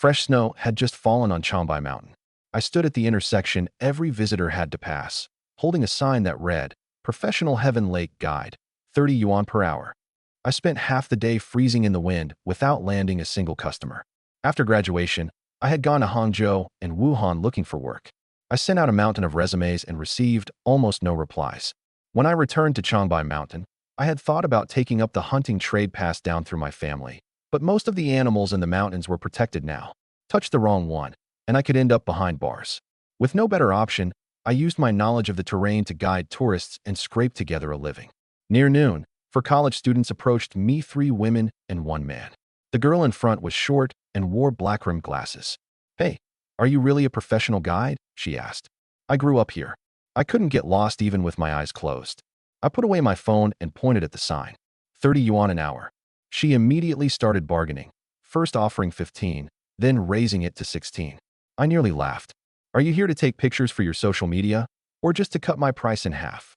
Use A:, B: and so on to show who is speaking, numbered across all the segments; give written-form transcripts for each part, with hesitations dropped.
A: Fresh snow had just fallen on Changbai Mountain. I stood at the intersection every visitor had to pass, holding a sign that read, Professional Heaven Lake Guide, 30 yuan per hour. I spent half the day freezing in the wind without landing a single customer. After graduation, I had gone to Hangzhou and Wuhan looking for work. I sent out a mountain of resumes and received almost no replies. When I returned to Changbai Mountain, I had thought about taking up the hunting trade passed down through my family, but most of the animals in the mountains were protected now. Touch the wrong one, and I could end up behind bars. With no better option, I used my knowledge of the terrain to guide tourists and scrape together a living. Near noon, 4 college students approached me, 3 women and 1 man. The girl in front was short and wore black-rimmed glasses. "Hey, are you really a professional guide?" she asked. "I grew up here. I couldn't get lost even with my eyes closed." I put away my phone and pointed at the sign. 30 yuan an hour. She immediately started bargaining, first offering 15, then raising it to 16. I nearly laughed. "Are you here to take pictures for your social media, or just to cut my price in half?"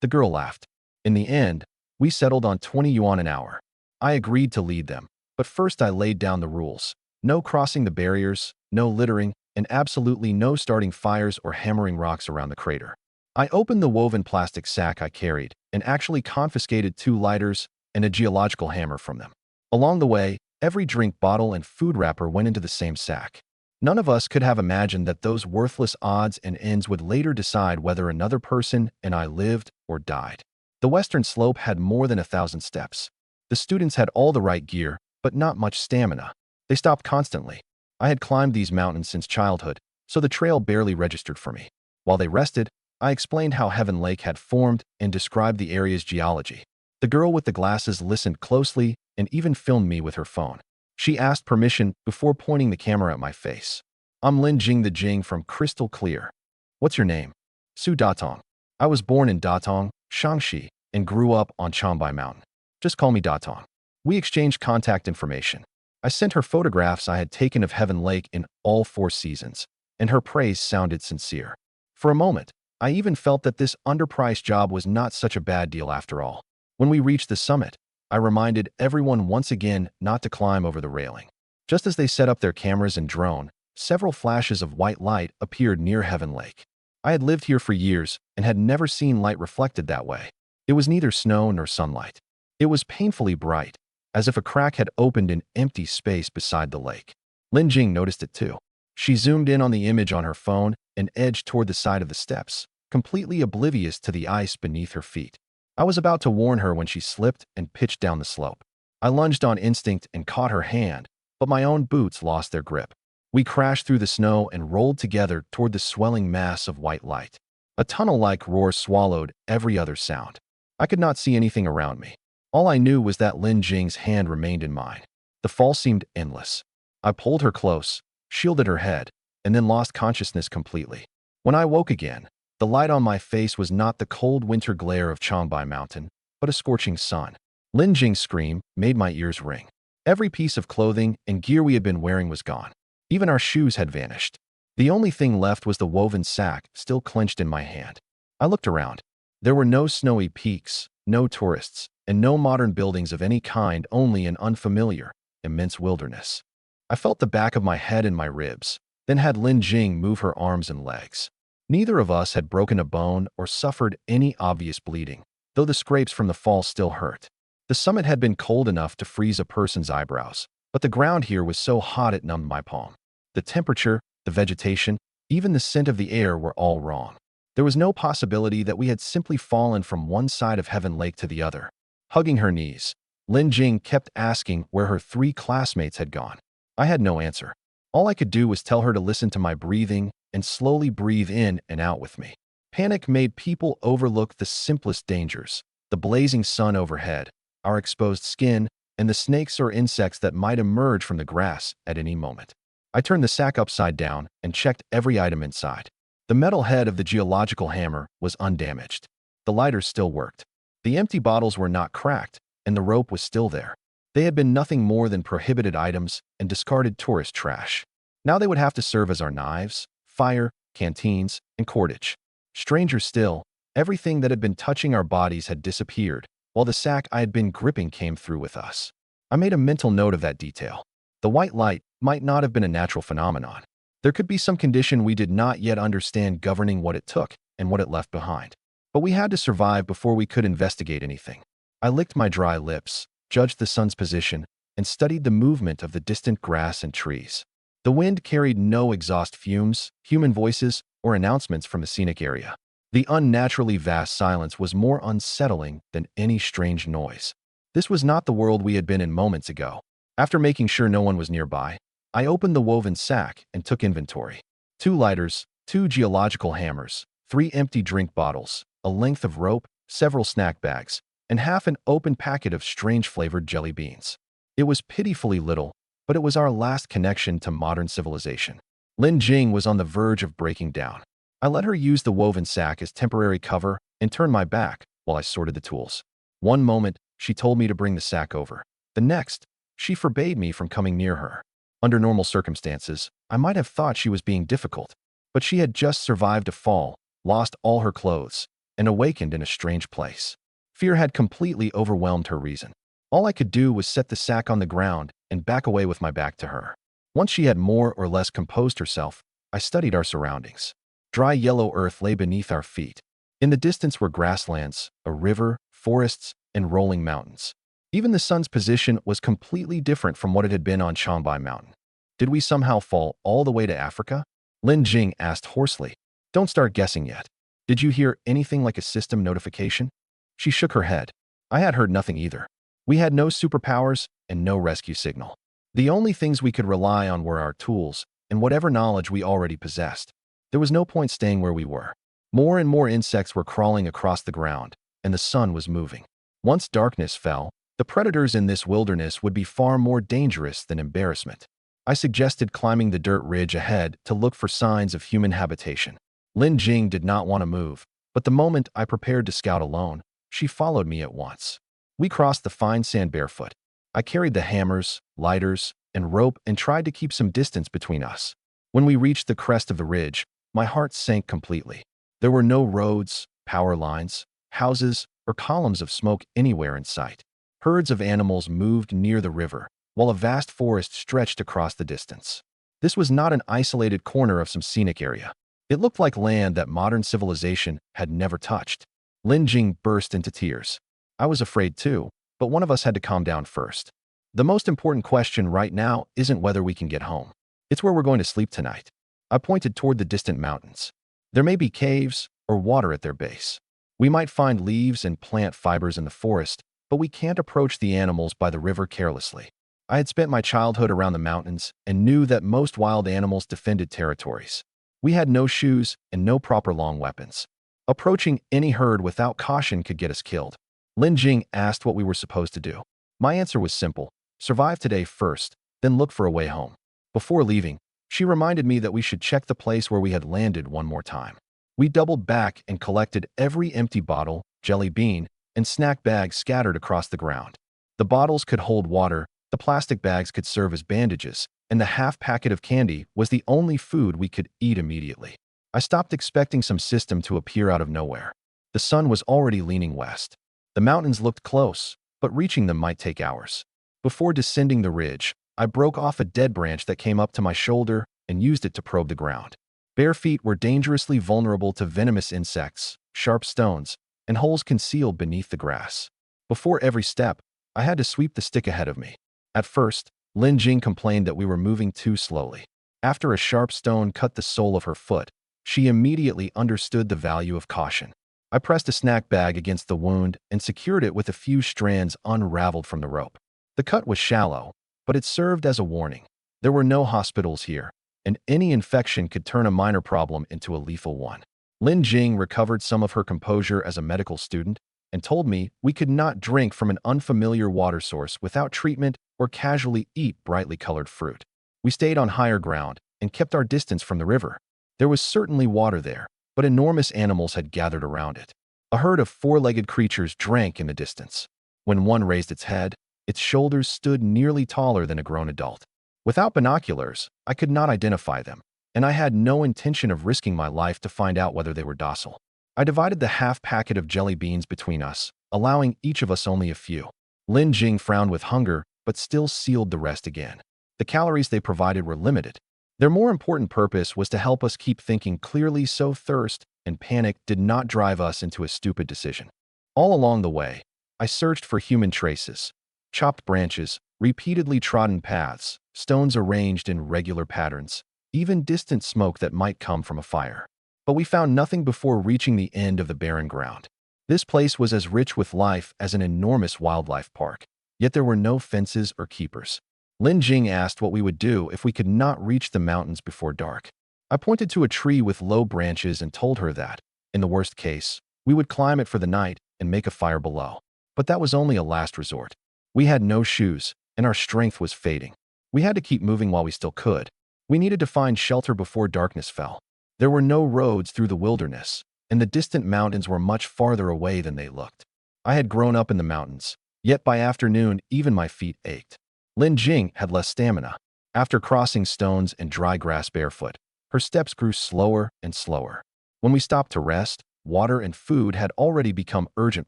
A: The girl laughed. In the end, we settled on 20 yuan an hour. I agreed to lead them, but first I laid down the rules. No crossing the barriers, no littering, and absolutely no starting fires or hammering rocks around the crater. I opened the woven plastic sack I carried and actually confiscated 2 lighters and a geological hammer from them. Along the way, every drink bottle and food wrapper went into the same sack. None of us could have imagined that those worthless odds and ends would later decide whether another person and I lived or died. The western slope had more than 1,000 steps. The students had all the right gear, but not much stamina. They stopped constantly. I had climbed these mountains since childhood, so the trail barely registered for me. While they rested, I explained how Heaven Lake had formed and described the area's geology. The girl with the glasses listened closely and even filmed me with her phone. She asked permission before pointing the camera at my face. "I'm Lin Jing the Jing from Crystal Clear. What's your name?" "Su Datong. I was born in Datong, Shaanxi, and grew up on Changbai Mountain. Just call me Datong." We exchanged contact information. I sent her photographs I had taken of Heaven Lake in all 4 seasons, and her praise sounded sincere. For a moment, I even felt that this underpriced job was not such a bad deal after all. When we reached the summit, I reminded everyone once again not to climb over the railing. Just as they set up their cameras and drone, several flashes of white light appeared near Heaven Lake. I had lived here for years and had never seen light reflected that way. It was neither snow nor sunlight. It was painfully bright, as if a crack had opened in empty space beside the lake. Lin Jing noticed it too. She zoomed in on the image on her phone and edged toward the side of the steps, completely oblivious to the ice beneath her feet. I was about to warn her when she slipped and pitched down the slope. I lunged on instinct and caught her hand, but my own boots lost their grip. We crashed through the snow and rolled together toward the swelling mass of white light. A tunnel-like roar swallowed every other sound. I could not see anything around me. All I knew was that Lin Jing's hand remained in mine. The fall seemed endless. I pulled her close, shielded her head, and then lost consciousness completely. When I woke again, the light on my face was not the cold winter glare of Changbai Mountain, but a scorching sun. Lin Jing's scream made my ears ring. Every piece of clothing and gear we had been wearing was gone. Even our shoes had vanished. The only thing left was the woven sack still clenched in my hand. I looked around. There were no snowy peaks, no tourists, and no modern buildings of any kind, only an unfamiliar, immense wilderness. I felt the back of my head and my ribs, then had Lin Jing move her arms and legs. Neither of us had broken a bone or suffered any obvious bleeding, though the scrapes from the fall still hurt. The summit had been cold enough to freeze a person's eyebrows, but the ground here was so hot it numbed my palm. The temperature, the vegetation, even the scent of the air were all wrong. There was no possibility that we had simply fallen from one side of Heaven Lake to the other. Hugging her knees, Lin Jing kept asking where her 3 classmates had gone. I had no answer. All I could do was tell her to listen to my breathing and slowly breathe in and out with me. Panic made people overlook the simplest dangers: the blazing sun overhead, our exposed skin, and the snakes or insects that might emerge from the grass at any moment. I turned the sack upside down and checked every item inside. The metal head of the geological hammer was undamaged. The lighters still worked. The empty bottles were not cracked, and the rope was still there. They had been nothing more than prohibited items and discarded tourist trash. Now they would have to serve as our knives, fire, canteens, and cordage. Stranger still, everything that had been touching our bodies had disappeared, while the sack I had been gripping came through with us. I made a mental note of that detail. The white light might not have been a natural phenomenon. There could be some condition we did not yet understand governing what it took and what it left behind. But we had to survive before we could investigate anything. I licked my dry lips, judged the sun's position, and studied the movement of the distant grass and trees. The wind carried no exhaust fumes, human voices, or announcements from the scenic area. The unnaturally vast silence was more unsettling than any strange noise. This was not the world we had been in moments ago. After making sure no one was nearby, I opened the woven sack and took inventory. 2 lighters, 2 geological hammers, 3 empty drink bottles, a length of rope, several snack bags, and half an open packet of strange-flavored jelly beans. It was pitifully little, but it was our last connection to modern civilization. Lin Jing was on the verge of breaking down. I let her use the woven sack as temporary cover and turned my back while I sorted the tools. One moment, she told me to bring the sack over. The next, she forbade me from coming near her. Under normal circumstances, I might have thought she was being difficult, but she had just survived a fall, lost all her clothes, and awakened in a strange place. Fear had completely overwhelmed her reason. All I could do was set the sack on the ground and back away with my back to her. Once she had more or less composed herself, I studied our surroundings. Dry yellow earth lay beneath our feet. In the distance were grasslands, a river, forests, and rolling mountains. Even the sun's position was completely different from what it had been on Changbai Mountain. Did we somehow fall all the way to Africa? Lin Jing asked hoarsely. Don't start guessing yet. Did you hear anything like a system notification? She shook her head. I had heard nothing either. We had no superpowers and no rescue signal. The only things we could rely on were our tools and whatever knowledge we already possessed. There was no point staying where we were. More and more insects were crawling across the ground, and the sun was moving. Once darkness fell, the predators in this wilderness would be far more dangerous than embarrassment. I suggested climbing the dirt ridge ahead to look for signs of human habitation. Lin Jing did not want to move, but the moment I prepared to scout alone, she followed me at once. We crossed the fine sand barefoot. I carried the hammers, lighters, and rope and tried to keep some distance between us. When we reached the crest of the ridge, my heart sank completely. There were no roads, power lines, houses, or columns of smoke anywhere in sight. Herds of animals moved near the river, while a vast forest stretched across the distance. This was not an isolated corner of some scenic area. It looked like land that modern civilization had never touched. Lin Jing burst into tears. I was afraid too, but one of us had to calm down first. The most important question right now isn't whether we can get home. It's where we're going to sleep tonight. I pointed toward the distant mountains. There may be caves or water at their base. We might find leaves and plant fibers in the forest, but we can't approach the animals by the river carelessly. I had spent my childhood around the mountains and knew that most wild animals defended territories. We had no shoes and no proper long weapons. Approaching any herd without caution could get us killed. Lin Jing asked what we were supposed to do. My answer was simple: survive today first, then look for a way home. Before leaving, she reminded me that we should check the place where we had landed one more time. We doubled back and collected every empty bottle, jelly bean, and snack bag scattered across the ground. The bottles could hold water, the plastic bags could serve as bandages, and the half packet of candy was the only food we could eat immediately. I stopped expecting some system to appear out of nowhere. The sun was already leaning west. The mountains looked close, but reaching them might take hours. Before descending the ridge, I broke off a dead branch that came up to my shoulder and used it to probe the ground. Bare feet were dangerously vulnerable to venomous insects, sharp stones, and holes concealed beneath the grass. Before every step, I had to sweep the stick ahead of me. At first, Lin Jing complained that we were moving too slowly. After a sharp stone cut the sole of her foot, she immediately understood the value of caution. I pressed a snack bag against the wound and secured it with a few strands unraveled from the rope. The cut was shallow, but it served as a warning. There were no hospitals here, and any infection could turn a minor problem into a lethal one. Lin Jing recovered some of her composure as a medical student and told me we could not drink from an unfamiliar water source without treatment or casually eat brightly colored fruit. We stayed on higher ground and kept our distance from the river. There was certainly water there, but enormous animals had gathered around it. A herd of four-legged creatures drank in the distance. When one raised its head, its shoulders stood nearly taller than a grown adult. Without binoculars, I could not identify them, and I had no intention of risking my life to find out whether they were docile. I divided the half packet of jelly beans between us, allowing each of us only a few. Lin Jing frowned with hunger, but still sealed the rest again. The calories they provided were limited. Their more important purpose was to help us keep thinking clearly so thirst and panic did not drive us into a stupid decision. All along the way, I searched for human traces, chopped branches, repeatedly trodden paths, stones arranged in regular patterns, even distant smoke that might come from a fire. But we found nothing before reaching the end of the barren ground. This place was as rich with life as an enormous wildlife park, yet there were no fences or keepers. Lin Jing asked what we would do if we could not reach the mountains before dark. I pointed to a tree with low branches and told her that, in the worst case, we would climb it for the night and make a fire below. But that was only a last resort. We had no shoes, and our strength was fading. We had to keep moving while we still could. We needed to find shelter before darkness fell. There were no roads through the wilderness, and the distant mountains were much farther away than they looked. I had grown up in the mountains, yet by afternoon even my feet ached. Lin Jing had less stamina. After crossing stones and dry grass barefoot, her steps grew slower and slower. When we stopped to rest, water and food had already become urgent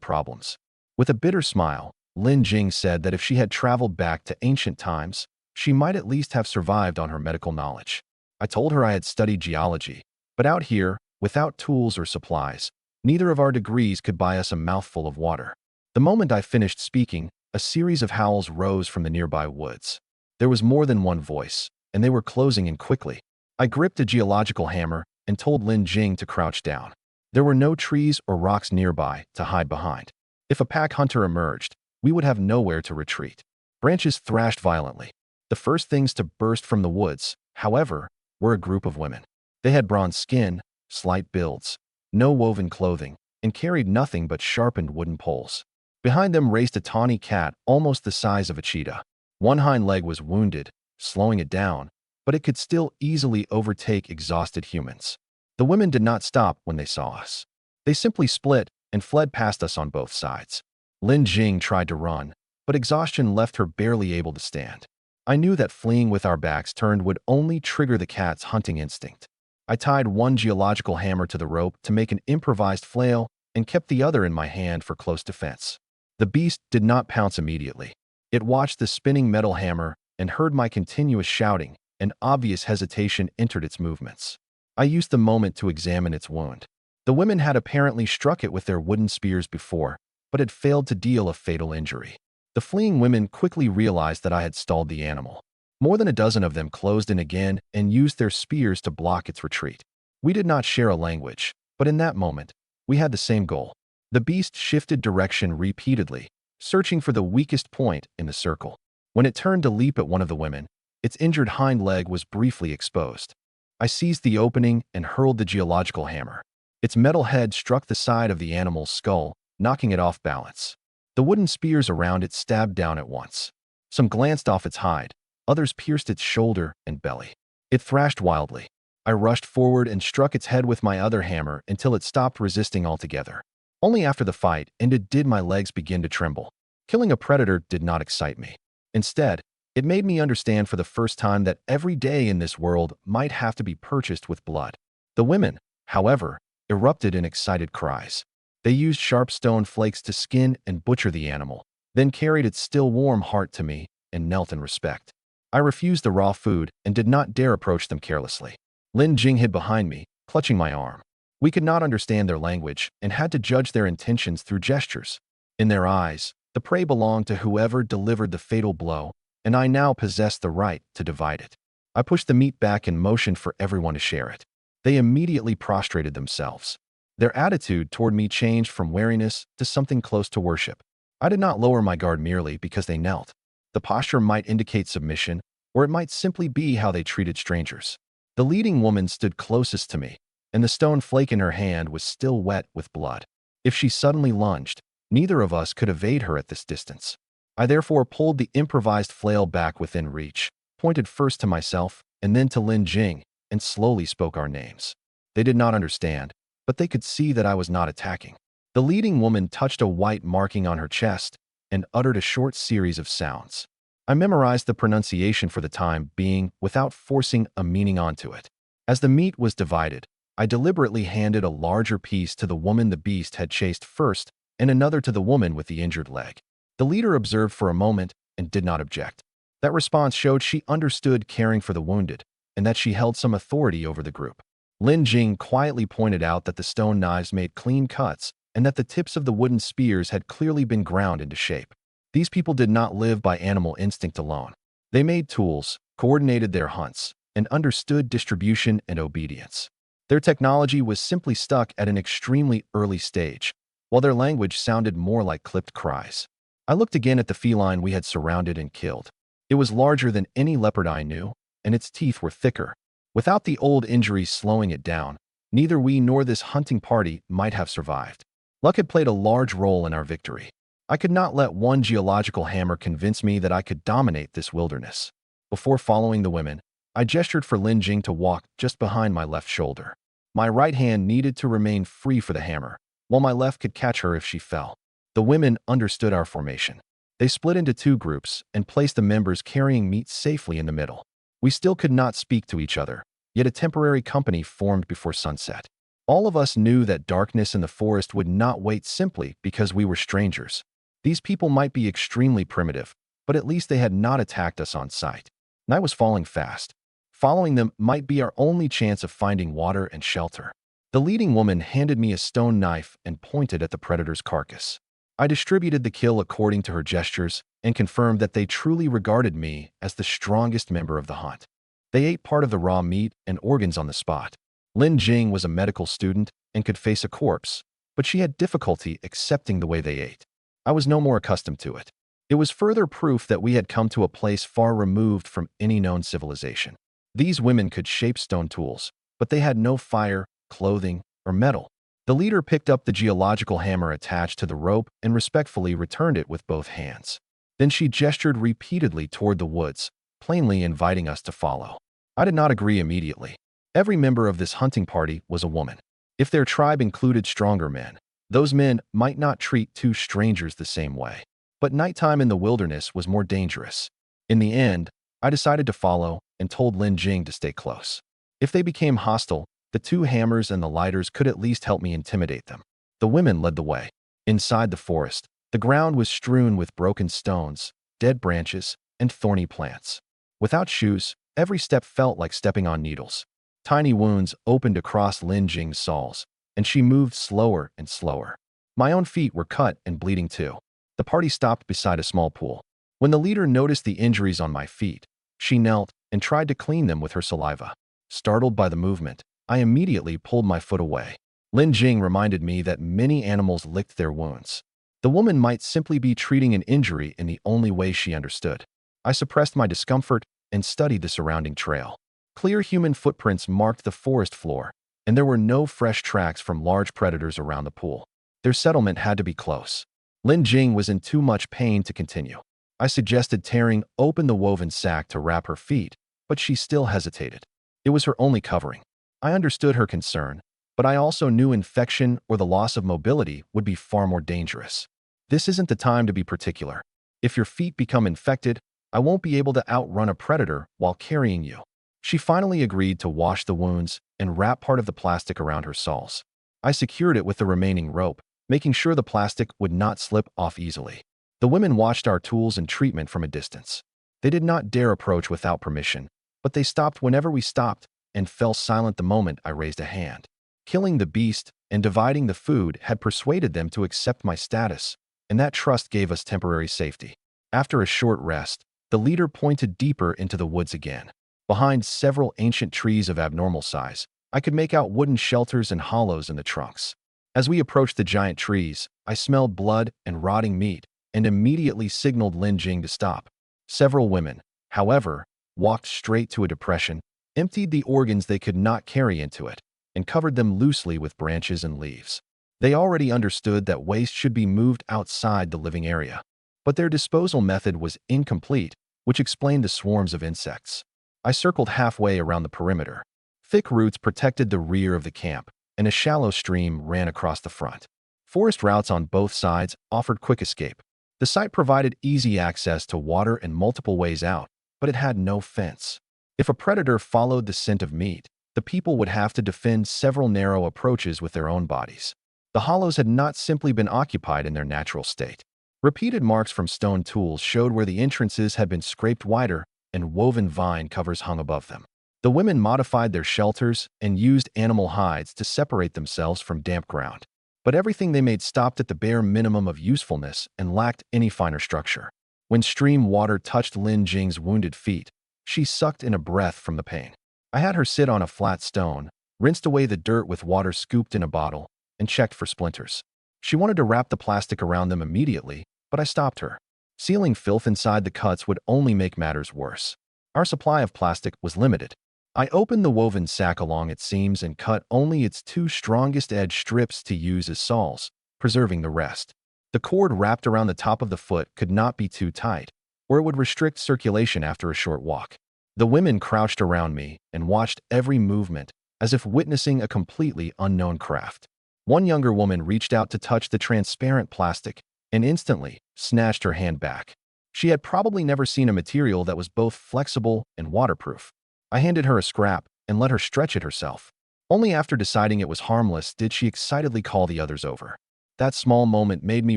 A: problems. With a bitter smile, Lin Jing said that if she had traveled back to ancient times, she might at least have survived on her medical knowledge. I told her I had studied geology, but out here, without tools or supplies, neither of our degrees could buy us a mouthful of water. The moment I finished speaking, a series of howls rose from the nearby woods. There was more than one voice, and they were closing in quickly. I gripped a geological hammer and told Lin Jing to crouch down. There were no trees or rocks nearby to hide behind. If a pack hunter emerged, we would have nowhere to retreat. Branches thrashed violently. The first things to burst from the woods, however, were a group of women. They had bronze skin, slight builds, no woven clothing, and carried nothing but sharpened wooden poles. Behind them raced a tawny cat almost the size of a cheetah. One hind leg was wounded, slowing it down, but it could still easily overtake exhausted humans. The women did not stop when they saw us. They simply split and fled past us on both sides. Lin Jing tried to run, but exhaustion left her barely able to stand. I knew that fleeing with our backs turned would only trigger the cat's hunting instinct. I tied one geological hammer to the rope to make an improvised flail and kept the other in my hand for close defense. The beast did not pounce immediately. It watched the spinning metal hammer and heard my continuous shouting, and obvious hesitation entered its movements. I used the moment to examine its wound. The women had apparently struck it with their wooden spears before, but had failed to deal a fatal injury. The fleeing women quickly realized that I had stalled the animal. More than a dozen of them closed in again and used their spears to block its retreat. We did not share a language, but in that moment, we had the same goal. The beast shifted direction repeatedly, searching for the weakest point in the circle. When it turned to leap at one of the women, its injured hind leg was briefly exposed. I seized the opening and hurled the geological hammer. Its metal head struck the side of the animal's skull, knocking it off balance. The wooden spears around it stabbed down at once. Some glanced off its hide, others pierced its shoulder and belly. It thrashed wildly. I rushed forward and struck its head with my other hammer until it stopped resisting altogether. Only after the fight ended did my legs begin to tremble. Killing a predator did not excite me. Instead, it made me understand for the first time that every day in this world might have to be purchased with blood. The women, however, erupted in excited cries. They used sharp stone flakes to skin and butcher the animal, then carried its still warm heart to me and knelt in respect. I refused the raw food and did not dare approach them carelessly. Lin Jing hid behind me, clutching my arm. We could not understand their language and had to judge their intentions through gestures. In their eyes, the prey belonged to whoever delivered the fatal blow, and I now possessed the right to divide it. I pushed the meat back and motioned for everyone to share it. They immediately prostrated themselves. Their attitude toward me changed from wariness to something close to worship. I did not lower my guard merely because they knelt. The posture might indicate submission, or it might simply be how they treated strangers. The leading woman stood closest to me, and the stone flake in her hand was still wet with blood. If she suddenly lunged, neither of us could evade her at this distance. I therefore pulled the improvised flail back within reach, pointed first to myself and then to Lin Jing, and slowly spoke our names. They did not understand, but they could see that I was not attacking. The leading woman touched a white marking on her chest and uttered a short series of sounds. I memorized the pronunciation for the time being without forcing a meaning onto it. As the meat was divided, I deliberately handed a larger piece to the woman the beast had chased first and another to the woman with the injured leg. The leader observed for a moment and did not object. That response showed she understood caring for the wounded and that she held some authority over the group. Lin Jing quietly pointed out that the stone knives made clean cuts and that the tips of the wooden spears had clearly been ground into shape. These people did not live by animal instinct alone. They made tools, coordinated their hunts, and understood distribution and obedience. Their technology was simply stuck at an extremely early stage, while their language sounded more like clipped cries. I looked again at the feline we had surrounded and killed. It was larger than any leopard I knew, and its teeth were thicker. Without the old injuries slowing it down, neither we nor this hunting party might have survived. Luck had played a large role in our victory. I could not let one geological hammer convince me that I could dominate this wilderness. Before following the women, I gestured for Lin Jing to walk just behind my left shoulder. My right hand needed to remain free for the hammer, while my left could catch her if she fell. The women understood our formation. They split into two groups and placed the members carrying meat safely in the middle. We still could not speak to each other, yet a temporary company formed before sunset. All of us knew that darkness in the forest would not wait simply because we were strangers. These people might be extremely primitive, but at least they had not attacked us on sight. Night was falling fast. Following them might be our only chance of finding water and shelter. The leading woman handed me a stone knife and pointed at the predator's carcass. I distributed the kill according to her gestures and confirmed that they truly regarded me as the strongest member of the hunt. They ate part of the raw meat and organs on the spot. Lin Jing was a medical student and could face a corpse, but she had difficulty accepting the way they ate. I was no more accustomed to it. It was further proof that we had come to a place far removed from any known civilization. These women could shape stone tools, but they had no fire, clothing, or metal. The leader picked up the geological hammer attached to the rope and respectfully returned it with both hands. Then she gestured repeatedly toward the woods, plainly inviting us to follow. I did not agree immediately. Every member of this hunting party was a woman. If their tribe included stronger men, those men might not treat two strangers the same way. But nighttime in the wilderness was more dangerous. In the end, I decided to follow and told Lin Jing to stay close. If they became hostile, the two hammers and the lighters could at least help me intimidate them. The women led the way. Inside the forest, the ground was strewn with broken stones, dead branches, and thorny plants. Without shoes, every step felt like stepping on needles. Tiny wounds opened across Lin Jing's soles, and she moved slower and slower. My own feet were cut and bleeding too. The party stopped beside a small pool. When the leader noticed the injuries on my feet, she knelt and tried to clean them with her saliva. Startled by the movement, I immediately pulled my foot away. Lin Jing reminded me that many animals licked their wounds. The woman might simply be treating an injury in the only way she understood. I suppressed my discomfort and studied the surrounding trail. Clear human footprints marked the forest floor, and there were no fresh tracks from large predators around the pool. Their settlement had to be close. Lin Jing was in too much pain to continue. I suggested tearing open the woven sack to wrap her feet, but she still hesitated. It was her only covering. I understood her concern, but I also knew infection or the loss of mobility would be far more dangerous. This isn't the time to be particular. If your feet become infected, I won't be able to outrun a predator while carrying you. She finally agreed to wash the wounds and wrap part of the plastic around her soles. I secured it with the remaining rope, making sure the plastic would not slip off easily. The women watched our tools and treatment from a distance. They did not dare approach without permission, but they stopped whenever we stopped and fell silent the moment I raised a hand. Killing the beast and dividing the food had persuaded them to accept my status, and that trust gave us temporary safety. After a short rest, the leader pointed deeper into the woods again. Behind several ancient trees of abnormal size, I could make out wooden shelters and hollows in the trunks. As we approached the giant trees, I smelled blood and rotting meat and immediately signaled Lin Jing to stop. Several women, however, walked straight to a depression, emptied the organs they could not carry into it, and covered them loosely with branches and leaves. They already understood that waste should be moved outside the living area, but their disposal method was incomplete, which explained the swarms of insects. I circled halfway around the perimeter. Thick roots protected the rear of the camp, and a shallow stream ran across the front. Forest routes on both sides offered quick escape. The site provided easy access to water and multiple ways out, but it had no fence. If a predator followed the scent of meat, the people would have to defend several narrow approaches with their own bodies. The hollows had not simply been occupied in their natural state. Repeated marks from stone tools showed where the entrances had been scraped wider, and woven vine covers hung above them. The women modified their shelters and used animal hides to separate themselves from damp ground. But everything they made stopped at the bare minimum of usefulness and lacked any finer structure. When stream water touched Lin Jing's wounded feet, she sucked in a breath from the pain. I had her sit on a flat stone, rinsed away the dirt with water scooped in a bottle, and checked for splinters. She wanted to wrap the plastic around them immediately, but I stopped her. Sealing filth inside the cuts would only make matters worse. Our supply of plastic was limited. I opened the woven sack along its seams and cut only its two strongest edge strips to use as soles, preserving the rest. The cord wrapped around the top of the foot could not be too tight, or it would restrict circulation after a short walk. The women crouched around me and watched every movement, as if witnessing a completely unknown craft. One younger woman reached out to touch the transparent plastic and instantly snatched her hand back. She had probably never seen a material that was both flexible and waterproof. I handed her a scrap and let her stretch it herself. Only after deciding it was harmless did she excitedly call the others over. That small moment made me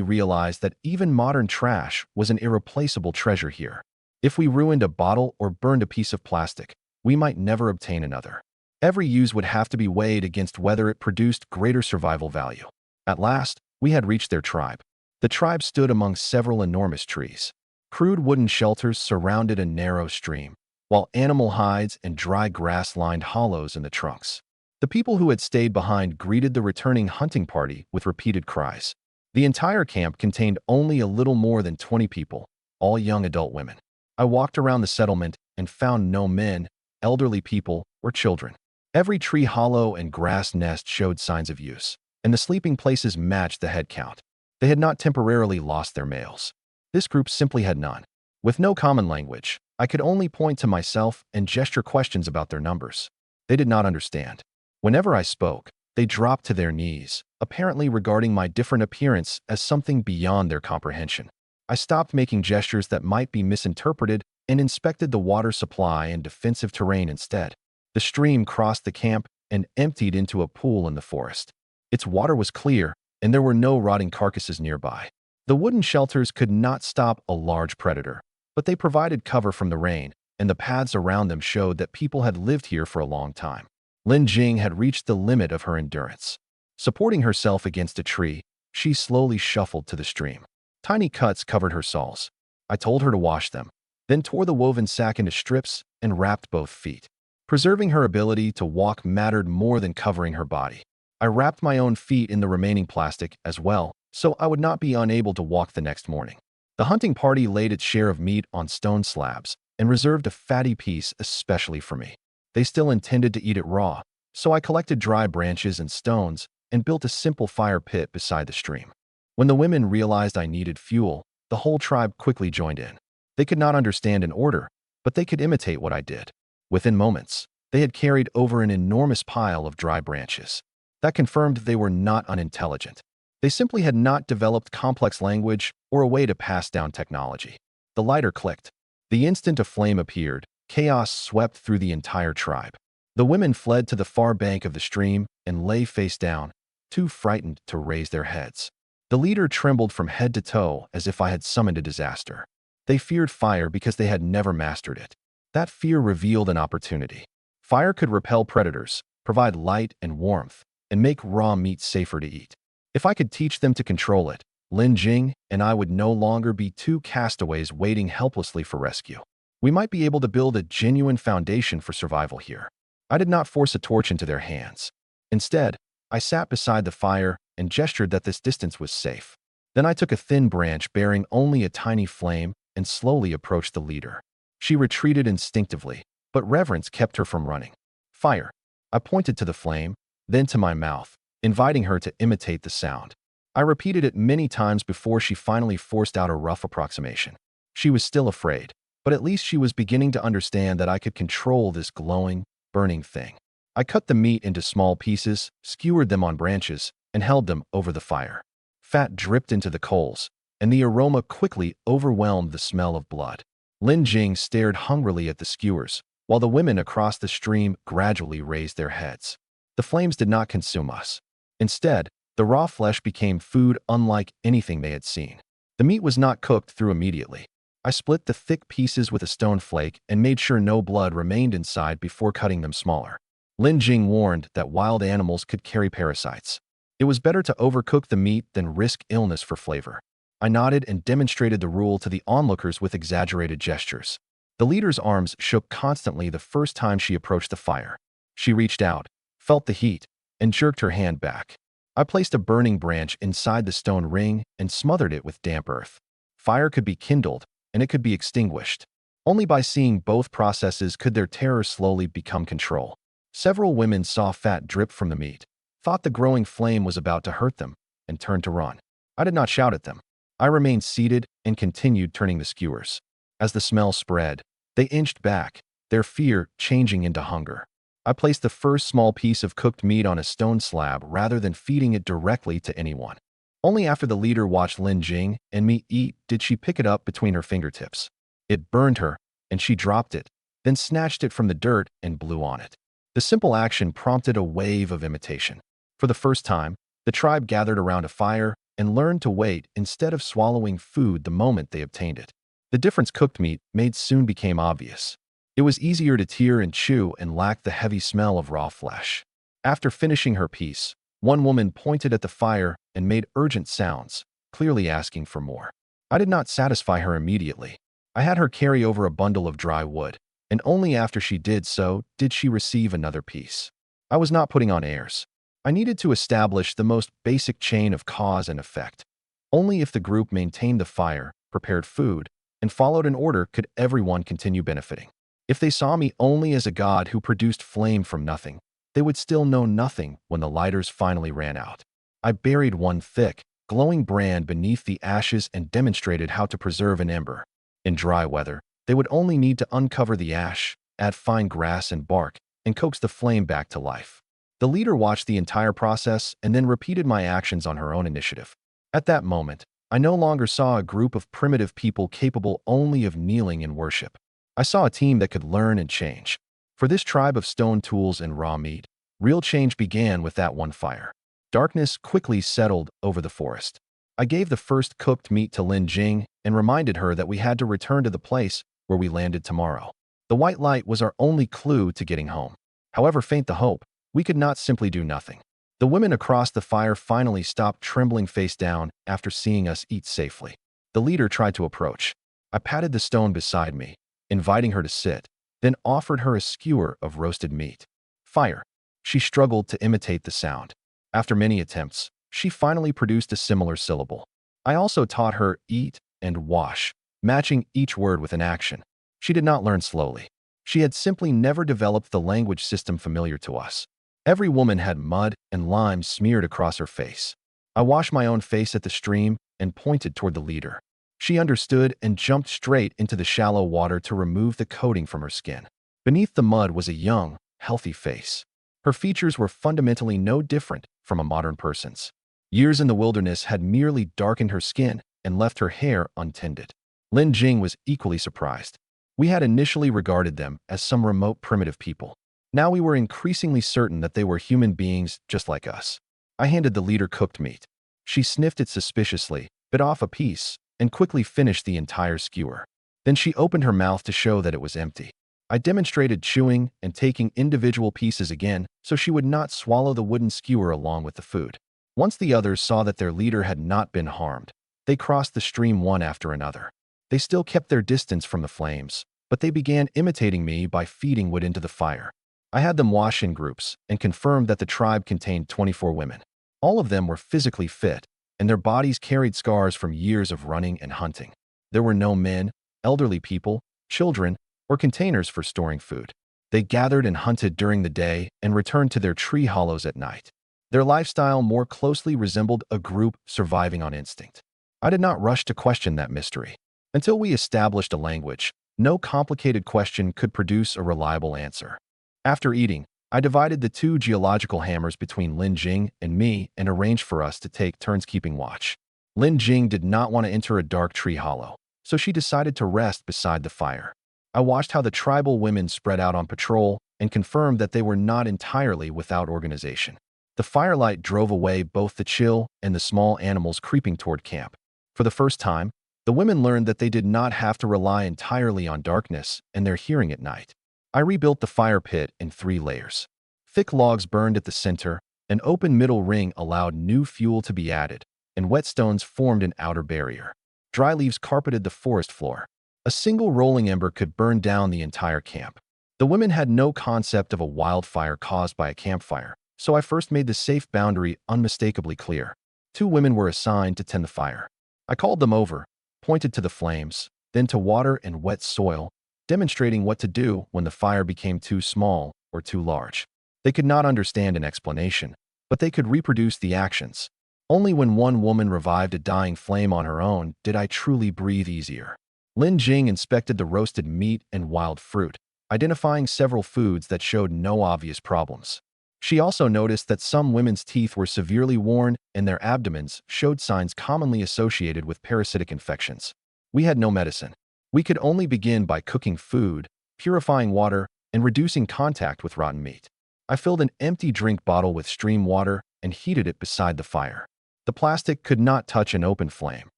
A: realize that even modern trash was an irreplaceable treasure here. If we ruined a bottle or burned a piece of plastic, we might never obtain another. Every use would have to be weighed against whether it produced greater survival value. At last, we had reached their tribe. The tribe stood among several enormous trees. Crude wooden shelters surrounded a narrow stream, while animal hides and dry grass lined hollows in the trunks. The people who had stayed behind greeted the returning hunting party with repeated cries. The entire camp contained only a little more than 20 people, all young adult women. I walked around the settlement and found no men, elderly people, or children. Every tree hollow and grass nest showed signs of use, and the sleeping places matched the head count. They had not temporarily lost their males. This group simply had none. With no common language, I could only point to myself and gesture questions about their numbers. They did not understand. Whenever I spoke, they dropped to their knees, apparently regarding my different appearance as something beyond their comprehension. I stopped making gestures that might be misinterpreted and inspected the water supply and defensive terrain instead. The stream crossed the camp and emptied into a pool in the forest. Its water was clear, and there were no rotting carcasses nearby. The wooden shelters could not stop a large predator, but they provided cover from the rain, and the paths around them showed that people had lived here for a long time. Lin Jing had reached the limit of her endurance. Supporting herself against a tree, she slowly shuffled to the stream. Tiny cuts covered her soles. I told her to wash them, then tore the woven sack into strips and wrapped both feet. Preserving her ability to walk mattered more than covering her body. I wrapped my own feet in the remaining plastic as well, so I would not be unable to walk the next morning. The hunting party laid its share of meat on stone slabs and reserved a fatty piece especially for me. They still intended to eat it raw, so I collected dry branches and stones and built a simple fire pit beside the stream. When the women realized I needed fuel, the whole tribe quickly joined in. They could not understand an order, but they could imitate what I did. Within moments, they had carried over an enormous pile of dry branches. That confirmed they were not unintelligent. They simply had not developed complex language or a way to pass down technology. The lighter clicked. The instant a flame appeared, chaos swept through the entire tribe. The women fled to the far bank of the stream and lay face down, too frightened to raise their heads. The leader trembled from head to toe as if I had summoned a disaster. They feared fire because they had never mastered it. That fear revealed an opportunity. Fire could repel predators, provide light and warmth, and make raw meat safer to eat. If I could teach them to control it, Lin Jing and I would no longer be two castaways waiting helplessly for rescue. We might be able to build a genuine foundation for survival here. I did not force a torch into their hands. Instead, I sat beside the fire and gestured that this distance was safe. Then I took a thin branch bearing only a tiny flame and slowly approached the leader. She retreated instinctively, but reverence kept her from running. Fire. I pointed to the flame, then to my mouth, inviting her to imitate the sound. I repeated it many times before she finally forced out a rough approximation. She was still afraid, but at least she was beginning to understand that I could control this glowing, burning thing. I cut the meat into small pieces, skewered them on branches, and held them over the fire. Fat dripped into the coals, and the aroma quickly overwhelmed the smell of blood. Lin Jing stared hungrily at the skewers, while the women across the stream gradually raised their heads. The flames did not consume us. Instead, the raw flesh became food unlike anything they had seen. The meat was not cooked through immediately. I split the thick pieces with a stone flake and made sure no blood remained inside before cutting them smaller. Lin Jing warned that wild animals could carry parasites. It was better to overcook the meat than risk illness for flavor. I nodded and demonstrated the rule to the onlookers with exaggerated gestures. The leader's arms shook constantly the first time she approached the fire. She reached out, felt the heat, and jerked her hand back. I placed a burning branch inside the stone ring and smothered it with damp earth. Fire could be kindled, and it could be extinguished. Only by seeing both processes could their terror slowly become control. Several women saw fat drip from the meat, thought the growing flame was about to hurt them, and turned to run. I did not shout at them. I remained seated and continued turning the skewers. As the smell spread, they inched back, their fear changing into hunger. I placed the first small piece of cooked meat on a stone slab rather than feeding it directly to anyone. Only after the leader watched Lin Jing and me eat did she pick it up between her fingertips. It burned her, and she dropped it, then snatched it from the dirt and blew on it. The simple action prompted a wave of imitation. For the first time, the tribe gathered around a fire and learned to wait instead of swallowing food the moment they obtained it. The difference cooked meat made soon became obvious. It was easier to tear and chew and lacked the heavy smell of raw flesh. After finishing her piece, one woman pointed at the fire and made urgent sounds, clearly asking for more. I did not satisfy her immediately. I had her carry over a bundle of dry wood, and only after she did so did she receive another piece. I was not putting on airs. I needed to establish the most basic chain of cause and effect. Only if the group maintained the fire, prepared food, and followed an order could everyone continue benefiting. If they saw me only as a god who produced flame from nothing, they would still know nothing when the lighters finally ran out. I buried one thick, glowing brand beneath the ashes and demonstrated how to preserve an ember. In dry weather, they would only need to uncover the ash, add fine grass and bark, and coax the flame back to life. The leader watched the entire process and then repeated my actions on her own initiative. At that moment, I no longer saw a group of primitive people capable only of kneeling in worship. I saw a team that could learn and change. For this tribe of stone tools and raw meat, real change began with that one fire. Darkness quickly settled over the forest. I gave the first cooked meat to Lin Jing and reminded her that we had to return to the place where we landed tomorrow. The white light was our only clue to getting home. However faint the hope, we could not simply do nothing. The women across the fire finally stopped trembling face down after seeing us eat safely. The leader tried to approach. I patted the stone beside me, inviting her to sit, then offered her a skewer of roasted meat. Fire. She struggled to imitate the sound. After many attempts, she finally produced a similar syllable. I also taught her eat and wash, matching each word with an action. She did not learn slowly. She had simply never developed the language system familiar to us. Every woman had mud and lime smeared across her face. I washed my own face at the stream and pointed toward the leader. She understood and jumped straight into the shallow water to remove the coating from her skin. Beneath the mud was a young, healthy face. Her features were fundamentally no different from a modern person's. Years in the wilderness had merely darkened her skin and left her hair untended. Lin Jing was equally surprised. We had initially regarded them as some remote primitive people. Now we were increasingly certain that they were human beings just like us. I handed the leader cooked meat. She sniffed it suspiciously, bit off a piece, and quickly finished the entire skewer. Then she opened her mouth to show that it was empty. I demonstrated chewing and taking individual pieces again so she would not swallow the wooden skewer along with the food. Once the others saw that their leader had not been harmed, they crossed the stream one after another. They still kept their distance from the flames, but they began imitating me by feeding wood into the fire. I had them wash in groups and confirmed that the tribe contained 24 women. All of them were physically fit, and their bodies carried scars from years of running and hunting. There were no men, elderly people, children, or containers for storing food. They gathered and hunted during the day and returned to their tree hollows at night. Their lifestyle more closely resembled a group surviving on instinct. I did not rush to question that mystery. Until we established a language, no complicated question could produce a reliable answer. After eating, I divided the 2 geological hammers between Lin Jing and me and arranged for us to take turns keeping watch. Lin Jing did not want to enter a dark tree hollow, so she decided to rest beside the fire. I watched how the tribal women spread out on patrol and confirmed that they were not entirely without organization. The firelight drove away both the chill and the small animals creeping toward camp. For the first time, the women learned that they did not have to rely entirely on darkness and their hearing at night. I rebuilt the fire pit in 3 layers. Thick logs burned at the center, an open middle ring allowed new fuel to be added, and whetstones formed an outer barrier. Dry leaves carpeted the forest floor. A single rolling ember could burn down the entire camp. The women had no concept of a wildfire caused by a campfire, so I first made the safe boundary unmistakably clear. 2 women were assigned to tend the fire. I called them over, pointed to the flames, then to water and wet soil, demonstrating what to do when the fire became too small or too large. They could not understand an explanation, but they could reproduce the actions. Only when one woman revived a dying flame on her own did I truly breathe easier. Lin Jing inspected the roasted meat and wild fruit, identifying several foods that showed no obvious problems. She also noticed that some women's teeth were severely worn and their abdomens showed signs commonly associated with parasitic infections. We had no medicine. We could only begin by cooking food, purifying water, and reducing contact with rotten meat. I filled an empty drink bottle with stream water and heated it beside the fire. The plastic could not touch an open flame,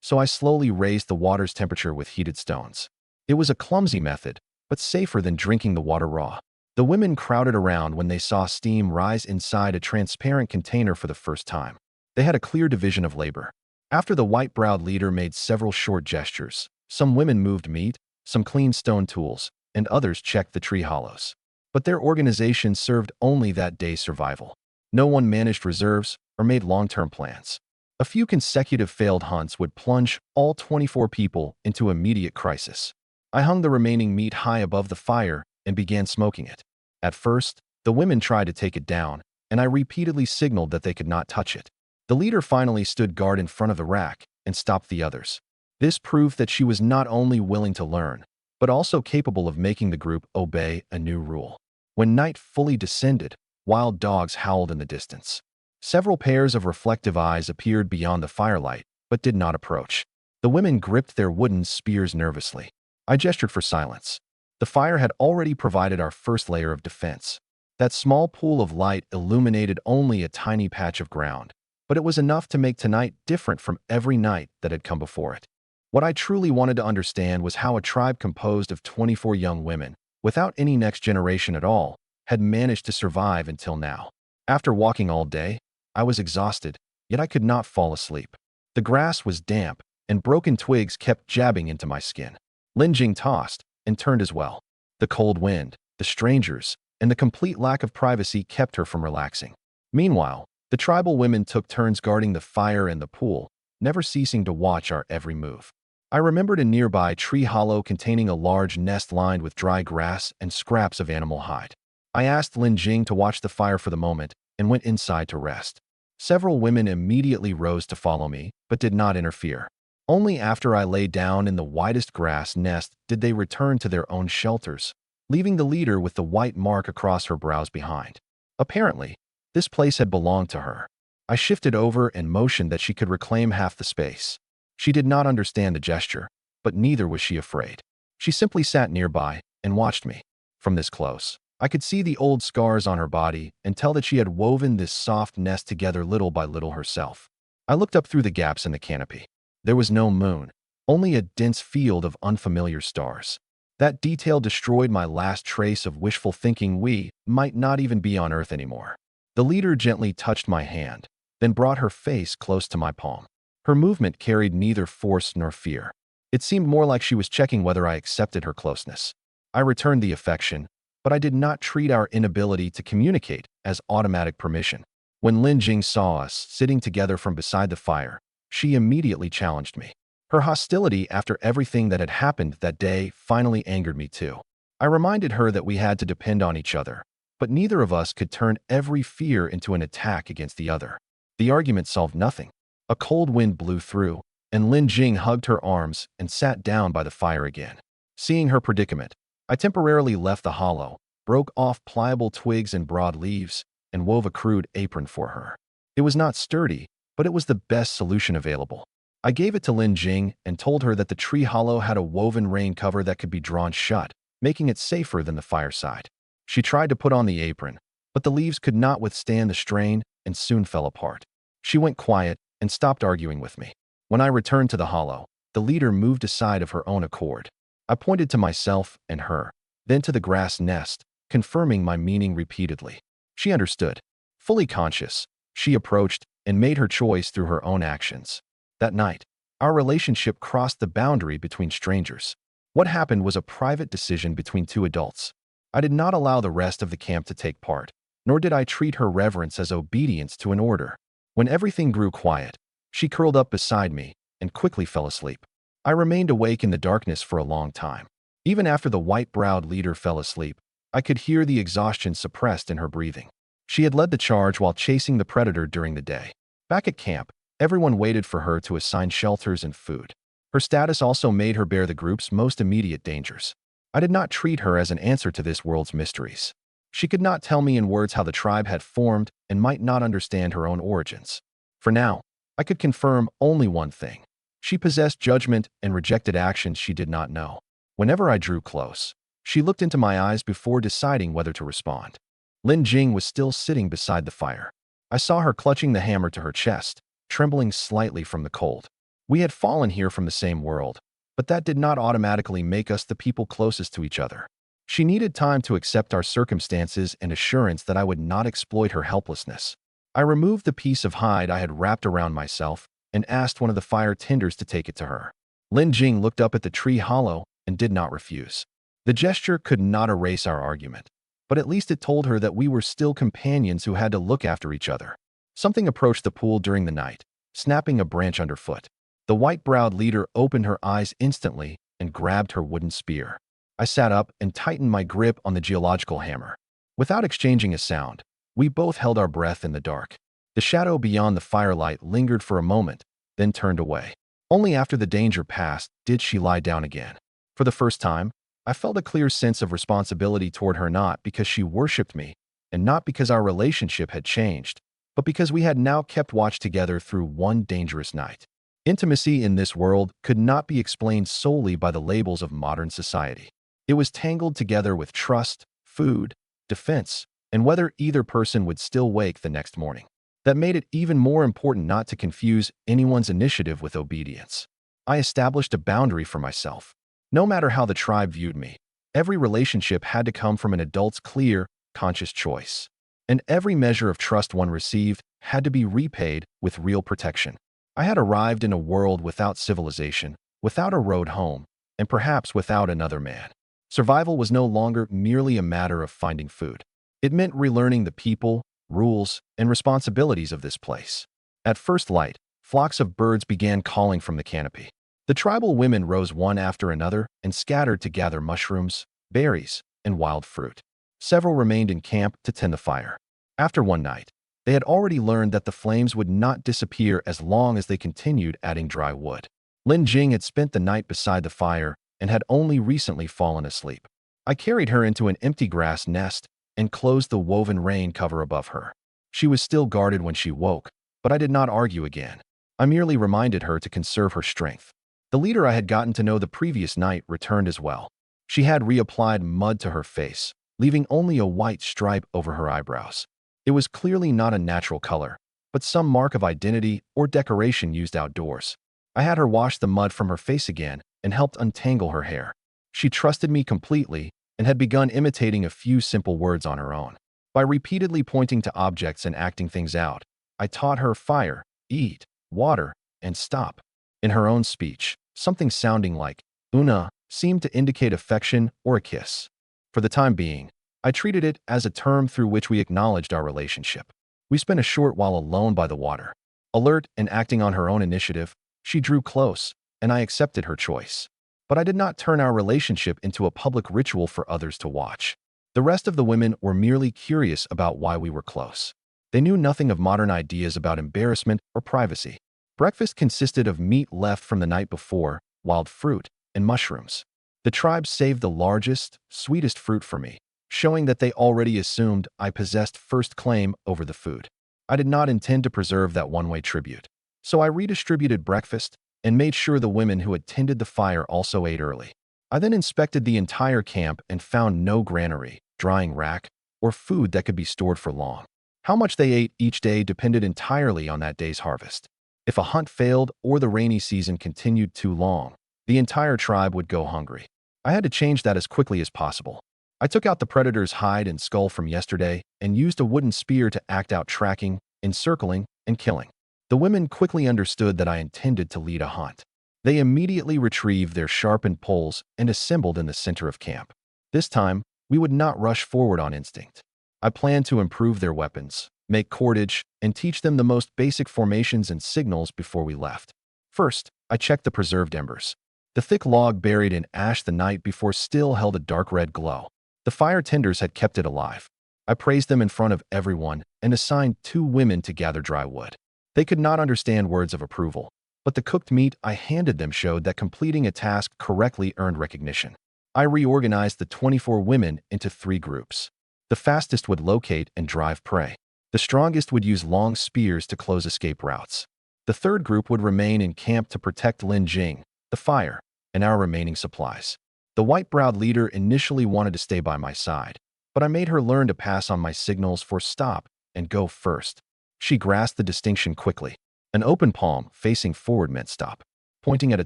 A: so I slowly raised the water's temperature with heated stones. It was a clumsy method, but safer than drinking the water raw. The women crowded around when they saw steam rise inside a transparent container for the first time. They had a clear division of labor. After the white-browed leader made several short gestures, some women moved meat, some cleaned stone tools, and others checked the tree hollows. But their organization served only that day's survival. No one managed reserves or made long-term plans. A few consecutive failed hunts would plunge all 24 people into immediate crisis. I hung the remaining meat high above the fire and began smoking it. At first, the women tried to take it down, and I repeatedly signaled that they could not touch it. The leader finally stood guard in front of the rack and stopped the others. This proved that she was not only willing to learn, but also capable of making the group obey a new rule. When night fully descended, wild dogs howled in the distance. Several pairs of reflective eyes appeared beyond the firelight, but did not approach. The women gripped their wooden spears nervously. I gestured for silence. The fire had already provided our first layer of defense. That small pool of light illuminated only a tiny patch of ground, but it was enough to make tonight different from every night that had come before it. What I truly wanted to understand was how a tribe composed of 24 young women, without any next generation at all, had managed to survive until now. After walking all day, I was exhausted, yet I could not fall asleep. The grass was damp, and broken twigs kept jabbing into my skin. Lin Jing tossed and turned as well. The cold wind, the strangers, and the complete lack of privacy kept her from relaxing. Meanwhile, the tribal women took turns guarding the fire and the pool, never ceasing to watch our every move. I remembered a nearby tree hollow containing a large nest lined with dry grass and scraps of animal hide. I asked Lin Jing to watch the fire for the moment and went inside to rest. Several women immediately rose to follow me, but did not interfere. Only after I lay down in the widest grass nest did they return to their own shelters, leaving the leader with the white mark across her brows behind. Apparently, this place had belonged to her. I shifted over and motioned that she could reclaim half the space. She did not understand the gesture, but neither was she afraid. She simply sat nearby and watched me. From this close, I could see the old scars on her body and tell that she had woven this soft nest together little by little herself. I looked up through the gaps in the canopy. There was no moon, only a dense field of unfamiliar stars. That detail destroyed my last trace of wishful thinking we might not even be on Earth anymore. The leader gently touched my hand, then brought her face close to my palm. Her movement carried neither force nor fear. It seemed more like she was checking whether I accepted her closeness. I returned the affection, but I did not treat our inability to communicate as automatic permission. When Lin Jing saw us sitting together from beside the fire, she immediately challenged me. Her hostility after everything that had happened that day finally angered me too. I reminded her that we had to depend on each other, but neither of us could turn every fear into an attack against the other. The argument solved nothing. A cold wind blew through, and Lin Jing hugged her arms and sat down by the fire again. Seeing her predicament, I temporarily left the hollow, broke off pliable twigs and broad leaves, and wove a crude apron for her. It was not sturdy, but it was the best solution available. I gave it to Lin Jing and told her that the tree hollow had a woven rain cover that could be drawn shut, making it safer than the fireside. She tried to put on the apron, but the leaves could not withstand the strain and soon fell apart. She went quiet and stopped arguing with me. When I returned to the hollow, the leader moved aside of her own accord. I pointed to myself and her, then to the grass nest, confirming my meaning repeatedly. She understood. Fully conscious, she approached and made her choice through her own actions. That night, our relationship crossed the boundary between strangers. What happened was a private decision between two adults. I did not allow the rest of the camp to take part, nor did I treat her reverence as obedience to an order. When everything grew quiet, she curled up beside me and quickly fell asleep. I remained awake in the darkness for a long time. Even after the white-browed leader fell asleep, I could hear the exhaustion suppressed in her breathing. She had led the charge while chasing the predator during the day. Back at camp, everyone waited for her to assign shelters and food. Her status also made her bear the group's most immediate dangers. I did not treat her as an answer to this world's mysteries. She could not tell me in words how the tribe had formed and might not understand her own origins. For now, I could confirm only one thing. She possessed judgment and rejected actions she did not know. Whenever I drew close, she looked into my eyes before deciding whether to respond. Lin Jing was still sitting beside the fire. I saw her clutching the hammer to her chest, trembling slightly from the cold. We had fallen here from the same world, but that did not automatically make us the people closest to each other. She needed time to accept our circumstances and assurance that I would not exploit her helplessness. I removed the piece of hide I had wrapped around myself and asked one of the fire tenders to take it to her. Lin Jing looked up at the tree hollow and did not refuse. The gesture could not erase our argument, but at least it told her that we were still companions who had to look after each other. Something approached the pool during the night, snapping a branch underfoot. The white-browed leader opened her eyes instantly and grabbed her wooden spear. I sat up and tightened my grip on the geological hammer. Without exchanging a sound, we both held our breath in the dark. The shadow beyond the firelight lingered for a moment, then turned away. Only after the danger passed did she lie down again. For the first time, I felt a clear sense of responsibility toward her, not because she worshipped me, and not because our relationship had changed, but because we had now kept watch together through one dangerous night. Intimacy in this world could not be explained solely by the labels of modern society. It was tangled together with trust, food, defense, and whether either person would still wake the next morning. That made it even more important not to confuse anyone's initiative with obedience. I established a boundary for myself. No matter how the tribe viewed me, every relationship had to come from an adult's clear, conscious choice. And every measure of trust one received had to be repaid with real protection. I had arrived in a world without civilization, without a road home, and perhaps without another man. Survival was no longer merely a matter of finding food. It meant relearning the people, rules, and responsibilities of this place. At first light, flocks of birds began calling from the canopy. The tribal women rose one after another and scattered to gather mushrooms, berries, and wild fruit. Several remained in camp to tend the fire. After one night, they had already learned that the flames would not disappear as long as they continued adding dry wood. Lin Jing had spent the night beside the fire and had only recently fallen asleep. I carried her into an empty grass nest and closed the woven rain cover above her. She was still guarded when she woke, but I did not argue again. I merely reminded her to conserve her strength. The leader I had gotten to know the previous night returned as well. She had reapplied mud to her face, leaving only a white stripe over her eyebrows. It was clearly not a natural color, but some mark of identity or decoration used outdoors. I had her wash the mud from her face again and helped untangle her hair. She trusted me completely and had begun imitating a few simple words on her own. By repeatedly pointing to objects and acting things out, I taught her fire, eat, water, and stop. In her own speech, something sounding like una seemed to indicate affection or a kiss. For the time being, I treated it as a term through which we acknowledged our relationship. We spent a short while alone by the water. Alert and acting on her own initiative, she drew close, and I accepted her choice. But I did not turn our relationship into a public ritual for others to watch. The rest of the women were merely curious about why we were close. They knew nothing of modern ideas about embarrassment or privacy. Breakfast consisted of meat left from the night before, wild fruit, and mushrooms. The tribe saved the largest, sweetest fruit for me, showing that they already assumed I possessed first claim over the food. I did not intend to preserve that one-way tribute. So I redistributed breakfast and made sure the women who had tended the fire also ate early. I then inspected the entire camp and found no granary, drying rack, or food that could be stored for long. How much they ate each day depended entirely on that day's harvest. If a hunt failed or the rainy season continued too long, the entire tribe would go hungry. I had to change that as quickly as possible. I took out the predator's hide and skull from yesterday and used a wooden spear to act out tracking, encircling, and killing. The women quickly understood that I intended to lead a hunt. They immediately retrieved their sharpened poles and assembled in the center of camp. This time, we would not rush forward on instinct. I planned to improve their weapons, make cordage, and teach them the most basic formations and signals before we left. First, I checked the preserved embers. The thick log buried in ash the night before still held a dark red glow. The fire tenders had kept it alive. I praised them in front of everyone and assigned 2 women to gather dry wood. They could not understand words of approval, but the cooked meat I handed them showed that completing a task correctly earned recognition. I reorganized the 24 women into 3 groups. The fastest would locate and drive prey. The strongest would use long spears to close escape routes. The third group would remain in camp to protect Lin Jing, the fire, and our remaining supplies. The white-browed leader initially wanted to stay by my side, but I made her learn to pass on my signals for stop and go first. She grasped the distinction quickly. An open palm facing forward meant stop. Pointing at a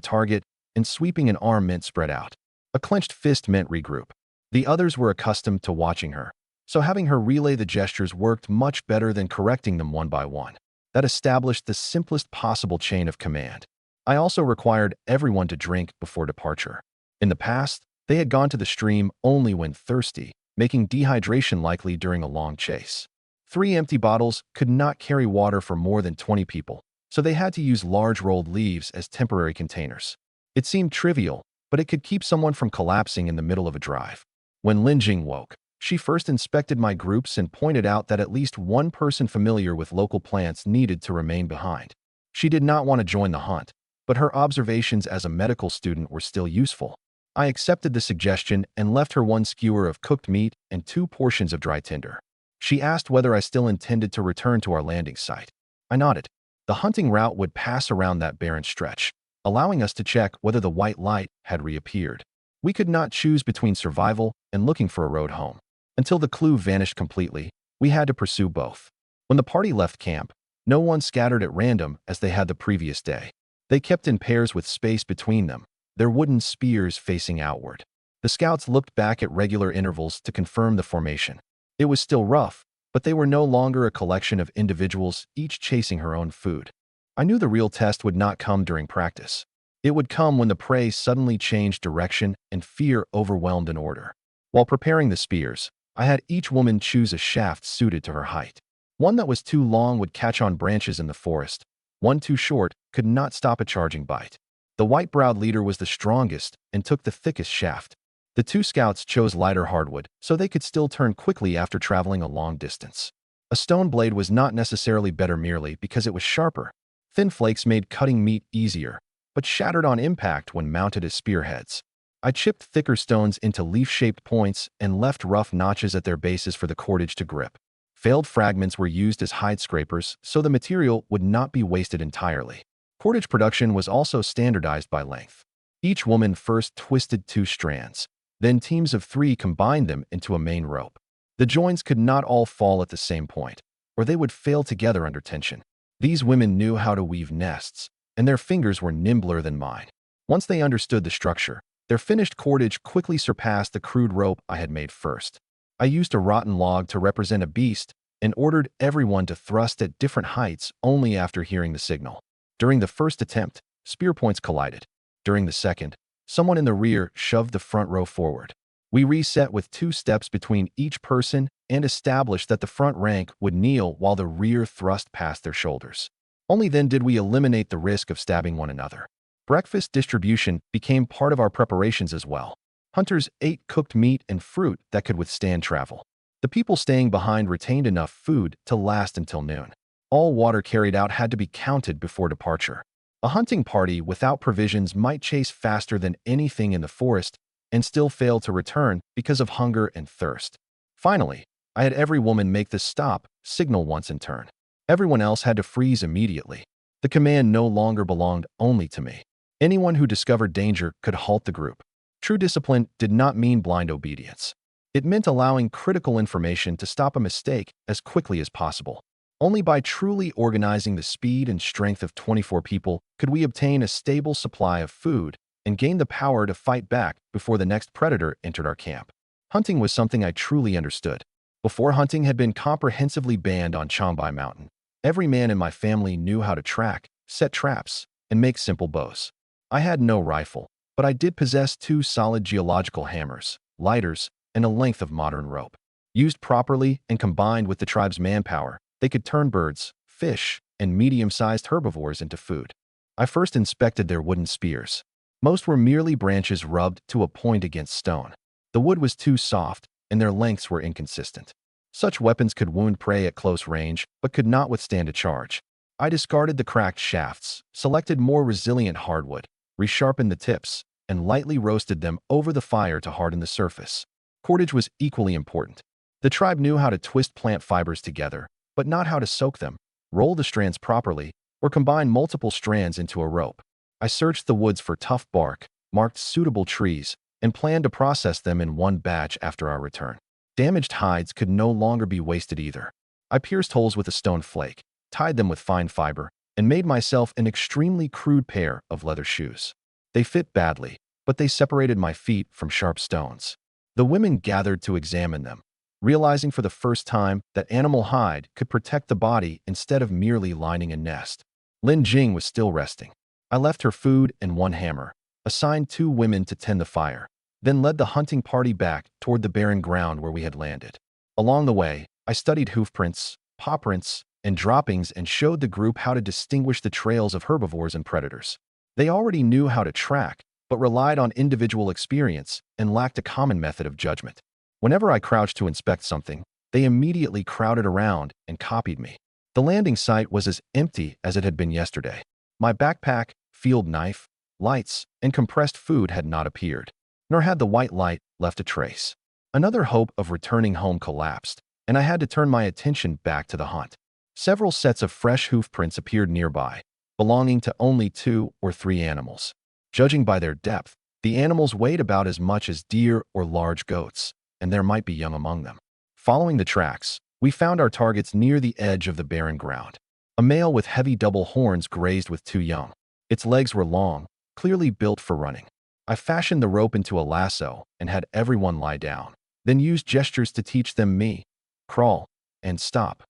A: target and sweeping an arm meant spread out. A clenched fist meant regroup. The others were accustomed to watching her, so having her relay the gestures worked much better than correcting them one by one. That established the simplest possible chain of command. I also required everyone to drink before departure. In the past, they had gone to the stream only when thirsty, making dehydration likely during a long chase. 3 empty bottles could not carry water for more than 20 people, so they had to use large rolled leaves as temporary containers. It seemed trivial, but it could keep someone from collapsing in the middle of a drive. When Lin Jing woke, she first inspected my groups and pointed out that at least one person familiar with local plants needed to remain behind. She did not want to join the hunt, but her observations as a medical student were still useful. I accepted the suggestion and left her 1 skewer of cooked meat and 2 portions of dry tinder. She asked whether I still intended to return to our landing site. I nodded. The hunting route would pass around that barren stretch, allowing us to check whether the white light had reappeared. We could not choose between survival and looking for a road home. Until the clue vanished completely, we had to pursue both. When the party left camp, no one scattered at random as they had the previous day. They kept in pairs with space between them, their wooden spears facing outward. The scouts looked back at regular intervals to confirm the formation. It was still rough, but they were no longer a collection of individuals, each chasing her own food. I knew the real test would not come during practice. It would come when the prey suddenly changed direction and fear overwhelmed an order. While preparing the spears, I had each woman choose a shaft suited to her height. One that was too long would catch on branches in the forest. One too short could not stop a charging bite. The white-browed leader was the strongest and took the thickest shaft. The 2 scouts chose lighter hardwood, so they could still turn quickly after traveling a long distance. A stone blade was not necessarily better merely because it was sharper. Thin flakes made cutting meat easier, but shattered on impact when mounted as spearheads. I chipped thicker stones into leaf-shaped points and left rough notches at their bases for the cordage to grip. Failed fragments were used as hide scrapers, so the material would not be wasted entirely. Cordage production was also standardized by length. Each woman first twisted 2 strands. Then teams of 3 combined them into a main rope. The joins could not all fall at the same point, or they would fail together under tension. These women knew how to weave nests, and their fingers were nimbler than mine. Once they understood the structure, their finished cordage quickly surpassed the crude rope I had made first. I used a rotten log to represent a beast and ordered everyone to thrust at different heights only after hearing the signal. During the first attempt, spear points collided. During the second, someone in the rear shoved the front row forward. We reset with 2 steps between each person and established that the front rank would kneel while the rear thrust past their shoulders. Only then did we eliminate the risk of stabbing one another. Breakfast distribution became part of our preparations as well. Hunters ate cooked meat and fruit that could withstand travel. The people staying behind retained enough food to last until noon. All water carried out had to be counted before departure. A hunting party without provisions might chase faster than anything in the forest and still fail to return because of hunger and thirst. Finally, I had every woman make the stop signal once in turn. Everyone else had to freeze immediately. The command no longer belonged only to me. Anyone who discovered danger could halt the group. True discipline did not mean blind obedience. It meant allowing critical information to stop a mistake as quickly as possible. Only by truly organizing the speed and strength of 24 people could we obtain a stable supply of food and gain the power to fight back before the next predator entered our camp. Hunting was something I truly understood. Before hunting had been comprehensively banned on Changbai Mountain, every man in my family knew how to track, set traps, and make simple bows. I had no rifle, but I did possess two solid geological hammers, lighters, and a length of modern rope. Used properly and combined with the tribe's manpower, they could turn birds, fish, and medium-sized herbivores into food. I first inspected their wooden spears. Most were merely branches rubbed to a point against stone. The wood was too soft, and their lengths were inconsistent. Such weapons could wound prey at close range, but could not withstand a charge. I discarded the cracked shafts, selected more resilient hardwood, resharpened the tips, and lightly roasted them over the fire to harden the surface. Cordage was equally important. The tribe knew how to twist plant fibers together, but not how to soak them, roll the strands properly, or combine multiple strands into a rope. I searched the woods for tough bark, marked suitable trees, and planned to process them in one batch after our return. Damaged hides could no longer be wasted either. I pierced holes with a stone flake, tied them with fine fiber, and made myself an extremely crude pair of leather shoes. They fit badly, but they separated my feet from sharp stones. The women gathered to examine them, realizing for the first time that animal hide could protect the body instead of merely lining a nest. Lin Jing was still resting. I left her food and one hammer, assigned 2 women to tend the fire, then led the hunting party back toward the barren ground where we had landed. Along the way, I studied hoofprints, paw prints, and droppings and showed the group how to distinguish the trails of herbivores and predators. They already knew how to track, but relied on individual experience and lacked a common method of judgment. Whenever I crouched to inspect something, they immediately crowded around and copied me. The landing site was as empty as it had been yesterday. My backpack, field knife, lights, and compressed food had not appeared, nor had the white light left a trace. Another hope of returning home collapsed, and I had to turn my attention back to the hunt. Several sets of fresh hoof prints appeared nearby, belonging to only 2 or 3 animals. Judging by their depth, the animals weighed about as much as deer or large goats, and there might be young among them. Following the tracks, we found our targets near the edge of the barren ground. A male with heavy double horns grazed with 2 young. Its legs were long, clearly built for running. I fashioned the rope into a lasso and had everyone lie down, then used gestures to teach them me, crawl, and stop.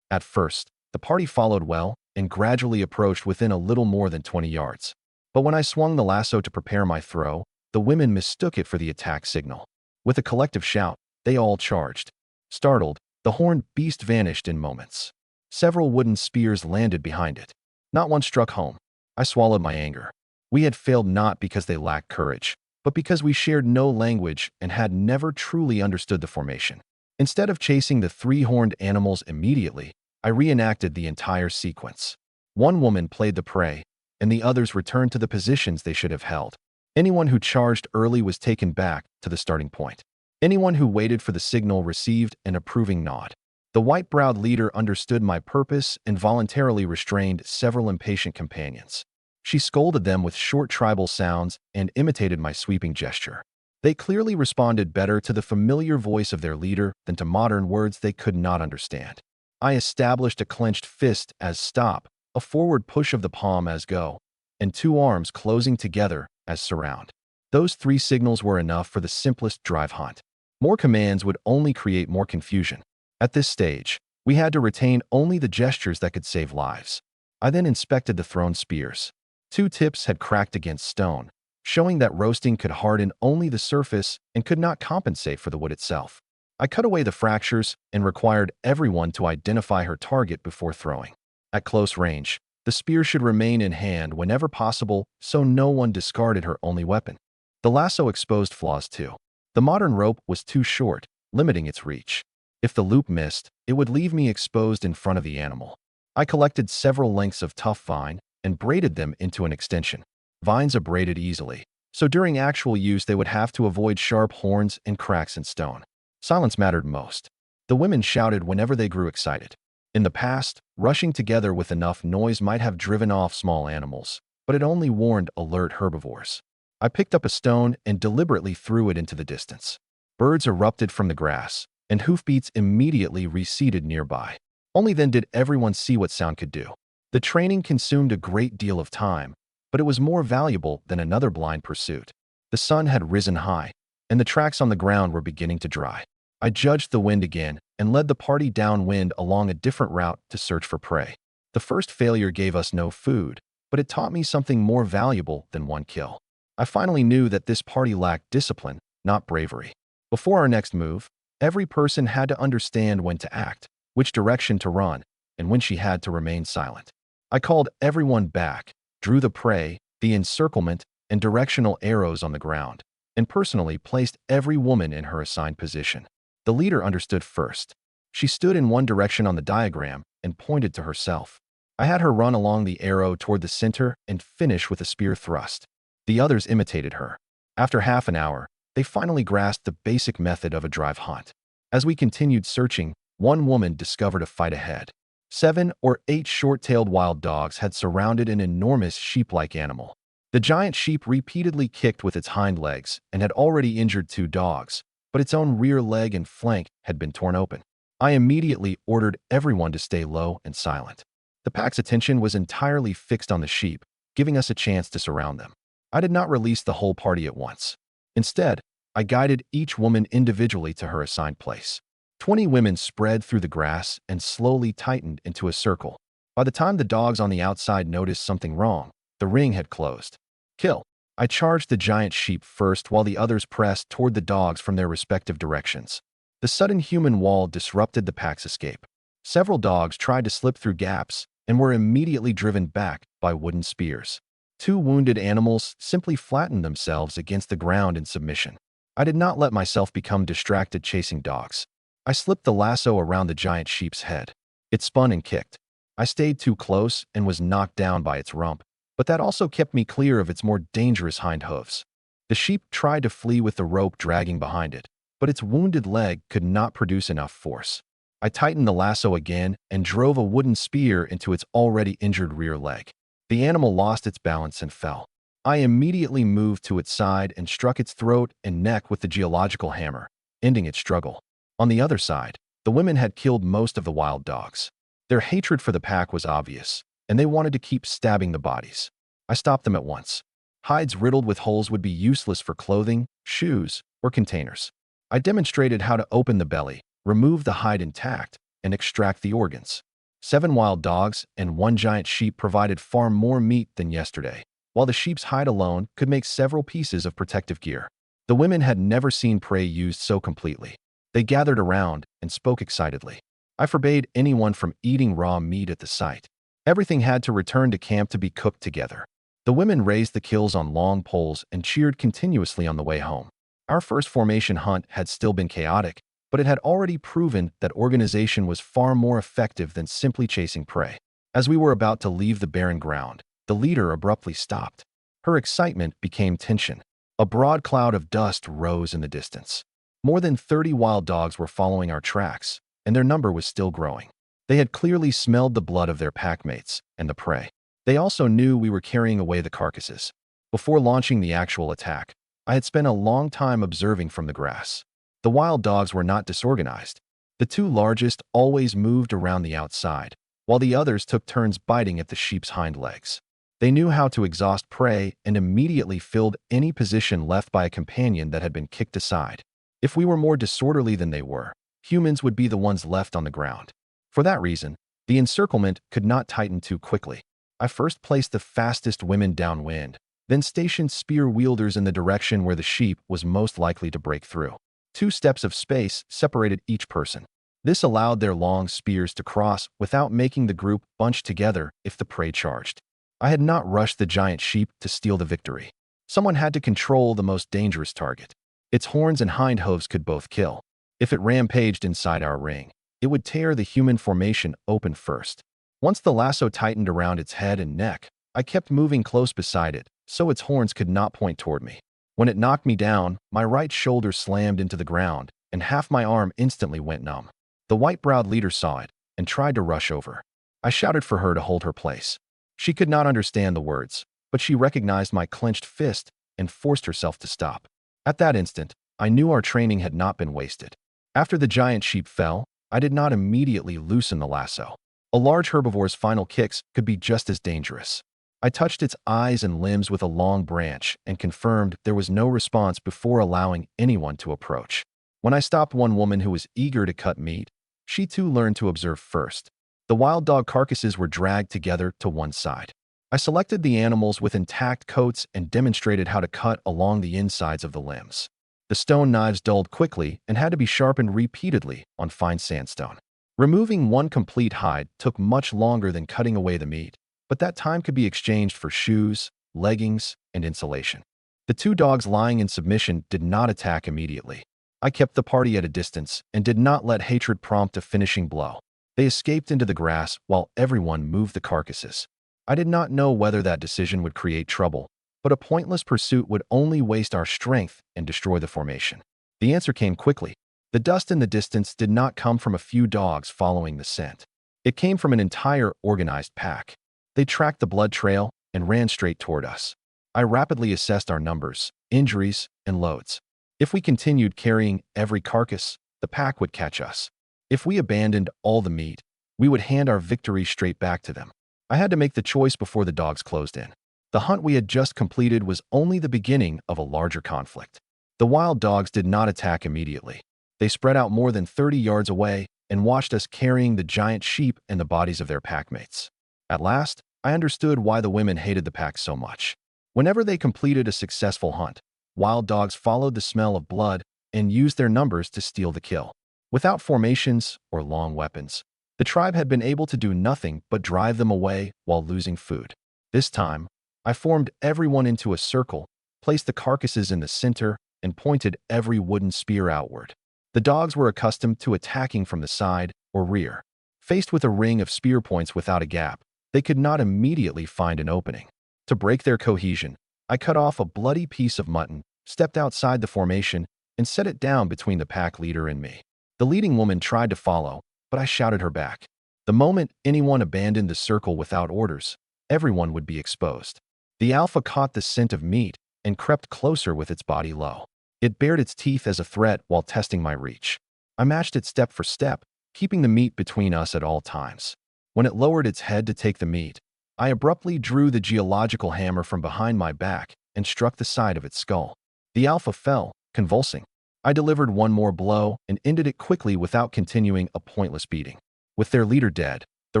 A: At first, the party followed well and gradually approached within a little more than 20 yards. But when I swung the lasso to prepare my throw, the women mistook it for the attack signal. With a collective shout, they all charged. Startled, the horned beast vanished in moments. Several wooden spears landed behind it. Not one struck home. I swallowed my anger. We had failed not because they lacked courage, but because we shared no language and had never truly understood the formation. Instead of chasing the 3-horned animals immediately, I reenacted the entire sequence. One woman played the prey, and the others returned to the positions they should have held. Anyone who charged early was taken back to the starting point. Anyone who waited for the signal received an approving nod. The white-browed leader understood my purpose and voluntarily restrained several impatient companions. She scolded them with short tribal sounds and imitated my sweeping gesture. They clearly responded better to the familiar voice of their leader than to modern words they could not understand. I established a clenched fist as stop, a forward push of the palm as go, and 2 arms closing together as surround. Those 3 signals were enough for the simplest drive hunt. More commands would only create more confusion. At this stage, we had to retain only the gestures that could save lives. I then inspected the thrown spears. 2 tips had cracked against stone, showing that roasting could harden only the surface and could not compensate for the wood itself. I cut away the fractures and required everyone to identify her target before throwing. At close range, the spear should remain in hand whenever possible so no one discarded her only weapon. The lasso exposed flaws too. The modern rope was too short, limiting its reach. If the loop missed, it would leave me exposed in front of the animal. I collected several lengths of tough vine and braided them into an extension. Vines abraded easily, so during actual use they would have to avoid sharp horns and cracks in stone. Silence mattered most. The women shouted whenever they grew excited. In the past, rushing together with enough noise might have driven off small animals, but it only warned alert herbivores. I picked up a stone and deliberately threw it into the distance. Birds erupted from the grass, and hoofbeats immediately receded nearby. Only then did everyone see what sound could do. The training consumed a great deal of time, but it was more valuable than another blind pursuit. The sun had risen high, and the tracks on the ground were beginning to dry. I judged the wind again and led the party downwind along a different route to search for prey. The first failure gave us no food, but it taught me something more valuable than one kill. I finally knew that this party lacked discipline, not bravery. Before our next move, every person had to understand when to act, which direction to run, and when she had to remain silent. I called everyone back, drew the prey, the encirclement, and directional arrows on the ground, and personally placed every woman in her assigned position. The leader understood first. She stood in one direction on the diagram and pointed to herself. I had her run along the arrow toward the center and finish with a spear thrust. The others imitated her. After half an hour, they finally grasped the basic method of a drive hunt. As we continued searching, one woman discovered a fight ahead. 7 or 8 short-tailed wild dogs had surrounded an enormous sheep-like animal. The giant sheep repeatedly kicked with its hind legs and had already injured 2 dogs, but its own rear leg and flank had been torn open. I immediately ordered everyone to stay low and silent. The pack's attention was entirely fixed on the sheep, giving us a chance to surround them. I did not release the whole party at once. Instead, I guided each woman individually to her assigned place. 20 women spread through the grass and slowly tightened into a circle. By the time the dogs on the outside noticed something wrong, the ring had closed. Kill. I charged the giant sheep first while the others pressed toward the dogs from their respective directions. The sudden human wall disrupted the pack's escape. Several dogs tried to slip through gaps and were immediately driven back by wooden spears. 2 wounded animals simply flattened themselves against the ground in submission. I did not let myself become distracted chasing dogs. I slipped the lasso around the giant sheep's head. It spun and kicked. I stayed too close and was knocked down by its rump, but that also kept me clear of its more dangerous hind hooves. The sheep tried to flee with the rope dragging behind it, but its wounded leg could not produce enough force. I tightened the lasso again and drove a wooden spear into its already injured rear leg. The animal lost its balance and fell. I immediately moved to its side and struck its throat and neck with the geological hammer, ending its struggle. On the other side, the women had killed most of the wild dogs. Their hatred for the pack was obvious, and they wanted to keep stabbing the bodies. I stopped them at once. Hides riddled with holes would be useless for clothing, shoes, or containers. I demonstrated how to open the belly, remove the hide intact, and extract the organs. 7 wild dogs and 1 giant sheep provided far more meat than yesterday, while the sheep's hide alone could make several pieces of protective gear. The women had never seen prey used so completely. They gathered around and spoke excitedly. I forbade anyone from eating raw meat at the site. Everything had to return to camp to be cooked together. The women raised the kills on long poles and cheered continuously on the way home. Our first formation hunt had still been chaotic, but it had already proven that organization was far more effective than simply chasing prey. As we were about to leave the barren ground, the leader abruptly stopped. Her excitement became tension. A broad cloud of dust rose in the distance. More than 30 wild dogs were following our tracks, and their number was still growing. They had clearly smelled the blood of their packmates and the prey. They also knew we were carrying away the carcasses. Before launching the actual attack, I had spent a long time observing from the grass. The wild dogs were not disorganized. The 2 largest always moved around the outside, while the others took turns biting at the sheep's hind legs. They knew how to exhaust prey and immediately filled any position left by a companion that had been kicked aside. If we were more disorderly than they were, humans would be the ones left on the ground. For that reason, the encirclement could not tighten too quickly. I first placed the fastest women downwind, then stationed spear wielders in the direction where the sheep was most likely to break through. 2 steps of space separated each person. This allowed their long spears to cross without making the group bunch together if the prey charged. I had not rushed the giant sheep to steal the victory. Someone had to control the most dangerous target. Its horns and hind hooves could both kill. If it rampaged inside our ring, it would tear the human formation open first. Once the lasso tightened around its head and neck, I kept moving close beside it, so its horns could not point toward me. When it knocked me down, my right shoulder slammed into the ground, and half my arm instantly went numb. The white-browed leader saw it and tried to rush over. I shouted for her to hold her place. She could not understand the words, but she recognized my clenched fist and forced herself to stop. At that instant, I knew our training had not been wasted. After the giant sheep fell, I did not immediately loosen the lasso. A large herbivore's final kicks could be just as dangerous. I touched its eyes and limbs with a long branch and confirmed there was no response before allowing anyone to approach. When I stopped one woman who was eager to cut meat, she too learned to observe first. The wild dog carcasses were dragged together to one side. I selected the animals with intact coats and demonstrated how to cut along the insides of the limbs. The stone knives dulled quickly and had to be sharpened repeatedly on fine sandstone. Removing one complete hide took much longer than cutting away the meat, but that time could be exchanged for shoes, leggings, and insulation. The two dogs lying in submission did not attack immediately. I kept the party at a distance and did not let hatred prompt a finishing blow. They escaped into the grass while everyone moved the carcasses. I did not know whether that decision would create trouble, but a pointless pursuit would only waste our strength and destroy the formation. The answer came quickly. The dust in the distance did not come from a few dogs following the scent. It came from an entire organized pack. They tracked the blood trail and ran straight toward us. I rapidly assessed our numbers, injuries, and loads. If we continued carrying every carcass, the pack would catch us. If we abandoned all the meat, we would hand our victory straight back to them. I had to make the choice before the dogs closed in. The hunt we had just completed was only the beginning of a larger conflict. The wild dogs did not attack immediately. They spread out more than 30 yards away and watched us carrying the giant sheep and the bodies of their packmates. At last, I understood why the women hated the pack so much. Whenever they completed a successful hunt, wild dogs followed the smell of blood and used their numbers to steal the kill. Without formations or long weapons, the tribe had been able to do nothing but drive them away while losing food. This time, I formed everyone into a circle, placed the carcasses in the center, and pointed every wooden spear outward. The dogs were accustomed to attacking from the side or rear. Faced with a ring of spear points without a gap, they could not immediately find an opening. To break their cohesion, I cut off a bloody piece of mutton, stepped outside the formation, and set it down between the pack leader and me. The leading woman tried to follow, but I shouted her back. The moment anyone abandoned the circle without orders, everyone would be exposed. The alpha caught the scent of meat and crept closer with its body low. It bared its teeth as a threat while testing my reach. I matched it step for step, keeping the meat between us at all times. When it lowered its head to take the meat, I abruptly drew the geological hammer from behind my back and struck the side of its skull. The alpha fell, convulsing. I delivered one more blow and ended it quickly without continuing a pointless beating. With their leader dead, the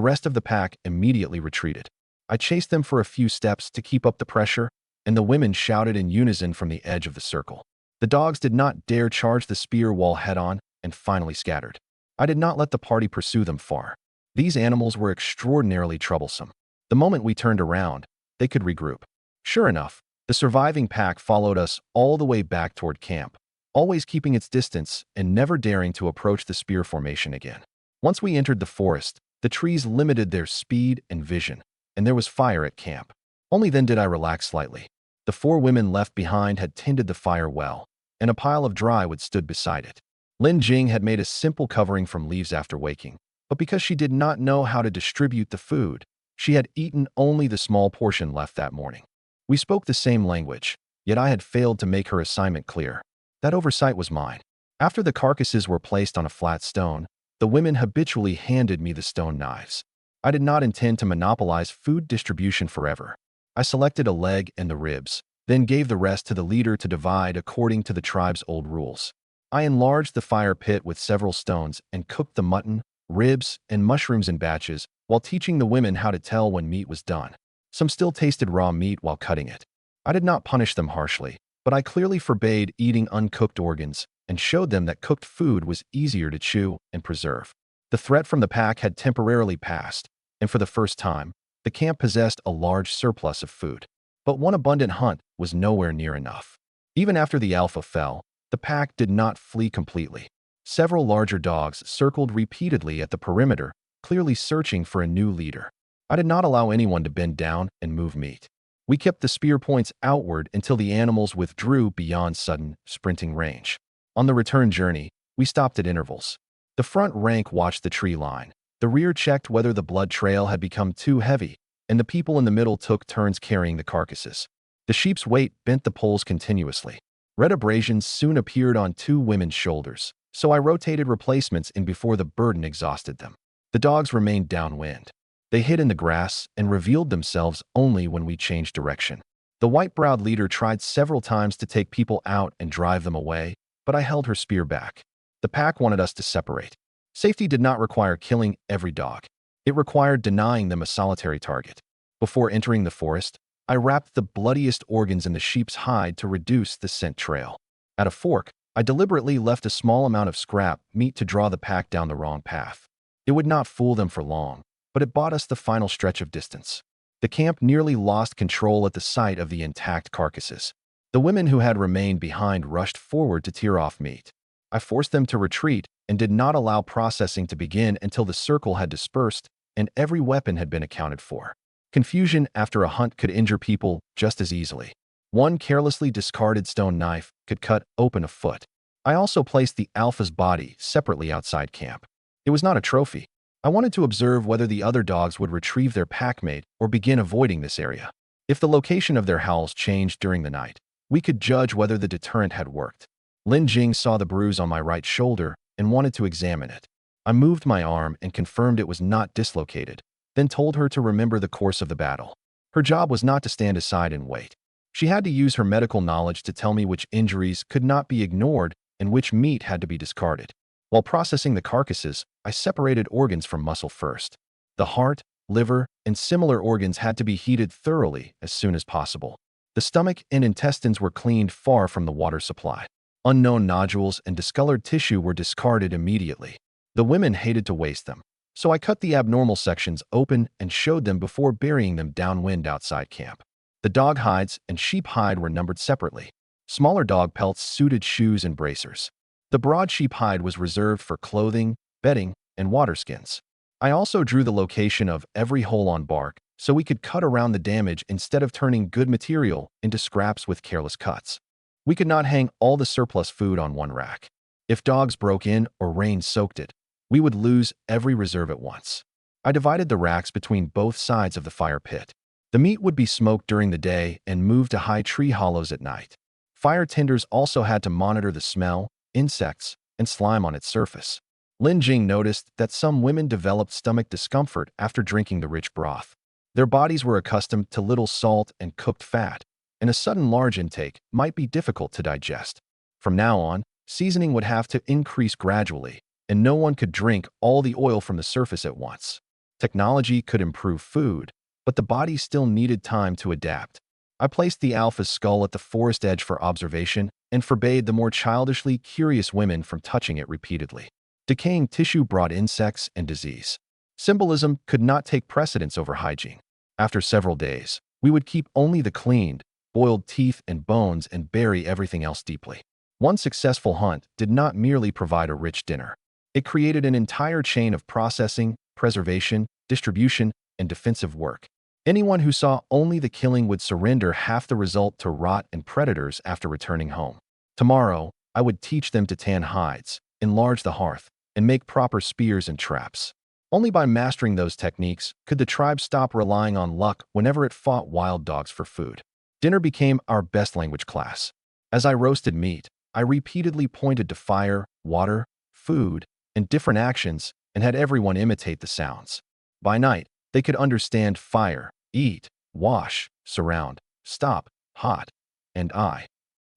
A: rest of the pack immediately retreated. I chased them for a few steps to keep up the pressure, and the women shouted in unison from the edge of the circle. The dogs did not dare charge the spear wall head-on and finally scattered. I did not let the party pursue them far. These animals were extraordinarily troublesome. The moment we turned around, they could regroup. Sure enough, the surviving pack followed us all the way back toward camp, always keeping its distance and never daring to approach the spear formation again. Once we entered the forest, the trees limited their speed and vision, and there was fire at camp. Only then did I relax slightly. The 4 women left behind had tended the fire well, and a pile of dry wood stood beside it. Lin Jing had made a simple covering from leaves after waking, but because she did not know how to distribute the food, she had eaten only the small portion left that morning. We spoke the same language, yet I had failed to make her assignment clear. That oversight was mine. After the carcasses were placed on a flat stone, the women habitually handed me the stone knives. I did not intend to monopolize food distribution forever. I selected a leg and the ribs, then gave the rest to the leader to divide according to the tribe's old rules. I enlarged the fire pit with several stones and cooked the mutton, ribs, and mushrooms in batches while teaching the women how to tell when meat was done. Some still tasted raw meat while cutting it. I did not punish them harshly, but I clearly forbade eating uncooked organs and showed them that cooked food was easier to chew and preserve. The threat from the pack had temporarily passed, and for the first time, the camp possessed a large surplus of food. But one abundant hunt was nowhere near enough. Even after the alpha fell, the pack did not flee completely. Several larger dogs circled repeatedly at the perimeter, clearly searching for a new leader. I did not allow anyone to bend down and move meat. We kept the spear points outward until the animals withdrew beyond sudden, sprinting range. On the return journey, we stopped at intervals. The front rank watched the tree line. The rear checked whether the blood trail had become too heavy, and the people in the middle took turns carrying the carcasses. The sheep's weight bent the poles continuously. Red abrasions soon appeared on 2 women's shoulders. so I rotated replacements in before the burden exhausted them. The dogs remained downwind. They hid in the grass and revealed themselves only when we changed direction. The white-browed leader tried several times to take people out and drive them away, but I held her spear back. The pack wanted us to separate. Safety did not require killing every dog. It required denying them a solitary target. Before entering the forest, I wrapped the bloodiest organs in the sheep's hide to reduce the scent trail. At a fork, I deliberately left a small amount of scrap meat to draw the pack down the wrong path. It would not fool them for long, but it bought us the final stretch of distance. The camp nearly lost control at the sight of the intact carcasses. The women who had remained behind rushed forward to tear off meat. I forced them to retreat and did not allow processing to begin until the circle had dispersed and every weapon had been accounted for. Confusion after a hunt could injure people just as easily. One carelessly discarded stone knife could cut open a foot. I also placed the alpha's body separately outside camp. It was not a trophy. I wanted to observe whether the other dogs would retrieve their packmate or begin avoiding this area. If the location of their howls changed during the night, we could judge whether the deterrent had worked. Lin Jing saw the bruise on my right shoulder and wanted to examine it. I moved my arm and confirmed it was not dislocated, then told her to remember the course of the battle. Her job was not to stand aside and wait. She had to use her medical knowledge to tell me which injuries could not be ignored and which meat had to be discarded. While processing the carcasses, I separated organs from muscle first. The heart, liver, and similar organs had to be heated thoroughly as soon as possible. The stomach and intestines were cleaned far from the water supply. Unknown nodules and discolored tissue were discarded immediately. The women hated to waste them, so I cut the abnormal sections open and showed them before burying them downwind outside camp. The dog hides and sheep hide were numbered separately. Smaller dog pelts suited shoes and bracers. The broad sheep hide was reserved for clothing, bedding, and water skins. I also drew the location of every hole on bark so we could cut around the damage instead of turning good material into scraps with careless cuts. We could not hang all the surplus food on one rack. If dogs broke in or rain soaked it, we would lose every reserve at once. I divided the racks between both sides of the fire pit. The meat would be smoked during the day and moved to high tree hollows at night. Fire tenders also had to monitor the smell, insects, and slime on its surface. Lin Jing noticed that some women developed stomach discomfort after drinking the rich broth. Their bodies were accustomed to little salt and cooked fat, and a sudden large intake might be difficult to digest. From now on, seasoning would have to increase gradually, and no one could drink all the oil from the surface at once. Technology could improve food, but the body still needed time to adapt. I placed the alpha's skull at the forest edge for observation and forbade the more childishly curious women from touching it repeatedly. Decaying tissue brought insects and disease. Symbolism could not take precedence over hygiene. After several days, we would keep only the cleaned, boiled teeth and bones and bury everything else deeply. One successful hunt did not merely provide a rich dinner. It created an entire chain of processing, preservation, distribution, and defensive work. Anyone who saw only the killing would surrender half the result to rot and predators after returning home. Tomorrow, I would teach them to tan hides, enlarge the hearth, and make proper spears and traps. Only by mastering those techniques could the tribe stop relying on luck whenever it fought wild dogs for food. Dinner became our best language class. As I roasted meat, I repeatedly pointed to fire, water, food, and different actions and had everyone imitate the sounds. By night, they could understand fire, eat, wash, surround, stop, hot, and I.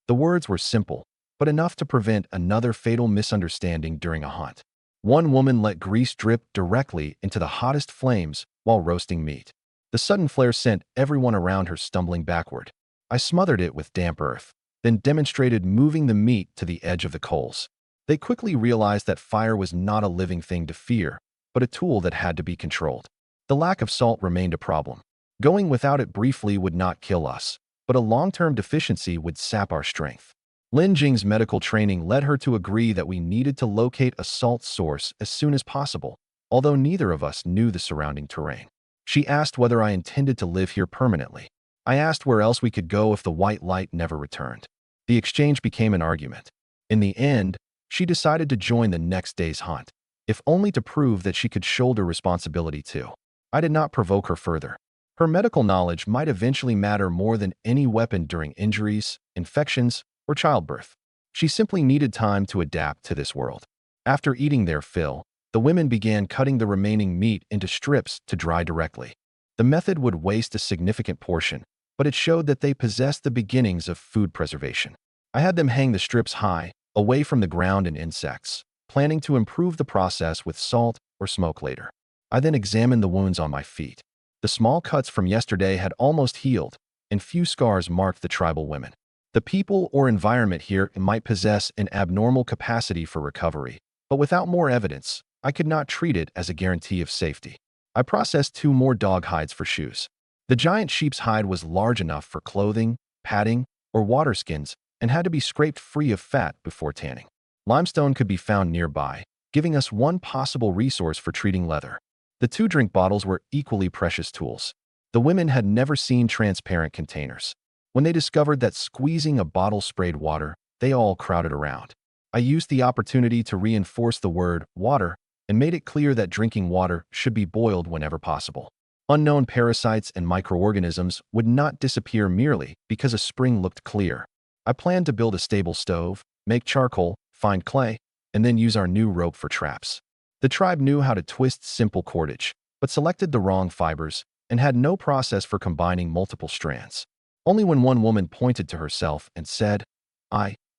A: The words were simple, but enough to prevent another fatal misunderstanding during a hunt. One woman let grease drip directly into the hottest flames while roasting meat. The sudden flare sent everyone around her stumbling backward. I smothered it with damp earth, then demonstrated moving the meat to the edge of the coals. They quickly realized that fire was not a living thing to fear, but a tool that had to be controlled. The lack of salt remained a problem. Going without it briefly would not kill us, but a long-term deficiency would sap our strength. Lin Jing's medical training led her to agree that we needed to locate a salt source as soon as possible, although neither of us knew the surrounding terrain. She asked whether I intended to live here permanently. I asked where else we could go if the white light never returned. The exchange became an argument. In the end, she decided to join the next day's hunt, if only to prove that she could shoulder responsibility too. I did not provoke her further. Her medical knowledge might eventually matter more than any weapon during injuries, infections, or childbirth. She simply needed time to adapt to this world. After eating their fill, the women began cutting the remaining meat into strips to dry directly. The method would waste a significant portion, but it showed that they possessed the beginnings of food preservation. I had them hang the strips high, away from the ground and insects, planning to improve the process with salt or smoke later. I then examined the wounds on my feet. The small cuts from yesterday had almost healed, and few scars marked the tribal women. The people or environment here might possess an abnormal capacity for recovery, but without more evidence, I could not treat it as a guarantee of safety. I processed 2 more dog hides for shoes. The giant sheep's hide was large enough for clothing, padding, or water skins and had to be scraped free of fat before tanning. Limestone could be found nearby, giving us one possible resource for treating leather. The 2 drink bottles were equally precious tools. The women had never seen transparent containers. When they discovered that squeezing a bottle sprayed water, they all crowded around. I used the opportunity to reinforce the word water and made it clear that drinking water should be boiled whenever possible. Unknown parasites and microorganisms would not disappear merely because a spring looked clear. I planned to build a stable stove, make charcoal, find clay, and then use our new rope for traps. The tribe knew how to twist simple cordage, but selected the wrong fibers and had no process for combining multiple strands. Only when one woman pointed to herself and said,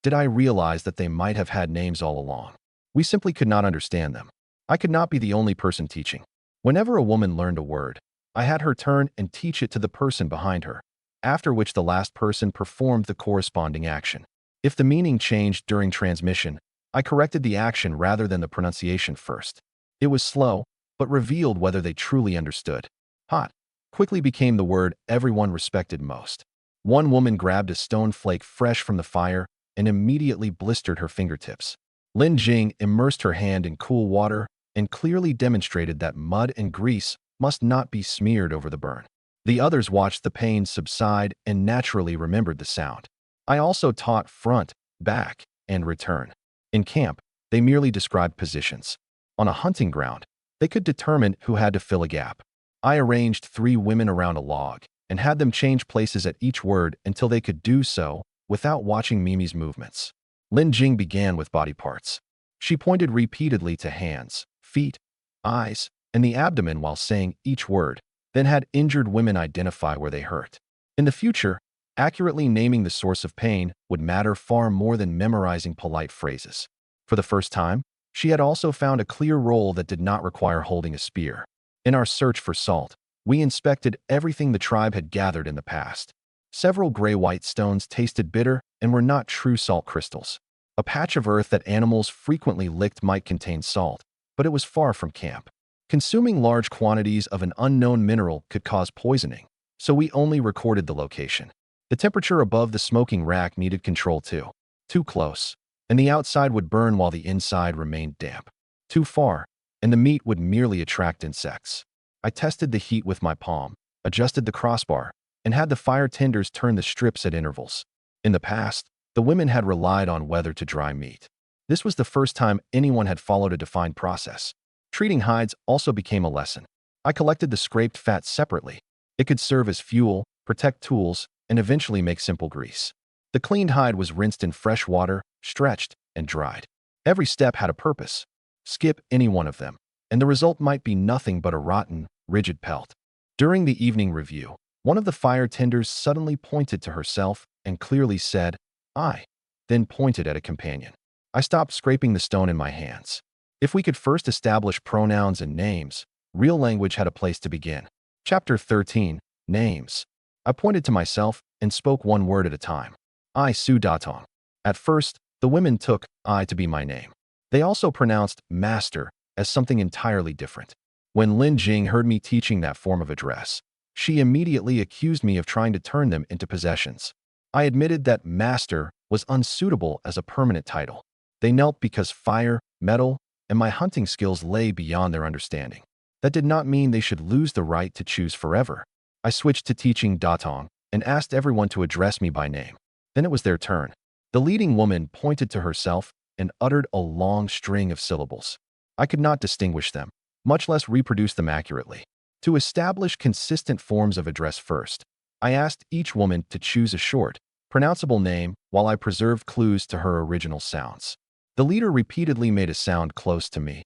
A: did I realize that they might have had names all along. We simply could not understand them. I could not be the only person teaching. Whenever a woman learned a word, I had her turn and teach it to the person behind her, after which the last person performed the corresponding action. If the meaning changed during transmission, I corrected the action rather than the pronunciation first. It was slow, but revealed whether they truly understood. Hot quickly became the word everyone respected most. One woman grabbed a stone flake fresh from the fire and immediately blistered her fingertips. Lin Jing immersed her hand in cool water and clearly demonstrated that mud and grease must not be smeared over the burn. The others watched the pain subside and naturally remembered the sound. I also taught front, back, and return. In camp, they merely described positions. On a hunting ground, they could determine who had to fill a gap. I arranged 3 women around a log and had them change places at each word until they could do so without watching Mimi's movements. Lin Jing began with body parts. She pointed repeatedly to hands, feet, eyes, and the abdomen while saying each word, then had injured women identify where they hurt. In the future, accurately naming the source of pain would matter far more than memorizing polite phrases. For the first time, she had also found a clear role that did not require holding a spear. In our search for salt, we inspected everything the tribe had gathered in the past. Several gray-white stones tasted bitter and were not true salt crystals. A patch of earth that animals frequently licked might contain salt, but it was far from camp. Consuming large quantities of an unknown mineral could cause poisoning, so we only recorded the location. The temperature above the smoking rack needed control too. Too close, and the outside would burn while the inside remained damp. Too far, and the meat would merely attract insects. I tested the heat with my palm, adjusted the crossbar, and had the fire tenders turn the strips at intervals. In the past, the women had relied on weather to dry meat. This was the first time anyone had followed a defined process. Treating hides also became a lesson. I collected the scraped fat separately. It could serve as fuel, protect tools, and eventually make simple grease. The cleaned hide was rinsed in fresh water, stretched, and dried. Every step had a purpose. Skip any one of them, and the result might be nothing but a rotten, rigid pelt. During the evening review, one of the fire tenders suddenly pointed to herself and clearly said, "I," then pointed at a companion. I stopped scraping the stone in my hands. If we could first establish pronouns and names, real language had a place to begin. Chapter 13, Names. I pointed to myself and spoke one word at a time. I Su Datong. At first, the women took I to be my name. They also pronounced master as something entirely different. When Lin Jing heard me teaching that form of address, she immediately accused me of trying to turn them into possessions. I admitted that master was unsuitable as a permanent title. They knelt because fire, metal, and my hunting skills lay beyond their understanding. That did not mean they should lose the right to choose forever. I switched to teaching Datong and asked everyone to address me by name. Then it was their turn. The leading woman pointed to herself and uttered a long string of syllables. I could not distinguish them, much less reproduce them accurately. To establish consistent forms of address first, I asked each woman to choose a short, pronounceable name while I preserved clues to her original sounds. The leader repeatedly made a sound close to me,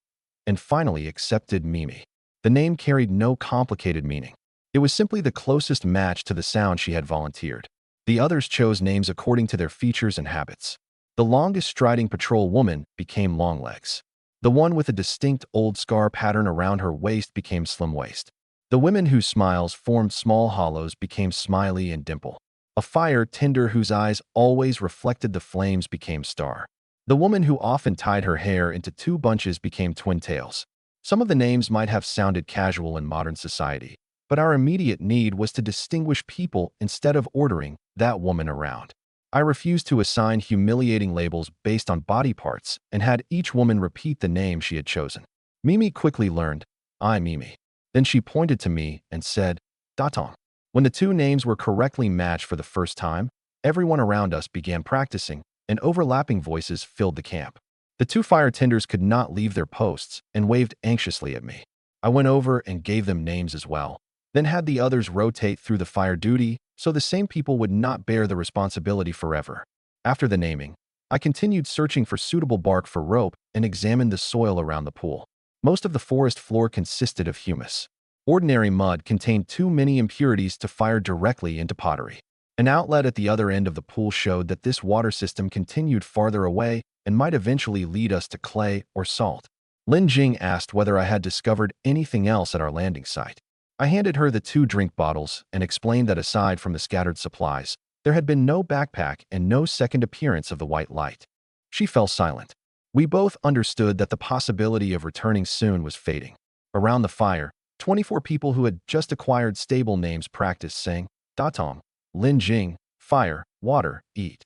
A: and finally accepted Mimi. The name carried no complicated meaning. It was simply the closest match to the sound she had volunteered. The others chose names according to their features and habits. The longest striding patrol woman became Longlegs. The one with a distinct old scar pattern around her waist became Slim Waist. The women whose smiles formed small hollows became Smiley and Dimple. A fire tender whose eyes always reflected the flames became Star. The woman who often tied her hair into two bunches became Twin Tails. Some of the names might have sounded casual in modern society, but our immediate need was to distinguish people instead of ordering that woman around. I refused to assign humiliating labels based on body parts and had each woman repeat the name she had chosen. Mimi quickly learned, "I'm Mimi." Then she pointed to me and said, "Datong." When the two names were correctly matched for the first time, everyone around us began practicing, and overlapping voices filled the camp. The two fire tenders could not leave their posts and waved anxiously at me. I went over and gave them names as well, then had the others rotate through the fire duty so the same people would not bear the responsibility forever. After the naming, I continued searching for suitable bark for rope and examined the soil around the pool. Most of the forest floor consisted of humus. Ordinary mud contained too many impurities to fire directly into pottery. An outlet at the other end of the pool showed that this water system continued farther away and might eventually lead us to clay or salt. Lin Jing asked whether I had discovered anything else at our landing site. I handed her the 2 drink bottles and explained that aside from the scattered supplies, there had been no backpack and no second appearance of the white light. She fell silent. We both understood that the possibility of returning soon was fading. Around the fire, 24 people who had just acquired stable names practiced saying, "Datong, Lin Jing, fire, water, eat."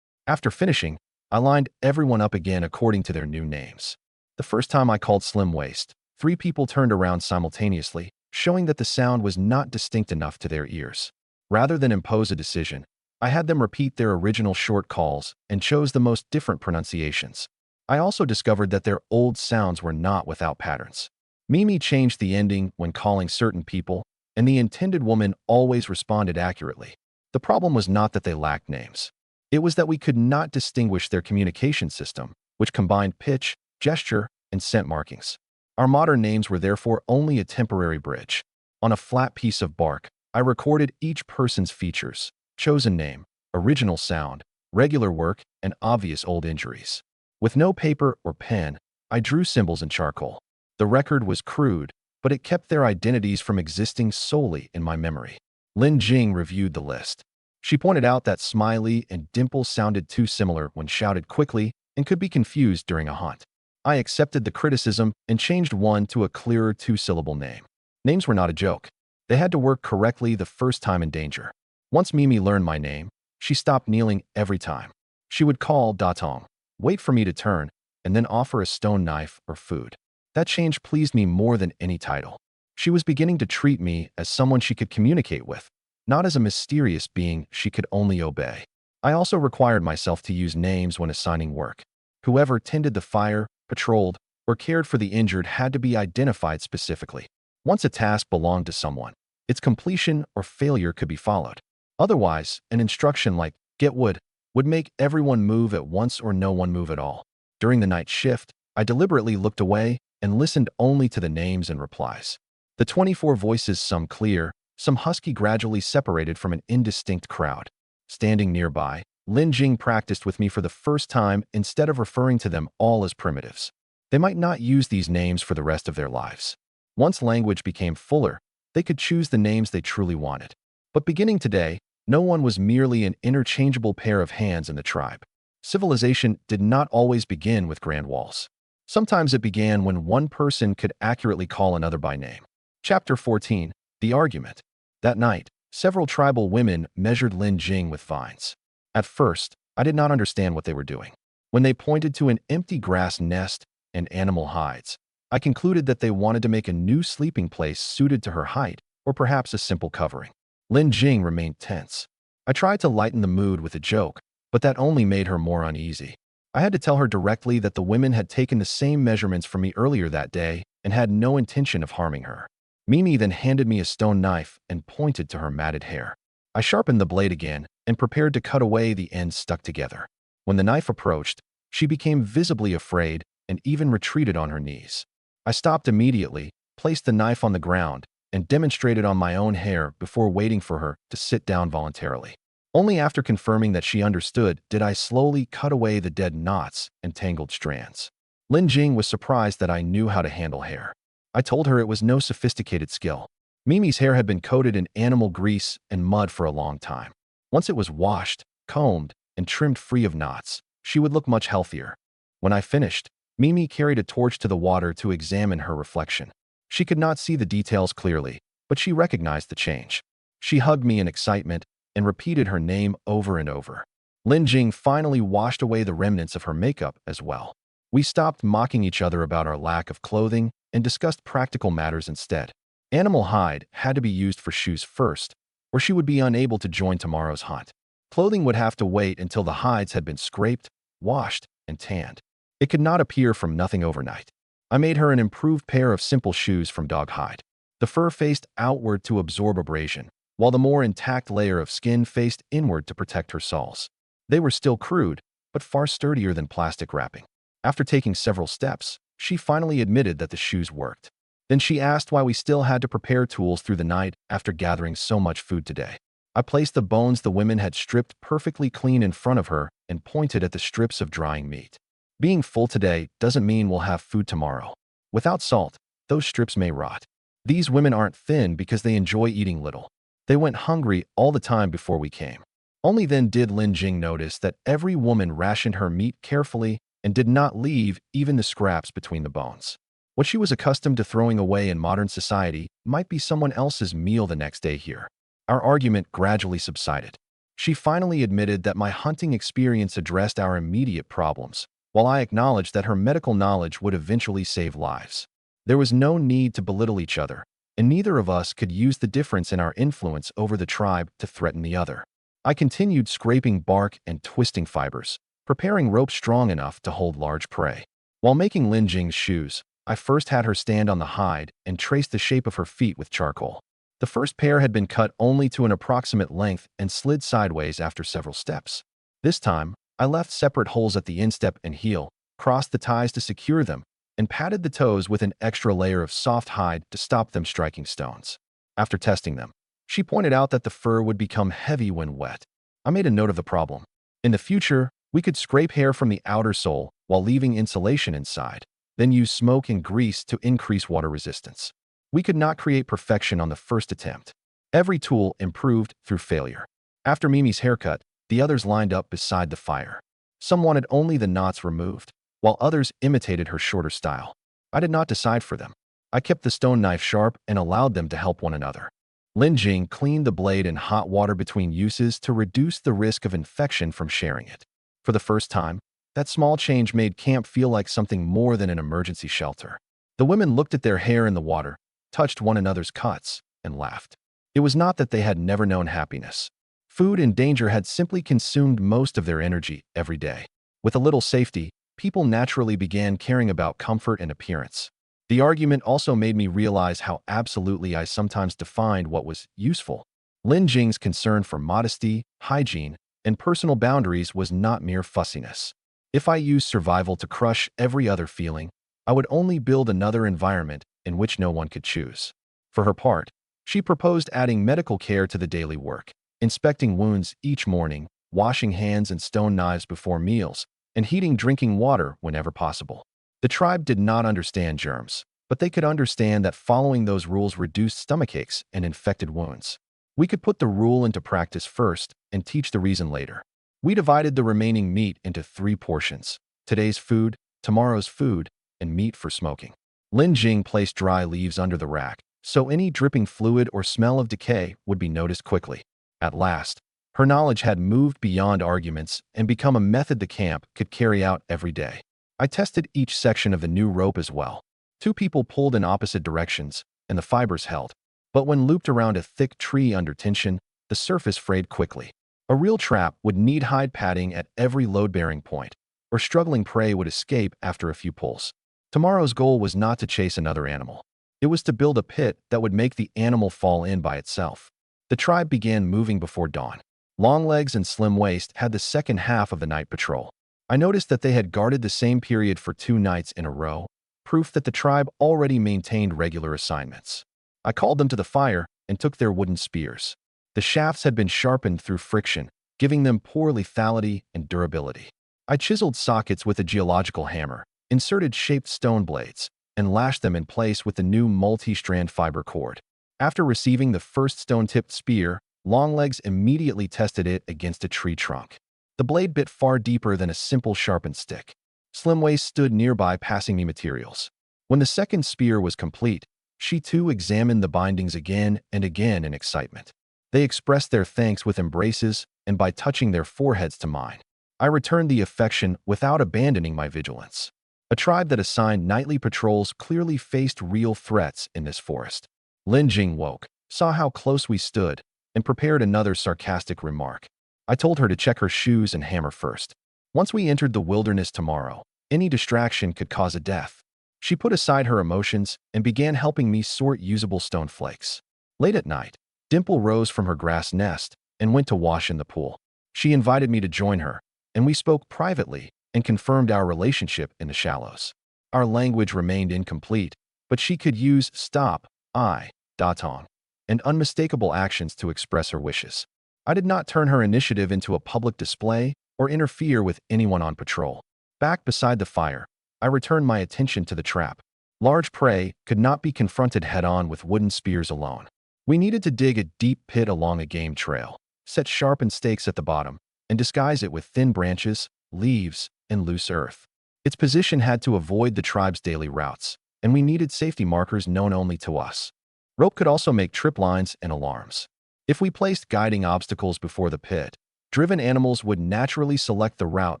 A: After finishing, I lined everyone up again according to their new names. The first time I called Slim Waist, 3 people turned around simultaneously, showing that the sound was not distinct enough to their ears. Rather than impose a decision, I had them repeat their original short calls and chose the most different pronunciations. I also discovered that their old sounds were not without patterns. Mimi changed the ending when calling certain people, and the intended woman always responded accurately. The problem was not that they lacked names. It was that we could not distinguish their communication system, which combined pitch, gesture, and scent markings. Our modern names were therefore only a temporary bridge. On a flat piece of bark, I recorded each person's features, chosen name, original sound, regular work, and obvious old injuries. With no paper or pen, I drew symbols in charcoal. The record was crude, but it kept their identities from existing solely in my memory. Lin Jing reviewed the list. She pointed out that Smiley and Dimple sounded too similar when shouted quickly and could be confused during a hunt. I accepted the criticism and changed one to a clearer 2-syllable name. Names were not a joke. They had to work correctly the first time in danger. Once Mimi learned my name, she stopped kneeling every time. She would call Datong, wait for me to turn, and then offer a stone knife or food. That change pleased me more than any title. She was beginning to treat me as someone she could communicate with, not as a mysterious being she could only obey. I also required myself to use names when assigning work. Whoever tended the fire, patrolled, or cared for the injured had to be identified specifically. Once a task belonged to someone, its completion or failure could be followed. Otherwise, an instruction like, "Get wood," would make everyone move at once or no one move at all. During the night shift, I deliberately looked away and listened only to the names and replies. The 24 voices, some clear, some husky, gradually separated from an indistinct crowd. Standing nearby, Lin Jing practiced with me for the first time instead of referring to them all as primitives. They might not use these names for the rest of their lives. Once language became fuller, they could choose the names they truly wanted. But beginning today, no one was merely an interchangeable pair of hands in the tribe. Civilization did not always begin with grand walls. Sometimes it began when one person could accurately call another by name. Chapter 14. The Argument. That night, several tribal women measured Lin Jing with vines. At first, I did not understand what they were doing. When they pointed to an empty grass nest and animal hides, I concluded that they wanted to make a new sleeping place suited to her height, or perhaps a simple covering. Lin Jing remained tense. I tried to lighten the mood with a joke, but that only made her more uneasy. I had to tell her directly that the women had taken the same measurements from me earlier that day and had no intention of harming her. Mimi then handed me a stone knife and pointed to her matted hair. I sharpened the blade again and prepared to cut away the ends stuck together. When the knife approached, she became visibly afraid and even retreated on her knees. I stopped immediately, placed the knife on the ground, and demonstrated on my own hair before waiting for her to sit down voluntarily. Only after confirming that she understood did I slowly cut away the dead knots and tangled strands. Lin Jing was surprised that I knew how to handle hair. I told her it was no sophisticated skill. Mimi's hair had been coated in animal grease and mud for a long time. Once it was washed, combed, and trimmed free of knots, she would look much healthier. When I finished, Mimi carried a torch to the water to examine her reflection. She could not see the details clearly, but she recognized the change. She hugged me in excitement and repeated her name over and over. Lin Jing finally washed away the remnants of her makeup as well. We stopped mocking each other about our lack of clothing and discussed practical matters instead. Animal hide had to be used for shoes first, or she would be unable to join tomorrow's hunt. Clothing would have to wait until the hides had been scraped, washed, and tanned. It could not appear from nothing overnight. I made her an improved pair of simple shoes from dog hide. The fur faced outward to absorb abrasion, while the more intact layer of skin faced inward to protect her soles. They were still crude, but far sturdier than plastic wrapping. After taking several steps, she finally admitted that the shoes worked. Then she asked why we still had to prepare tools through the night after gathering so much food today. I placed the bones the women had stripped perfectly clean in front of her and pointed at the strips of drying meat. Being full today doesn't mean we'll have food tomorrow. Without salt, those strips may rot. These women aren't thin because they enjoy eating little. They went hungry all the time before we came. Only then did Lin Jing notice that every woman rationed her meat carefully and did not leave even the scraps between the bones. What she was accustomed to throwing away in modern society might be someone else's meal the next day here. Our argument gradually subsided. She finally admitted that my hunting experience addressed our immediate problems, while I acknowledged that her medical knowledge would eventually save lives. There was no need to belittle each other, and neither of us could use the difference in our influence over the tribe to threaten the other. I continued scraping bark and twisting fibers, preparing rope strong enough to hold large prey. While making Lin Jing's shoes, I first had her stand on the hide and traced the shape of her feet with charcoal. The first pair had been cut only to an approximate length and slid sideways after several steps. This time, I left separate holes at the instep and heel, crossed the ties to secure them, and patted the toes with an extra layer of soft hide to stop them striking stones. After testing them, she pointed out that the fur would become heavy when wet. I made a note of the problem. In the future, we could scrape hair from the outer sole while leaving insulation inside, then use smoke and grease to increase water resistance. We could not create perfection on the first attempt. Every tool improved through failure. After Mimi's haircut, the others lined up beside the fire. Some wanted only the knots removed, while others imitated her shorter style. I did not decide for them. I kept the stone knife sharp and allowed them to help one another. Lin Jing cleaned the blade in hot water between uses to reduce the risk of infection from sharing it. For the first time, that small change made camp feel like something more than an emergency shelter. The women looked at their hair in the water, touched one another's cuts, and laughed. It was not that they had never known happiness. Food and danger had simply consumed most of their energy every day. With a little safety, people naturally began caring about comfort and appearance. The argument also made me realize how absolutely I sometimes defined what was useful. Lin Jing's concern for modesty, hygiene, and personal boundaries was not mere fussiness. If I used survival to crush every other feeling, I would only build another environment in which no one could choose. For her part, she proposed adding medical care to the daily work, inspecting wounds each morning, washing hands and stone knives before meals, and heating drinking water whenever possible. The tribe did not understand germs, but they could understand that following those rules reduced stomachaches and infected wounds. We could put the rule into practice first and teach the reason later. We divided the remaining meat into 3 portions: today's food, tomorrow's food, and meat for smoking. Lin Jing placed dry leaves under the rack, so any dripping fluid or smell of decay would be noticed quickly. At last, her knowledge had moved beyond arguments and become a method the camp could carry out every day. I tested each section of the new rope as well. 2 people pulled in opposite directions, and the fibers held. But when looped around a thick tree under tension, the surface frayed quickly. A real trap would need hide padding at every load-bearing point, or struggling prey would escape after a few pulls. Tomorrow's goal was not to chase another animal. It was to build a pit that would make the animal fall in by itself. The tribe began moving before dawn. Longlegs and Slim Waist had the second half of the night patrol. I noticed that they had guarded the same period for 2 nights in a row, proof that the tribe already maintained regular assignments. I called them to the fire and took their wooden spears. The shafts had been sharpened through friction, giving them poor lethality and durability. I chiseled sockets with a geological hammer, inserted shaped stone blades, and lashed them in place with the new multi-strand fiber cord. After receiving the first stone-tipped spear, Longlegs immediately tested it against a tree trunk. The blade bit far deeper than a simple sharpened stick. Slim Waist stood nearby passing me materials. When the second spear was complete, she too examined the bindings again and again in excitement. They expressed their thanks with embraces and by touching their foreheads to mine. I returned the affection without abandoning my vigilance. A tribe that assigned nightly patrols clearly faced real threats in this forest. Lin Jing woke, saw how close we stood, and prepared another sarcastic remark. I told her to check her shoes and hammer first. Once we entered the wilderness tomorrow, any distraction could cause a death. She put aside her emotions and began helping me sort usable stone flakes. Late at night, Dimple rose from her grass nest and went to wash in the pool. She invited me to join her, and we spoke privately and confirmed our relationship in the shallows. Our language remained incomplete, but she could use stop, I, on, and unmistakable actions to express her wishes. I did not turn her initiative into a public display or interfere with anyone on patrol. Back beside the fire, I returned my attention to the trap. Large prey could not be confronted head-on with wooden spears alone. We needed to dig a deep pit along a game trail, set sharpened stakes at the bottom, and disguise it with thin branches, leaves, and loose earth. Its position had to avoid the tribe's daily routes, and we needed safety markers known only to us. Rope could also make trip lines and alarms. If we placed guiding obstacles before the pit, driven animals would naturally select the route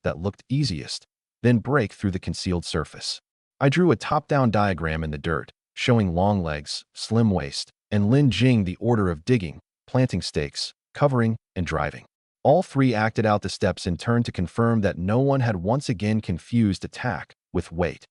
A: that looked easiest, then break through the concealed surface. I drew a top-down diagram in the dirt, showing Longlegs, Slim Waist, and Lin Jing the order of digging, planting stakes, covering, and driving. All three acted out the steps in turn to confirm that no one had once again confused attack with weight.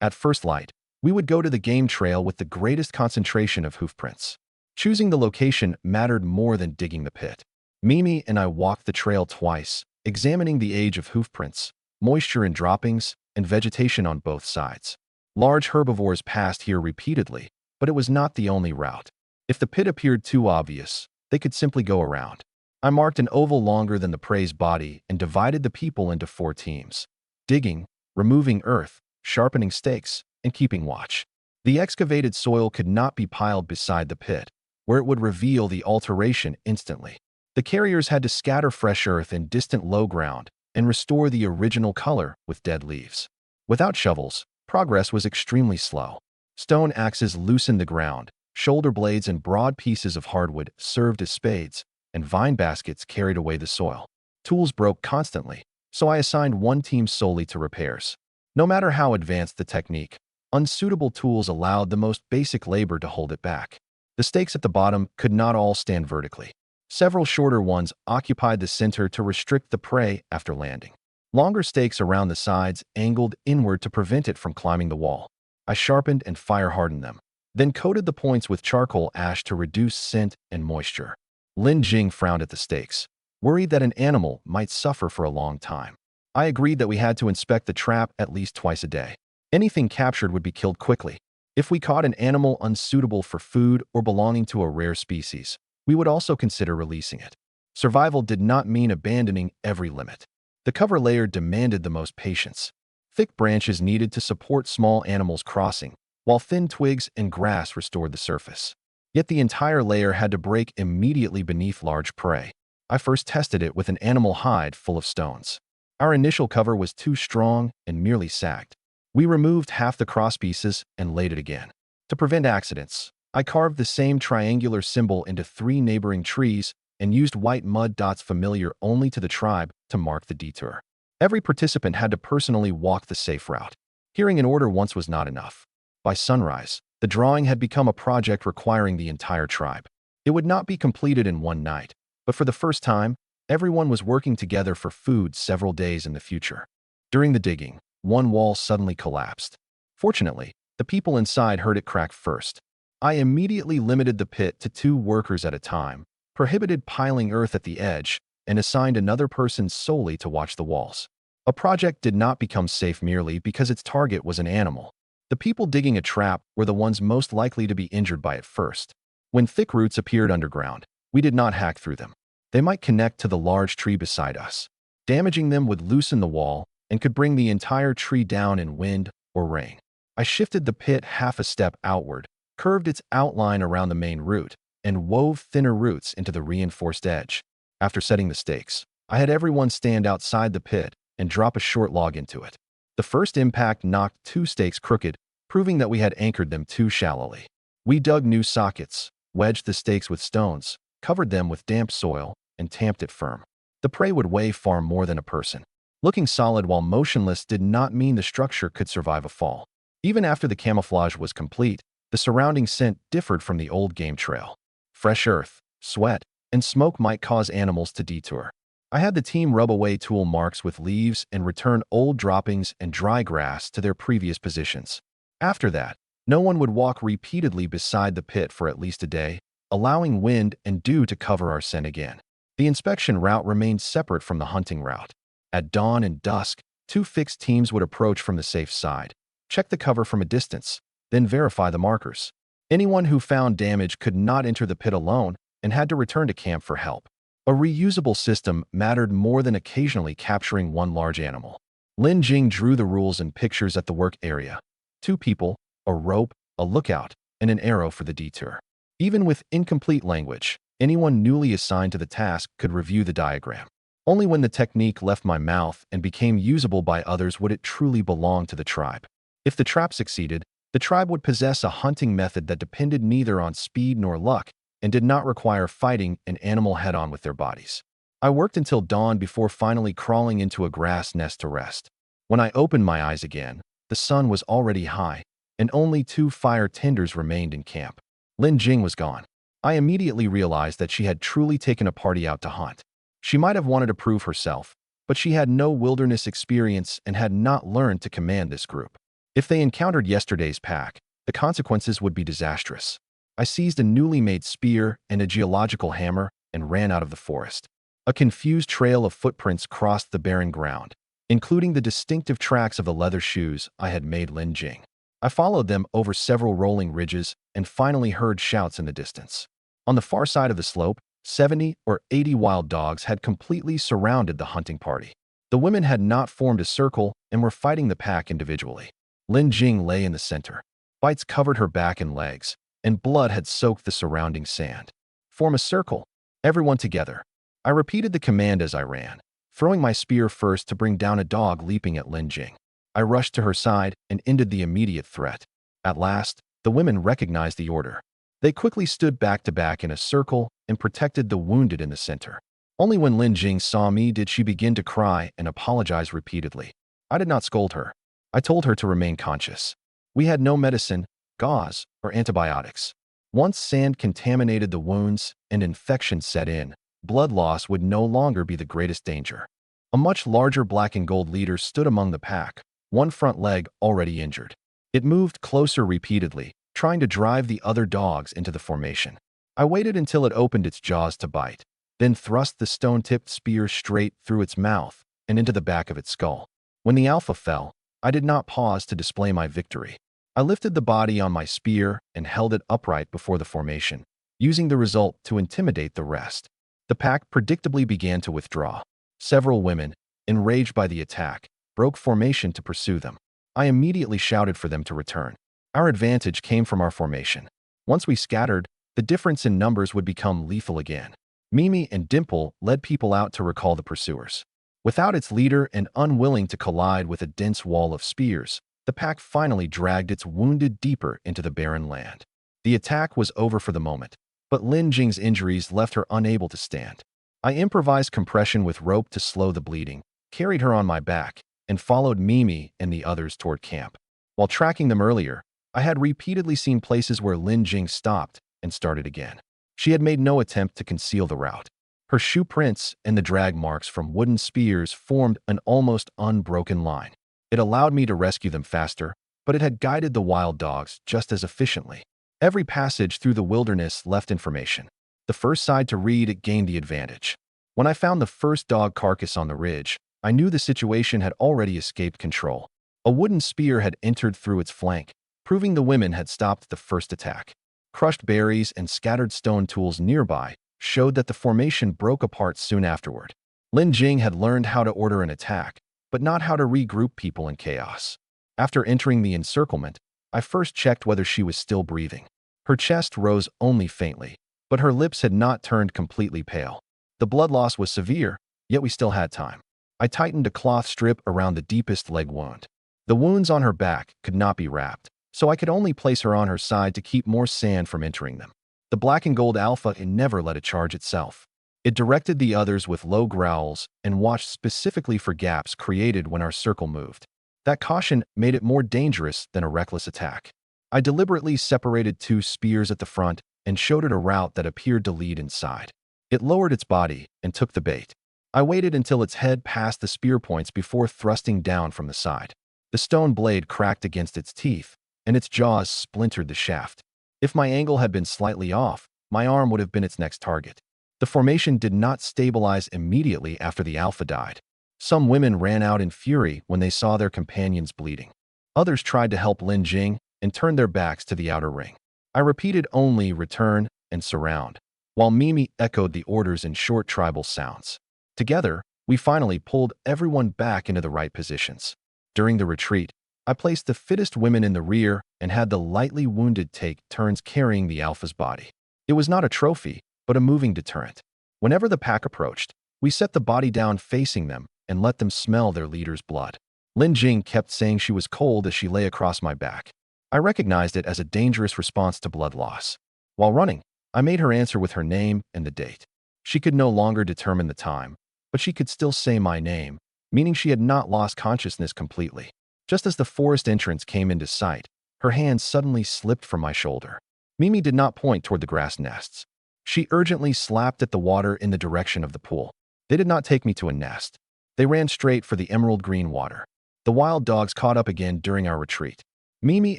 A: At first light, we would go to the game trail with the greatest concentration of hoofprints. Choosing the location mattered more than digging the pit. Mimi and I walked the trail twice, examining the age of hoofprints, moisture in droppings, and vegetation on both sides. Large herbivores passed here repeatedly, but it was not the only route. If the pit appeared too obvious, they could simply go around. I marked an oval longer than the prey's body and divided the people into 4 teams: digging, removing earth, sharpening stakes, and keeping watch. The excavated soil could not be piled beside the pit, where it would reveal the alteration instantly. The carriers had to scatter fresh earth in distant low ground and restore the original color with dead leaves. Without shovels, progress was extremely slow. Stone axes loosened the ground, shoulder blades and broad pieces of hardwood served as spades, and vine baskets carried away the soil. Tools broke constantly, so I assigned one team solely to repairs. No matter how advanced the technique, unsuitable tools allowed the most basic labor to hold it back. The stakes at the bottom could not all stand vertically. Several shorter ones occupied the center to restrict the prey after landing. Longer stakes around the sides angled inward to prevent it from climbing the wall. I sharpened and fire-hardened them, then coated the points with charcoal ash to reduce scent and moisture. Lin Jing frowned at the stakes, worried that an animal might suffer for a long time. I agreed that we had to inspect the trap at least twice a day. Anything captured would be killed quickly. If we caught an animal unsuitable for food or belonging to a rare species, we would also consider releasing it. Survival did not mean abandoning every limit. The cover layer demanded the most patience. Thick branches needed to support small animals crossing, while thin twigs and grass restored the surface. Yet the entire layer had to break immediately beneath large prey. I first tested it with an animal hide full of stones. Our initial cover was too strong and merely sagged. We removed half the crosspieces and laid it again. To prevent accidents, I carved the same triangular symbol into 3 neighboring trees and used white mud dots familiar only to the tribe to mark the detour. Every participant had to personally walk the safe route. Hearing an order once was not enough. By sunrise, the drawing had become a project requiring the entire tribe. It would not be completed in one night, but for the first time, everyone was working together for food several days in the future. During the digging, one wall suddenly collapsed. Fortunately, the people inside heard it crack first. I immediately limited the pit to 2 workers at a time, prohibited piling earth at the edge, and assigned another person solely to watch the walls. A project did not become safe merely because its target was an animal. The people digging a trap were the ones most likely to be injured by it first. When thick roots appeared underground, we did not hack through them. They might connect to the large tree beside us. Damaging them would loosen the wall and could bring the entire tree down in wind or rain. I shifted the pit half a step outward, curved its outline around the main root, and wove thinner roots into the reinforced edge. After setting the stakes, I had everyone stand outside the pit and drop a short log into it. The first impact knocked 2 stakes crooked, proving that we had anchored them too shallowly. We dug new sockets, wedged the stakes with stones, covered them with damp soil, and tamped it firm. The prey would weigh far more than a person. Looking solid while motionless did not mean the structure could survive a fall. Even after the camouflage was complete, the surrounding scent differed from the old game trail. Fresh earth, sweat, and smoke might cause animals to detour. I had the team rub away tool marks with leaves and return old droppings and dry grass to their previous positions. After that, no one would walk repeatedly beside the pit for at least a day, allowing wind and dew to cover our scent again. The inspection route remained separate from the hunting route. At dawn and dusk, 2 fixed teams would approach from the safe side, check the cover from a distance, then verify the markers. Anyone who found damage could not enter the pit alone and had to return to camp for help. A reusable system mattered more than occasionally capturing one large animal. Lin Jing drew the rules and pictures at the work area. 2 people, a rope, a lookout, and an arrow for the detour. Even with incomplete language, anyone newly assigned to the task could review the diagram. Only when the technique left my mouth and became usable by others would it truly belong to the tribe. If the trap succeeded, the tribe would possess a hunting method that depended neither on speed nor luck and did not require fighting an animal head-on with their bodies. I worked until dawn before finally crawling into a grass nest to rest. When I opened my eyes again, the sun was already high, and only 2 fire tenders remained in camp. Lin Jing was gone. I immediately realized that she had truly taken a party out to hunt. She might have wanted to prove herself, but she had no wilderness experience and had not learned to command this group. If they encountered yesterday's pack, the consequences would be disastrous. I seized a newly made spear and a geological hammer and ran out of the forest. A confused trail of footprints crossed the barren ground, including the distinctive tracks of the leather shoes I had made Lin Jing. I followed them over several rolling ridges and finally heard shouts in the distance. On the far side of the slope, 70 or 80 wild dogs had completely surrounded the hunting party. The women had not formed a circle and were fighting the pack individually. Lin Jing lay in the center. Bites covered her back and legs, and blood had soaked the surrounding sand. Form a circle. Everyone together. I repeated the command as I ran, throwing my spear first to bring down a dog leaping at Lin Jing. I rushed to her side and ended the immediate threat. At last, the women recognized the order. They quickly stood back to back in a circle and protected the wounded in the center. Only when Lin Jing saw me did she begin to cry and apologize repeatedly. I did not scold her. I told her to remain conscious. We had no medicine, gauze, or antibiotics. Once sand contaminated the wounds and infection set in, blood loss would no longer be the greatest danger. A much larger black and gold leader stood among the pack, one front leg already injured. It moved closer repeatedly, trying to drive the other dogs into the formation. I waited until it opened its jaws to bite, then thrust the stone-tipped spear straight through its mouth and into the back of its skull. When the alpha fell, I did not pause to display my victory. I lifted the body on my spear and held it upright before the formation, using the result to intimidate the rest. The pack predictably began to withdraw. Several women, enraged by the attack, broke formation to pursue them. I immediately shouted for them to return. Our advantage came from our formation. Once we scattered, the difference in numbers would become lethal again. Mimi and Dimple led people out to recall the pursuers. Without its leader and unwilling to collide with a dense wall of spears, the pack finally dragged its wounded deeper into the barren land. The attack was over for the moment, but Lin Jing's injuries left her unable to stand. I improvised compression with rope to slow the bleeding, carried her on my back, and followed Mimi and the others toward camp. While tracking them earlier, I had repeatedly seen places where Lin Jing stopped and started again. She had made no attempt to conceal the route. Her shoe prints and the drag marks from wooden spears formed an almost unbroken line. It allowed me to rescue them faster, but it had guided the wild dogs just as efficiently. Every passage through the wilderness left information. The first side to read gained the advantage. When I found the first dog carcass on the ridge, I knew the situation had already escaped control. A wooden spear had entered through its flank, proving the women had stopped the first attack. Crushed berries and scattered stone tools nearby showed that the formation broke apart soon afterward. Lin Jing had learned how to order an attack, but not how to regroup people in chaos. After entering the encirclement, I first checked whether she was still breathing. Her chest rose only faintly, but her lips had not turned completely pale. The blood loss was severe, yet we still had time. I tightened a cloth strip around the deepest leg wound. The wounds on her back could not be wrapped, so I could only place her on her side to keep more sand from entering them. The black and gold alpha never let it charge itself. It directed the others with low growls and watched specifically for gaps created when our circle moved. That caution made it more dangerous than a reckless attack. I deliberately separated two spears at the front and showed it a route that appeared to lead inside. It lowered its body and took the bait. I waited until its head passed the spear points before thrusting down from the side. The stone blade cracked against its teeth, and its jaws splintered the shaft. If my angle had been slightly off, my arm would have been its next target. The formation did not stabilize immediately after the alpha died. Some women ran out in fury when they saw their companions bleeding. Others tried to help Lin Jing and turned their backs to the outer ring. I repeated only return and surround, while Mimi echoed the orders in short tribal sounds. Together, we finally pulled everyone back into the right positions. During the retreat, I placed the fittest women in the rear and had the lightly wounded take turns carrying the alpha's body. It was not a trophy, but a moving deterrent. Whenever the pack approached, we set the body down facing them and let them smell their leader's blood. Lin Jing kept saying she was cold as she lay across my back. I recognized it as a dangerous response to blood loss. While running, I made her answer with her name and the date. She could no longer determine the time, but she could still say my name, meaning she had not lost consciousness completely. Just as the forest entrance came into sight, her hand suddenly slipped from my shoulder. Mimi did not point toward the grass nests. She urgently slapped at the water in the direction of the pool. They did not take me to a nest. They ran straight for the emerald green water. The wild dogs caught up again during our retreat. Mimi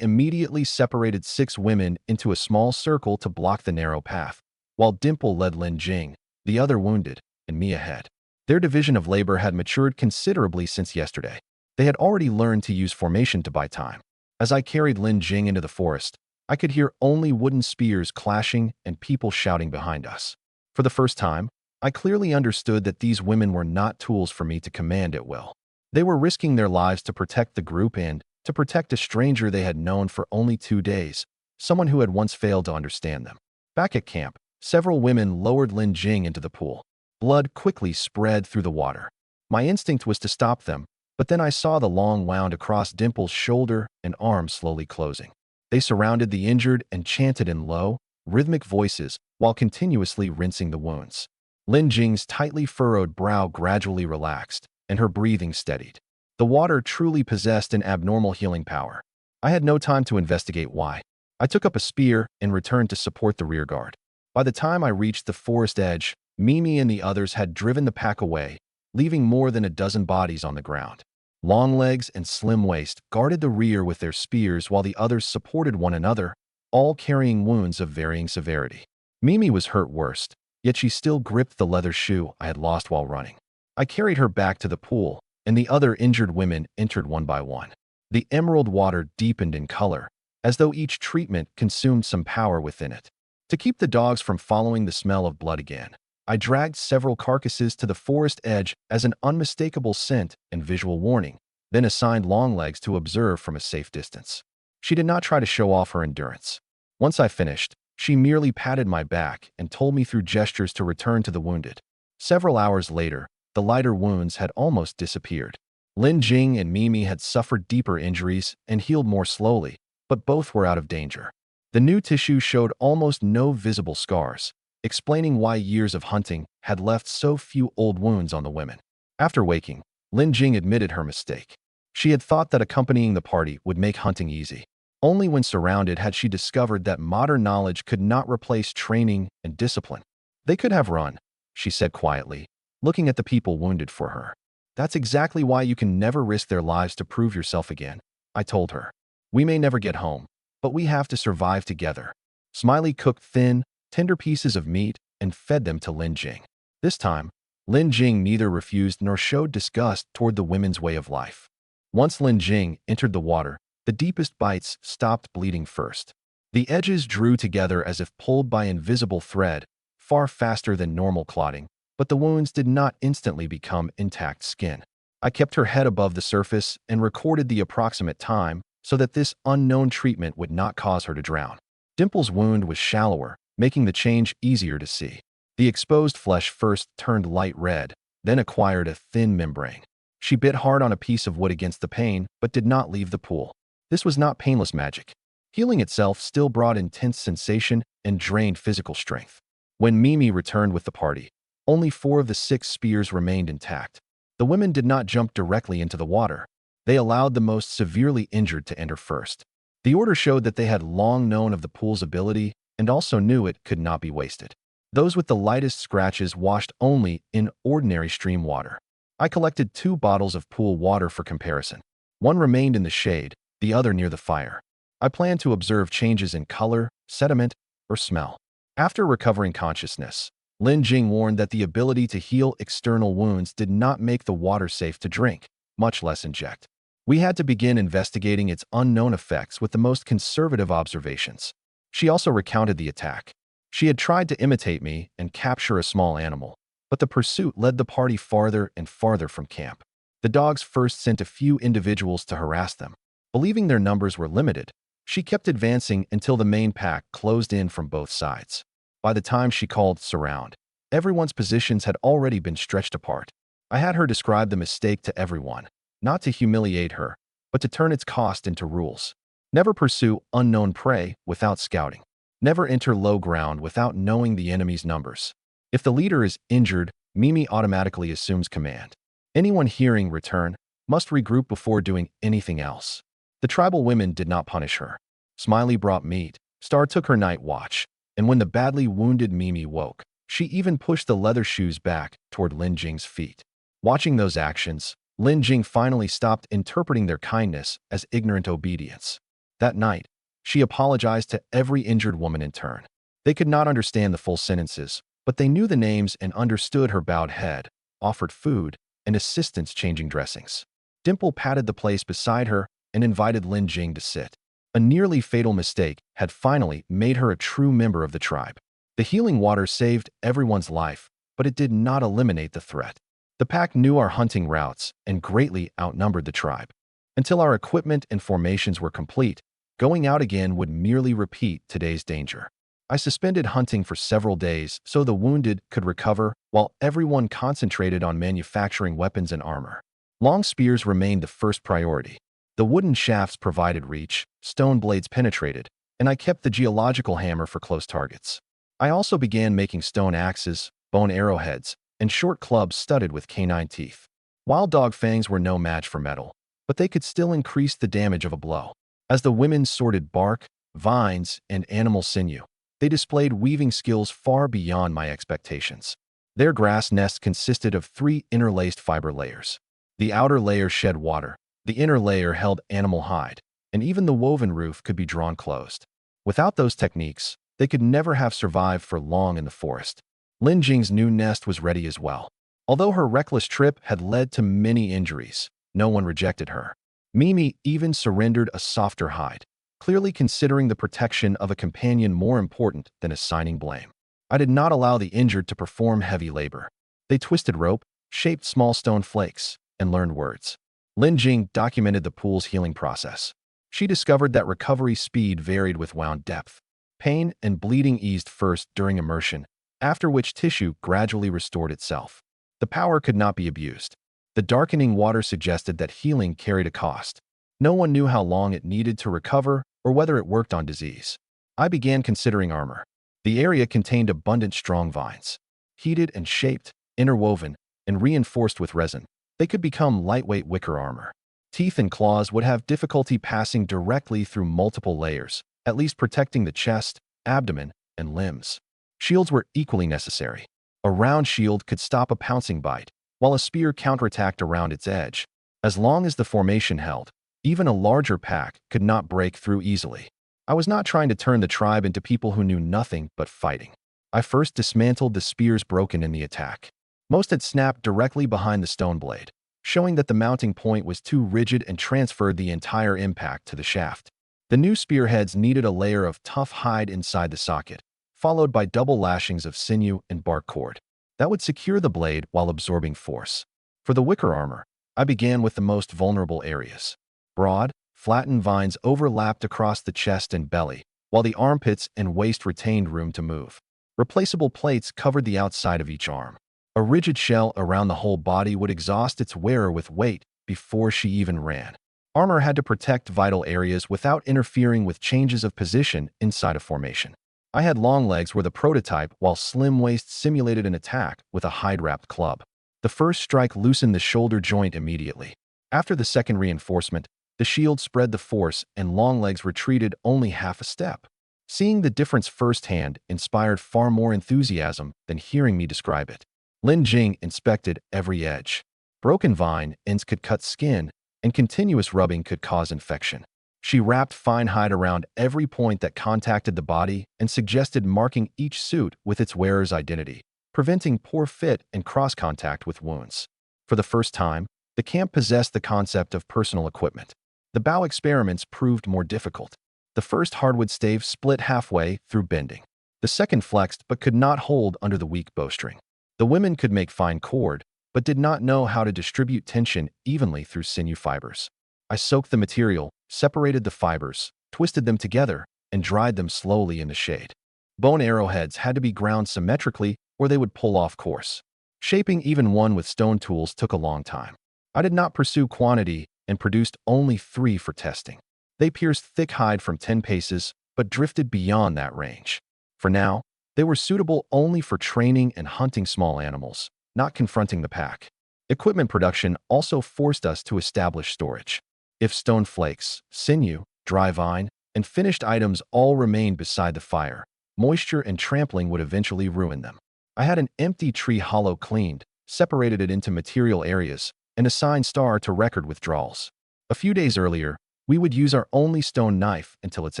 A: immediately separated 6 women into a small circle to block the narrow path, while Dimple led Lin Jing, the other wounded, and me ahead. Their division of labor had matured considerably since yesterday. They had already learned to use formation to buy time. As I carried Lin Jing into the forest, I could hear only wooden spears clashing and people shouting behind us. For the first time, I clearly understood that these women were not tools for me to command at will. They were risking their lives to protect the group and to protect a stranger they had known for only 2 days, someone who had once failed to understand them. Back at camp, several women lowered Lin Jing into the pool. Blood quickly spread through the water. My instinct was to stop them, but then I saw the long wound across Dimple's shoulder and arm slowly closing. They surrounded the injured and chanted in low, rhythmic voices while continuously rinsing the wounds. Lin Jing's tightly furrowed brow gradually relaxed, and her breathing steadied. The water truly possessed an abnormal healing power. I had no time to investigate why. I took up a spear and returned to support the rear guard. By the time I reached the forest edge, Mimi and the others had driven the pack away, leaving more than a dozen bodies on the ground. Longlegs and Slim Waist guarded the rear with their spears while the others supported one another, all carrying wounds of varying severity. Mimi was hurt worst, yet she still gripped the leather shoe I had lost while running. I carried her back to the pool, and the other injured women entered one by one. The emerald water deepened in color, as though each treatment consumed some power within it. To keep the dogs from following the smell of blood again, I dragged several carcasses to the forest edge as an unmistakable scent and visual warning, then assigned Longlegs to observe from a safe distance. She did not try to show off her endurance. Once I finished, she merely patted my back and told me through gestures to return to the wounded. Several hours later, the lighter wounds had almost disappeared. Lin Jing and Mimi had suffered deeper injuries and healed more slowly, but both were out of danger. The new tissue showed almost no visible scars, explaining why years of hunting had left so few old wounds on the women. After waking, Lin Jing admitted her mistake. She had thought that accompanying the party would make hunting easy. Only when surrounded had she discovered that modern knowledge could not replace training and discipline. They could have run, she said quietly, looking at the people wounded for her. That's exactly why you can never risk their lives to prove yourself again, I told her. We may never get home, but we have to survive together. Smiley cooked thin, tender pieces of meat and fed them to Lin Jing. This time, Lin Jing neither refused nor showed disgust toward the women's way of life. Once Lin Jing entered the water, the deepest bites stopped bleeding first. The edges drew together as if pulled by invisible thread, far faster than normal clotting, but the wounds did not instantly become intact skin. I kept her head above the surface and recorded the approximate time so that this unknown treatment would not cause her to drown. Dimple's wound was shallower, making the change easier to see. The exposed flesh first turned light red, then acquired a thin membrane. She bit hard on a piece of wood against the pain, but did not leave the pool. This was not painless magic. Healing itself still brought intense sensation and drained physical strength. When Mimi returned with the party, only 4 of the 6 spears remained intact. The women did not jump directly into the water. They allowed the most severely injured to enter first. The order showed that they had long known of the pool's ability and also knew it could not be wasted. Those with the lightest scratches washed only in ordinary stream water. I collected 2 bottles of pool water for comparison. One remained in the shade, the other near the fire. I planned to observe changes in color, sediment, or smell. After recovering consciousness, Lin Jing warned that the ability to heal external wounds did not make the water safe to drink, much less inject. We had to begin investigating its unknown effects with the most conservative observations. She also recounted the attack. She had tried to imitate me and capture a small animal, but the pursuit led the party farther and farther from camp. The dogs first sent a few individuals to harass them. Believing their numbers were limited, she kept advancing until the main pack closed in from both sides. By the time she called surround, everyone's positions had already been stretched apart. I had her describe the mistake to everyone, not to humiliate her, but to turn its cost into rules. Never pursue unknown prey without scouting. Never enter low ground without knowing the enemy's numbers. If the leader is injured, Mimi automatically assumes command. Anyone hearing return must regroup before doing anything else. The tribal women did not punish her. Smiley brought meat, Star took her night watch, and when the badly wounded Mimi woke, she even pushed the leather shoes back toward Lin Jing's feet. Watching those actions, Lin Jing finally stopped interpreting their kindness as ignorant obedience. That night, she apologized to every injured woman in turn. They could not understand the full sentences, but they knew the names and understood her bowed head, offered food, and assistance changing dressings. Dimple patted the place beside her and invited Lin Jing to sit. A nearly fatal mistake had finally made her a true member of the tribe. The healing water saved everyone's life, but it did not eliminate the threat. The pack knew our hunting routes and greatly outnumbered the tribe. Until our equipment and formations were complete, going out again would merely repeat today's danger. I suspended hunting for several days so the wounded could recover while everyone concentrated on manufacturing weapons and armor. Long spears remained the first priority. The wooden shafts provided reach, stone blades penetrated, and I kept the geological hammer for close targets. I also began making stone axes, bone arrowheads, and short clubs studded with canine teeth. Wild dog fangs were no match for metal, but they could still increase the damage of a blow. As the women sorted bark, vines, and animal sinew, they displayed weaving skills far beyond my expectations. Their grass nest consisted of 3 interlaced fiber layers. The outer layer shed water, the inner layer held animal hide, and even the woven roof could be drawn closed. Without those techniques, they could never have survived for long in the forest. Lin Jing's new nest was ready as well. Although her reckless trip had led to many injuries, no one rejected her. Mimi even surrendered a softer hide, clearly considering the protection of a companion more important than assigning blame. I did not allow the injured to perform heavy labor. They twisted rope, shaped small stone flakes, and learned words. Lin Jing documented the pool's healing process. She discovered that recovery speed varied with wound depth. Pain and bleeding eased first during immersion, after which tissue gradually restored itself. The power could not be abused. The darkening water suggested that healing carried a cost. No one knew how long it needed to recover or whether it worked on disease. I began considering armor. The area contained abundant strong vines. Heated and shaped, interwoven, and reinforced with resin, they could become lightweight wicker armor. Teeth and claws would have difficulty passing directly through multiple layers, at least protecting the chest, abdomen, and limbs. Shields were equally necessary. A round shield could stop a pouncing bite, while a spear counterattacked around its edge. As long as the formation held, even a larger pack could not break through easily. I was not trying to turn the tribe into people who knew nothing but fighting. I first dismantled the spears broken in the attack. Most had snapped directly behind the stone blade, showing that the mounting point was too rigid and transferred the entire impact to the shaft. The new spearheads needed a layer of tough hide inside the socket, followed by double lashings of sinew and bark cord that would secure the blade while absorbing force. For the wicker armor, I began with the most vulnerable areas. Broad, flattened vines overlapped across the chest and belly, while the armpits and waist retained room to move. Replaceable plates covered the outside of each arm. A rigid shell around the whole body would exhaust its wearer with weight before she even ran. Armor had to protect vital areas without interfering with changes of position inside a formation. I had long legs were the prototype, while slim waist simulated an attack with a hide-wrapped club. The first strike loosened the shoulder joint immediately. After the second reinforcement, the shield spread the force and long legs retreated only half a step. Seeing the difference firsthand inspired far more enthusiasm than hearing me describe it. Lin Jing inspected every edge. Broken vine ends could cut skin, and continuous rubbing could cause infection. She wrapped fine hide around every point that contacted the body and suggested marking each suit with its wearer's identity, preventing poor fit and cross-contact with wounds. For the first time, the camp possessed the concept of personal equipment. The bow experiments proved more difficult. The first hardwood stave split halfway through bending. The second flexed but could not hold under the weak bowstring. The women could make fine cord, but did not know how to distribute tension evenly through sinew fibers. I soaked the material, separated the fibers, twisted them together, and dried them slowly in the shade. Bone arrowheads had to be ground symmetrically or they would pull off course. Shaping even one with stone tools took a long time. I did not pursue quantity and produced only 3 for testing. They pierced thick hide from 10 paces, but drifted beyond that range. For now, they were suitable only for training and hunting small animals, not confronting the pack. Equipment production also forced us to establish storage. If stone flakes, sinew, dry vine, and finished items all remained beside the fire, moisture and trampling would eventually ruin them. I had an empty tree hollow cleaned, separated it into material areas, and assigned Star to record withdrawals. A few days earlier, we would use our only stone knife until its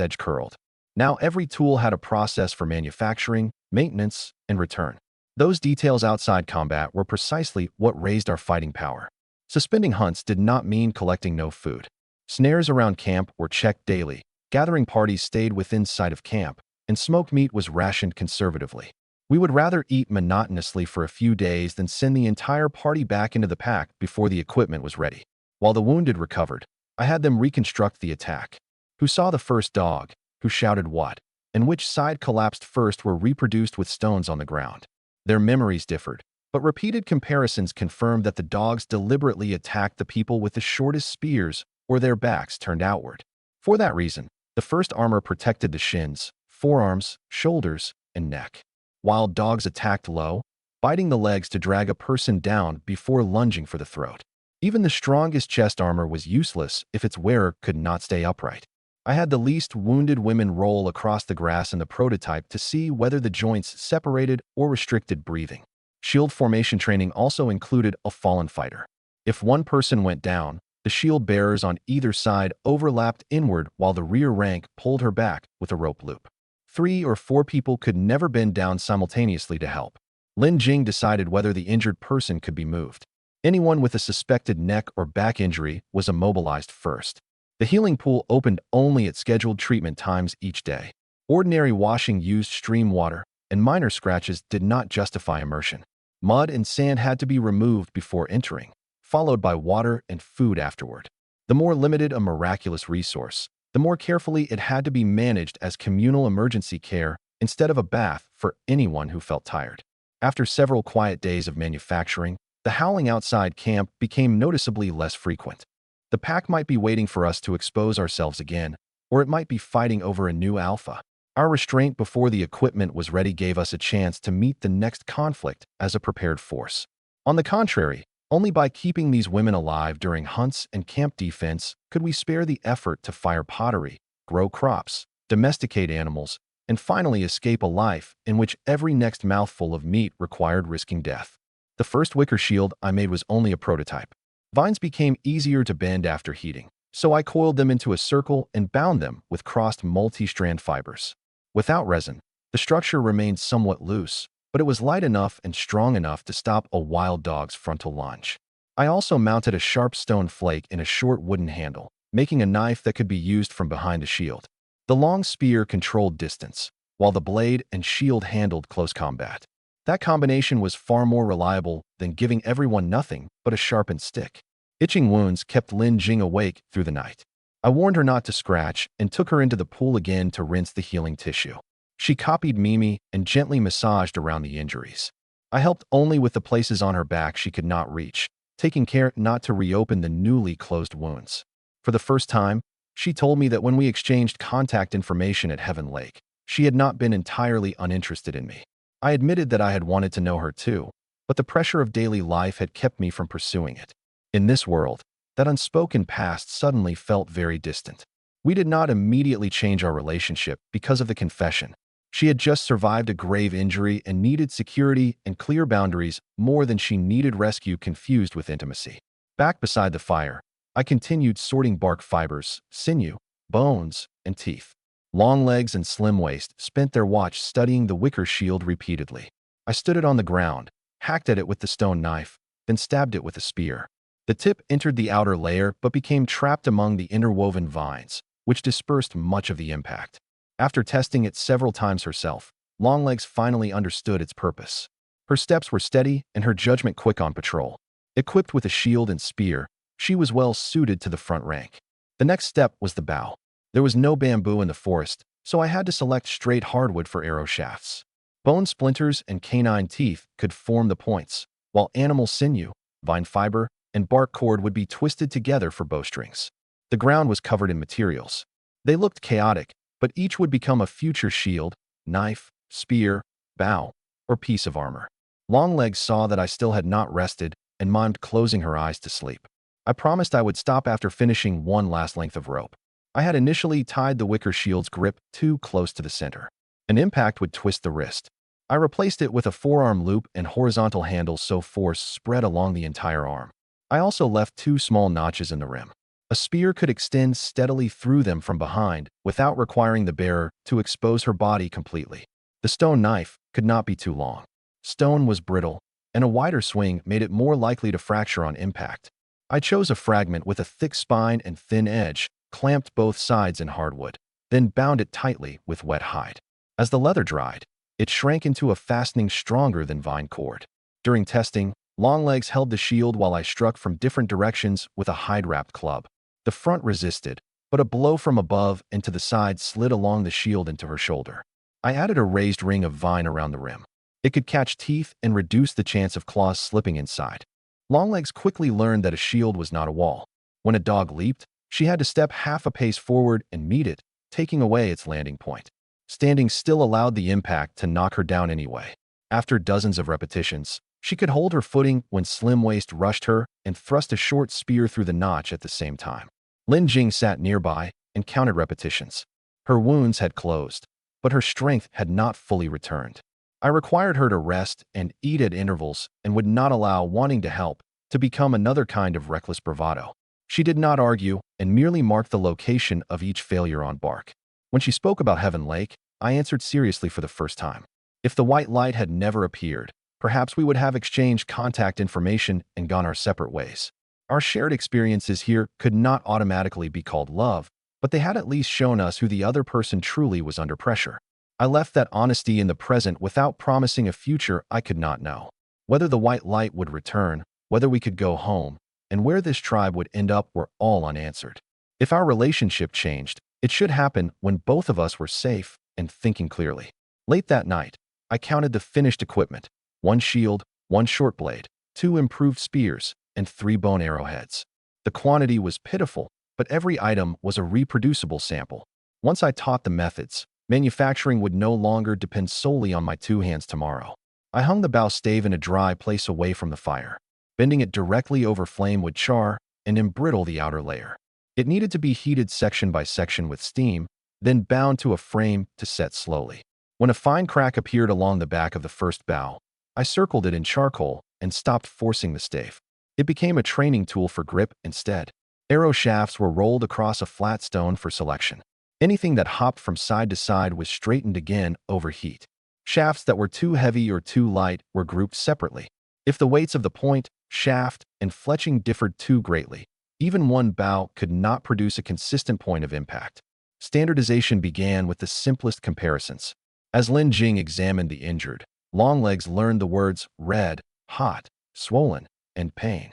A: edge curled. Now every tool had a process for manufacturing, maintenance, and return. Those details outside combat were precisely what raised our fighting power. Suspending hunts did not mean collecting no food. Snares around camp were checked daily, gathering parties stayed within sight of camp, and smoked meat was rationed conservatively. We would rather eat monotonously for a few days than send the entire party back into the pack before the equipment was ready. While the wounded recovered, I had them reconstruct the attack. Who saw the first dog, who shouted what, and which side collapsed first were reproduced with stones on the ground. Their memories differed, but repeated comparisons confirmed that the dogs deliberately attacked the people with the shortest spears or their backs turned outward. For that reason, the first armor protected the shins, forearms, shoulders, and neck. Wild dogs attacked low, biting the legs to drag a person down before lunging for the throat. Even the strongest chest armor was useless if its wearer could not stay upright. I had the least wounded women roll across the grass in the prototype to see whether the joints separated or restricted breathing. Shield formation training also included a fallen fighter. If one person went down, the shield bearers on either side overlapped inward while the rear rank pulled her back with a rope loop. 3 or 4 people could never bend down simultaneously to help. Lin Jing decided whether the injured person could be moved. Anyone with a suspected neck or back injury was immobilized first. The healing pool opened only at scheduled treatment times each day. Ordinary washing used stream water, and minor scratches did not justify immersion. Mud and sand had to be removed before entering, followed by water and food afterward. The more limited a miraculous resource, the more carefully it had to be managed as communal emergency care instead of a bath for anyone who felt tired. After several quiet days of manufacturing, the howling outside camp became noticeably less frequent. The pack might be waiting for us to expose ourselves again, or it might be fighting over a new alpha. Our restraint before the equipment was ready gave us a chance to meet the next conflict as a prepared force. On the contrary, only by keeping these women alive during hunts and camp defense could we spare the effort to fire pottery, grow crops, domesticate animals, and finally escape a life in which every next mouthful of meat required risking death. The first wicker shield I made was only a prototype. Vines became easier to bend after heating, so I coiled them into a circle and bound them with crossed multi-strand fibers. Without resin, the structure remained somewhat loose, but it was light enough and strong enough to stop a wild dog's frontal lunge. I also mounted a sharp stone flake in a short wooden handle, making a knife that could be used from behind the shield. The long spear controlled distance, while the blade and shield handled close combat. That combination was far more reliable than giving everyone nothing but a sharpened stick. Itching wounds kept Lin Jing awake through the night. I warned her not to scratch and took her into the pool again to rinse the healing tissue. She copied Mimi and gently massaged around the injuries. I helped only with the places on her back she could not reach, taking care not to reopen the newly closed wounds. For the first time, she told me that when we exchanged contact information at Heaven Lake, she had not been entirely uninterested in me. I admitted that I had wanted to know her too, but the pressure of daily life had kept me from pursuing it. In this world, that unspoken past suddenly felt very distant. We did not immediately change our relationship because of the confession. She had just survived a grave injury and needed security and clear boundaries more than she needed rescue confused with intimacy. Back beside the fire, I continued sorting bark fibers, sinew, bones, and teeth. Longlegs and Slim Waist spent their watch studying the wicker shield repeatedly. I stood it on the ground, hacked at it with the stone knife, then stabbed it with a spear. The tip entered the outer layer but became trapped among the interwoven vines, which dispersed much of the impact. After testing it several times herself, Longlegs finally understood its purpose. Her steps were steady and her judgment quick on patrol. Equipped with a shield and spear, she was well suited to the front rank. The next step was the bow. There was no bamboo in the forest, so I had to select straight hardwood for arrow shafts. Bone splinters and canine teeth could form the points, while animal sinew, vine fiber, and bark cord would be twisted together for bowstrings. The ground was covered in materials. They looked chaotic, but each would become a future shield, knife, spear, bow, or piece of armor. Longlegs saw that I still had not rested and mimed closing her eyes to sleep. I promised I would stop after finishing one last length of rope. I had initially tied the wicker shield's grip too close to the center. An impact would twist the wrist. I replaced it with a forearm loop and horizontal handle so force spread along the entire arm. I also left 2 small notches in the rim. A spear could extend steadily through them from behind without requiring the bearer to expose her body completely. The stone knife could not be too long. Stone was brittle, and a wider swing made it more likely to fracture on impact. I chose a fragment with a thick spine and thin edge, clamped both sides in hardwood, then bound it tightly with wet hide. As the leather dried, it shrank into a fastening stronger than vine cord. During testing, Longlegs held the shield while I struck from different directions with a hide-wrapped club. The front resisted, but a blow from above and to the side slid along the shield into her shoulder. I added a raised ring of vine around the rim. It could catch teeth and reduce the chance of claws slipping inside. Longlegs quickly learned that a shield was not a wall. When a dog leaped, she had to step half a pace forward and meet it, taking away its landing point. Standing still allowed the impact to knock her down anyway. After dozens of repetitions, she could hold her footing when Slim Waist rushed her and thrust a short spear through the notch at the same time. Lin Jing sat nearby and counted repetitions. Her wounds had closed, but her strength had not fully returned. I required her to rest and eat at intervals and would not allow wanting to help to become another kind of reckless bravado. She did not argue and merely marked the location of each failure on bark. When she spoke about Heaven Lake, I answered seriously for the first time. If the white light had never appeared, perhaps we would have exchanged contact information and gone our separate ways. Our shared experiences here could not automatically be called love, but they had at least shown us who the other person truly was under pressure. I left that honesty in the present without promising a future I could not know. Whether the white light would return, whether we could go home, and where this tribe would end up were all unanswered. If our relationship changed, it should happen when both of us were safe and thinking clearly. Late that night, I counted the finished equipment: 1 shield, 1 short blade, 2 improved spears, and 3 bone arrowheads. The quantity was pitiful, but every item was a reproducible sample. Once I taught the methods, manufacturing would no longer depend solely on my 2 hands tomorrow. I hung the bow stave in a dry place away from the fire. Bending it directly over flame would char and embrittle the outer layer. It needed to be heated section by section with steam, then bound to a frame to set slowly. When a fine crack appeared along the back of the first bow, I circled it in charcoal and stopped forcing the stave. It became a training tool for grip instead. Arrow shafts were rolled across a flat stone for selection. Anything that hopped from side to side was straightened again over heat. Shafts that were too heavy or too light were grouped separately. If the weights of the point, shaft, and fletching differed too greatly, even one bow could not produce a consistent point of impact. Standardization began with the simplest comparisons. As Lin Jing examined the injured, Longlegs learned the words red, hot, swollen, and pain.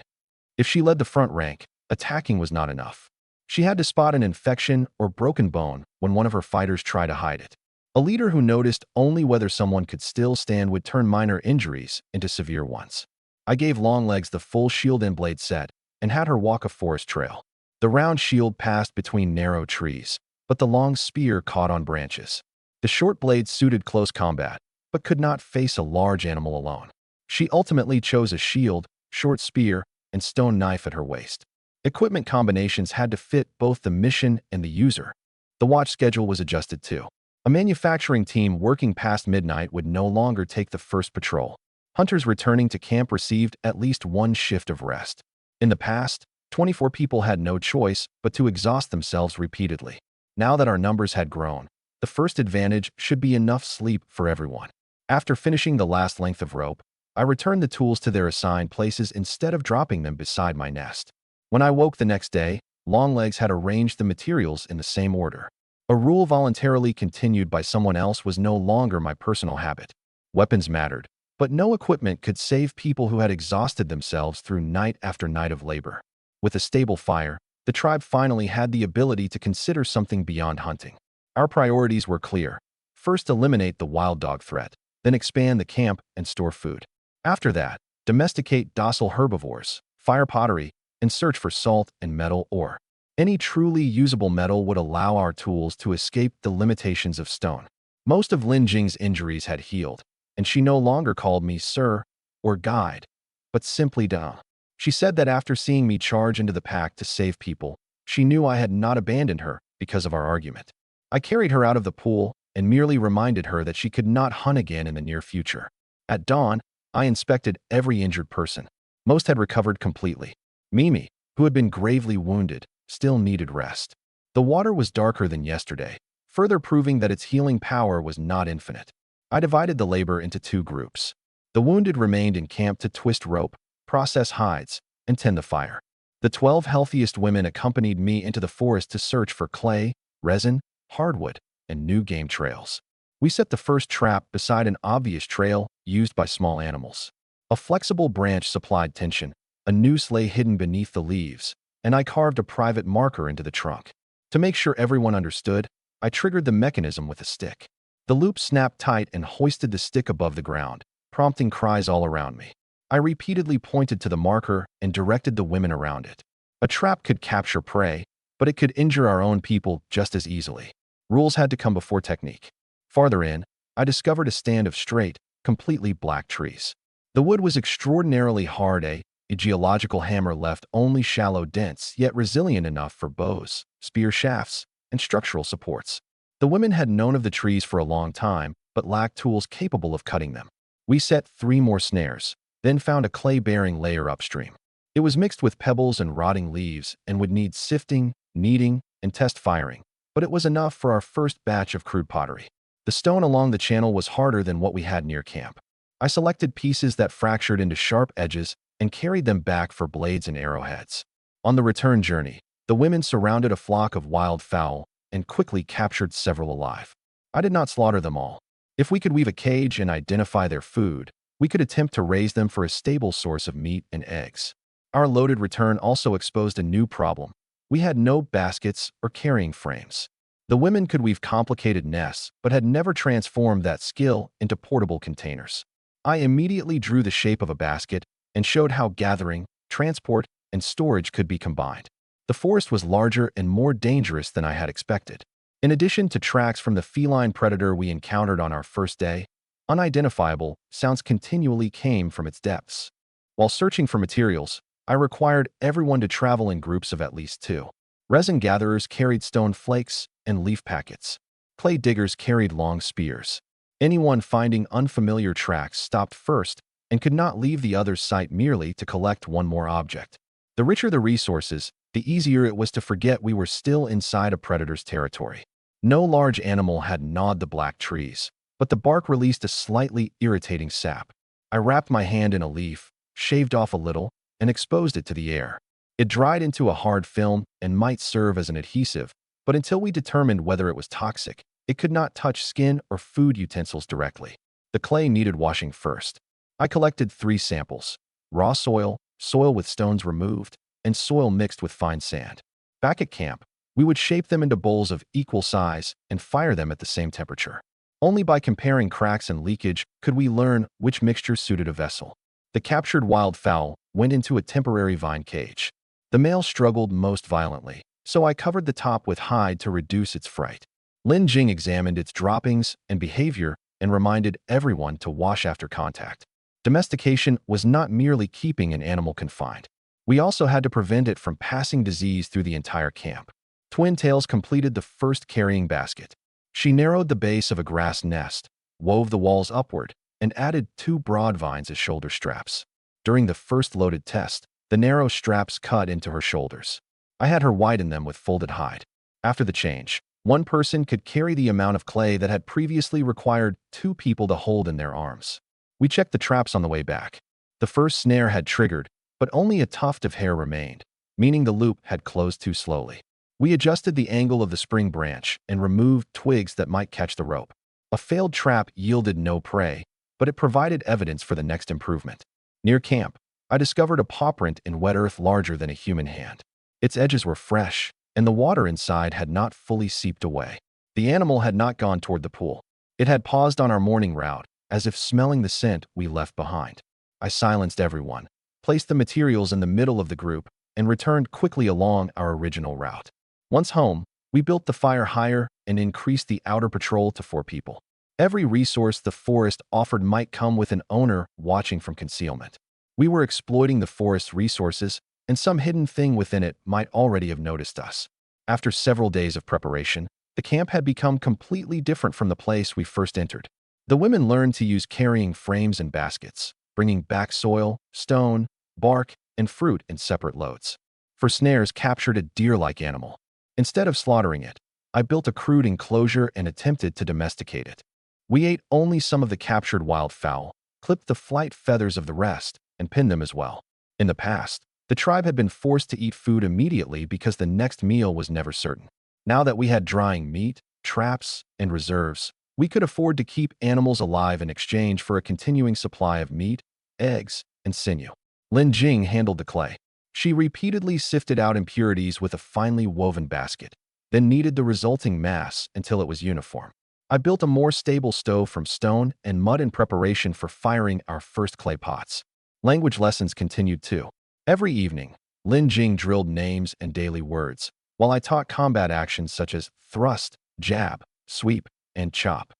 A: If she led the front rank, attacking was not enough. She had to spot an infection or broken bone when one of her fighters tried to hide it. A leader who noticed only whether someone could still stand would turn minor injuries into severe ones. I gave Longlegs the full shield and blade set and had her walk a forest trail. The round shield passed between narrow trees, but the long spear caught on branches. The short blade suited close combat, but could not face a large animal alone. She ultimately chose a shield, short spear, and stone knife at her waist. Equipment combinations had to fit both the mission and the user. The watch schedule was adjusted too. A manufacturing team working past midnight would no longer take the first patrol. Hunters returning to camp received at least one shift of rest. In the past, 24 people had no choice but to exhaust themselves repeatedly. Now that our numbers had grown, the first advantage should be enough sleep for everyone. After finishing the last length of rope, I returned the tools to their assigned places instead of dropping them beside my nest. When I woke the next day, Longlegs had arranged the materials in the same order. A rule voluntarily continued by someone else was no longer my personal habit. Weapons mattered, but no equipment could save people who had exhausted themselves through night after night of labor. With a stable fire, the tribe finally had the ability to consider something beyond hunting. Our priorities were clear. First, eliminate the wild dog threat, then expand the camp and store food. After that, domesticate docile herbivores, fire pottery, and search for salt and metal ore. Any truly usable metal would allow our tools to escape the limitations of stone. Most of Lin Jing's injuries had healed, and she no longer called me sir or guide, but simply Dao. She said that after seeing me charge into the pack to save people, she knew I had not abandoned her because of our argument. I carried her out of the pool and merely reminded her that she could not hunt again in the near future. At dawn, I inspected every injured person. Most had recovered completely. Mimi, who had been gravely wounded, still needed rest. The water was darker than yesterday, further proving that its healing power was not infinite. I divided the labor into two groups. The wounded remained in camp to twist rope, process hides, and tend the fire. The 12 healthiest women accompanied me into the forest to search for clay, resin, hardwood, and new game trails. We set the first trap beside an obvious trail used by small animals. A flexible branch supplied tension. A noose lay hidden beneath the leaves, and I carved a private marker into the trunk. To make sure everyone understood, I triggered the mechanism with a stick. The loop snapped tight and hoisted the stick above the ground, prompting cries all around me. I repeatedly pointed to the marker and directed the women around it. A trap could capture prey, but it could injure our own people just as easily. Rules had to come before technique. Farther in, I discovered a stand of straight, completely black trees. The wood was extraordinarily hard, a geological hammer left only shallow dents, yet resilient enough for bows, spear shafts, and structural supports. The women had known of the trees for a long time, but lacked tools capable of cutting them. We set 3 more snares, then found a clay-bearing layer upstream. It was mixed with pebbles and rotting leaves and would need sifting, kneading, and test firing, but it was enough for our first batch of crude pottery. The stone along the channel was harder than what we had near camp. I selected pieces that fractured into sharp edges and carried them back for blades and arrowheads. On the return journey, the women surrounded a flock of wild fowl and quickly captured several alive. I did not slaughter them all. If we could weave a cage and identify their food, we could attempt to raise them for a stable source of meat and eggs. Our loaded return also exposed a new problem. We had no baskets or carrying frames. The women could weave complicated nests, but had never transformed that skill into portable containers. I immediately drew the shape of a basket and showed how gathering, transport, and storage could be combined. The forest was larger and more dangerous than I had expected. In addition to tracks from the feline predator we encountered on our first day, unidentifiable sounds continually came from its depths. While searching for materials, I required everyone to travel in groups of at least 2. Resin gatherers carried stone flakes and leaf packets. Clay diggers carried long spears. Anyone finding unfamiliar tracks stopped first and could not leave the other's sight merely to collect one more object. The richer the resources, the easier it was to forget we were still inside a predator's territory. No large animal had gnawed the black trees, but the bark released a slightly irritating sap. I wrapped my hand in a leaf, shaved off a little, and exposed it to the air. It dried into a hard film and might serve as an adhesive, but until we determined whether it was toxic, it could not touch skin or food utensils directly. The clay needed washing first. I collected 3 samples: raw soil, soil with stones removed, and soil mixed with fine sand. Back at camp, we would shape them into bowls of equal size and fire them at the same temperature. Only by comparing cracks and leakage could we learn which mixture suited a vessel. The captured wild fowl went into a temporary vine cage. The male struggled most violently, so I covered the top with hide to reduce its fright. Lin Jing examined its droppings and behavior and reminded everyone to wash after contact. Domestication was not merely keeping an animal confined. We also had to prevent it from passing disease through the entire camp. Twin Tails completed the first carrying basket. She narrowed the base of a grass nest, wove the walls upward, and added 2 broad vines as shoulder straps. During the first loaded test, the narrow straps cut into her shoulders. I had her widen them with folded hide. After the change, one person could carry the amount of clay that had previously required 2 people to hold in their arms. We checked the traps on the way back. The first snare had triggered, but only a tuft of hair remained, meaning the loop had closed too slowly. We adjusted the angle of the spring branch and removed twigs that might catch the rope. A failed trap yielded no prey, but it provided evidence for the next improvement. Near camp, I discovered a paw print in wet earth larger than a human hand. Its edges were fresh, and the water inside had not fully seeped away. The animal had not gone toward the pool. It had paused on our morning route, as if smelling the scent we left behind. I silenced everyone, placed the materials in the middle of the group, and returned quickly along our original route. Once home, we built the fire higher and increased the outer patrol to 4 people. Every resource the forest offered might come with an owner watching from concealment. We were exploiting the forest's resources, and some hidden thing within it might already have noticed us. After several days of preparation, the camp had become completely different from the place we first entered. The women learned to use carrying frames and baskets, bringing back soil, stone, bark, and fruit in separate loads. For snares, captured a deer-like animal. Instead of slaughtering it, I built a crude enclosure and attempted to domesticate it. We ate only some of the captured wild fowl, clipped the flight feathers of the rest, and pinned them as well. In the past, the tribe had been forced to eat food immediately because the next meal was never certain. Now that we had drying meat, traps, and reserves, we could afford to keep animals alive in exchange for a continuing supply of meat, eggs, and sinew. Lin Jing handled the clay. She repeatedly sifted out impurities with a finely woven basket, then kneaded the resulting mass until it was uniform. I built a more stable stove from stone and mud in preparation for firing our first clay pots. Language lessons continued too. Every evening, Lin Jing drilled names and daily words, while I taught combat actions such as thrust, jab, sweep, and chop.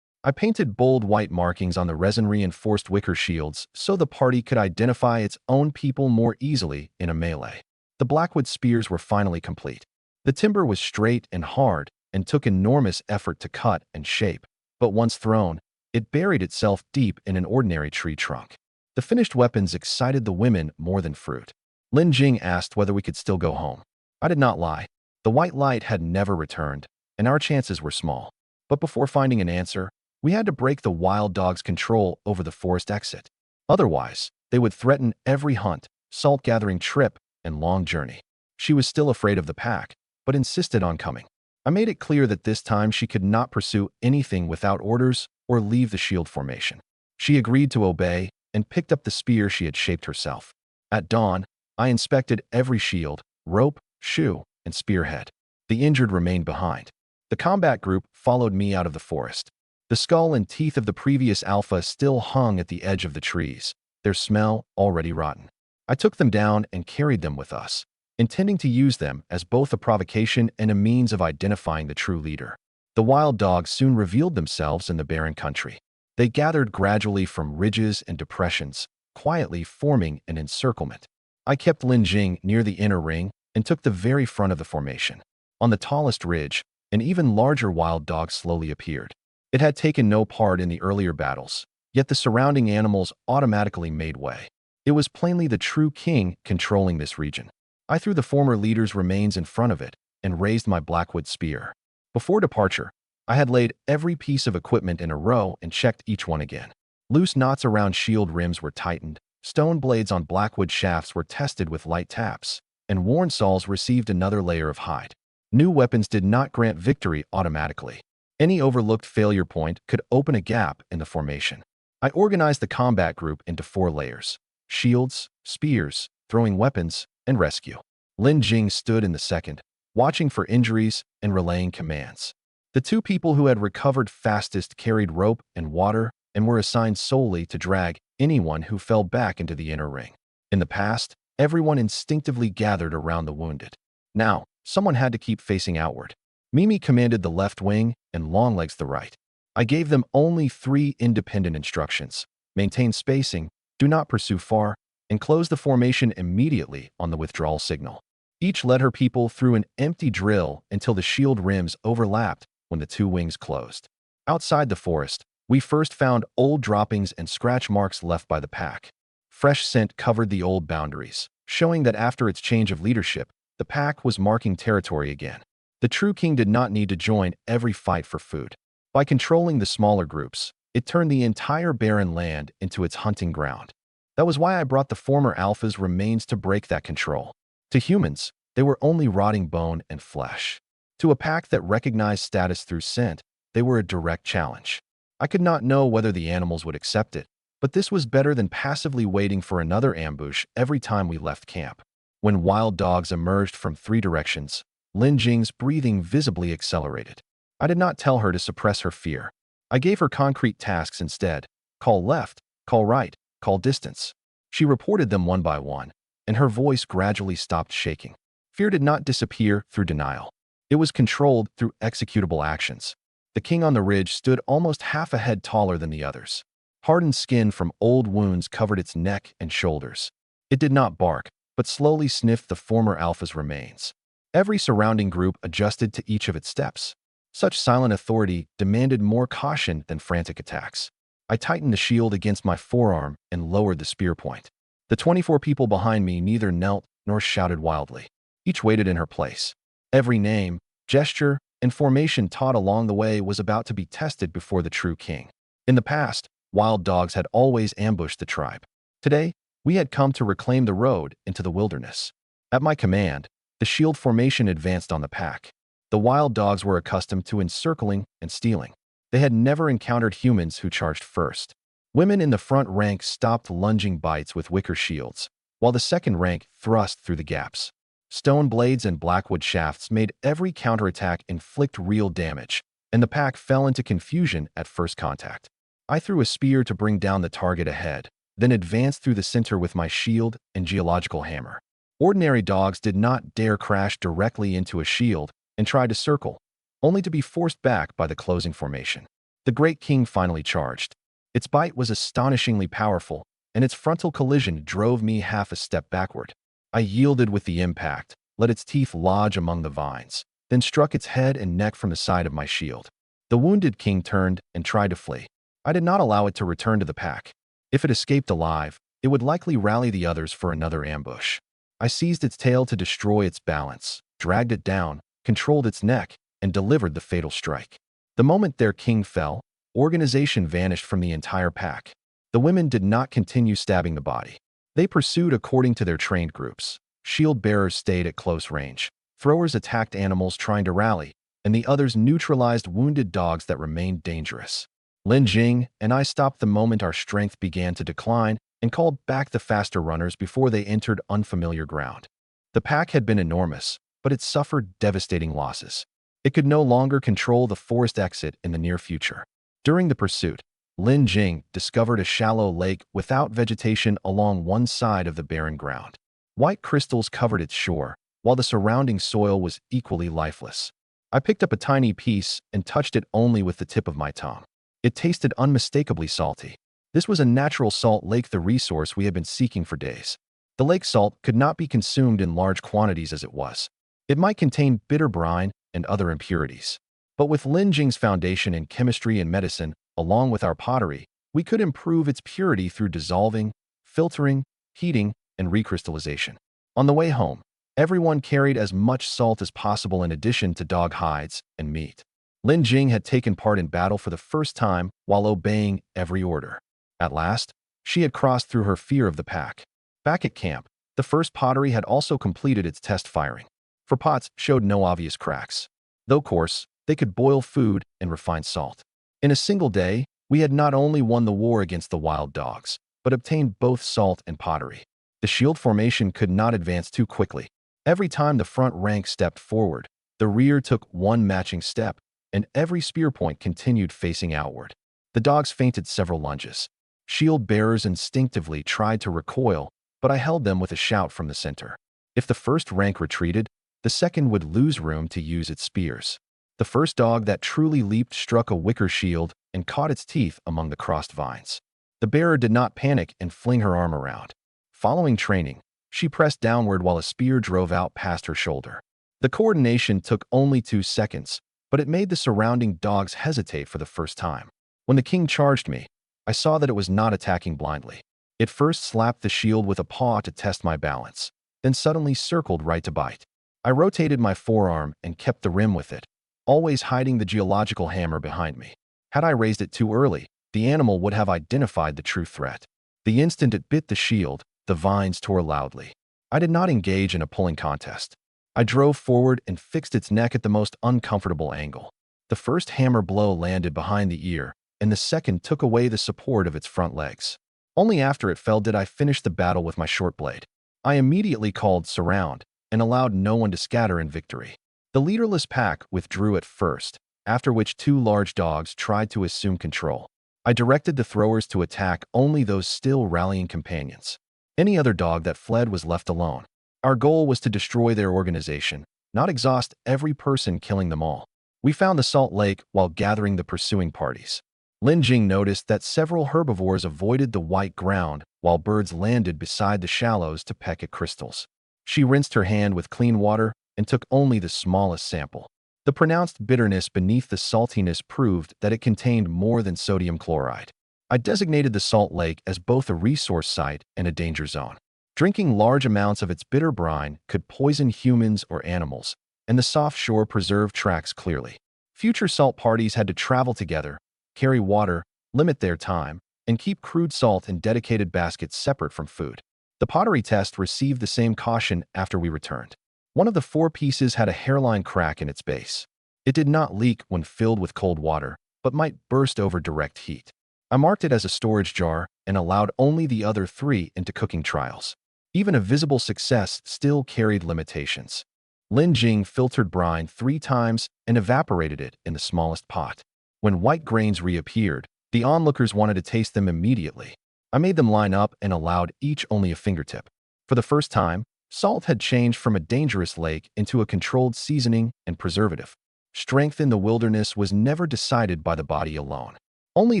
A: I painted bold white markings on the resin-reinforced wicker shields so the party could identify its own people more easily in a melee. The blackwood spears were finally complete. The timber was straight and hard and took enormous effort to cut and shape, but once thrown, it buried itself deep in an ordinary tree trunk. The finished weapons excited the women more than fruit. Lin Jing asked whether we could still go home. I did not lie. The white light had never returned, and our chances were small. But before finding an answer, we had to break the wild dog's control over the forest exit. Otherwise, they would threaten every hunt, salt-gathering trip, and long journey. She was still afraid of the pack, but insisted on coming. I made it clear that this time she could not pursue anything without orders or leave the shield formation. She agreed to obey and picked up the spear she had shaped herself. At dawn, I inspected every shield, rope, shoe, and spearhead. The injured remained behind. The combat group followed me out of the forest. The skull and teeth of the previous alpha still hung at the edge of the trees, their smell already rotten. I took them down and carried them with us, intending to use them as both a provocation and a means of identifying the true leader. The wild dogs soon revealed themselves in the barren country. They gathered gradually from ridges and depressions, quietly forming an encirclement. I kept Lin Jing near the inner ring and took the very front of the formation. On the tallest ridge, an even larger wild dog slowly appeared. It had taken no part in the earlier battles, yet the surrounding animals automatically made way. It was plainly the true king controlling this region. I threw the former leader's remains in front of it and raised my blackwood spear. Before departure, I had laid every piece of equipment in a row and checked each one again. Loose knots around shield rims were tightened, stone blades on blackwood shafts were tested with light taps, and worn sawls received another layer of hide. New weapons did not grant victory automatically. Any overlooked failure point could open a gap in the formation. I organized the combat group into 4 layers: shields, spears, throwing weapons, and rescue. Lin Jing stood in the second, watching for injuries and relaying commands. The 2 people who had recovered fastest carried rope and water and were assigned solely to drag anyone who fell back into the inner ring. In the past, everyone instinctively gathered around the wounded. Now, someone had to keep facing outward. Mimi commanded the left wing and Longlegs the right. I gave them only 3 independent instructions: maintain spacing, do not pursue far, and close the formation immediately on the withdrawal signal. Each led her people through an empty drill until the shield rims overlapped when the 2 wings closed. Outside the forest, we first found old droppings and scratch marks left by the pack. Fresh scent covered the old boundaries, showing that after its change of leadership, the pack was marking territory again. The true king did not need to join every fight for food. By controlling the smaller groups, it turned the entire barren land into its hunting ground. That was why I brought the former alpha's remains to break that control. To humans, they were only rotting bone and flesh. To a pack that recognized status through scent, they were a direct challenge. I could not know whether the animals would accept it, but this was better than passively waiting for another ambush every time we left camp. When wild dogs emerged from 3 directions, Lin Jing's breathing visibly accelerated. I did not tell her to suppress her fear. I gave her concrete tasks instead: call left, call right, call distance. She reported them one by one, and her voice gradually stopped shaking. Fear did not disappear through denial. It was controlled through executable actions. The king on the ridge stood almost half a head taller than the others. Hardened skin from old wounds covered its neck and shoulders. It did not bark, but slowly sniffed the former alpha's remains. Every surrounding group adjusted to each of its steps. Such silent authority demanded more caution than frantic attacks. I tightened the shield against my forearm and lowered the spear point. The 24 people behind me neither knelt nor shouted wildly. Each waited in her place. Every name, gesture, and formation taught along the way was about to be tested before the true king. In the past, wild dogs had always ambushed the tribe. Today, we had come to reclaim the road into the wilderness. At my command, the shield formation advanced on the pack. The wild dogs were accustomed to encircling and stealing. They had never encountered humans who charged first. Women in the front rank stopped lunging bites with wicker shields, while the second rank thrust through the gaps. Stone blades and blackwood shafts made every counterattack inflict real damage, and the pack fell into confusion at first contact. I threw a spear to bring down the target ahead, then advanced through the center with my shield and geological hammer. Ordinary dogs did not dare crash directly into a shield and tried to circle, only to be forced back by the closing formation. The Great King finally charged. Its bite was astonishingly powerful, and its frontal collision drove me half a step backward. I yielded with the impact, let its teeth lodge among the vines, then struck its head and neck from the side of my shield. The wounded king turned and tried to flee. I did not allow it to return to the pack. If it escaped alive, it would likely rally the others for another ambush. I seized its tail to destroy its balance, dragged it down, controlled its neck, and delivered the fatal strike. The moment their king fell, organization vanished from the entire pack. The women did not continue stabbing the body. They pursued according to their trained groups. Shield bearers stayed at close range. Throwers attacked animals trying to rally, and the others neutralized wounded dogs that remained dangerous. Lin Jing and I stopped the moment our strength began to decline and called back the faster runners before they entered unfamiliar ground. The pack had been enormous, but it suffered devastating losses. It could no longer control the forest exit in the near future. During the pursuit, Lin Jing discovered a shallow lake without vegetation along one side of the barren ground. White crystals covered its shore, while the surrounding soil was equally lifeless. I picked up a tiny piece and touched it only with the tip of my tongue. It tasted unmistakably salty. This was a natural salt lake, the resource we had been seeking for days. The lake salt could not be consumed in large quantities as it was. It might contain bitter brine and other impurities. But with Lin Jing's foundation in chemistry and medicine, along with our pottery, we could improve its purity through dissolving, filtering, heating, and recrystallization. On the way home, everyone carried as much salt as possible in addition to dog hides and meat. Lin Jing had taken part in battle for the first time while obeying every order. At last, she had crossed through her fear of the pack. Back at camp, the first pottery had also completed its test firing. For pots showed no obvious cracks. Though coarse, they could boil food and refine salt. In a single day, we had not only won the war against the wild dogs, but obtained both salt and pottery. The shield formation could not advance too quickly. Every time the front rank stepped forward, the rear took one matching step, and every spear point continued facing outward. The dogs feinted several lunges. Shield bearers instinctively tried to recoil, but I held them with a shout from the center. If the first rank retreated, the second would lose room to use its spears. The first dog that truly leaped struck a wicker shield and caught its teeth among the crossed vines. The bearer did not panic and fling her arm around. Following training, she pressed downward while a spear drove out past her shoulder. The coordination took only 2 seconds, but it made the surrounding dogs hesitate for the first time. When the king charged me, I saw that it was not attacking blindly. It first slapped the shield with a paw to test my balance, then suddenly circled right to bite. I rotated my forearm and kept the rim with it, always hiding the geological hammer behind me. Had I raised it too early, the animal would have identified the true threat. The instant it bit the shield, the vines tore loudly. I did not engage in a pulling contest. I drove forward and fixed its neck at the most uncomfortable angle. The first hammer blow landed behind the ear, and the second took away the support of its front legs. Only after it fell did I finish the battle with my short blade. I immediately called surround and allowed no one to scatter in victory. The leaderless pack withdrew at first, after which 2 large dogs tried to assume control. I directed the throwers to attack only those still rallying companions. Any other dog that fled was left alone. Our goal was to destroy their organization, not exhaust every person killing them all. We found the salt lake while gathering the pursuing parties. Lin Jing noticed that several herbivores avoided the white ground while birds landed beside the shallows to peck at crystals. She rinsed her hand with clean water and took only the smallest sample. The pronounced bitterness beneath the saltiness proved that it contained more than sodium chloride. I designated the salt lake as both a resource site and a danger zone. Drinking large amounts of its bitter brine could poison humans or animals, and the soft shore preserved tracks clearly. Future salt parties had to travel together, carry water, limit their time, and keep crude salt in dedicated baskets separate from food. The pottery test received the same caution after we returned. One of the 4 pieces had a hairline crack in its base. It did not leak when filled with cold water, but might burst over direct heat. I marked it as a storage jar and allowed only the other 3 into cooking trials. Even a visible success still carried limitations. Lin Jing filtered brine 3 times and evaporated it in the smallest pot. When white grains reappeared, the onlookers wanted to taste them immediately. I made them line up and allowed each only a fingertip. For the first time, salt had changed from a dangerous lake into a controlled seasoning and preservative. Strength in the wilderness was never decided by the body alone. Only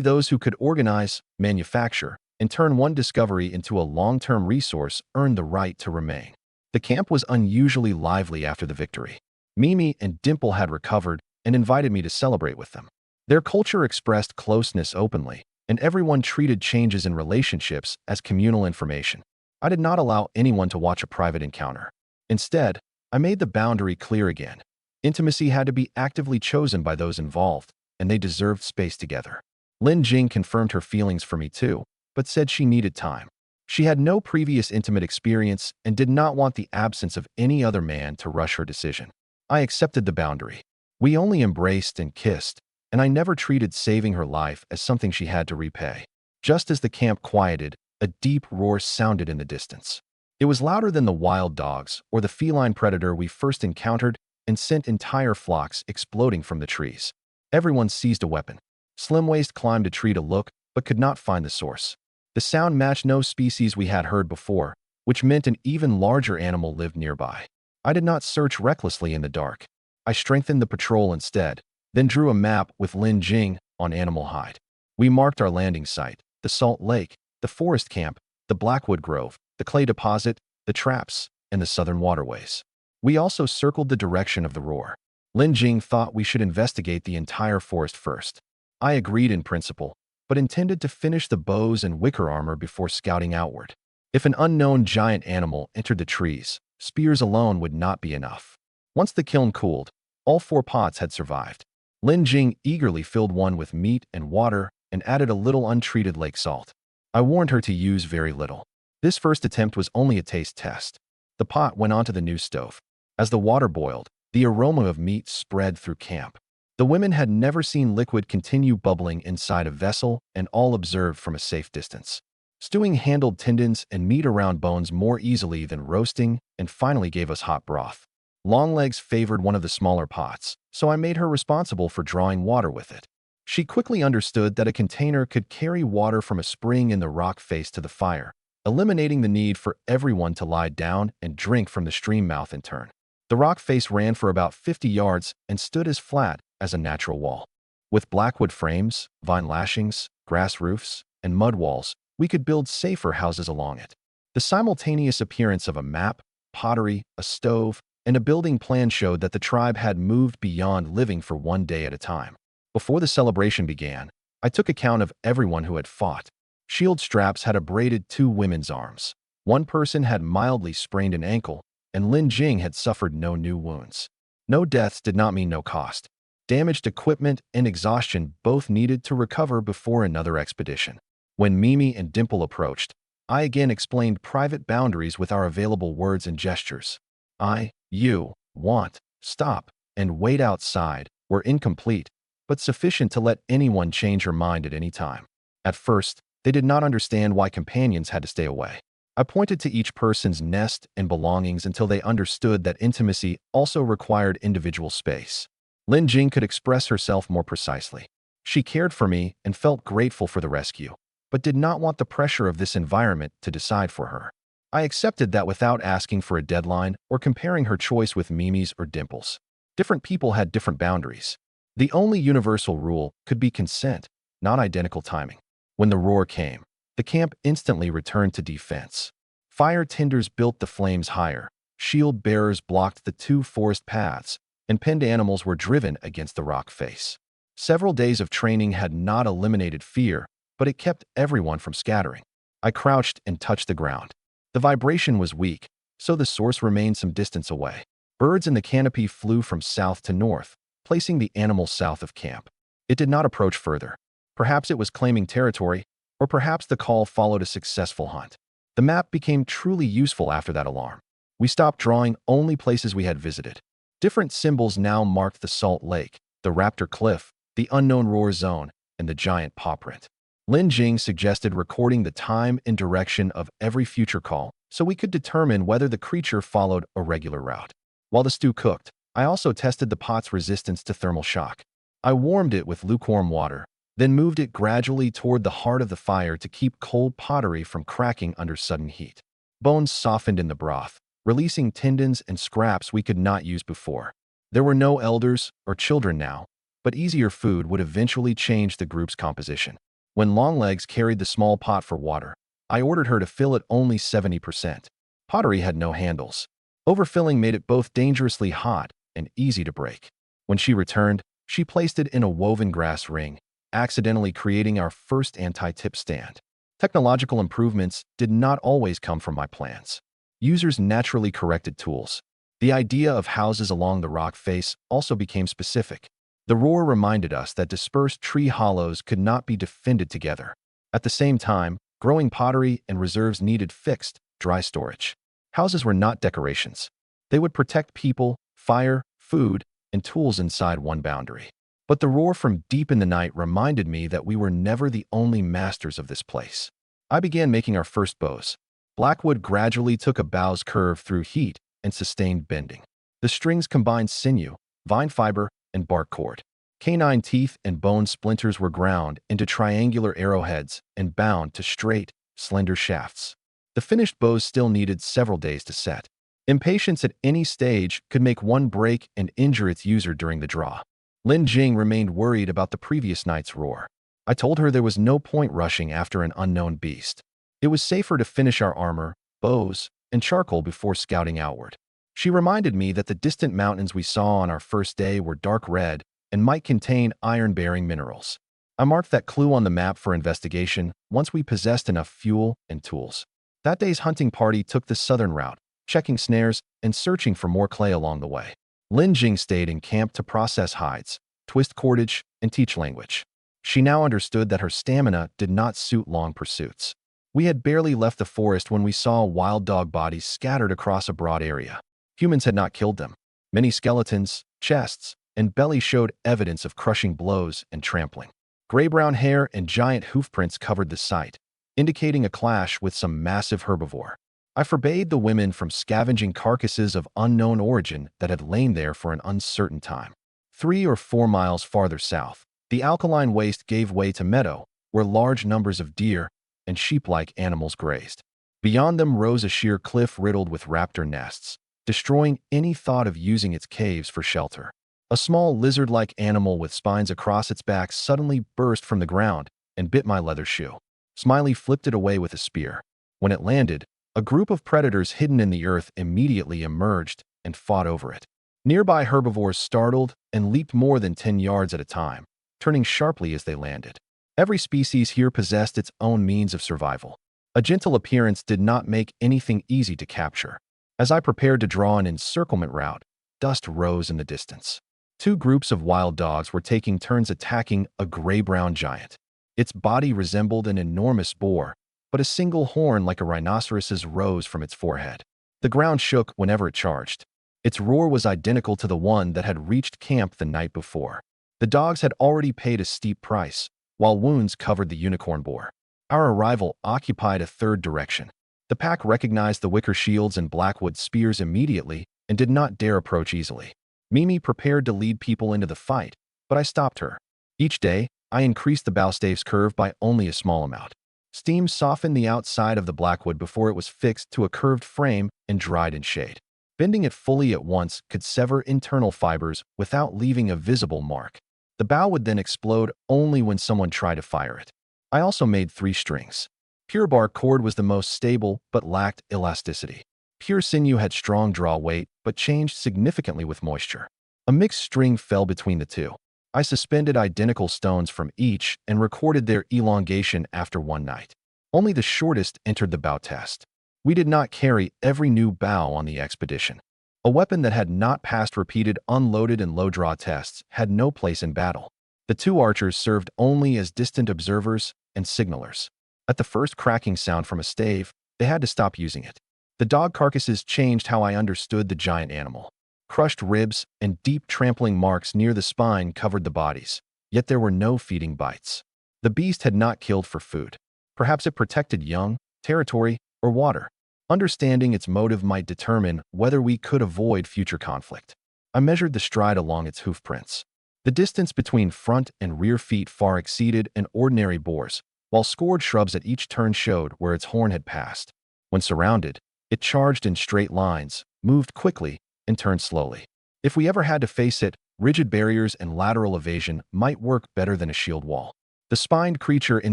A: those who could organize, manufacture, and turn one discovery into a long-term resource earned the right to remain. The camp was unusually lively after the victory. Mimi and Dimple had recovered and invited me to celebrate with them. Their culture expressed closeness openly, and everyone treated changes in relationships as communal information. I did not allow anyone to watch a private encounter. Instead, I made the boundary clear again. Intimacy had to be actively chosen by those involved, and they deserved space together. Lin Jing confirmed her feelings for me too, but said she needed time. She had no previous intimate experience and did not want the absence of any other man to rush her decision. I accepted the boundary. We only embraced and kissed, and I never treated saving her life as something she had to repay. Just as the camp quieted, a deep roar sounded in the distance. It was louder than the wild dogs or the feline predator we first encountered and sent entire flocks exploding from the trees. Everyone seized a weapon. Slim Waist climbed a tree to look, but could not find the source. The sound matched no species we had heard before, which meant an even larger animal lived nearby. I did not search recklessly in the dark. I strengthened the patrol instead, then drew a map with Lin Jing on animal hide. We marked our landing site, the salt lake, the forest camp, the Blackwood Grove, the clay deposit, the traps, and the southern waterways. We also circled the direction of the roar. Lin Jing thought we should investigate the entire forest first. I agreed in principle, but intended to finish the bows and wicker armor before scouting outward. If an unknown giant animal entered the trees, spears alone would not be enough. Once the kiln cooled, all 4 pots had survived. Lin Jing eagerly filled one with meat and water and added a little untreated lake salt. I warned her to use very little. This first attempt was only a taste test. The pot went onto the new stove. As the water boiled, the aroma of meat spread through camp. The women had never seen liquid continue bubbling inside a vessel, and all observed from a safe distance. Stewing handled tendons and meat around bones more easily than roasting, and finally gave us hot broth. Longlegs favored one of the smaller pots, so I made her responsible for drawing water with it. She quickly understood that a container could carry water from a spring in the rock face to the fire, eliminating the need for everyone to lie down and drink from the stream mouth in turn. The rock face ran for about 50 yards and stood as flat as a natural wall. With blackwood frames, vine lashings, grass roofs, and mud walls, we could build safer houses along it. The simultaneous appearance of a map, pottery, a stove, and a building plan showed that the tribe had moved beyond living for one day at a time. Before the celebration began, I took account of everyone who had fought. Shield straps had abraded 2 women's arms. One person had mildly sprained an ankle, and Lin Jing had suffered no new wounds. No deaths did not mean no cost. Damaged equipment and exhaustion both needed to recover before another expedition. When Mimi and Dimple approached, I again explained private boundaries with our available words and gestures. I, you, want, stop, and wait outside were incomplete, but sufficient to let anyone change her mind at any time. At first, they did not understand why companions had to stay away. I pointed to each person's nest and belongings until they understood that intimacy also required individual space. Lin Jing could express herself more precisely. She cared for me and felt grateful for the rescue, but did not want the pressure of this environment to decide for her. I accepted that without asking for a deadline or comparing her choice with Mimi's or Dimple's. Different people had different boundaries. The only universal rule could be consent, not identical timing. When the roar came, the camp instantly returned to defense. Fire tenders built the flames higher, shield bearers blocked the 2 forest paths, and penned animals were driven against the rock face. Several days of training had not eliminated fear, but it kept everyone from scattering. I crouched and touched the ground. The vibration was weak, so the source remained some distance away. Birds in the canopy flew from south to north, placing the animals south of camp. It did not approach further. Perhaps it was claiming territory, or perhaps the call followed a successful hunt. The map became truly useful after that alarm. We stopped drawing only places we had visited. Different symbols now marked the Salt Lake, the Raptor Cliff, the Unknown Roar Zone, and the Giant Paw Print. Lin Jing suggested recording the time and direction of every future call so we could determine whether the creature followed a regular route. While the stew cooked, I also tested the pot's resistance to thermal shock. I warmed it with lukewarm water, then moved it gradually toward the heart of the fire to keep cold pottery from cracking under sudden heat. Bones softened in the broth, releasing tendons and scraps we could not use before. There were no elders or children now, but easier food would eventually change the group's composition. When Longlegs carried the small pot for water, I ordered her to fill it only 70%. Pottery had no handles. Overfilling made it both dangerously hot and easy to break. When she returned, she placed it in a woven grass ring, accidentally creating our first anti-tip stand. Technological improvements did not always come from my plans. Users naturally corrected tools. The idea of houses along the rock face also became specific. The roar reminded us that dispersed tree hollows could not be defended together. At the same time, growing pottery and reserves needed fixed, dry storage. Houses were not decorations. They would protect people, fire, food, and tools inside one boundary. But the roar from deep in the night reminded me that we were never the only masters of this place. I began making our first bows. Blackwood gradually took a bow's curve through heat and sustained bending. The strings combined sinew, vine fiber, and bark cord. Canine teeth and bone splinters were ground into triangular arrowheads and bound to straight, slender shafts. The finished bows still needed several days to set. Impatience at any stage could make one break and injure its user during the draw. Lin Jing remained worried about the previous night's roar. I told her there was no point rushing after an unknown beast. It was safer to finish our armor, bows, and charcoal before scouting outward. She reminded me that the distant mountains we saw on our first day were dark red and might contain iron-bearing minerals. I marked that clue on the map for investigation once we possessed enough fuel and tools. That day's hunting party took the southern route, checking snares and searching for more clay along the way. Lin Jing stayed in camp to process hides, twist cordage, and teach language. She now understood that her stamina did not suit long pursuits. We had barely left the forest when we saw wild dog bodies scattered across a broad area. Humans had not killed them. Many skeletons, chests, and bellies showed evidence of crushing blows and trampling. Gray-brown hair and giant hoofprints covered the site, indicating a clash with some massive herbivore. I forbade the women from scavenging carcasses of unknown origin that had lain there for an uncertain time. 3 or 4 miles farther south, the alkaline waste gave way to meadow, where large numbers of deer and sheep-like animals grazed. Beyond them rose a sheer cliff riddled with raptor nests, destroying any thought of using its caves for shelter. A small lizard-like animal with spines across its back suddenly burst from the ground and bit my leather shoe. Smiley flipped it away with a spear. When it landed, a group of predators hidden in the earth immediately emerged and fought over it. Nearby herbivores startled and leaped more than 10 yards at a time, turning sharply as they landed. Every species here possessed its own means of survival. A gentle appearance did not make anything easy to capture. As I prepared to draw an encirclement route, dust rose in the distance. 2 groups of wild dogs were taking turns attacking a gray-brown giant. Its body resembled an enormous boar, but a single horn like a rhinoceros's rose from its forehead. The ground shook whenever it charged. Its roar was identical to the one that had reached camp the night before. The dogs had already paid a steep price, while wounds covered the unicorn boar. Our arrival occupied a third direction. The pack recognized the wicker shields and blackwood spears immediately and did not dare approach easily. Mimi prepared to lead people into the fight, but I stopped her. Each day, I increased the bowstave's curve by only a small amount. Steam softened the outside of the blackwood before it was fixed to a curved frame and dried in shade. Bending it fully at once could sever internal fibers without leaving a visible mark. The bow would then explode only when someone tried to fire it. I also made 3 strings. Pure bark cord was the most stable but lacked elasticity. Pure sinew had strong draw weight, but changed significantly with moisture. A mixed string fell between the two. I suspended identical stones from each and recorded their elongation after one night. Only the shortest entered the bow test. We did not carry every new bow on the expedition. A weapon that had not passed repeated unloaded and low-draw tests had no place in battle. The 2 archers served only as distant observers and signalers. At the first cracking sound from a stave, they had to stop using it. The dog carcasses changed how I understood the giant animal. Crushed ribs and deep trampling marks near the spine covered the bodies, yet there were no feeding bites. The beast had not killed for food. Perhaps it protected young, territory, or water. Understanding its motive might determine whether we could avoid future conflict. I measured the stride along its hoofprints. The distance between front and rear feet far exceeded an ordinary boar's, while scored shrubs at each turn showed where its horn had passed. When surrounded, it charged in straight lines, moved quickly, and turned slowly. If we ever had to face it, rigid barriers and lateral evasion might work better than a shield wall. The spined creature in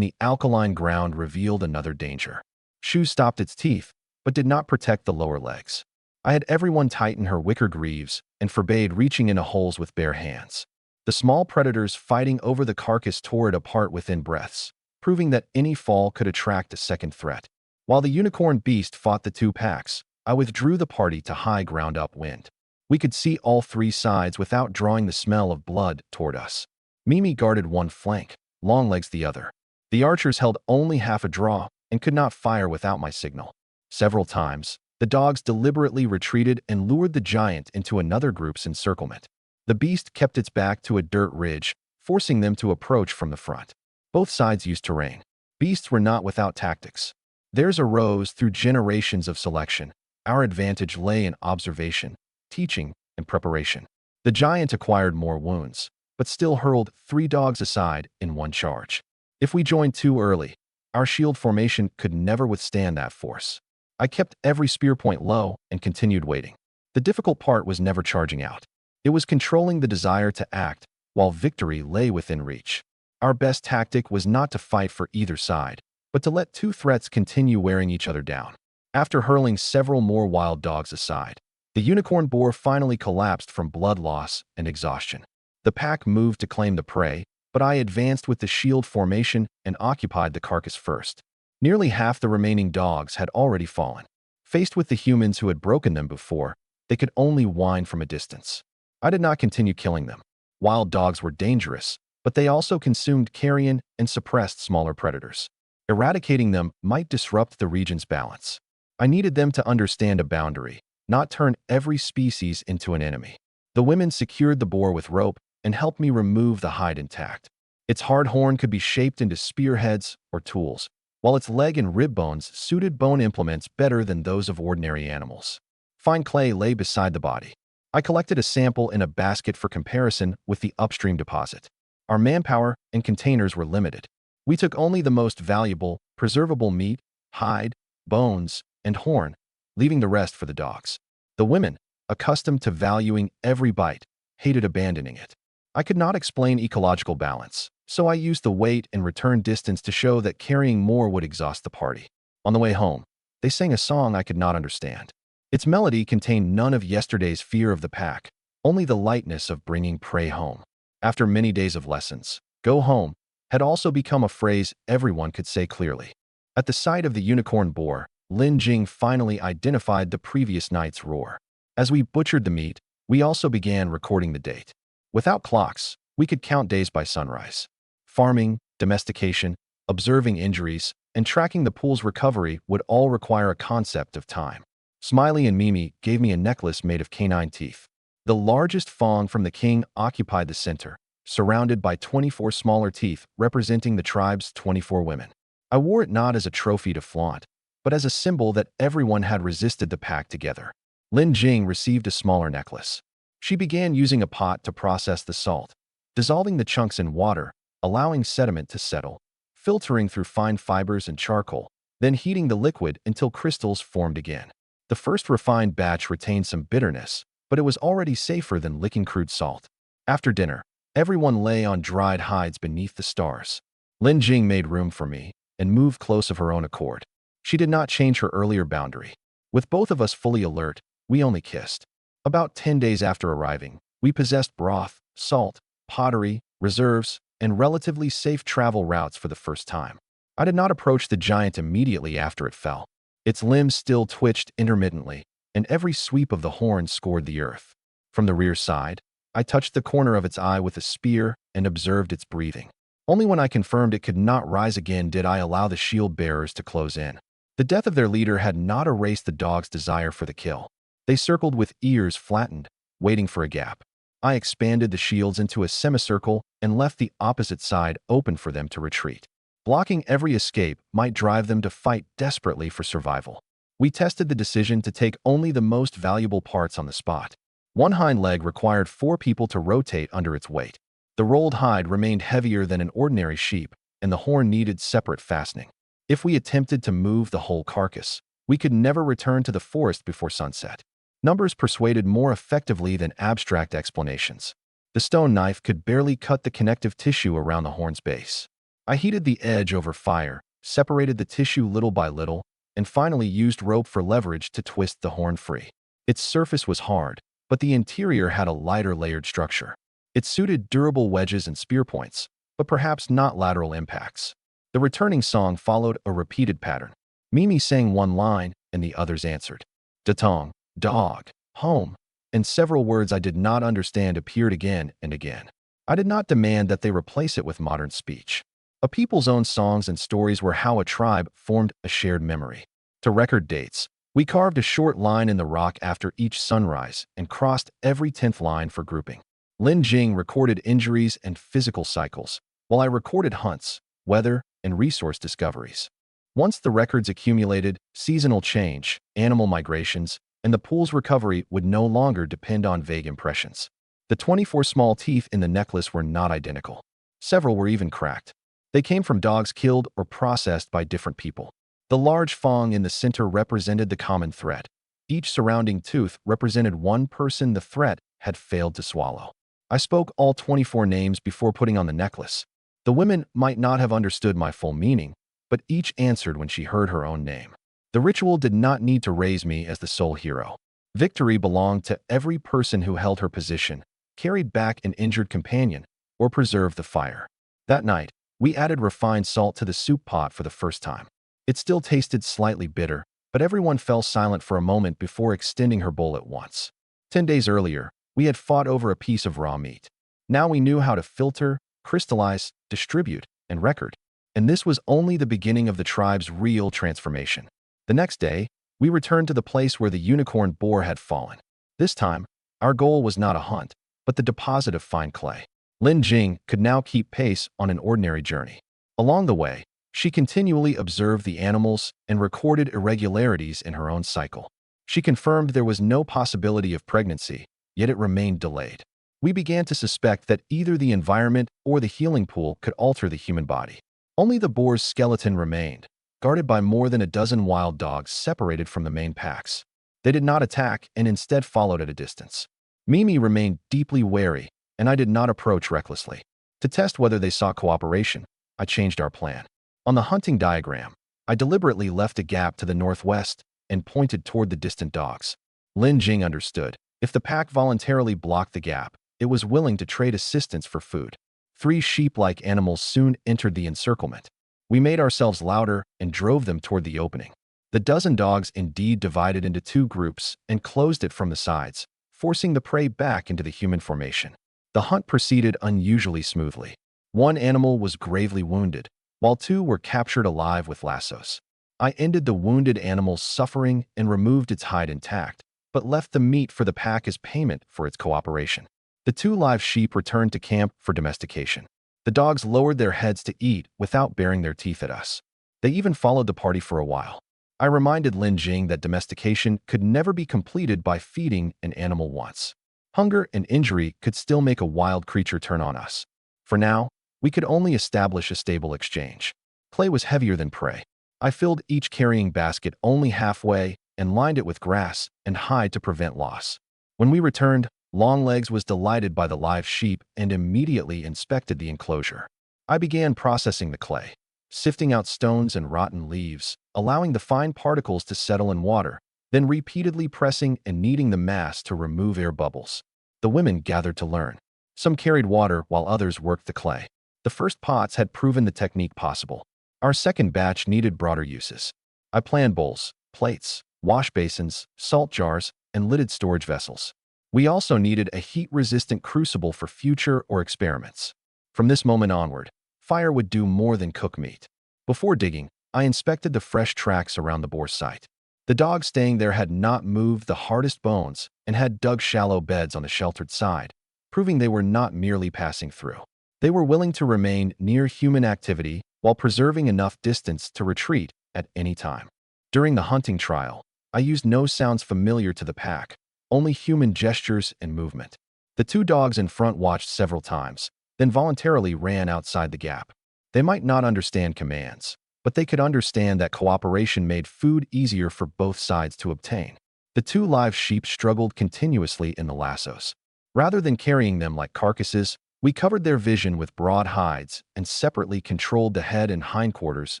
A: the alkaline ground revealed another danger. Shoes stopped its teeth, but did not protect the lower legs. I had everyone tighten her wicker greaves and forbade reaching into holes with bare hands. The small predators fighting over the carcass tore it apart within breaths, proving that any fall could attract a second threat. While the unicorn beast fought the 2 packs, I withdrew the party to high ground upwind. We could see all 3 sides without drawing the smell of blood toward us. Mimi guarded one flank, Longlegs the other. The archers held only half a draw and could not fire without my signal. Several times, the dogs deliberately retreated and lured the giant into another group's encirclement. The beast kept its back to a dirt ridge, forcing them to approach from the front. Both sides used terrain. Beasts were not without tactics. Theirs arose through generations of selection. Our advantage lay in observation, teaching, and preparation. The giant acquired more wounds, but still hurled 3 dogs aside in one charge. If we joined too early, our shield formation could never withstand that force. I kept every spear point low and continued waiting. The difficult part was never charging out. It was controlling the desire to act while victory lay within reach. Our best tactic was not to fight for either side, but to let 2 threats continue wearing each other down. After hurling several more wild dogs aside, the unicorn boar finally collapsed from blood loss and exhaustion. The pack moved to claim the prey, but I advanced with the shield formation and occupied the carcass first. Nearly half the remaining dogs had already fallen. Faced with the humans who had broken them before, they could only whine from a distance. I did not continue killing them. Wild dogs were dangerous, but they also consumed carrion and suppressed smaller predators. Eradicating them might disrupt the region's balance. I needed them to understand a boundary, not turn every species into an enemy. The women secured the boar with rope and helped me remove the hide intact. Its hard horn could be shaped into spearheads or tools, while its leg and rib bones suited bone implements better than those of ordinary animals. Fine clay lay beside the body. I collected a sample in a basket for comparison with the upstream deposit. Our manpower and containers were limited. We took only the most valuable, preservable meat, hide, bones, and horn, leaving the rest for the dogs. The women, accustomed to valuing every bite, hated abandoning it. I could not explain ecological balance, so I used the weight and return distance to show that carrying more would exhaust the party. On the way home, they sang a song I could not understand. Its melody contained none of yesterday's fear of the pack, only the lightness of bringing prey home. After many days of lessons, "Go home" had also become a phrase everyone could say clearly. At the sight of the unicorn boar, Lin Jing finally identified the previous night's roar. As we butchered the meat, we also began recording the date. Without clocks, we could count days by sunrise. Farming, domestication, observing injuries, and tracking the pool's recovery would all require a concept of time. Smiley and Mimi gave me a necklace made of canine teeth. The largest fong from the king occupied the center, surrounded by 24 smaller teeth representing the tribe's 24 women. I wore it not as a trophy to flaunt, but as a symbol that everyone had resisted the pack together. Lin Jing received a smaller necklace. She began using a pot to process the salt, dissolving the chunks in water, allowing sediment to settle, filtering through fine fibers and charcoal, then heating the liquid until crystals formed again. The first refined batch retained some bitterness, but it was already safer than licking crude salt. After dinner, everyone lay on dried hides beneath the stars. Lin Jing made room for me and moved close of her own accord. She did not change her earlier boundary. With both of us fully alert, we only kissed. About 10 days after arriving, we possessed broth, salt, pottery, reserves, and relatively safe travel routes for the first time. I did not approach the giant immediately after it fell. Its limbs still twitched intermittently, and every sweep of the horn scored the earth. From the rear side, I touched the corner of its eye with a spear and observed its breathing. Only when I confirmed it could not rise again did I allow the shield bearers to close in. The death of their leader had not erased the dog's desire for the kill. They circled with ears flattened, waiting for a gap. I expanded the shields into a semicircle and left the opposite side open for them to retreat. Blocking every escape might drive them to fight desperately for survival. We tested the decision to take only the most valuable parts on the spot. One hind leg required 4 people to rotate under its weight. The rolled hide remained heavier than an ordinary sheep, and the horn needed separate fastening. If we attempted to move the whole carcass, we could never return to the forest before sunset. Numbers persuaded more effectively than abstract explanations. The stone knife could barely cut the connective tissue around the horn's base. I heated the edge over fire, separated the tissue little by little, and finally used rope for leverage to twist the horn free. Its surface was hard, but the interior had a lighter layered structure. It suited durable wedges and spear points, but perhaps not lateral impacts. The returning song followed a repeated pattern. Mimi sang one line, and the others answered. Datong, dog, home, and several words I did not understand appeared again and again. I did not demand that they replace it with modern speech. A people's own songs and stories were how a tribe formed a shared memory. To record dates, we carved a short line in the rock after each sunrise and crossed every 10th line for grouping. Lin Jing recorded injuries and physical cycles, while I recorded hunts, weather, and resource discoveries. Once the records accumulated, seasonal change, animal migrations, and the pool's recovery would no longer depend on vague impressions. The 24 small teeth in the necklace were not identical. Several were even cracked. They came from dogs killed or processed by different people. The large fong in the center represented the common threat. Each surrounding tooth represented one person the threat had failed to swallow. I spoke all 24 names before putting on the necklace. The women might not have understood my full meaning, but each answered when she heard her own name. The ritual did not need to raise me as the sole hero. Victory belonged to every person who held her position, carried back an injured companion, or preserved the fire. That night, we added refined salt to the soup pot for the first time. It still tasted slightly bitter, but everyone fell silent for a moment before extending her bowl at once. 10 days earlier, we had fought over a piece of raw meat. Now we knew how to filter, crystallize, distribute, and record. And this was only the beginning of the tribe's real transformation. The next day, we returned to the place where the unicorn boar had fallen. This time, our goal was not a hunt, but the deposit of fine clay. Lin Jing could now keep pace on an ordinary journey. Along the way, she continually observed the animals and recorded irregularities in her own cycle. She confirmed there was no possibility of pregnancy, yet it remained delayed. We began to suspect that either the environment or the healing pool could alter the human body. Only the boar's skeleton remained, guarded by more than a dozen wild dogs separated from the main packs. They did not attack and instead followed at a distance. Mimi remained deeply wary, and I did not approach recklessly. To test whether they saw cooperation, I changed our plan. On the hunting diagram, I deliberately left a gap to the northwest and pointed toward the distant dogs. Lin Jing understood. If the pack voluntarily blocked the gap, it was willing to trade assistance for food. 3 sheep-like animals soon entered the encirclement. We made ourselves louder and drove them toward the opening. The dozen dogs indeed divided into 2 groups and closed it from the sides, forcing the prey back into the human formation. The hunt proceeded unusually smoothly. 1 animal was gravely wounded, while 2 were captured alive with lassos. I ended the wounded animal's suffering and removed its hide intact, but left the meat for the pack as payment for its cooperation. The 2 live sheep returned to camp for domestication. The dogs lowered their heads to eat without baring their teeth at us. They even followed the party for a while. I reminded Lin Jing that domestication could never be completed by feeding an animal once. Hunger and injury could still make a wild creature turn on us. For now, we could only establish a stable exchange. Clay was heavier than prey. I filled each carrying basket only halfway and lined it with grass and hide to prevent loss. When we returned, Longlegs was delighted by the live sheep and immediately inspected the enclosure. I began processing the clay, sifting out stones and rotten leaves, allowing the fine particles to settle in water, then repeatedly pressing and kneading the mass to remove air bubbles. The women gathered to learn. Some carried water while others worked the clay. The first pots had proven the technique possible. Our second batch needed broader uses. I planned bowls, plates, wash basins, salt jars, and lidded storage vessels. We also needed a heat-resistant crucible for future or experiments. From this moment onward, fire would do more than cook meat. Before digging, I inspected the fresh tracks around the boar site. The dogs staying there had not moved the hardest bones and had dug shallow beds on the sheltered side, proving they were not merely passing through. They were willing to remain near human activity while preserving enough distance to retreat at any time. During the hunting trial, I used no sounds familiar to the pack, only human gestures and movement. The 2 dogs in front watched several times, then voluntarily ran outside the gap. They might not understand commands, but they could understand that cooperation made food easier for both sides to obtain. The 2 live sheep struggled continuously in the lassos. Rather than carrying them like carcasses, we covered their vision with broad hides and separately controlled the head and hindquarters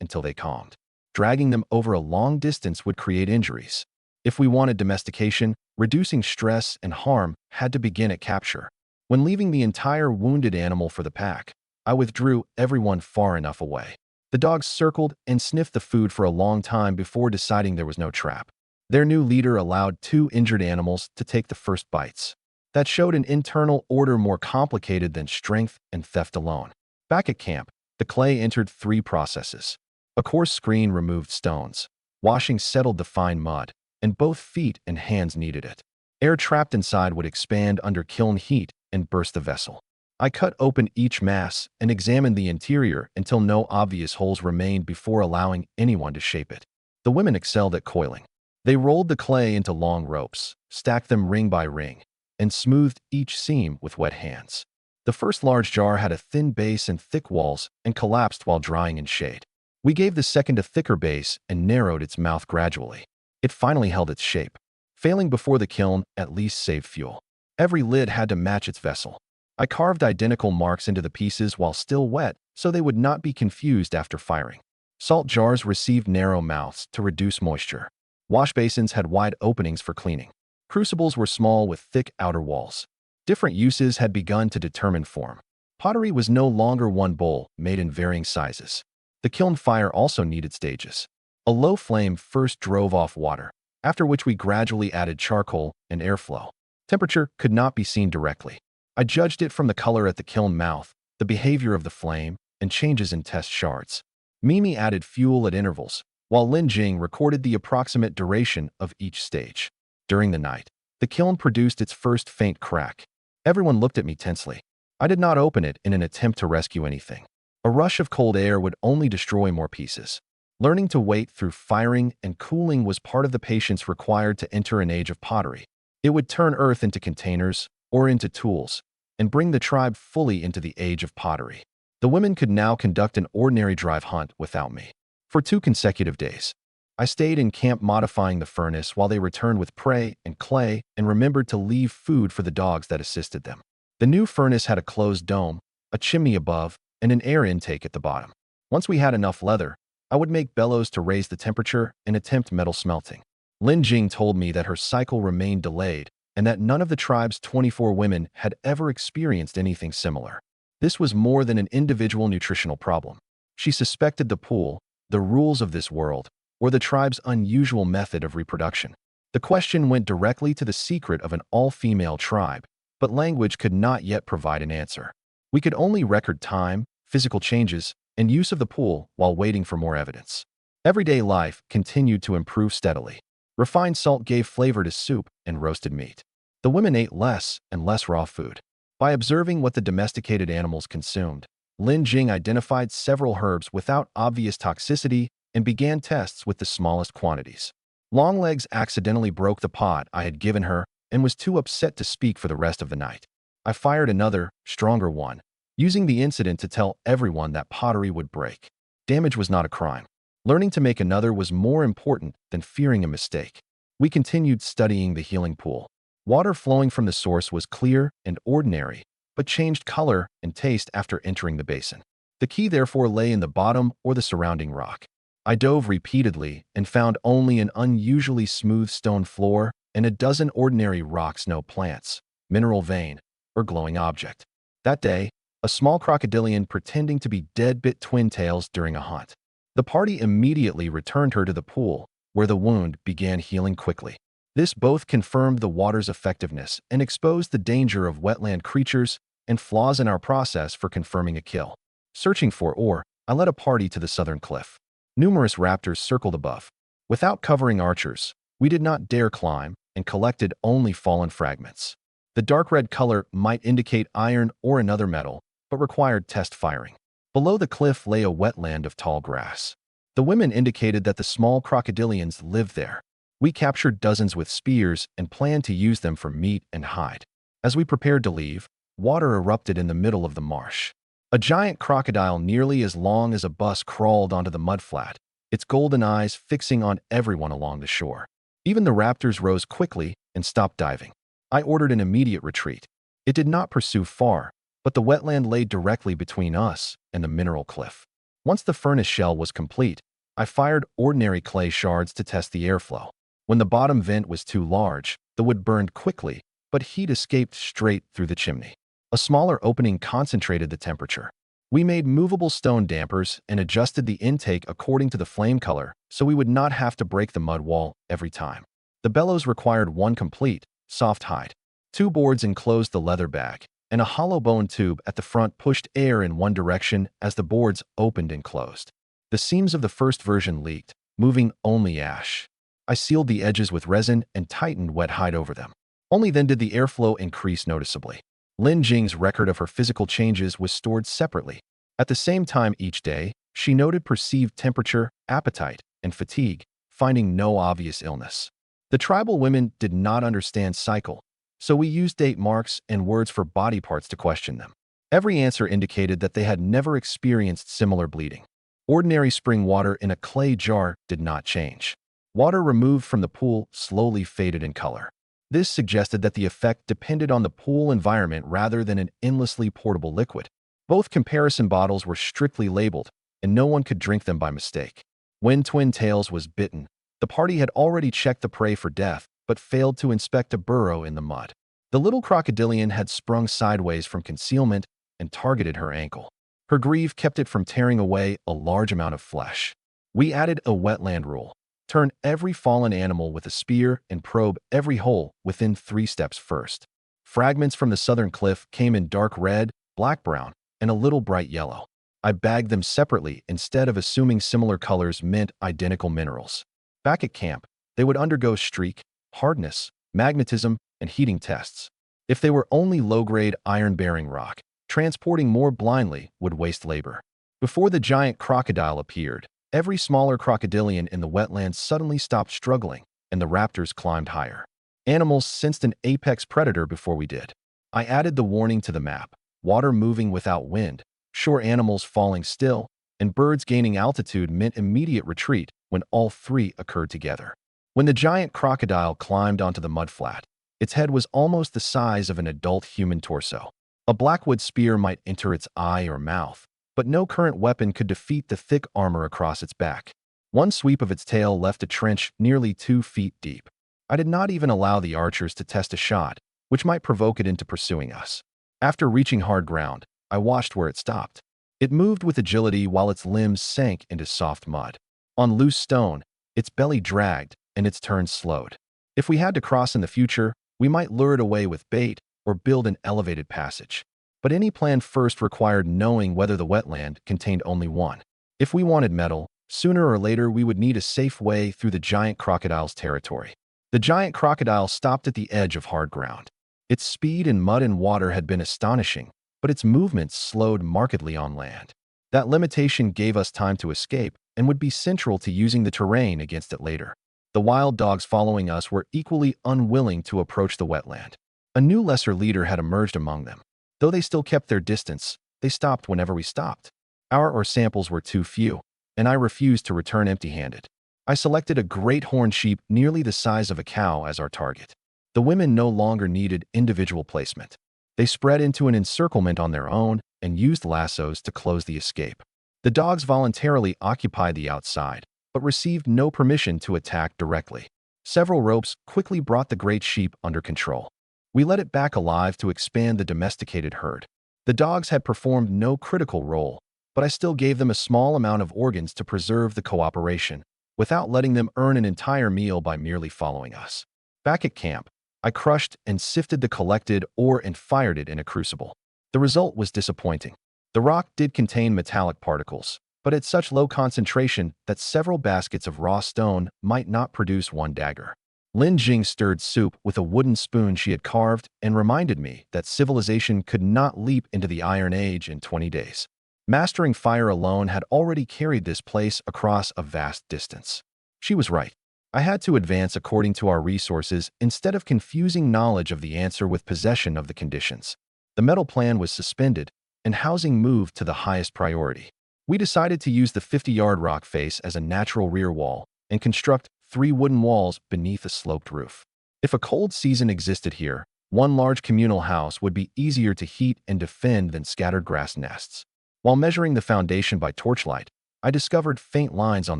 A: until they calmed. Dragging them over a long distance would create injuries. If we wanted domestication, reducing stress and harm had to begin at capture. When leaving the entire wounded animal for the pack, I withdrew everyone far enough away. The dogs circled and sniffed the food for a long time before deciding there was no trap. Their new leader allowed 2 injured animals to take the first bites. That showed an internal order more complicated than strength and theft alone. Back at camp, the clay entered 3 processes. A coarse screen removed stones. Washing settled the fine mud, and both feet and hands needed it. Air trapped inside would expand under kiln heat and burst the vessel. I cut open each mass and examined the interior until no obvious holes remained before allowing anyone to shape it. The women excelled at coiling. They rolled the clay into long ropes, stacked them ring by ring, and smoothed each seam with wet hands. The first large jar had a thin base and thick walls and collapsed while drying in shade. We gave the second a thicker base and narrowed its mouth gradually. It finally held its shape. Failing before the kiln at least saved fuel. Every lid had to match its vessel. I carved identical marks into the pieces while still wet so they would not be confused after firing. Salt jars received narrow mouths to reduce moisture. Wash basins had wide openings for cleaning. Crucibles were small with thick outer walls. Different uses had begun to determine form. Pottery was no longer one bowl, made in varying sizes. The kiln fire also needed stages. A low flame first drove off water, after which we gradually added charcoal and airflow. Temperature could not be seen directly. I judged it from the color at the kiln mouth, the behavior of the flame, and changes in test shards. Mimi added fuel at intervals, while Lin Jing recorded the approximate duration of each stage. During the night, the kiln produced its first faint crack. Everyone looked at me tensely. I did not open it in an attempt to rescue anything. A rush of cold air would only destroy more pieces. Learning to wait through firing and cooling was part of the patience required to enter an age of pottery. It would turn earth into containers or into tools, and bring the tribe fully into the age of pottery. The women could now conduct an ordinary drive hunt without me. For 2 consecutive days, I stayed in camp modifying the furnace while they returned with prey and clay and remembered to leave food for the dogs that assisted them. The new furnace had a closed dome, a chimney above, and an air intake at the bottom. Once we had enough leather, I would make bellows to raise the temperature and attempt metal smelting. Lin Jing told me that her cycle remained delayed and that none of the tribe's 24 women had ever experienced anything similar. This was more than an individual nutritional problem. She suspected the pool, the rules of this world, or the tribe's unusual method of reproduction. The question went directly to the secret of an all-female tribe, but language could not yet provide an answer. We could only record time, physical changes, and use of the pool while waiting for more evidence. Everyday life continued to improve steadily. Refined salt gave flavor to soup and roasted meat. The women ate less and less raw food. By observing what the domesticated animals consumed, Lin Jing identified several herbs without obvious toxicity and began tests with the smallest quantities. Longlegs accidentally broke the pot I had given her and was too upset to speak for the rest of the night. I fired another, stronger one, using the incident to tell everyone that pottery would break. Damage was not a crime. Learning to make another was more important than fearing a mistake. We continued studying the healing pool. Water flowing from the source was clear and ordinary, but changed color and taste after entering the basin. The key therefore lay in the bottom or the surrounding rock. I dove repeatedly and found only an unusually smooth stone floor and a dozen ordinary rocks, no plants, mineral vein, or glowing object. That day, a small crocodilian pretending to be dead bit twin tails during a hunt. The party immediately returned her to the pool, where the wound began healing quickly. This both confirmed the water's effectiveness and exposed the danger of wetland creatures and flaws in our process for confirming a kill. Searching for ore, I led a party to the southern cliff. Numerous raptors circled above. Without covering archers, we did not dare climb and collected only fallen fragments. The dark red color might indicate iron or another metal, but required test firing. Below the cliff lay a wetland of tall grass. The women indicated that the small crocodilians lived there. We captured dozens with spears and planned to use them for meat and hide. As we prepared to leave, water erupted in the middle of the marsh. A giant crocodile nearly as long as a bus crawled onto the mudflat, its golden eyes fixing on everyone along the shore. Even the raptors rose quickly and stopped diving. I ordered an immediate retreat. It did not pursue far, but the wetland lay directly between us and the mineral cliff. Once the furnace shell was complete, I fired ordinary clay shards to test the airflow. When the bottom vent was too large, the wood burned quickly, but heat escaped straight through the chimney. A smaller opening concentrated the temperature. We made movable stone dampers and adjusted the intake according to the flame color so we would not have to break the mud wall every time. The bellows required one complete, soft hide. 2 boards enclosed the leather bag, and a hollow bone tube at the front pushed air in one direction as the boards opened and closed. The seams of the first version leaked, moving only ash. I sealed the edges with resin and tightened wet hide over them. Only then did the airflow increase noticeably. Lin Jing's record of her physical changes was stored separately. At the same time each day, she noted perceived temperature, appetite, and fatigue, finding no obvious illness. The tribal women did not understand cycle, so we used date marks and words for body parts to question them. Every answer indicated that they had never experienced similar bleeding. Ordinary spring water in a clay jar did not change. Water removed from the pool slowly faded in color. This suggested that the effect depended on the pool environment rather than an endlessly portable liquid. Both comparison bottles were strictly labeled, and no one could drink them by mistake. When Twin Tails was bitten, the party had already checked the prey for death, but failed to inspect a burrow in the mud. The little crocodilian had sprung sideways from concealment and targeted her ankle. Her grief kept it from tearing away a large amount of flesh. We added a wetland rule. Turn every fallen animal with a spear and probe every hole within 3 steps first. Fragments from the southern cliff came in dark red, black brown, and a little bright yellow. I bagged them separately instead of assuming similar colors meant identical minerals. Back at camp, they would undergo streak, hardness, magnetism, and heating tests. If they were only low-grade iron-bearing rock, transporting more blindly would waste labor. Before the giant crocodile appeared, every smaller crocodilian in the wetlands suddenly stopped struggling, and the raptors climbed higher. Animals sensed an apex predator before we did. I added the warning to the map: water moving without wind, shore animals falling still, and birds gaining altitude meant immediate retreat when all three occurred together. When the giant crocodile climbed onto the mudflat, its head was almost the size of an adult human torso. A blackwood spear might enter its eye or mouth, but no current weapon could defeat the thick armor across its back. One sweep of its tail left a trench nearly 2 feet deep. I did not even allow the archers to test a shot, which might provoke it into pursuing us. After reaching hard ground, I watched where it stopped. It moved with agility while its limbs sank into soft mud. On loose stone, its belly dragged and its turn slowed. If we had to cross in the future, we might lure it away with bait or build an elevated passage. But any plan first required knowing whether the wetland contained only one. If we wanted metal, sooner or later we would need a safe way through the giant crocodile's territory. The giant crocodile stopped at the edge of hard ground. Its speed in mud and water had been astonishing, but its movements slowed markedly on land. That limitation gave us time to escape and would be central to using the terrain against it later. The wild dogs following us were equally unwilling to approach the wetland. A new lesser leader had emerged among them. Though they still kept their distance, they stopped whenever we stopped. Our samples were too few, and I refused to return empty-handed. I selected a great horned sheep nearly the size of a cow as our target. The women no longer needed individual placement. They spread into an encirclement on their own and used lassos to close the escape. The dogs voluntarily occupied the outside, but received no permission to attack directly. Several ropes quickly brought the great sheep under control. We let it back alive to expand the domesticated herd. The dogs had performed no critical role, but I still gave them a small amount of organs to preserve the cooperation, without letting them earn an entire meal by merely following us. Back at camp, I crushed and sifted the collected ore and fired it in a crucible. The result was disappointing. The rock did contain metallic particles, but at such low concentration that several baskets of raw stone might not produce one dagger. Lin Jing stirred soup with a wooden spoon she had carved and reminded me that civilization could not leap into the Iron Age in 20 days. Mastering fire alone had already carried this place across a vast distance. She was right. I had to advance according to our resources instead of confusing knowledge of the answer with possession of the conditions. The metal plan was suspended, and housing moved to the highest priority. We decided to use the 50-yard rock face as a natural rear wall and construct 3 wooden walls beneath a sloped roof. If a cold season existed here, one large communal house would be easier to heat and defend than scattered grass nests. While measuring the foundation by torchlight, I discovered faint lines on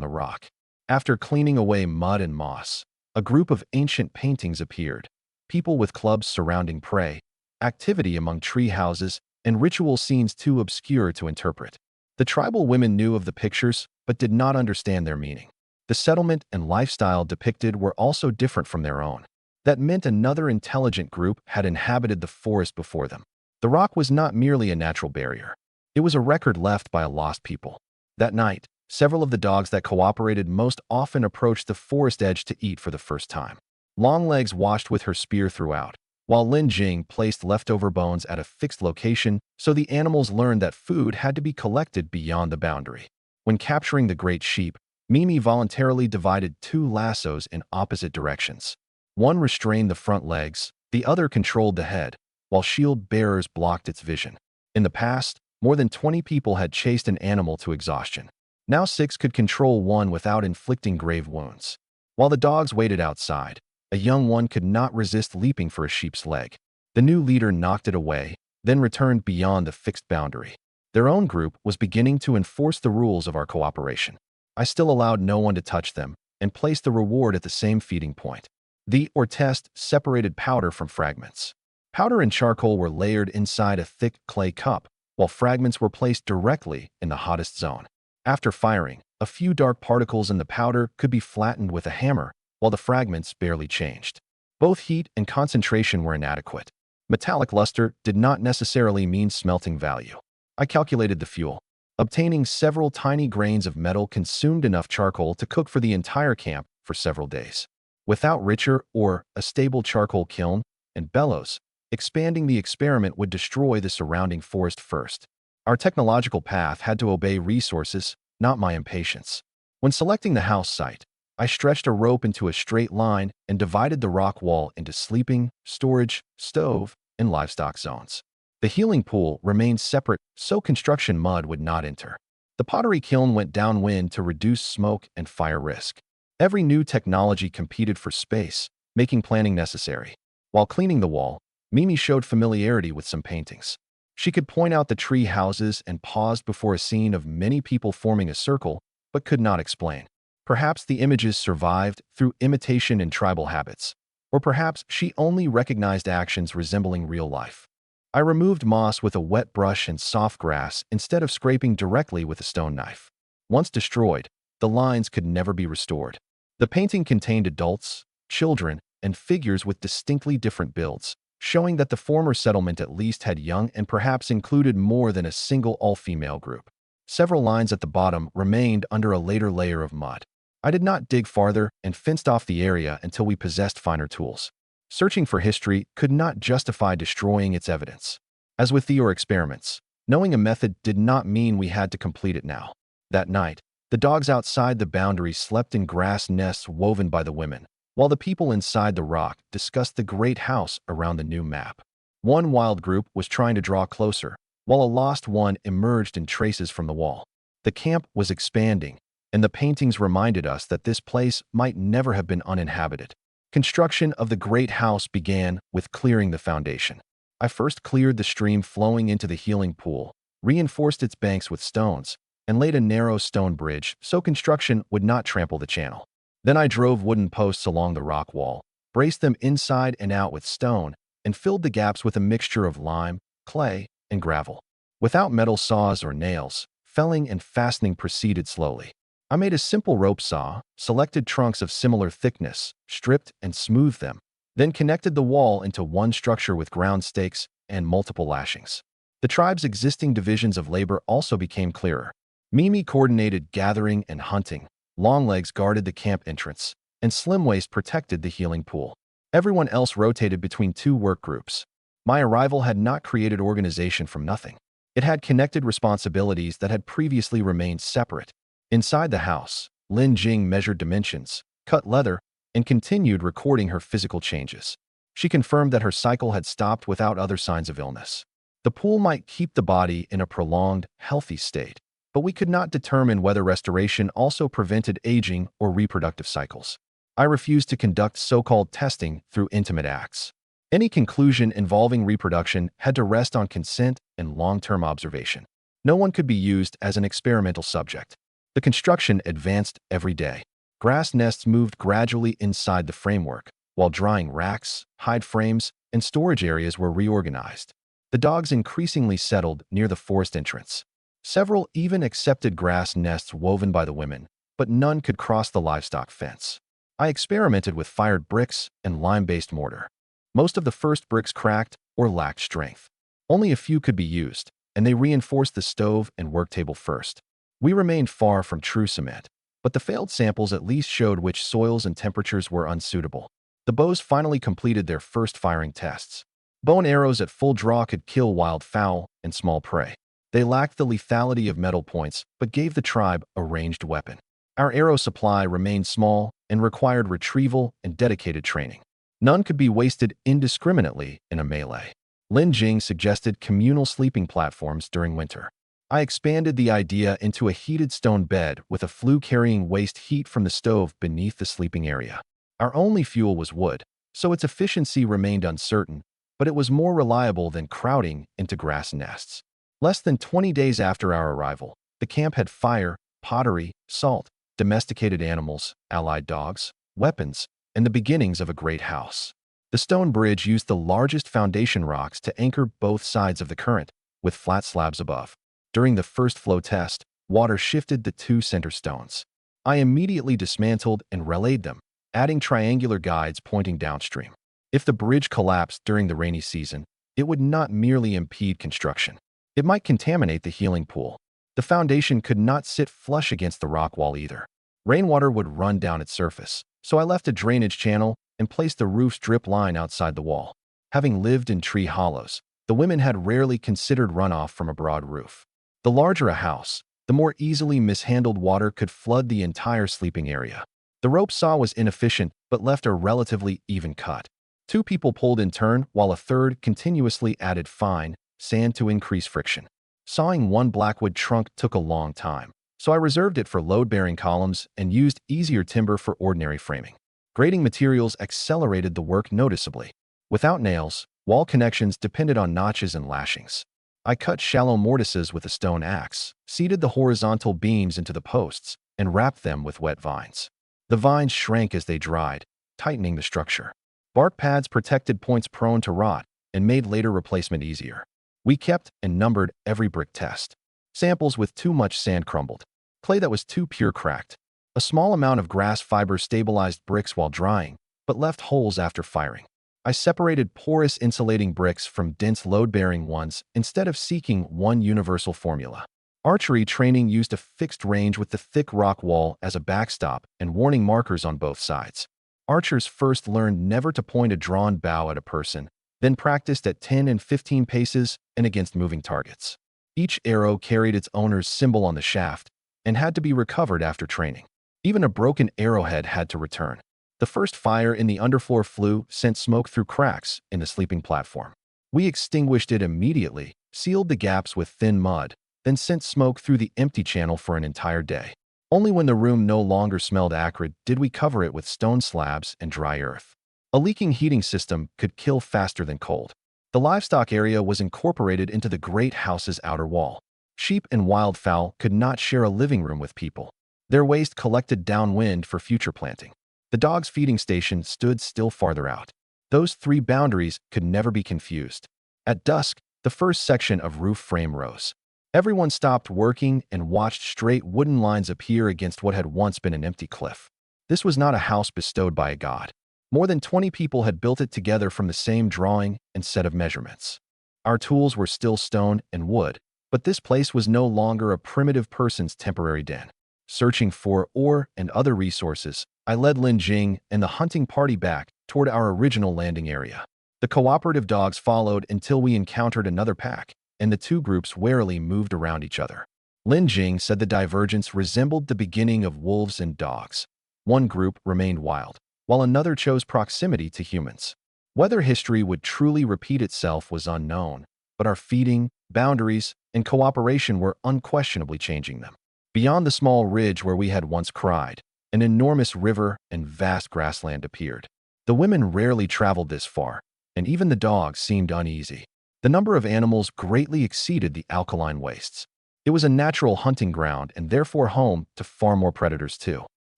A: the rock. After cleaning away mud and moss, a group of ancient paintings appeared, people with clubs surrounding prey, activity among tree houses, and ritual scenes too obscure to interpret. The tribal women knew of the pictures, but did not understand their meaning. The settlement and lifestyle depicted were also different from their own. That meant another intelligent group had inhabited the forest before them. The rock was not merely a natural barrier. It was a record left by a lost people. That night, several of the dogs that cooperated most often approached the forest edge to eat for the first time. Longlegs watched with her spear throughout, while Lin Jing placed leftover bones at a fixed location so the animals learned that food had to be collected beyond the boundary. When capturing the great sheep, Mimi voluntarily divided 2 lassos in opposite directions. One restrained the front legs, the other controlled the head, while shield bearers blocked its vision. In the past, more than 20 people had chased an animal to exhaustion. Now 6 could control one without inflicting grave wounds. While the dogs waited outside, a young one could not resist leaping for a sheep's leg. The new leader knocked it away, then returned beyond the fixed boundary. Their own group was beginning to enforce the rules of our cooperation. I still allowed no one to touch them and placed the reward at the same feeding point. The test separated powder from fragments. Powder and charcoal were layered inside a thick clay cup, while fragments were placed directly in the hottest zone. After firing, a few dark particles in the powder could be flattened with a hammer, while the fragments barely changed. Both heat and concentration were inadequate. Metallic luster did not necessarily mean smelting value. I calculated the fuel. Obtaining several tiny grains of metal consumed enough charcoal to cook for the entire camp for several days. Without richer or a stable charcoal kiln and bellows, expanding the experiment would destroy the surrounding forest first. Our technological path had to obey resources, not my impatience. When selecting the house site, I stretched a rope into a straight line and divided the rock wall into sleeping, storage, stove, and livestock zones. The healing pool remained separate so construction mud would not enter. The pottery kiln went downwind to reduce smoke and fire risk. Every new technology competed for space, making planning necessary. While cleaning the wall, Mimi showed familiarity with some paintings. She could point out the tree houses and paused before a scene of many people forming a circle, but could not explain. Perhaps the images survived through imitation and tribal habits, or perhaps she only recognized actions resembling real life. I removed moss with a wet brush and soft grass instead of scraping directly with a stone knife. Once destroyed, the lines could never be restored. The painting contained adults, children, and figures with distinctly different builds, showing that the former settlement at least had young and perhaps included more than a single all-female group. Several lines at the bottom remained under a later layer of mud. I did not dig farther and fenced off the area until we possessed finer tools. Searching for history could not justify destroying its evidence. As with your experiments, knowing a method did not mean we had to complete it now. That night, the dogs outside the boundary slept in grass nests woven by the women, while the people inside the rock discussed the great house around the new map. One wild group was trying to draw closer, while a lost one emerged in traces from the wall. The camp was expanding, and the paintings reminded us that this place might never have been uninhabited. Construction of the great house began with clearing the foundation. I first cleared the stream flowing into the healing pool, reinforced its banks with stones, and laid a narrow stone bridge so construction would not trample the channel. Then I drove wooden posts along the rock wall, braced them inside and out with stone, and filled the gaps with a mixture of lime, clay, and gravel. Without metal saws or nails, felling and fastening proceeded slowly. I made a simple rope saw, selected trunks of similar thickness, stripped and smoothed them, then connected the wall into one structure with ground stakes and multiple lashings. The tribe's existing divisions of labor also became clearer. Mimi coordinated gathering and hunting, Longlegs guarded the camp entrance, and Slimwaist protected the healing pool. Everyone else rotated between two work groups. My arrival had not created organization from nothing. It had connected responsibilities that had previously remained separate. Inside the house, Lin Jing measured dimensions, cut leather, and continued recording her physical changes. She confirmed that her cycle had stopped without other signs of illness. The pool might keep the body in a prolonged, healthy state, but we could not determine whether restoration also prevented aging or reproductive cycles. I refused to conduct so-called testing through intimate acts. Any conclusion involving reproduction had to rest on consent and long-term observation. No one could be used as an experimental subject. The construction advanced every day. Grass nests moved gradually inside the framework, while drying racks, hide frames, and storage areas were reorganized. The dogs increasingly settled near the forest entrance. Several even accepted grass nests woven by the women, but none could cross the livestock fence. I experimented with fired bricks and lime-based mortar. Most of the first bricks cracked or lacked strength. Only a few could be used, and they reinforced the stove and work table first. We remained far from true cement, but the failed samples at least showed which soils and temperatures were unsuitable. The bows finally completed their first firing tests. Bow and arrows at full draw could kill wild fowl and small prey. They lacked the lethality of metal points, but gave the tribe a ranged weapon. Our arrow supply remained small and required retrieval and dedicated training. None could be wasted indiscriminately in a melee. Lin Jing suggested communal sleeping platforms during winter. I expanded the idea into a heated stone bed with a flue carrying waste heat from the stove beneath the sleeping area. Our only fuel was wood, so its efficiency remained uncertain, but it was more reliable than crowding into grass nests. Less than 20 days after our arrival, the camp had fire, pottery, salt, domesticated animals, allied dogs, weapons, and the beginnings of a great house. The stone bridge used the largest foundation rocks to anchor both sides of the current, with flat slabs above. During the first flow test, water shifted the two center stones. I immediately dismantled and relayed them, adding triangular guides pointing downstream. If the bridge collapsed during the rainy season, it would not merely impede construction. It might contaminate the healing pool. The foundation could not sit flush against the rock wall either. Rainwater would run down its surface, so I left a drainage channel and placed the roof's drip line outside the wall. Having lived in tree hollows, the women had rarely considered runoff from a broad roof. The larger a house, the more easily mishandled water could flood the entire sleeping area. The rope saw was inefficient but left a relatively even cut. Two people pulled in turn while a third continuously added fine sand to increase friction. Sawing one blackwood trunk took a long time, so I reserved it for load-bearing columns and used easier timber for ordinary framing. Grading materials accelerated the work noticeably. Without nails, wall connections depended on notches and lashings. I cut shallow mortises with a stone axe, seated the horizontal beams into the posts, and wrapped them with wet vines. The vines shrank as they dried, tightening the structure. Bark pads protected points prone to rot and made later replacement easier. We kept and numbered every brick test. Samples with too much sand crumbled. Clay that was too pure cracked. A small amount of grass fiber stabilized bricks while drying, but left holes after firing. I separated porous insulating bricks from dense load-bearing ones instead of seeking one universal formula. Archery training used a fixed range with the thick rock wall as a backstop and warning markers on both sides. Archers first learned never to point a drawn bow at a person, then practiced at 10 and 15 paces and against moving targets. Each arrow carried its owner's symbol on the shaft and had to be recovered after training. Even a broken arrowhead had to return. The first fire in the underfloor flue sent smoke through cracks in the sleeping platform. We extinguished it immediately, sealed the gaps with thin mud, then sent smoke through the empty channel for an entire day. Only when the room no longer smelled acrid did we cover it with stone slabs and dry earth. A leaking heating system could kill faster than cold. The livestock area was incorporated into the great house's outer wall. Sheep and wildfowl could not share a living room with people. Their waste collected downwind for future planting. The dog's feeding station stood still farther out. Those three boundaries could never be confused. At dusk, the first section of roof frame rose. Everyone stopped working and watched straight wooden lines appear against what had once been an empty cliff. This was not a house bestowed by a god. More than 20 people had built it together from the same drawing and set of measurements. Our tools were still stone and wood, but this place was no longer a primitive person's temporary den. Searching for ore and other resources, I led Lin Jing and the hunting party back toward our original landing area. The cooperative dogs followed until we encountered another pack, and the two groups warily moved around each other. Lin Jing said the divergence resembled the beginning of wolves and dogs. One group remained wild, while another chose proximity to humans. Whether history would truly repeat itself was unknown, but our feeding, boundaries, and cooperation were unquestionably changing them. Beyond the small ridge where we had once cried, an enormous river and vast grassland appeared. The women rarely traveled this far, and even the dogs seemed uneasy. The number of animals greatly exceeded the alkaline wastes. It was a natural hunting ground and therefore home to far more predators too.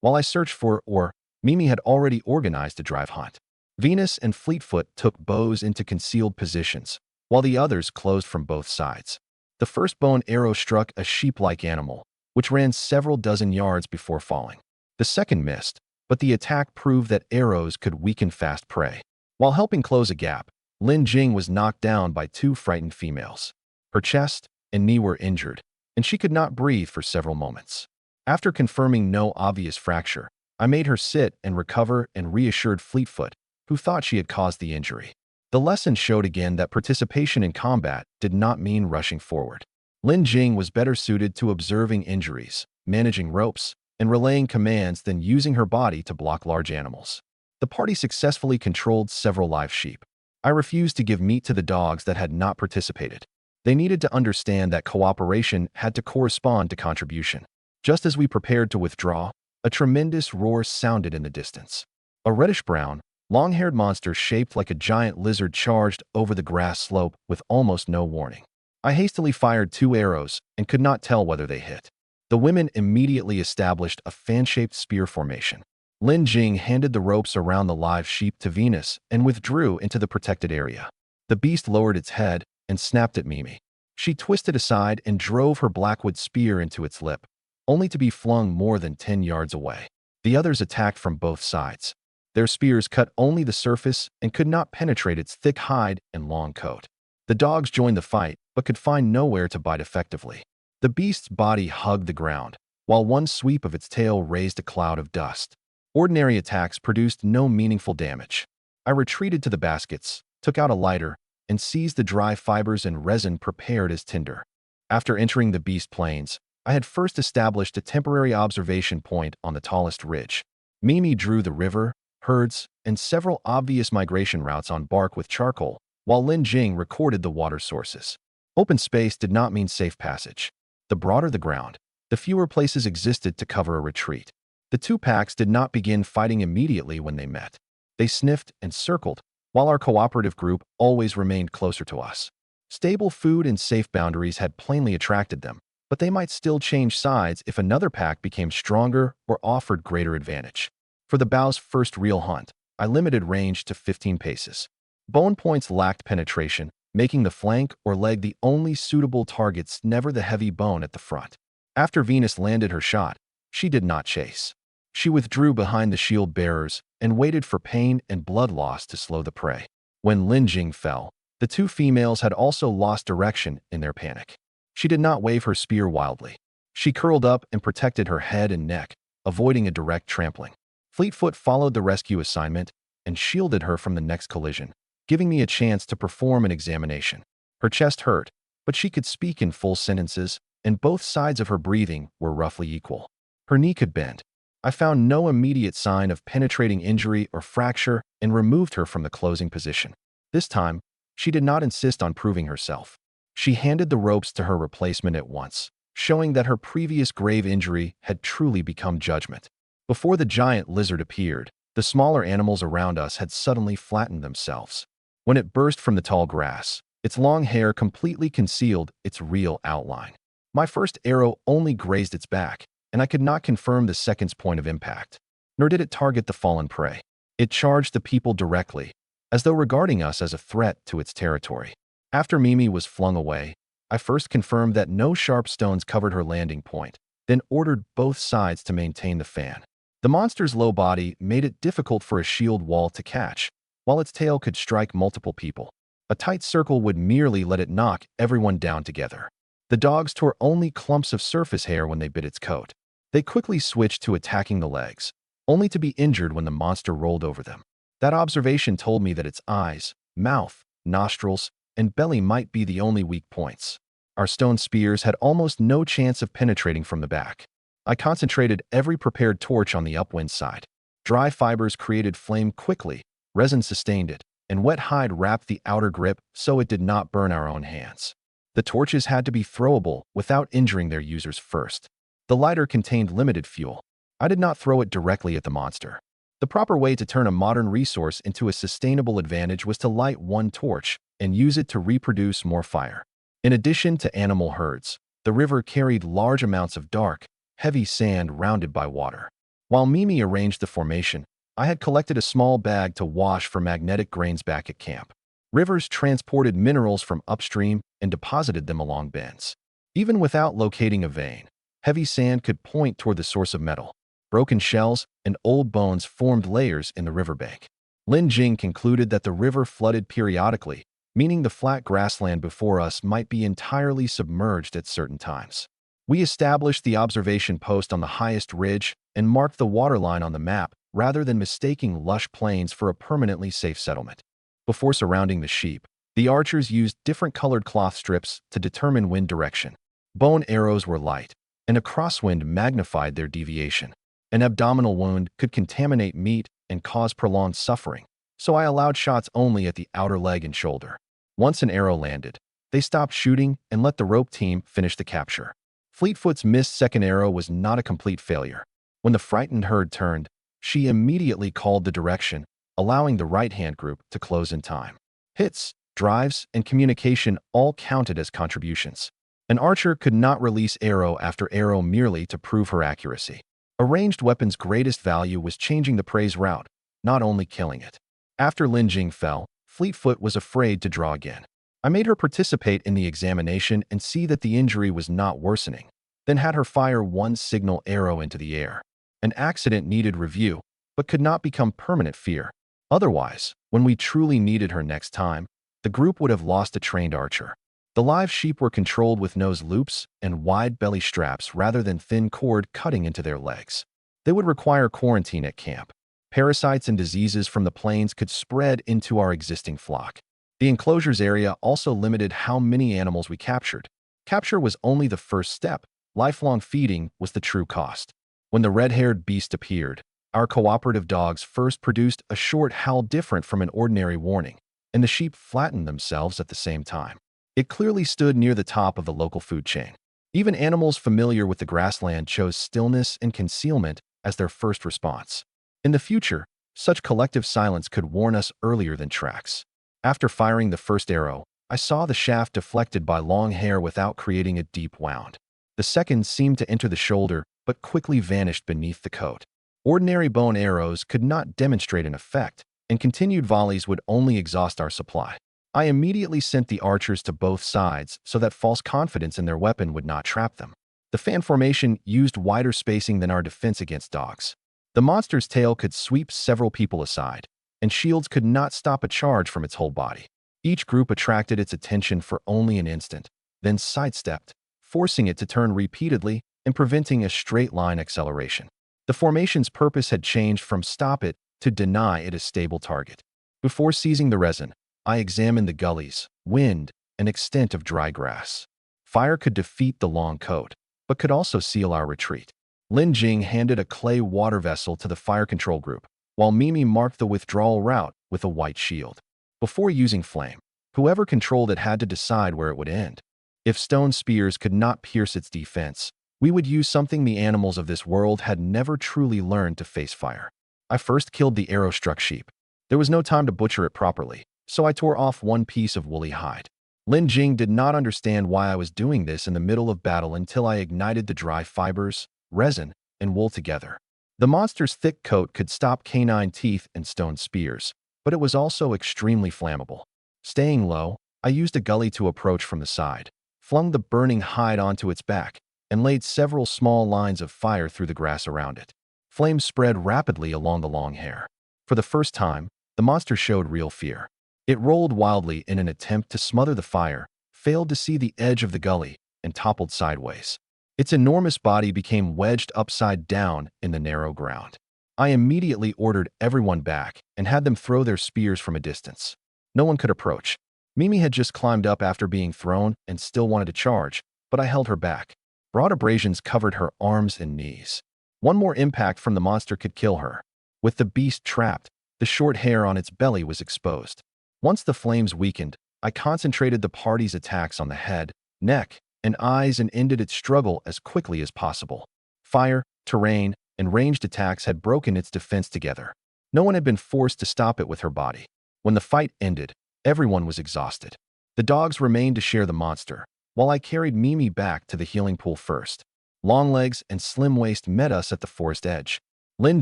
A: While I searched for ore, Mimi had already organized a drive hunt. Venus and Fleetfoot took bows into concealed positions, while the others closed from both sides. The first bow and arrow struck a sheep-like animal, which ran several dozen yards before falling. The second missed, but the attack proved that arrows could weaken fast prey. While helping close a gap, Lin Jing was knocked down by two frightened females. Her chest and knee were injured, and she could not breathe for several moments. After confirming no obvious fracture, I made her sit and recover and reassured Fleetfoot, who thought she had caused the injury. The lesson showed again that participation in combat did not mean rushing forward. Lin Jing was better suited to observing injuries, managing ropes, and relaying commands than using her body to block large animals. The party successfully controlled several live sheep. I refused to give meat to the dogs that had not participated. They needed to understand that cooperation had to correspond to contribution. Just as we prepared to withdraw, a tremendous roar sounded in the distance. A reddish-brown, long-haired monster shaped like a giant lizard charged over the grass slope with almost no warning. I hastily fired 2 arrows and could not tell whether they hit. The women immediately established a fan-shaped spear formation. Lin Jing handed the ropes around the live sheep to Venus and withdrew into the protected area. The beast lowered its head and snapped at Mimi. She twisted aside and drove her blackwood spear into its lip, only to be flung more than 10 yards away. The others attacked from both sides. Their spears cut only the surface and could not penetrate its thick hide and long coat. The dogs joined the fight, but could find nowhere to bite effectively. The beast's body hugged the ground, while one sweep of its tail raised a cloud of dust. Ordinary attacks produced no meaningful damage. I retreated to the baskets, took out a lighter, and seized the dry fibers and resin prepared as tinder. After entering the beast plains, I had first established a temporary observation point on the tallest ridge. Mimi drew the river, herds, and several obvious migration routes on bark with charcoal, while Lin Jing recorded the water sources. Open space did not mean safe passage. The broader the ground, the fewer places existed to cover a retreat. The two packs did not begin fighting immediately when they met. They sniffed and circled, while our cooperative group always remained closer to us. Stable food and safe boundaries had plainly attracted them, but they might still change sides if another pack became stronger or offered greater advantage. For the bow's first real hunt, I limited range to 15 paces. Bone points lacked penetration, making the flank or leg the only suitable targets, never the heavy bone at the front. After Venus landed her shot, she did not chase. She withdrew behind the shield bearers and waited for pain and blood loss to slow the prey. When Lin Jing fell, the two females had also lost direction in their panic. She did not wave her spear wildly. She curled up and protected her head and neck, avoiding a direct trampling. Fleetfoot followed the rescue assignment and shielded her from the next collision, giving me a chance to perform an examination. Her chest hurt, but she could speak in full sentences, and both sides of her breathing were roughly equal. Her knee could bend. I found no immediate sign of penetrating injury or fracture and removed her from the closing position. This time, she did not insist on proving herself. She handed the ropes to her replacement at once, showing that her previous grave injury had truly become judgment. Before the giant lizard appeared, the smaller animals around us had suddenly flattened themselves. When it burst from the tall grass, its long hair completely concealed its real outline. My first arrow only grazed its back, and I could not confirm the second's point of impact. Nor did it target the fallen prey. It charged the people directly, as though regarding us as a threat to its territory. After Mimi was flung away, I first confirmed that no sharp stones covered her landing point, then ordered both sides to maintain the fan. The monster's low body made it difficult for a shield wall to catch, while its tail could strike multiple people. A tight circle would merely let it knock everyone down together. The dogs tore only clumps of surface hair when they bit its coat. They quickly switched to attacking the legs, only to be injured when the monster rolled over them. That observation told me that its eyes, mouth, nostrils, and belly might be the only weak points. Our stone spears had almost no chance of penetrating from the back. I concentrated every prepared torch on the upwind side. Dry fibers created flame quickly, resin sustained it, and wet hide wrapped the outer grip so it did not burn our own hands. The torches had to be throwable without injuring their users first. The lighter contained limited fuel. I did not throw it directly at the monster. The proper way to turn a modern resource into a sustainable advantage was to light one torch and use it to reproduce more fire. In addition to animal herds, the river carried large amounts of dark, heavy sand rounded by water. While Mimi arranged the formation, I had collected a small bag to wash for magnetic grains back at camp. Rivers transported minerals from upstream and deposited them along bends. Even without locating a vein, heavy sand could point toward the source of metal. Broken shells and old bones formed layers in the riverbank. Lin Jing concluded that the river flooded periodically, meaning the flat grassland before us might be entirely submerged at certain times. We established the observation post on the highest ridge and marked the waterline on the map rather than mistaking lush plains for a permanently safe settlement. Before surrounding the sheep, the archers used different colored cloth strips to determine wind direction. Bone arrows were light, and a crosswind magnified their deviation. An abdominal wound could contaminate meat and cause prolonged suffering, so I allowed shots only at the outer leg and shoulder. Once an arrow landed, they stopped shooting and let the rope team finish the capture. Fleetfoot's missed second arrow was not a complete failure. When the frightened herd turned, she immediately called the direction, allowing the right-hand group to close in time. Hits, drives, and communication all counted as contributions. An archer could not release arrow after arrow merely to prove her accuracy. A ranged weapon's greatest value was changing the prey's route, not only killing it. After Lin Jing fell, Fleetfoot was afraid to draw again. I made her participate in the examination and see that the injury was not worsening, then had her fire one signal arrow into the air. An accident needed review, but could not become permanent fear. Otherwise, when we truly needed her next time, the group would have lost a trained archer. The live sheep were controlled with nose loops and wide belly straps rather than thin cord cutting into their legs. They would require quarantine at camp. Parasites and diseases from the plains could spread into our existing flock. The enclosure's area also limited how many animals we captured. Capture was only the first step. Lifelong feeding was the true cost. When the red-haired beast appeared, our cooperative dogs first produced a short howl different from an ordinary warning, and the sheep flattened themselves at the same time. It clearly stood near the top of the local food chain. Even animals familiar with the grassland chose stillness and concealment as their first response. In the future, such collective silence could warn us earlier than tracks. After firing the first arrow, I saw the shaft deflected by long hair without creating a deep wound. The second seemed to enter the shoulder, but quickly vanished beneath the coat. Ordinary bone arrows could not demonstrate an effect, and continued volleys would only exhaust our supply. I immediately sent the archers to both sides so that false confidence in their weapon would not trap them. The fan formation used wider spacing than our defense against dogs. The monster's tail could sweep several people aside, and shields could not stop a charge from its whole body. Each group attracted its attention for only an instant, then sidestepped, forcing it to turn repeatedly and preventing a straight-line acceleration. The formation's purpose had changed from stop it to deny it a stable target. Before seizing the resin, I examined the gullies, wind, and extent of dry grass. Fire could defeat the long coat, but could also seal our retreat. Lin Jing handed a clay water vessel to the fire control group, while Mimi marked the withdrawal route with a white shield. Before using flame, whoever controlled it had to decide where it would end. If stone spears could not pierce its defense, we would use something the animals of this world had never truly learned to face fire. I first killed the arrow-struck sheep. There was no time to butcher it properly, so I tore off one piece of woolly hide. Lin Jing did not understand why I was doing this in the middle of battle until I ignited the dry fibers, resin, and wool together. The monster's thick coat could stop canine teeth and stone spears, but it was also extremely flammable. Staying low, I used a gully to approach from the side, flung the burning hide onto its back, and laid several small lines of fire through the grass around it. Flames spread rapidly along the long hair. For the first time, the monster showed real fear. It rolled wildly in an attempt to smother the fire, failed to see the edge of the gully, and toppled sideways. Its enormous body became wedged upside down in the narrow ground. I immediately ordered everyone back and had them throw their spears from a distance. No one could approach. Mimi had just climbed up after being thrown and still wanted to charge, but I held her back. Broad abrasions covered her arms and knees. One more impact from the monster could kill her. With the beast trapped, the short hair on its belly was exposed. Once the flames weakened, I concentrated the party's attacks on the head, neck, and eyes and ended its struggle as quickly as possible. Fire, terrain, and ranged attacks had broken its defense together. No one had been forced to stop it with her body. When the fight ended, everyone was exhausted. The dogs remained to share the monster, while I carried Mimi back to the healing pool first. Longlegs and Slim Waist met us at the forest edge. Lin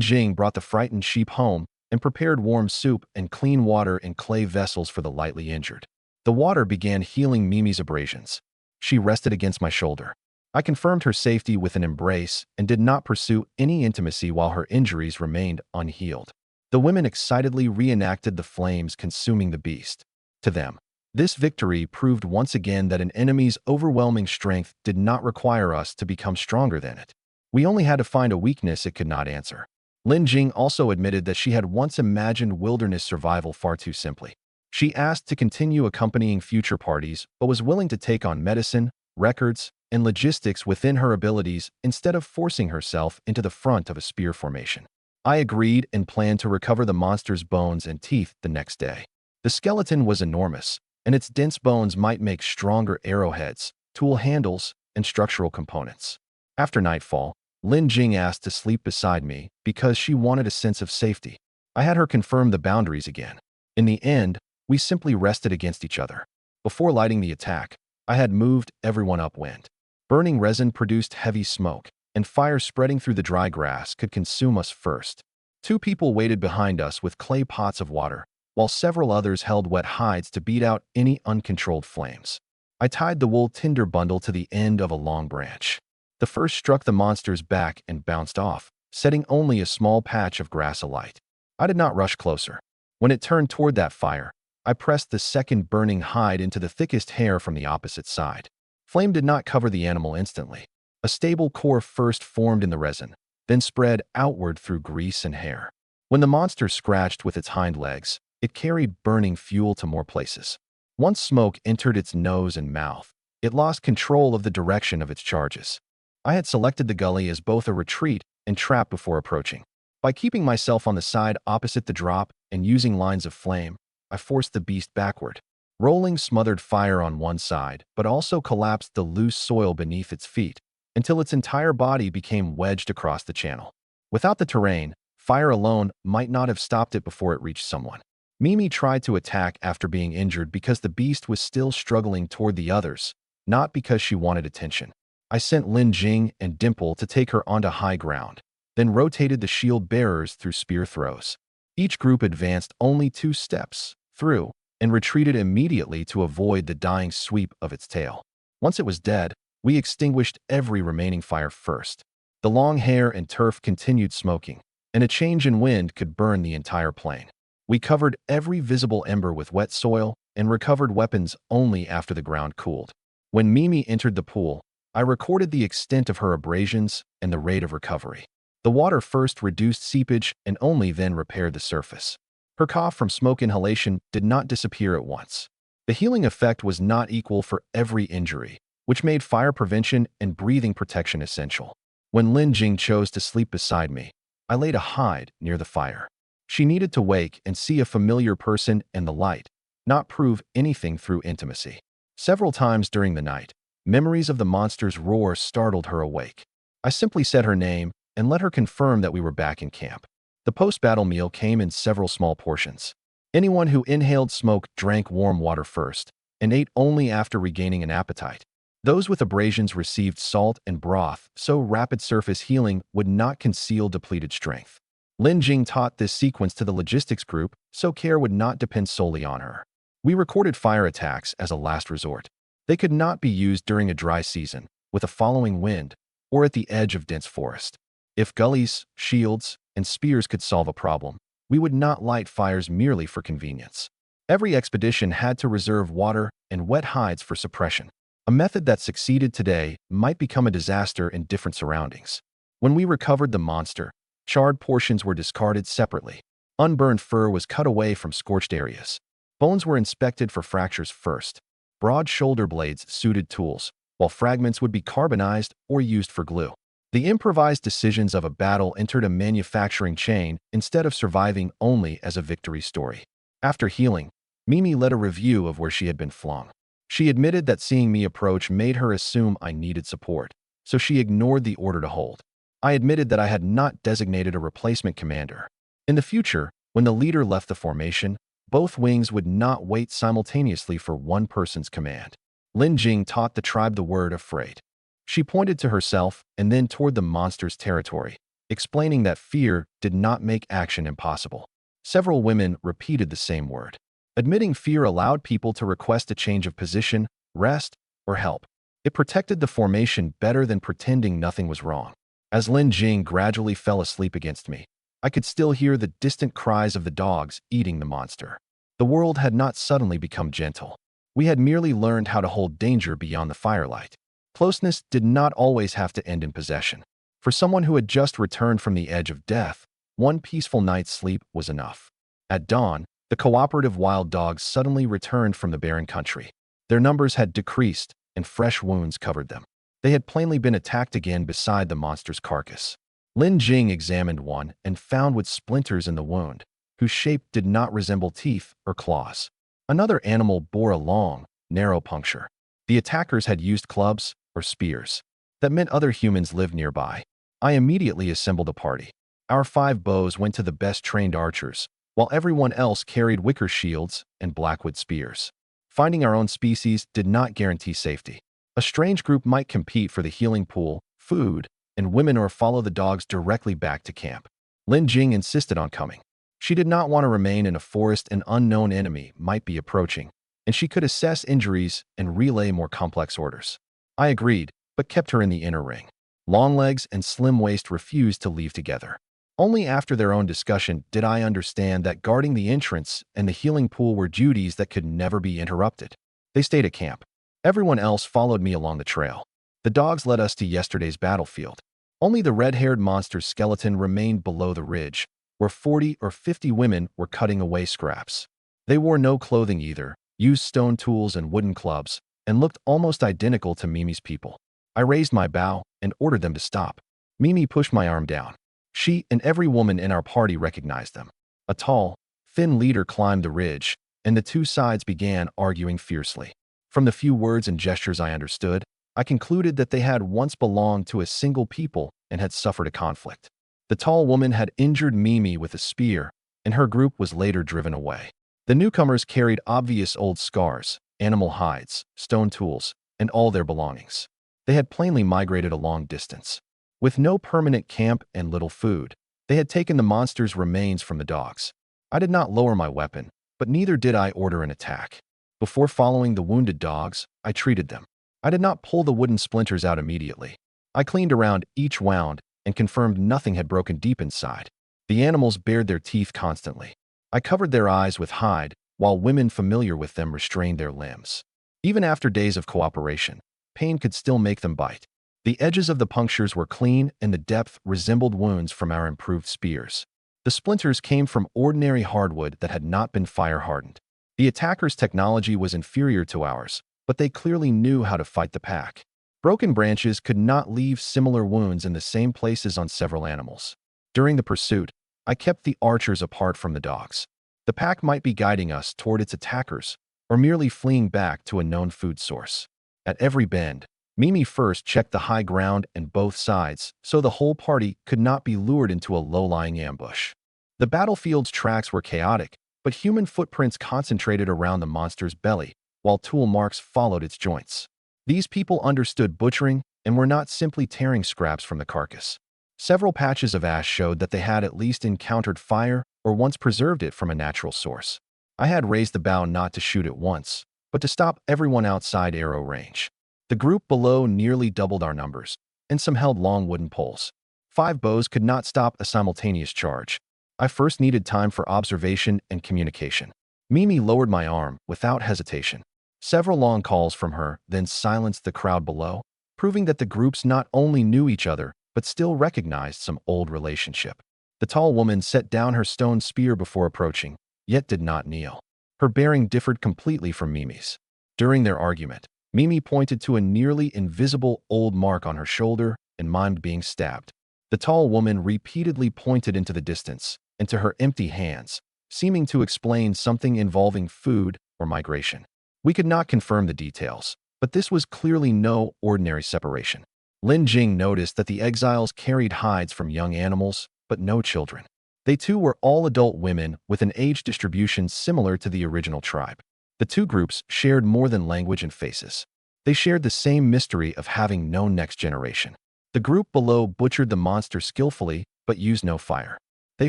A: Jing brought the frightened sheep home and prepared warm soup and clean water in clay vessels for the lightly injured. The water began healing Mimi's abrasions. She rested against my shoulder. I confirmed her safety with an embrace and did not pursue any intimacy while her injuries remained unhealed. The women excitedly reenacted the flames consuming the beast. To them, this victory proved once again that an enemy's overwhelming strength did not require us to become stronger than it. We only had to find a weakness it could not answer. Lin Jing also admitted that she had once imagined wilderness survival far too simply. She asked to continue accompanying future parties, but was willing to take on medicine, records, and logistics within her abilities instead of forcing herself into the front of a spear formation. I agreed and planned to recover the monster's bones and teeth the next day. The skeleton was enormous, and its dense bones might make stronger arrowheads, tool handles, and structural components. After nightfall, Lin Jing asked to sleep beside me because she wanted a sense of safety. I had her confirm the boundaries again. In the end, we simply rested against each other. Before lighting the attack, I had moved everyone upwind. Burning resin produced heavy smoke, and fire spreading through the dry grass could consume us first. 2 people waited behind us with clay pots of water, while several others held wet hides to beat out any uncontrolled flames. I tied the wool tinder bundle to the end of a long branch. The first struck the monster's back and bounced off, setting only a small patch of grass alight. I did not rush closer. When it turned toward that fire, I pressed the second burning hide into the thickest hair from the opposite side. Flame did not cover the animal instantly. A stable core first formed in the resin, then spread outward through grease and hair. When the monster scratched with its hind legs, it carried burning fuel to more places. Once smoke entered its nose and mouth, it lost control of the direction of its charges. I had selected the gully as both a retreat and trap before approaching. By keeping myself on the side opposite the drop and using lines of flame, I forced the beast backward. Rolling smothered fire on one side, but also collapsed the loose soil beneath its feet, until its entire body became wedged across the channel. Without the terrain, fire alone might not have stopped it before it reached someone. Mimi tried to attack after being injured because the beast was still struggling toward the others, not because she wanted attention. I sent Lin Jing and Dimple to take her onto high ground, then rotated the shield bearers through spear throws. Each group advanced only 2 steps through and retreated immediately to avoid the dying sweep of its tail. Once it was dead, we extinguished every remaining fire first. The long hair and turf continued smoking, and a change in wind could burn the entire plain. We covered every visible ember with wet soil and recovered weapons only after the ground cooled. When Mimi entered the pool, I recorded the extent of her abrasions and the rate of recovery. The water first reduced seepage and only then repaired the surface. Her cough from smoke inhalation did not disappear at once. The healing effect was not equal for every injury, which made fire prevention and breathing protection essential. When Lin Jing chose to sleep beside me, I laid a hide near the fire. She needed to wake and see a familiar person in the light, not prove anything through intimacy. Several times during the night, memories of the monster's roar startled her awake. I simply said her name and let her confirm that we were back in camp. The post-battle meal came in several small portions. Anyone who inhaled smoke drank warm water first and ate only after regaining an appetite. Those with abrasions received salt and broth, so rapid surface healing would not conceal depleted strength. Lin Jing taught this sequence to the logistics group, so care would not depend solely on her. We recorded fire attacks as a last resort. They could not be used during a dry season, with a following wind, or at the edge of dense forest. If gullies, shields, and spears could solve a problem, we would not light fires merely for convenience. Every expedition had to reserve water and wet hides for suppression. A method that succeeded today might become a disaster in different surroundings. When we recovered the monster, charred portions were discarded separately. Unburned fur was cut away from scorched areas. Bones were inspected for fractures first. Broad shoulder blades suited tools, while fragments would be carbonized or used for glue. The improvised decisions of a battle entered a manufacturing chain instead of surviving only as a victory story. After healing, Mimi led a review of where she had been flung. She admitted that seeing me approach made her assume I needed support, so she ignored the order to hold. I admitted that I had not designated a replacement commander. In the future, when the leader left the formation, both wings would not wait simultaneously for one person's command. Lin Jing taught the tribe the word afraid. She pointed to herself and then toward the monster's territory, explaining that fear did not make action impossible. Several women repeated the same word. Admitting fear allowed people to request a change of position, rest, or help. It protected the formation better than pretending nothing was wrong. As Lin Jing gradually fell asleep against me, I could still hear the distant cries of the dogs eating the monster. The world had not suddenly become gentle. We had merely learned how to hold danger beyond the firelight. Closeness did not always have to end in possession. For someone who had just returned from the edge of death, one peaceful night's sleep was enough. At dawn, the cooperative wild dogs suddenly returned from the barren country. Their numbers had decreased, and fresh wounds covered them. They had plainly been attacked again beside the monster's carcass. Lin Jing examined one and found with splinters in the wound, whose shape did not resemble teeth or claws. Another animal bore a long, narrow puncture. The attackers had used clubs or spears. That meant other humans lived nearby. I immediately assembled a party. Our 5 bows went to the best-trained archers, while everyone else carried wicker shields and blackwood spears. Finding our own species did not guarantee safety. A strange group might compete for the healing pool, food, and women or follow the dogs directly back to camp. Lin Jing insisted on coming. She did not want to remain in a forest an unknown enemy might be approaching, and she could assess injuries and relay more complex orders. I agreed, but kept her in the inner ring. Longlegs and Slim Waist refused to leave together. Only after their own discussion did I understand that guarding the entrance and the healing pool were duties that could never be interrupted. They stayed at camp. Everyone else followed me along the trail. The dogs led us to yesterday's battlefield. Only the red-haired monster's skeleton remained below the ridge, where 40 or 50 women were cutting away scraps. They wore no clothing either, used stone tools and wooden clubs, and looked almost identical to Mimi's people. I raised my bow and ordered them to stop. Mimi pushed my arm down. She and every woman in our party recognized them. A tall, thin leader climbed the ridge, and the two sides began arguing fiercely. From the few words and gestures I understood, I concluded that they had once belonged to a single people and had suffered a conflict. The tall woman had injured Mimi with a spear, and her group was later driven away. The newcomers carried obvious old scars, animal hides, stone tools, and all their belongings. They had plainly migrated a long distance. With no permanent camp and little food, they had taken the monster's remains from the dogs. I did not lower my weapon, but neither did I order an attack. Before following the wounded dogs, I treated them. I did not pull the wooden splinters out immediately. I cleaned around each wound and confirmed nothing had broken deep inside. The animals bared their teeth constantly. I covered their eyes with hide, while women familiar with them restrained their limbs. Even after days of cooperation, pain could still make them bite. The edges of the punctures were clean and the depth resembled wounds from our improved spears. The splinters came from ordinary hardwood that had not been fire-hardened. The attackers' technology was inferior to ours, but they clearly knew how to fight the pack. Broken branches could not leave similar wounds in the same places on several animals. During the pursuit, I kept the archers apart from the dogs. The pack might be guiding us toward its attackers, or merely fleeing back to a known food source. At every bend, Mimi first checked the high ground and both sides, so the whole party could not be lured into a low-lying ambush. The battlefield's tracks were chaotic, but human footprints concentrated around the monster's belly, while tool marks followed its joints. These people understood butchering and were not simply tearing scraps from the carcass. Several patches of ash showed that they had at least encountered fire or once preserved it from a natural source. I had raised the bow not to shoot at once, but to stop everyone outside arrow range. The group below nearly doubled our numbers, and some held long wooden poles. 5 bows could not stop a simultaneous charge. I first needed time for observation and communication. Mimi lowered my arm without hesitation. Several long calls from her then silenced the crowd below, proving that the groups not only knew each other, but still recognized some old relationship. The tall woman set down her stone spear before approaching, yet did not kneel. Her bearing differed completely from Mimi's. During their argument, Mimi pointed to a nearly invisible old mark on her shoulder and mimed being stabbed. The tall woman repeatedly pointed into the distance and to her empty hands, seeming to explain something involving food or migration. We could not confirm the details, but this was clearly no ordinary separation. Lin Jing noticed that the exiles carried hides from young animals, but no children. They too were all adult women with an age distribution similar to the original tribe. The two groups shared more than language and faces. They shared the same mystery of having no next generation. The group below butchered the monster skillfully, but used no fire. They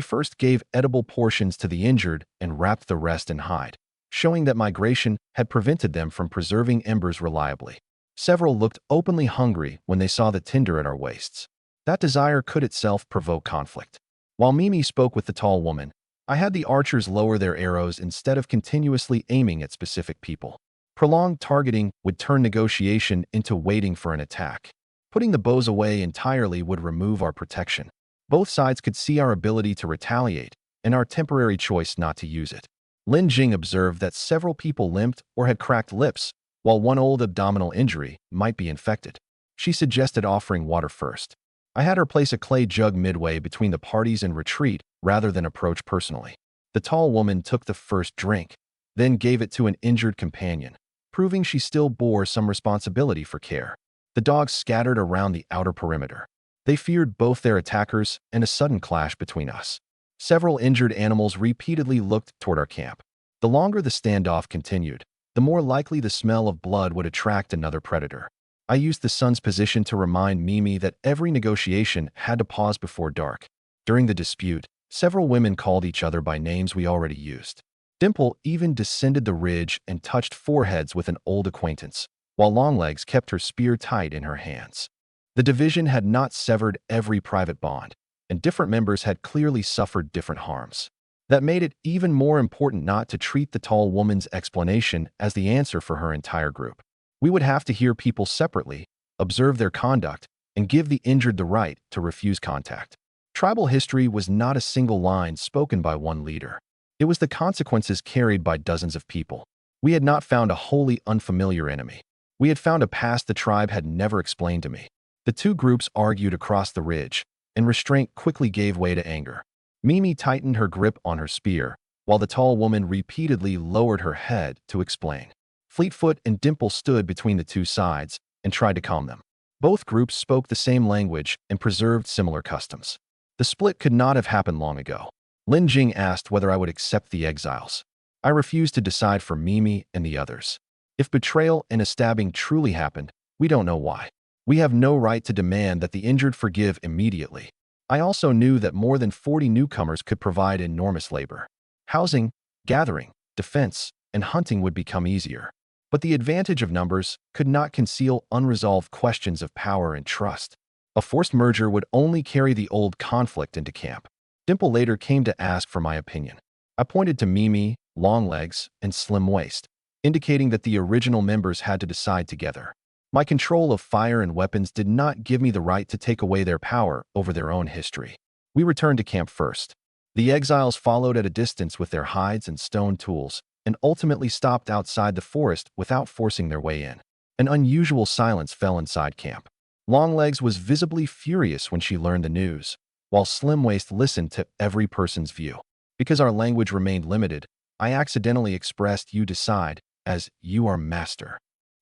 A: first gave edible portions to the injured and wrapped the rest in hide, showing that migration had prevented them from preserving embers reliably. Several looked openly hungry when they saw the tinder at our waists. That desire could itself provoke conflict. While Mimi spoke with the tall woman, I had the archers lower their arrows instead of continuously aiming at specific people. Prolonged targeting would turn negotiation into waiting for an attack. Putting the bows away entirely would remove our protection. Both sides could see our ability to retaliate and our temporary choice not to use it. Lin Jing observed that several people limped or had cracked lips, while one old abdominal injury might be infected. She suggested offering water first. I had her place a clay jug midway between the parties and retreat rather than approach personally. The tall woman took the first drink, then gave it to an injured companion, proving she still bore some responsibility for care. The dogs scattered around the outer perimeter. They feared both their attackers and a sudden clash between us. Several injured animals repeatedly looked toward our camp. The longer the standoff continued, the more likely the smell of blood would attract another predator. I used the sun's position to remind Mimi that every negotiation had to pause before dark. During the dispute, several women called each other by names we already used. Dimple even descended the ridge and touched foreheads with an old acquaintance, while Longlegs kept her spear tight in her hands. The division had not severed every private bond, and different members had clearly suffered different harms. That made it even more important not to treat the tall woman's explanation as the answer for her entire group. We would have to hear people separately, observe their conduct, and give the injured the right to refuse contact. Tribal history was not a single line spoken by one leader. It was the consequences carried by dozens of people. We had not found a wholly unfamiliar enemy. We had found a past the tribe had never explained to me. The two groups argued across the ridge, and restraint quickly gave way to anger. Mimi tightened her grip on her spear, while the tall woman repeatedly lowered her head to explain. Fleetfoot and Dimple stood between the two sides and tried to calm them. Both groups spoke the same language and preserved similar customs. The split could not have happened long ago. Lin Jing asked whether I would accept the exiles. I refused to decide for Mimi and the others. If betrayal and a stabbing truly happened, we don't know why. We have no right to demand that the injured forgive immediately. I also knew that more than 40 newcomers could provide enormous labor. Housing, gathering, defense, and hunting would become easier. But the advantage of numbers could not conceal unresolved questions of power and trust. A forced merger would only carry the old conflict into camp. Dimple later came to ask for my opinion. I pointed to Mimi, Longlegs, and Slim Waist, indicating that the original members had to decide together. My control of fire and weapons did not give me the right to take away their power over their own history. We returned to camp first. The exiles followed at a distance with their hides and stone tools, and ultimately stopped outside the forest without forcing their way in. An unusual silence fell inside camp. Longlegs was visibly furious when she learned the news, while Slim Waist listened to every person's view. Because our language remained limited, I accidentally expressed "you decide" as "you are master."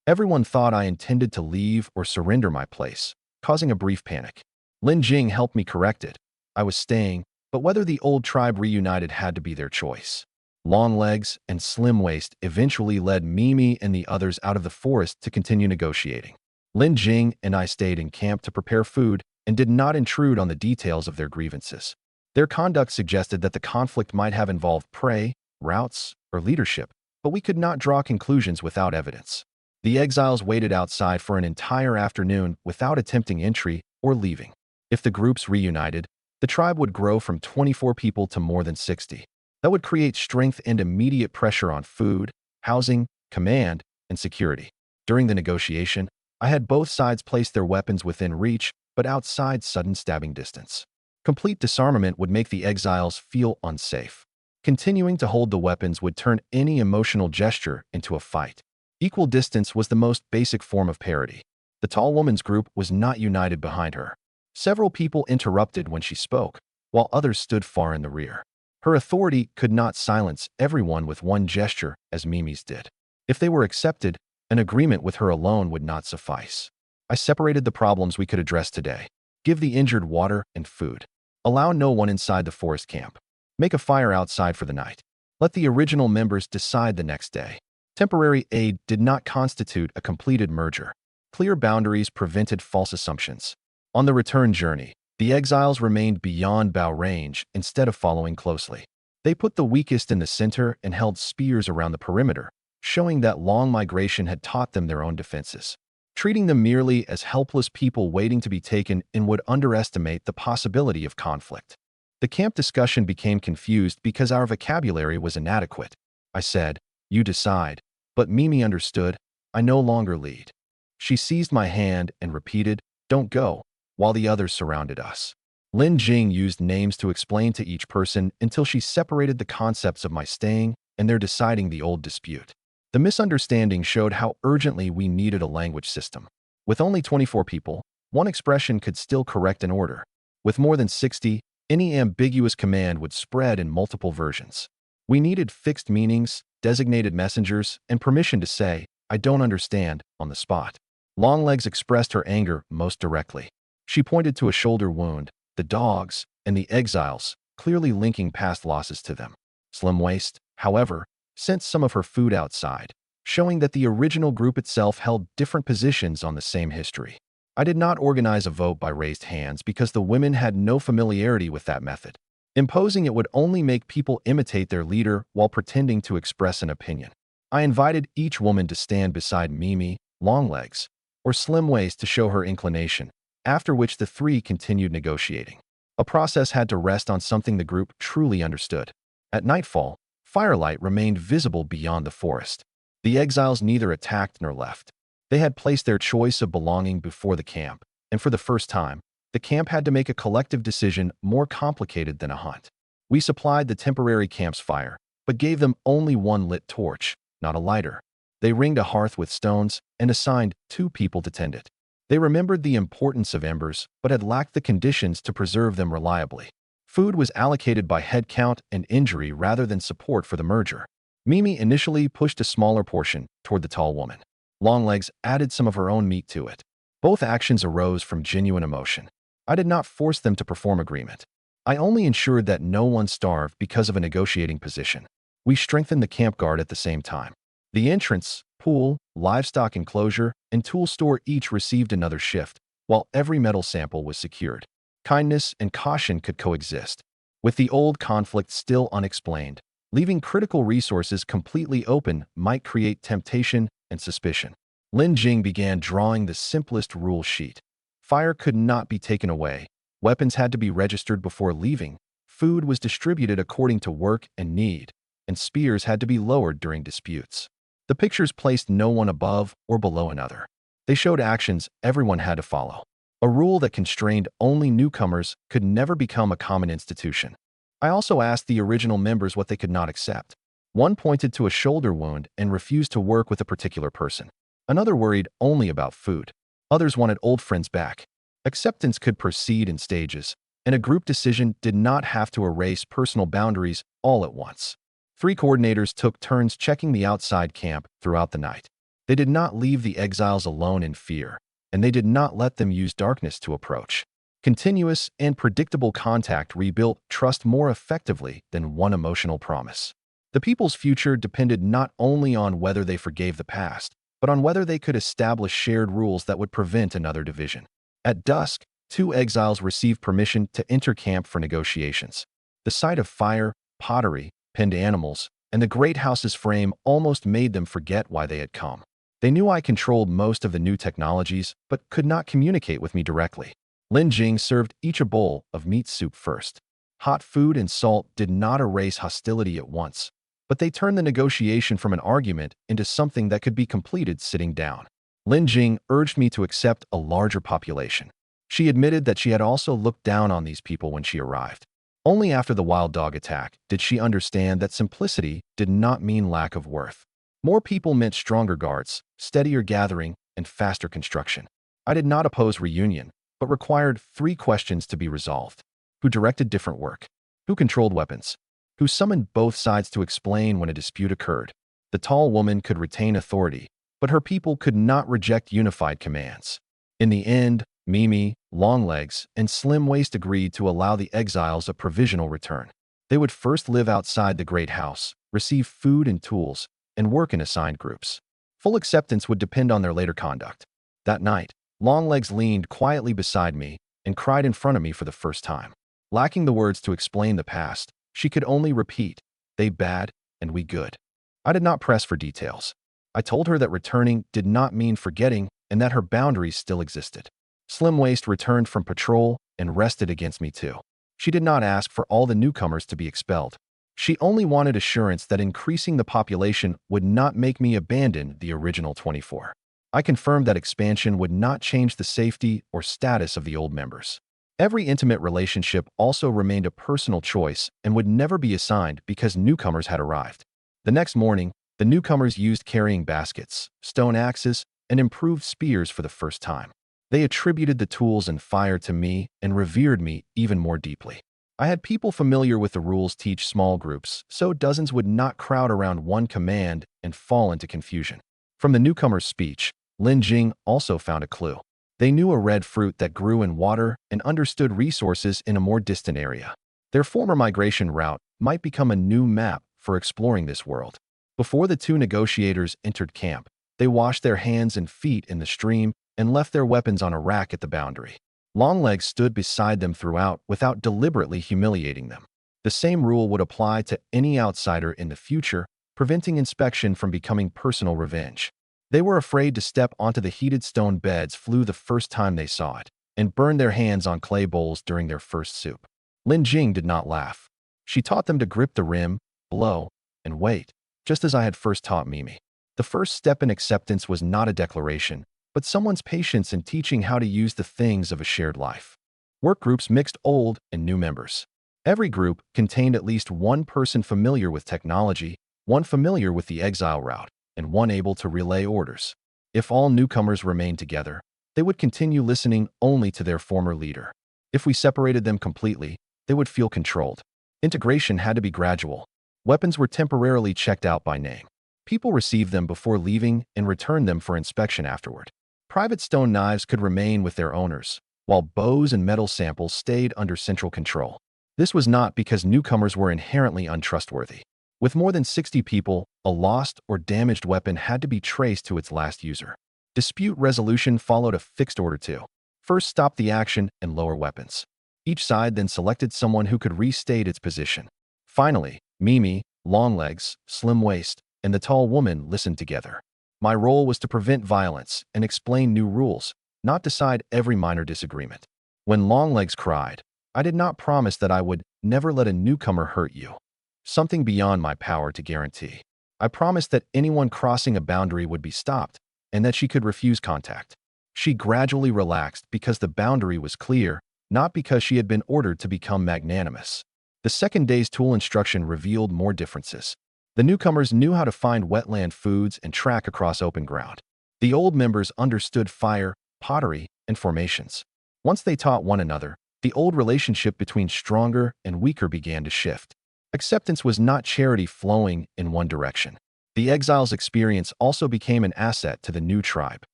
A: Everyone thought I intended to leave or surrender my place, causing a brief panic. Lin Jing helped me correct it. I was staying, but whether the old tribe reunited had to be their choice. Longlegs and Slim Waist eventually led Mimi and the others out of the forest to continue negotiating. Lin Jing and I stayed in camp to prepare food and did not intrude on the details of their grievances. Their conduct suggested that the conflict might have involved prey, routes, or leadership, but we could not draw conclusions without evidence. The exiles waited outside for an entire afternoon without attempting entry or leaving. If the groups reunited, the tribe would grow from 24 people to more than 60. That would create strength and immediate pressure on food, housing, command, and security. During the negotiation, I had both sides place their weapons within reach, but outside sudden stabbing distance. Complete disarmament would make the exiles feel unsafe. Continuing to hold the weapons would turn any emotional gesture into a fight. Equal distance was the most basic form of parity. The tall woman's group was not united behind her. Several people interrupted when she spoke, while others stood far in the rear. Her authority could not silence everyone with one gesture as Mimi's did. If they were accepted, an agreement with her alone would not suffice. I separated the problems we could address today. Give the injured water and food. Allow no one inside the forest camp. Make a fire outside for the night. Let the original members decide the next day. Temporary aid did not constitute a completed merger. Clear boundaries prevented false assumptions. On the return journey, the exiles remained beyond bow range instead of following closely. They put the weakest in the center and held spears around the perimeter, showing that long migration had taught them their own defenses. Treating them merely as helpless people waiting to be taken in would underestimate the possibility of conflict. The camp discussion became confused because our vocabulary was inadequate. I said, "You decide," but Mimi understood. I no longer lead. She seized my hand and repeated, "Don't go," while the others surrounded us. Lin Jing used names to explain to each person until she separated the concepts of my staying and their deciding the old dispute. The misunderstanding showed how urgently we needed a language system. With only 24 people, one expression could still correct an order. With more than 60, any ambiguous command would spread in multiple versions. We needed fixed meanings, designated messengers, and permission to say, "I don't understand," on the spot. Longlegs expressed her anger most directly. She pointed to a shoulder wound, the dogs, and the exiles, clearly linking past losses to them. Slim Waist, however, sent some of her food outside, showing that the original group itself held different positions on the same history. I did not organize a vote by raised hands because the women had no familiarity with that method. Imposing it would only make people imitate their leader while pretending to express an opinion. I invited each woman to stand beside Mimi, Longlegs, or Slim Waist to show her inclination, after which the three continued negotiating. A process had to rest on something the group truly understood. At nightfall, firelight remained visible beyond the forest. The exiles neither attacked nor left. They had placed their choice of belonging before the camp, and for the first time, the camp had to make a collective decision more complicated than a hunt. We supplied the temporary camp's fire, but gave them only one lit torch, not a lighter. They ringed a hearth with stones and assigned 2 people to tend it. They remembered the importance of embers, but had lacked the conditions to preserve them reliably. Food was allocated by head count and injury rather than support for the merger. Mimi initially pushed a smaller portion toward the tall woman. Longlegs added some of her own meat to it. Both actions arose from genuine emotion. I did not force them to perform agreement. I only ensured that no one starved because of a negotiating position. We strengthened the camp guard at the same time. The entrance, pool, livestock enclosure, and tool store each received another shift, while every metal sample was secured. Kindness and caution could coexist, with the old conflict still unexplained. Leaving critical resources completely open might create temptation and suspicion. Lin Jing began drawing the simplest rule sheet. Fire could not be taken away. Weapons had to be registered before leaving. Food was distributed according to work and need, and spears had to be lowered during disputes. The pictures placed no one above or below another. They showed actions everyone had to follow. A rule that constrained only newcomers could never become a common institution. I also asked the original members what they could not accept. One pointed to a shoulder wound and refused to work with a particular person. Another worried only about food. Others wanted old friends back. Acceptance could proceed in stages, and a group decision did not have to erase personal boundaries all at once. 3 coordinators took turns checking the outside camp throughout the night. They did not leave the exiles alone in fear, and they did not let them use darkness to approach. Continuous and predictable contact rebuilt trust more effectively than one emotional promise. The people's future depended not only on whether they forgave the past, but on whether they could establish shared rules that would prevent another division. At dusk, 2 exiles received permission to enter camp for negotiations. The sight of fire, pottery, pinned animals, and the great house's frame almost made them forget why they had come. They knew I controlled most of the new technologies, but could not communicate with me directly. Lin Jing served each a bowl of meat soup first. Hot food and salt did not erase hostility at once, but they turned the negotiation from an argument into something that could be completed sitting down. Lin Jing urged me to accept a larger population. She admitted that she had also looked down on these people when she arrived. Only after the wild dog attack did she understand that simplicity did not mean lack of worth. More people meant stronger guards, steadier gathering, and faster construction. I did not oppose reunion, but required 3 questions to be resolved. Who directed different work? Who controlled weapons? Who summoned both sides to explain when a dispute occurred? The tall woman could retain authority, but her people could not reject unified commands. In the end, Mimi, Longlegs, and Slim Waist agreed to allow the exiles a provisional return. They would first live outside the great house, receive food and tools, and work in assigned groups. Full acceptance would depend on their later conduct. That night, Longlegs leaned quietly beside me and cried in front of me for the first time. Lacking the words to explain the past, she could only repeat, "They bad, and we good." I did not press for details. I told her that returning did not mean forgetting and that her boundaries still existed. Slim Waist returned from patrol and rested against me too. She did not ask for all the newcomers to be expelled. She only wanted assurance that increasing the population would not make me abandon the original 24. I confirmed that expansion would not change the safety or status of the old members. Every intimate relationship also remained a personal choice and would never be assigned because newcomers had arrived. The next morning, the newcomers used carrying baskets, stone axes, and improved spears for the first time. They attributed the tools and fire to me and revered me even more deeply. I had people familiar with the rules teach small groups, so dozens would not crowd around one command and fall into confusion. From the newcomer's speech, Lin Jing also found a clue. They knew a red fruit that grew in water and understood resources in a more distant area. Their former migration route might become a new map for exploring this world. Before the 2 negotiators entered camp, they washed their hands and feet in the stream and left their weapons on a rack at the boundary. Longlegs stood beside them throughout without deliberately humiliating them. The same rule would apply to any outsider in the future, preventing inspection from becoming personal revenge. They were afraid to step onto the heated stone beds flew the first time they saw it. and burned their hands on clay bowls during their first soup. Lin Jing did not laugh. She taught them to grip the rim, blow, and wait, just as I had first taught Mimi. The first step in acceptance was not a declaration, but someone's patience in teaching how to use the things of a shared life. Work groups mixed old and new members. Every group contained at least one person familiar with technology, one familiar with the exile route, and one able to relay orders. If all newcomers remained together, they would continue listening only to their former leader. If we separated them completely, they would feel controlled. Integration had to be gradual. Weapons were temporarily checked out by name. People received them before leaving and returned them for inspection afterward. Private stone knives could remain with their owners, while bows and metal samples stayed under central control. This was not because newcomers were inherently untrustworthy. With more than 60 people, a lost or damaged weapon had to be traced to its last user. Dispute resolution followed a fixed order to first stop the action and lower weapons. Each side then selected someone who could restate its position. Finally, Mimi, Longlegs, Slim Waist, and the tall woman listened together. My role was to prevent violence and explain new rules, not decide every minor disagreement. When Longlegs cried, I did not promise that I would never let a newcomer hurt you. Something beyond my power to guarantee. I promised that anyone crossing a boundary would be stopped, and that she could refuse contact. She gradually relaxed because the boundary was clear, not because she had been ordered to become magnanimous. The second day's tool instruction revealed more differences. The newcomers knew how to find wetland foods and track across open ground. The old members understood fire, pottery, and formations. Once they taught one another, the old relationship between stronger and weaker began to shift. Acceptance was not charity flowing in one direction. The exiles' experience also became an asset to the new tribe.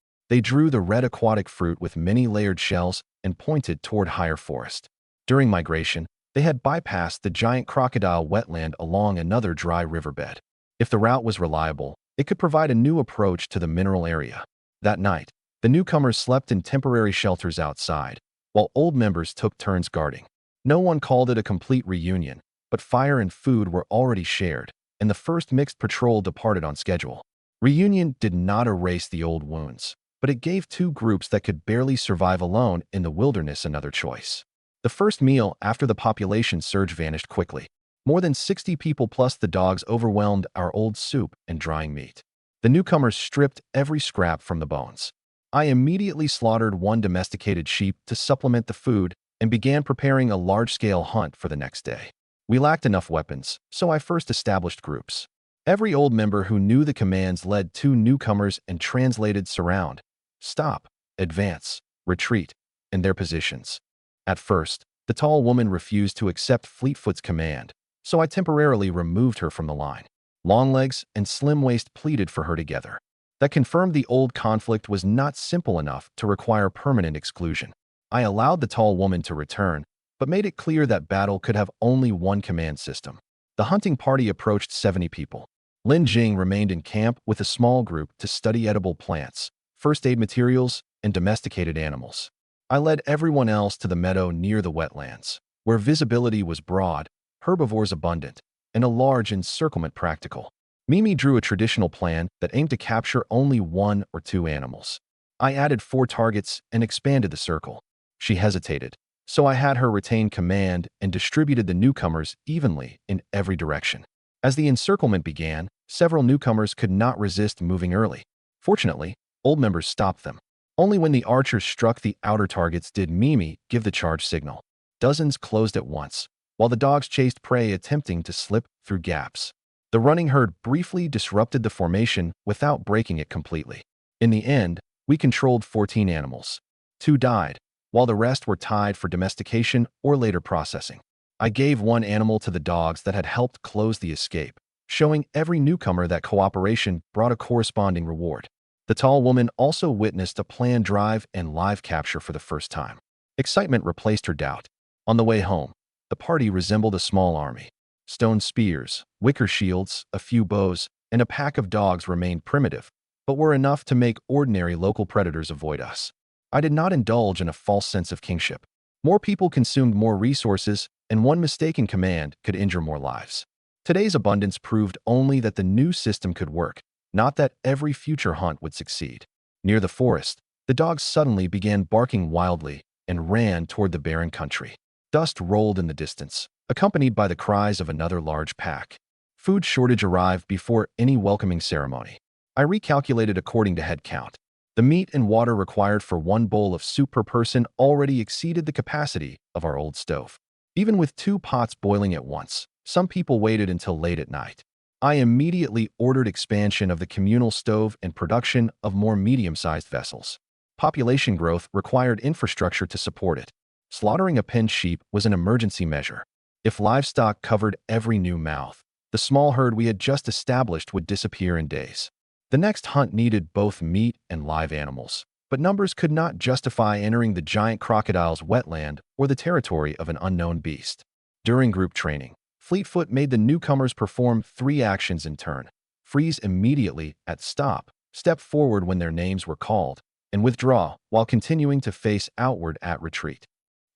A: They drew the red aquatic fruit with many layered shells and pointed toward higher forest. During migration, they had bypassed the giant crocodile wetland along another dry riverbed. If the route was reliable, it could provide a new approach to the mineral area. That night, the newcomers slept in temporary shelters outside, while old members took turns guarding. No one called it a complete reunion, but fire and food were already shared, and the first mixed patrol departed on schedule. Reunion did not erase the old wounds, but it gave two groups that could barely survive alone in the wilderness another choice. The first meal after the population surge vanished quickly. More than 60 people plus the dogs overwhelmed our old soup and drying meat. The newcomers stripped every scrap from the bones. I immediately slaughtered one domesticated sheep to supplement the food and began preparing a large-scale hunt for the next day. We lacked enough weapons, so I first established groups. Every old member who knew the commands led two newcomers and translated surround, stop, advance, retreat, in their positions. At first, the tall woman refused to accept Fleetfoot's command, so I temporarily removed her from the line. Longlegs and Slim Waist pleaded for her together. That confirmed the old conflict was not simple enough to require permanent exclusion. I allowed the tall woman to return, but made it clear that battle could have only one command system. The hunting party approached 70 people. Lin Jing remained in camp with a small group to study edible plants, first aid materials, and domesticated animals. I led everyone else to the meadow near the wetlands, where visibility was broad, herbivores abundant, and a large encirclement practical. Mimi drew a traditional plan that aimed to capture only one or two animals. I added 4 targets and expanded the circle. She hesitated, so I had her retain command and distributed the newcomers evenly in every direction. As the encirclement began, several newcomers could not resist moving early. Fortunately, old members stopped them. Only when the archers struck the outer targets did Mimi give the charge signal. Dozens closed at once, while the dogs chased prey attempting to slip through gaps. The running herd briefly disrupted the formation without breaking it completely. In the end, we controlled 14 animals. 2 died, while the rest were tied for domestication or later processing. I gave one animal to the dogs that had helped close the escape, showing every newcomer that cooperation brought a corresponding reward. The tall woman also witnessed a planned drive and live capture for the first time. Excitement replaced her doubt. On the way home, the party resembled a small army. Stone spears, wicker shields, a few bows, and a pack of dogs remained primitive, but were enough to make ordinary local predators avoid us. I did not indulge in a false sense of kingship. More people consumed more resources, and one mistaken command could injure more lives. Today's abundance proved only that the new system could work, not that every future hunt would succeed. Near the forest, the dogs suddenly began barking wildly, and ran toward the barren country. Dust rolled in the distance, accompanied by the cries of another large pack. Food shortage arrived before any welcoming ceremony. I recalculated according to head count. The meat and water required for one bowl of soup per person already exceeded the capacity of our old stove. Even with 2 pots boiling at once, some people waited until late at night. I immediately ordered expansion of the communal stove and production of more medium-sized vessels. Population growth required infrastructure to support it. Slaughtering a penned sheep was an emergency measure. If livestock covered every new mouth, the small herd we had just established would disappear in days. The next hunt needed both meat and live animals, but numbers could not justify entering the giant crocodile's wetland or the territory of an unknown beast. During group training, Fleetfoot made the newcomers perform 3 actions in turn: freeze immediately at stop, step forward when their names were called, and withdraw while continuing to face outward at retreat.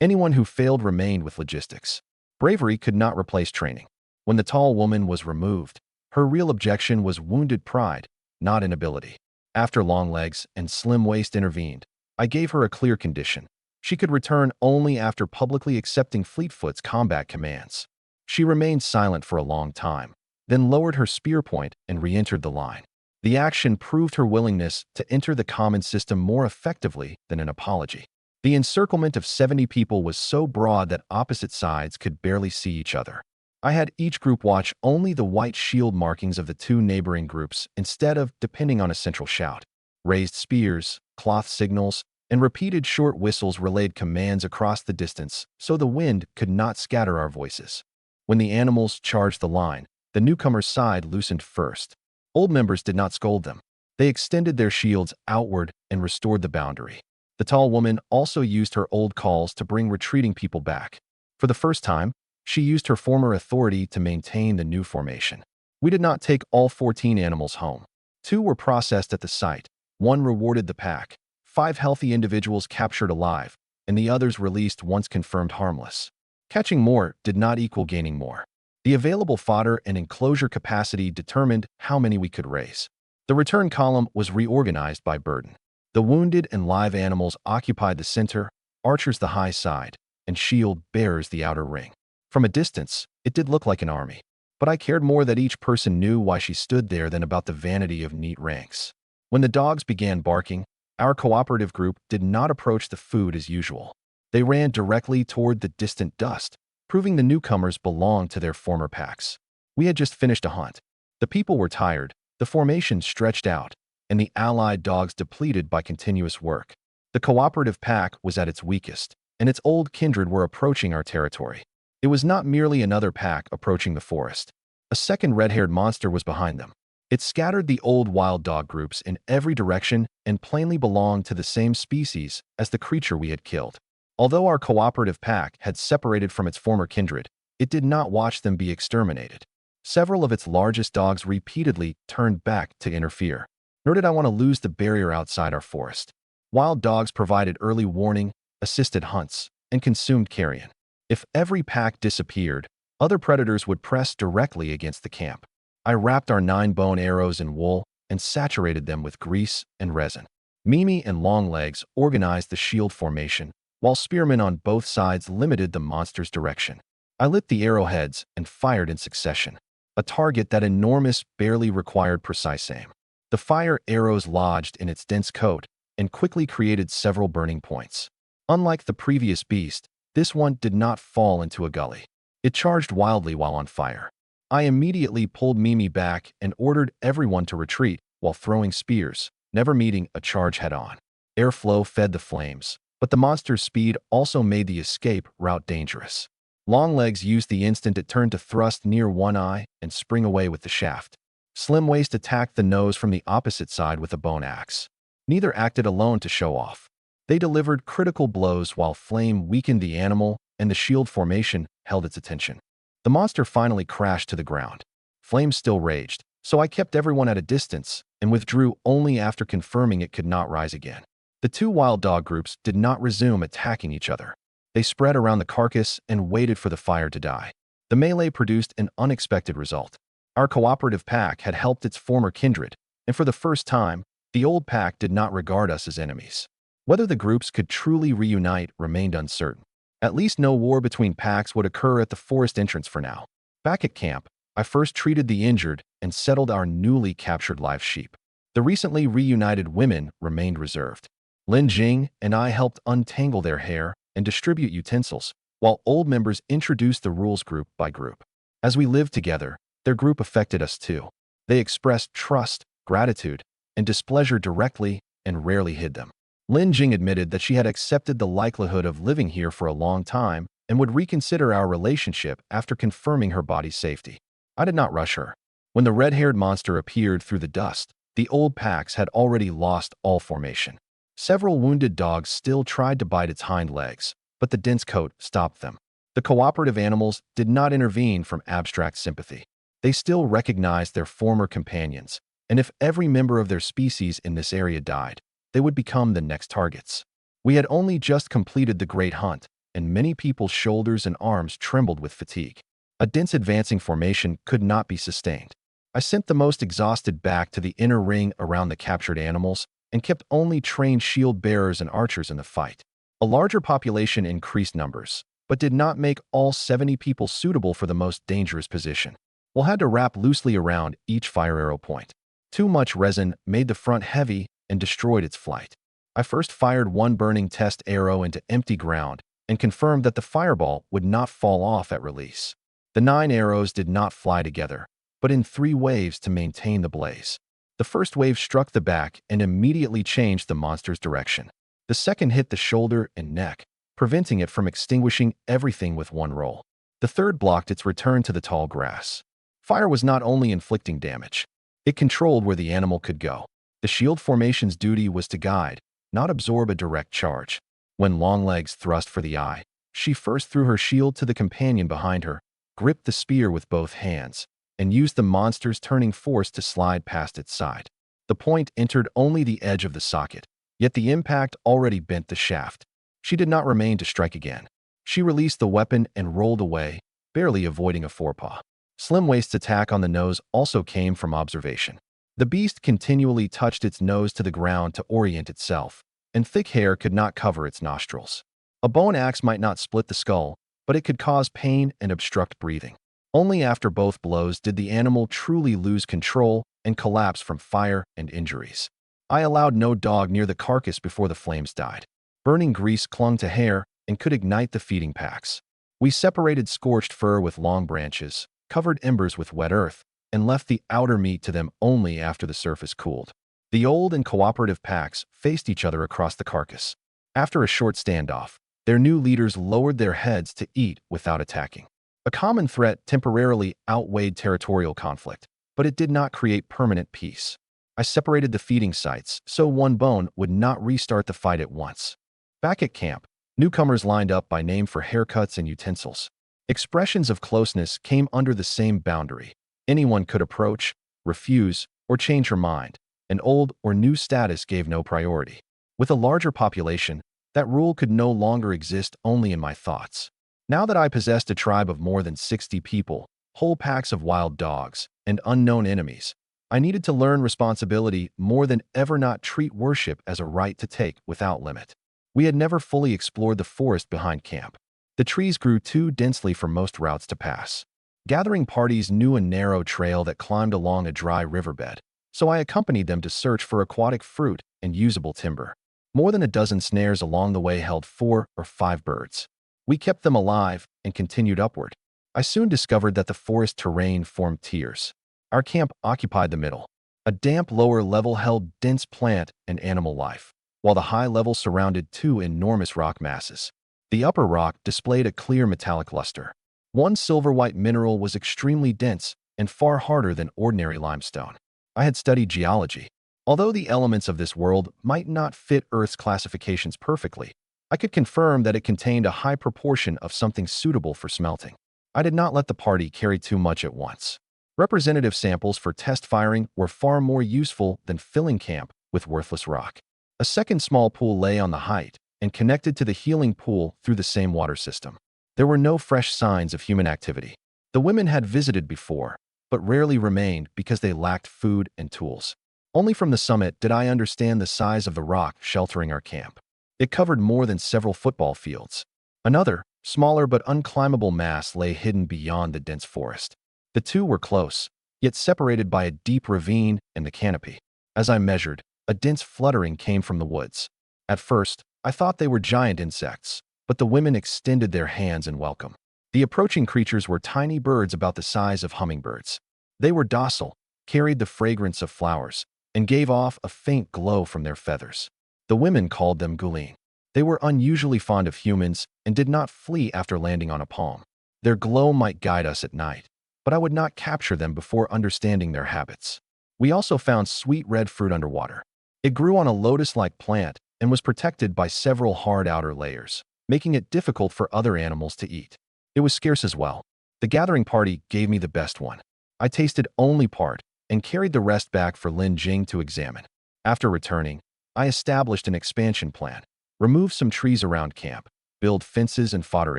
A: Anyone who failed remained with logistics. Bravery could not replace training. When the tall woman was removed, her real objection was wounded pride, not inability. After Longlegs and Slim Waist intervened, I gave her a clear condition. She could return only after publicly accepting Fleetfoot's combat commands. She remained silent for a long time, then lowered her spear point and re-entered the line. The action proved her willingness to enter the common system more effectively than an apology. The encirclement of 70 people was so broad that opposite sides could barely see each other. I had each group watch only the white shield markings of the 2 neighboring groups instead of depending on a central shout. Raised spears, cloth signals, and repeated short whistles relayed commands across the distance so the wind could not scatter our voices. When the animals charged the line, the newcomer's side loosened first. Old members did not scold them. They extended their shields outward and restored the boundary. The tall woman also used her old calls to bring retreating people back. For the first time, she used her former authority to maintain the new formation. We did not take all 14 animals home. 2 were processed at the site. 1 rewarded the pack. 5 healthy individuals captured alive, and the others released once confirmed harmless. Catching more did not equal gaining more. The available fodder and enclosure capacity determined how many we could raise. The return column was reorganized by burden. The wounded and live animals occupied the center, archers the high side, and shield bearers the outer ring. From a distance, it did look like an army, but I cared more that each person knew why she stood there than about the vanity of neat ranks. When the dogs began barking, our cooperative group did not approach the food as usual. They ran directly toward the distant dust, proving the newcomers belonged to their former packs. We had just finished a hunt. The people were tired, the formation stretched out, and the allied dogs depleted by continuous work. The cooperative pack was at its weakest, and its old kindred were approaching our territory. It was not merely another pack approaching the forest. A second red-haired monster was behind them. It scattered the old wild dog groups in every direction and plainly belonged to the same species as the creature we had killed. Although our cooperative pack had separated from its former kindred, it did not watch them be exterminated. Several of its largest dogs repeatedly turned back to interfere. Nor did I want to lose the barrier outside our forest. Wild dogs provided early warning, assisted hunts, and consumed carrion. If every pack disappeared, other predators would press directly against the camp. I wrapped our 9-bone arrows in wool and saturated them with grease and resin. Mimi and Longlegs organized the shield formation, while spearmen on both sides limited the monster's direction. I lit the arrowheads and fired in succession. A target that enormous barely required precise aim. The fire arrows lodged in its dense coat and quickly created several burning points. Unlike the previous beast, this one did not fall into a gully. It charged wildly while on fire. I immediately pulled Mimi back and ordered everyone to retreat while throwing spears, never meeting a charge head-on. Airflow fed the flames, but the monster's speed also made the escape route dangerous. Longlegs used the instant it turned to thrust near one eye and spring away with the shaft. Slim Waist attacked the nose from the opposite side with a bone axe. Neither acted alone to show off. They delivered critical blows while flame weakened the animal and the shield formation held its attention. The monster finally crashed to the ground. Flames still raged, so I kept everyone at a distance and withdrew only after confirming it could not rise again. The 2 wild dog groups did not resume attacking each other. They spread around the carcass and waited for the fire to die. The melee produced an unexpected result. Our cooperative pack had helped its former kindred, and for the first time, the old pack did not regard us as enemies. Whether the groups could truly reunite remained uncertain. At least no war between packs would occur at the forest entrance for now. Back at camp, I first treated the injured and settled our newly captured live sheep. The recently reunited women remained reserved. Lin Jing and I helped untangle their hair and distribute utensils, while old members introduced the rules group by group. As we lived together, their group affected us too. They expressed trust, gratitude, and displeasure directly and rarely hid them. Lin Jing admitted that she had accepted the likelihood of living here for a long time and would reconsider our relationship after confirming her body's safety. I did not rush her. When the red-haired monster appeared through the dust, the old packs had already lost all formation. Several wounded dogs still tried to bite its hind legs, but the dense coat stopped them. The cooperative animals did not intervene from abstract sympathy. They still recognized their former companions, and if every member of their species in this area died, they would become the next targets. We had only just completed the great hunt, and many people's shoulders and arms trembled with fatigue. A dense advancing formation could not be sustained. I sent the most exhausted back to the inner ring around the captured animals and kept only trained shield bearers and archers in the fight. A larger population increased numbers, but did not make all 70 people suitable for the most dangerous position. We'll had to wrap loosely around each fire arrow point. Too much resin made the front heavy and destroyed its flight. I first fired one burning test arrow into empty ground and confirmed that the fireball would not fall off at release. The 9 arrows did not fly together, but in 3 waves to maintain the blaze. The first wave struck the back and immediately changed the monster's direction. The second hit the shoulder and neck, preventing it from extinguishing everything with one roll. The third blocked its return to the tall grass. Fire was not only inflicting damage, it controlled where the animal could go. The shield formation's duty was to guide, not absorb a direct charge. When Longlegs thrust for the eye, she first threw her shield to the companion behind her, gripped the spear with both hands, and used the monster's turning force to slide past its side. The point entered only the edge of the socket, yet the impact already bent the shaft. She did not remain to strike again. She released the weapon and rolled away, barely avoiding a forepaw. Slim Waist's attack on the nose also came from observation. The beast continually touched its nose to the ground to orient itself, and thick hair could not cover its nostrils. A bone axe might not split the skull, but it could cause pain and obstruct breathing. Only after both blows did the animal truly lose control and collapse from fire and injuries. I allowed no dog near the carcass before the flames died. Burning grease clung to hair and could ignite the feeding packs. We separated scorched fur with long branches, covered embers with wet earth, and left the outer meat to them only after the surface cooled. The old and cooperative packs faced each other across the carcass. After a short standoff, their new leaders lowered their heads to eat without attacking. A common threat temporarily outweighed territorial conflict, but it did not create permanent peace. I separated the feeding sites so one bone would not restart the fight at once. Back at camp, newcomers lined up by name for haircuts and utensils. Expressions of closeness came under the same boundary. Anyone could approach, refuse, or change her mind. An old or new status gave no priority. With a larger population, that rule could no longer exist only in my thoughts. Now that I possessed a tribe of more than 60 people, whole packs of wild dogs, and unknown enemies, I needed to learn responsibility more than ever, not treat worship as a right to take without limit. We had never fully explored the forest behind camp. The trees grew too densely for most routes to pass. Gathering parties knew a narrow trail that climbed along a dry riverbed, so I accompanied them to search for aquatic fruit and usable timber. More than a dozen snares along the way held 4 or 5 birds. We kept them alive and continued upward. I soon discovered that the forest terrain formed tiers. Our camp occupied the middle. A damp lower level held dense plant and animal life, while the high level surrounded 2 enormous rock masses. The upper rock displayed a clear metallic luster. One silver-white mineral was extremely dense and far harder than ordinary limestone. I had studied geology. Although the elements of this world might not fit Earth's classifications perfectly, I could confirm that it contained a high proportion of something suitable for smelting. I did not let the party carry too much at once. Representative samples for test firing were far more useful than filling camp with worthless rock. A second small pool lay on the height and connected to the healing pool through the same water system. There were no fresh signs of human activity. The women had visited before, but rarely remained because they lacked food and tools. Only from the summit did I understand the size of the rock sheltering our camp. It covered more than several football fields. Another, smaller but unclimbable mass lay hidden beyond the dense forest. The two were close, yet separated by a deep ravine and the canopy. As I measured, a dense fluttering came from the woods. At first, I thought they were giant insects, but the women extended their hands in welcome. The approaching creatures were tiny birds about the size of hummingbirds. They were docile, carried the fragrance of flowers, and gave off a faint glow from their feathers. The women called them guline. They were unusually fond of humans and did not flee after landing on a palm. Their glow might guide us at night, but I would not capture them before understanding their habits. We also found sweet red fruit underwater. It grew on a lotus-like plant and was protected by several hard outer layers, making it difficult for other animals to eat. It was scarce as well. The gathering party gave me the best one. I tasted only part and carried the rest back for Lin Jing to examine. After returning, I established an expansion plan, removed some trees around camp, build fences and fodder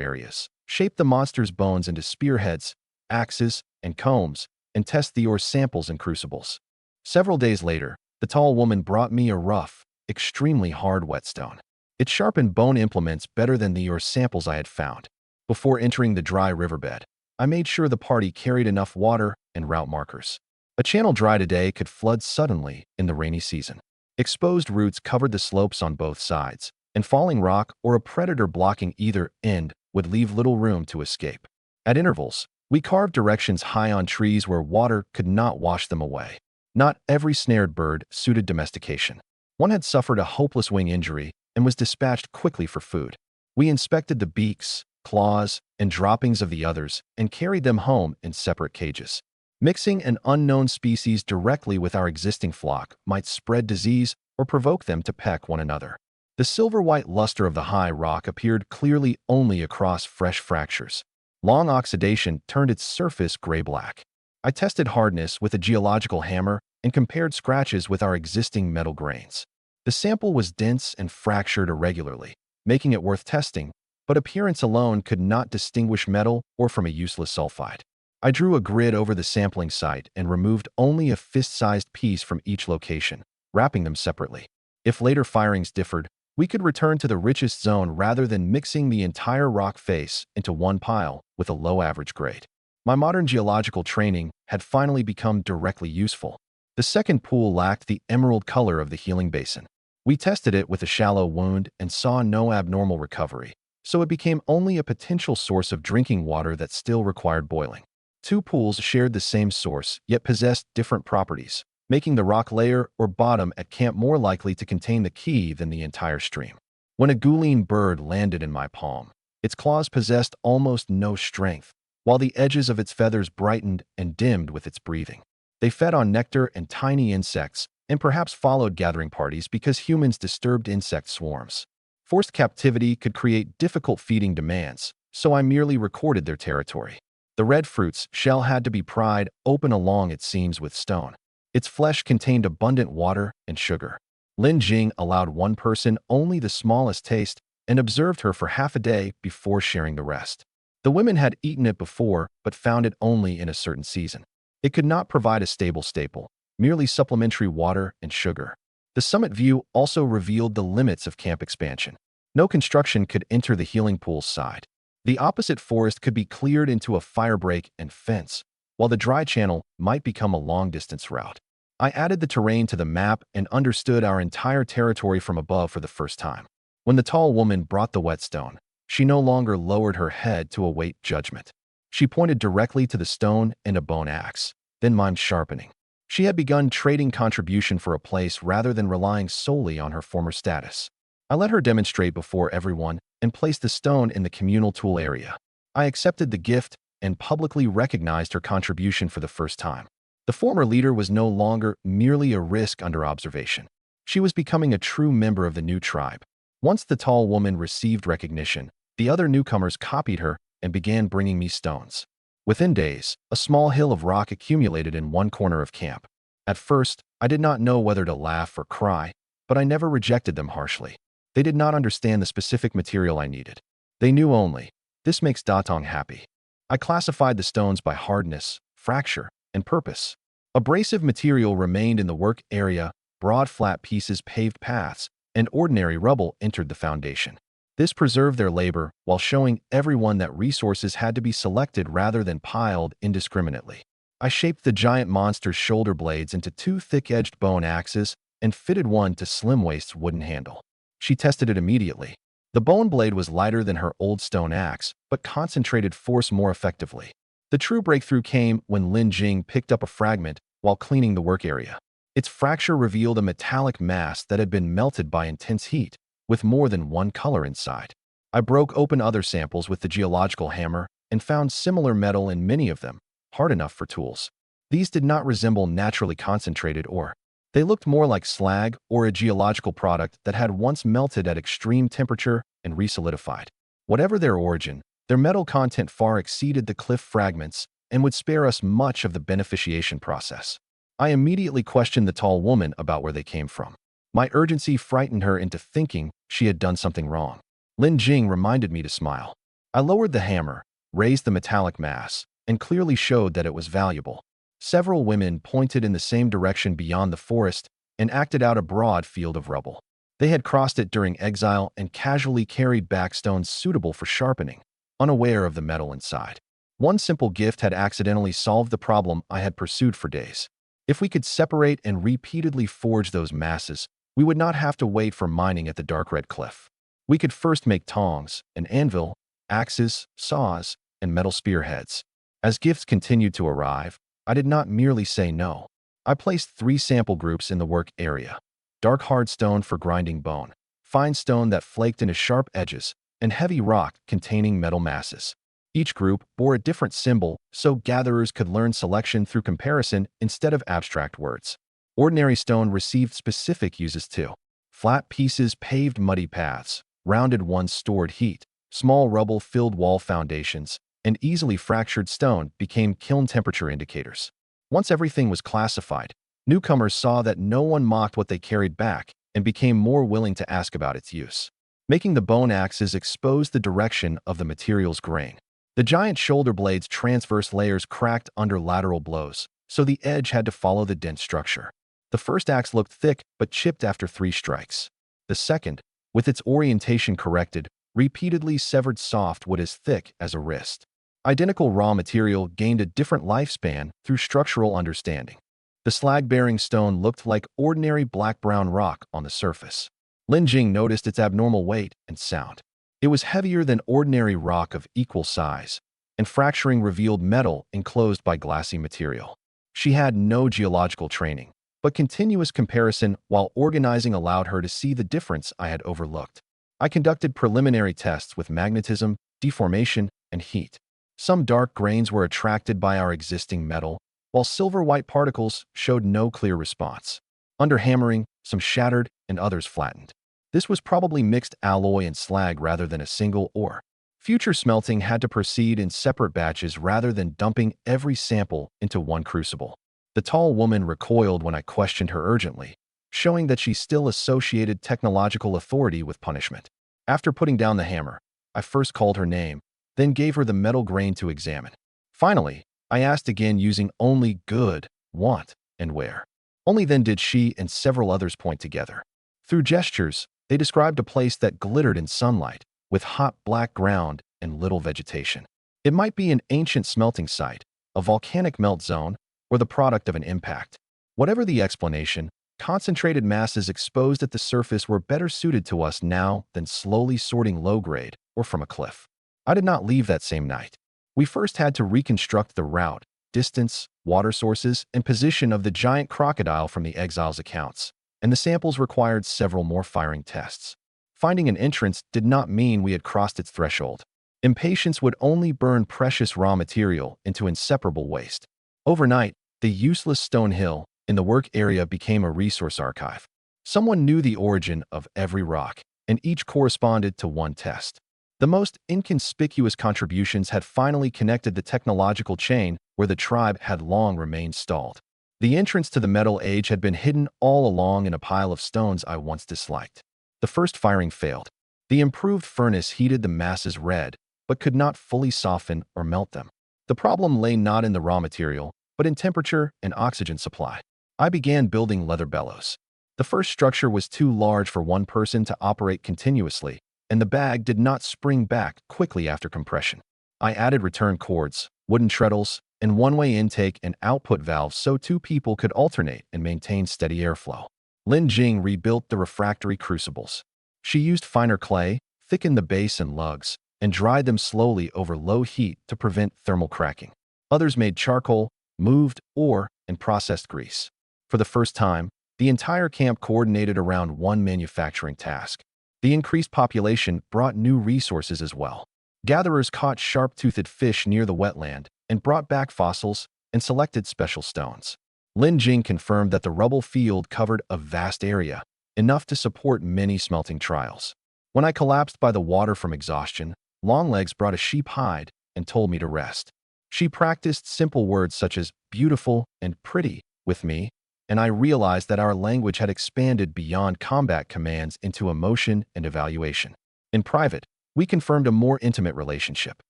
A: areas, shape the monster's bones into spearheads, axes, and combs, and test the ore samples in crucibles. Several days later, the tall woman brought me a rough, extremely hard whetstone. It sharpened bone implements better than the ore samples I had found. Before entering the dry riverbed, I made sure the party carried enough water and route markers. A channel dry today could flood suddenly in the rainy season. Exposed roots covered the slopes on both sides, and falling rock or a predator blocking either end would leave little room to escape. At intervals, we carved directions high on trees where water could not wash them away. Not every snared bird suited domestication. One had suffered a hopeless wing injury and was dispatched quickly for food. We inspected the beaks, claws, and droppings of the others and carried them home in separate cages. Mixing an unknown species directly with our existing flock might spread disease or provoke them to peck one another. The silver-white luster of the high rock appeared clearly only across fresh fractures. Long oxidation turned its surface gray-black. I tested hardness with a geological hammer and compared scratches with our existing metal grains. The sample was dense and fractured irregularly, making it worth testing, but appearance alone could not distinguish metal or from a useless sulfide. I drew a grid over the sampling site and removed only a fist-sized piece from each location, wrapping them separately. If later firings differed, we could return to the richest zone rather than mixing the entire rock face into one pile with a low average grade. My modern geological training had finally become directly useful. The second pool lacked the emerald color of the healing basin. We tested it with a shallow wound and saw no abnormal recovery, so it became only a potential source of drinking water that still required boiling. Two pools shared the same source, yet possessed different properties, making the rock layer or bottom at camp more likely to contain the key than the entire stream. When a guline bird landed in my palm, its claws possessed almost no strength, while the edges of its feathers brightened and dimmed with its breathing. They fed on nectar and tiny insects, and perhaps followed gathering parties because humans disturbed insect swarms. Forced captivity could create difficult feeding demands, so I merely recorded their territory. The red fruit's shell had to be pried open along its seams with stone. Its flesh contained abundant water and sugar. Lin Jing allowed one person only the smallest taste and observed her for half a day before sharing the rest. The women had eaten it before, but found it only in a certain season. It could not provide a stable staple, merely supplementary water and sugar. The summit view also revealed the limits of camp expansion. No construction could enter the healing pool's side. The opposite forest could be cleared into a firebreak and fence, while the dry channel might become a long-distance route. I added the terrain to the map and understood our entire territory from above for the first time. When the tall woman brought the whetstone, she no longer lowered her head to await judgment. She pointed directly to the stone and a bone axe, then mimed sharpening. She had begun trading contribution for a place rather than relying solely on her former status. I let her demonstrate before everyone and placed the stone in the communal tool area. I accepted the gift and publicly recognized her contribution for the first time. The former leader was no longer merely a risk under observation. She was becoming a true member of the new tribe. Once the tall woman received recognition, the other newcomers copied her and began bringing me stones. Within days, a small hill of rock accumulated in one corner of camp. At first, I did not know whether to laugh or cry, but I never rejected them harshly. They did not understand the specific material I needed. They knew only, this makes Datong happy. I classified the stones by hardness, fracture, and purpose. Abrasive material remained in the work area, broad flat pieces paved paths, and ordinary rubble entered the foundation. This preserved their labor while showing everyone that resources had to be selected rather than piled indiscriminately. I shaped the giant monster's shoulder blades into two thick-edged bone axes and fitted one to Slim Waist's wooden handle. She tested it immediately. The bone blade was lighter than her old stone axe, but concentrated force more effectively. The true breakthrough came when Lin Jing picked up a fragment while cleaning the work area. Its fracture revealed a metallic mass that had been melted by intense heat, with more than one color inside. I broke open other samples with the geological hammer and found similar metal in many of them, hard enough for tools. These did not resemble naturally concentrated ore. They looked more like slag or a geological product that had once melted at extreme temperature and resolidified. Whatever their origin, their metal content far exceeded the cliff fragments and would spare us much of the beneficiation process. I immediately questioned the tall woman about where they came from. My urgency frightened her into thinking she had done something wrong. Lin Jing reminded me to smile. I lowered the hammer, raised the metallic mass, and clearly showed that it was valuable. Several women pointed in the same direction beyond the forest and acted out a broad field of rubble. They had crossed it during exile and casually carried back stones suitable for sharpening, unaware of the metal inside. One simple gift had accidentally solved the problem I had pursued for days. If we could separate and repeatedly forge those masses, we would not have to wait for mining at the dark red cliff. We could first make tongs, an anvil, axes, saws, and metal spearheads. As gifts continued to arrive, I did not merely say no. I placed 3 sample groups in the work area: dark hard stone for grinding bone, fine stone that flaked into sharp edges, and heavy rock containing metal masses. Each group bore a different symbol so gatherers could learn selection through comparison instead of abstract words. Ordinary stone received specific uses too. Flat pieces paved muddy paths, rounded ones stored heat, small rubble filled wall foundations, and easily fractured stone became kiln temperature indicators. Once everything was classified, newcomers saw that no one mocked what they carried back and became more willing to ask about its use. Making the bone axes exposed the direction of the material's grain. The giant shoulder blade's transverse layers cracked under lateral blows, so the edge had to follow the dense structure. The first axe looked thick but chipped after 3 strikes. The second, with its orientation corrected, repeatedly severed soft wood as thick as a wrist. Identical raw material gained a different lifespan through structural understanding. The slag-bearing stone looked like ordinary black-brown rock on the surface. Lin Jing noticed its abnormal weight and sound. It was heavier than ordinary rock of equal size, and fracturing revealed metal enclosed by glassy material. She had no geological training, but continuous comparison while organizing allowed her to see the difference I had overlooked. I conducted preliminary tests with magnetism, deformation, and heat. Some dark grains were attracted by our existing metal, while silver-white particles showed no clear response. Under hammering, some shattered and others flattened. This was probably mixed alloy and slag rather than a single ore. Future smelting had to proceed in separate batches rather than dumping every sample into one crucible. The tall woman recoiled when I questioned her urgently, showing that she still associated technological authority with punishment. After putting down the hammer, I first called her name, then gave her the metal grain to examine. Finally, I asked again using only good, what, and where. Only then did she and several others point together. Through gestures, they described a place that glittered in sunlight, with hot black ground and little vegetation. It might be an ancient smelting site, a volcanic melt zone, or the product of an impact. Whatever the explanation, concentrated masses exposed at the surface were better suited to us now than slowly sorting low-grade or from a cliff. I did not leave that same night. We first had to reconstruct the route, distance, water sources, and position of the giant crocodile from the exile's accounts, and the samples required several more firing tests. Finding an entrance did not mean we had crossed its threshold. Impatience would only burn precious raw material into inseparable waste. Overnight, the useless stone hill in the work area became a resource archive. Someone knew the origin of every rock, and each corresponded to one test. The most inconspicuous contributions had finally connected the technological chain where the tribe had long remained stalled. The entrance to the Metal Age had been hidden all along in a pile of stones I once disliked. The first firing failed. The improved furnace heated the masses red, but could not fully soften or melt them. The problem lay not in the raw material, but in temperature and oxygen supply. I began building leather bellows. The first structure was too large for one person to operate continuously, and the bag did not spring back quickly after compression. I added return cords, wooden treadles, and one-way intake and output valves so two people could alternate and maintain steady airflow. Lin Jing rebuilt the refractory crucibles. She used finer clay, thickened the base and lugs, and dried them slowly over low heat to prevent thermal cracking. Others made charcoal, moved ore, and processed grease. For the first time, the entire camp coordinated around one manufacturing task. The increased population brought new resources as well. Gatherers caught sharp-toothed fish near the wetland and brought back fossils and selected special stones. Lin Jing confirmed that the rubble field covered a vast area, enough to support many smelting trials. When I collapsed by the water from exhaustion, Longlegs brought a sheep hide and told me to rest. She practiced simple words such as beautiful and pretty with me, and I realized that our language had expanded beyond combat commands into emotion and evaluation. In private, we confirmed a more intimate relationship.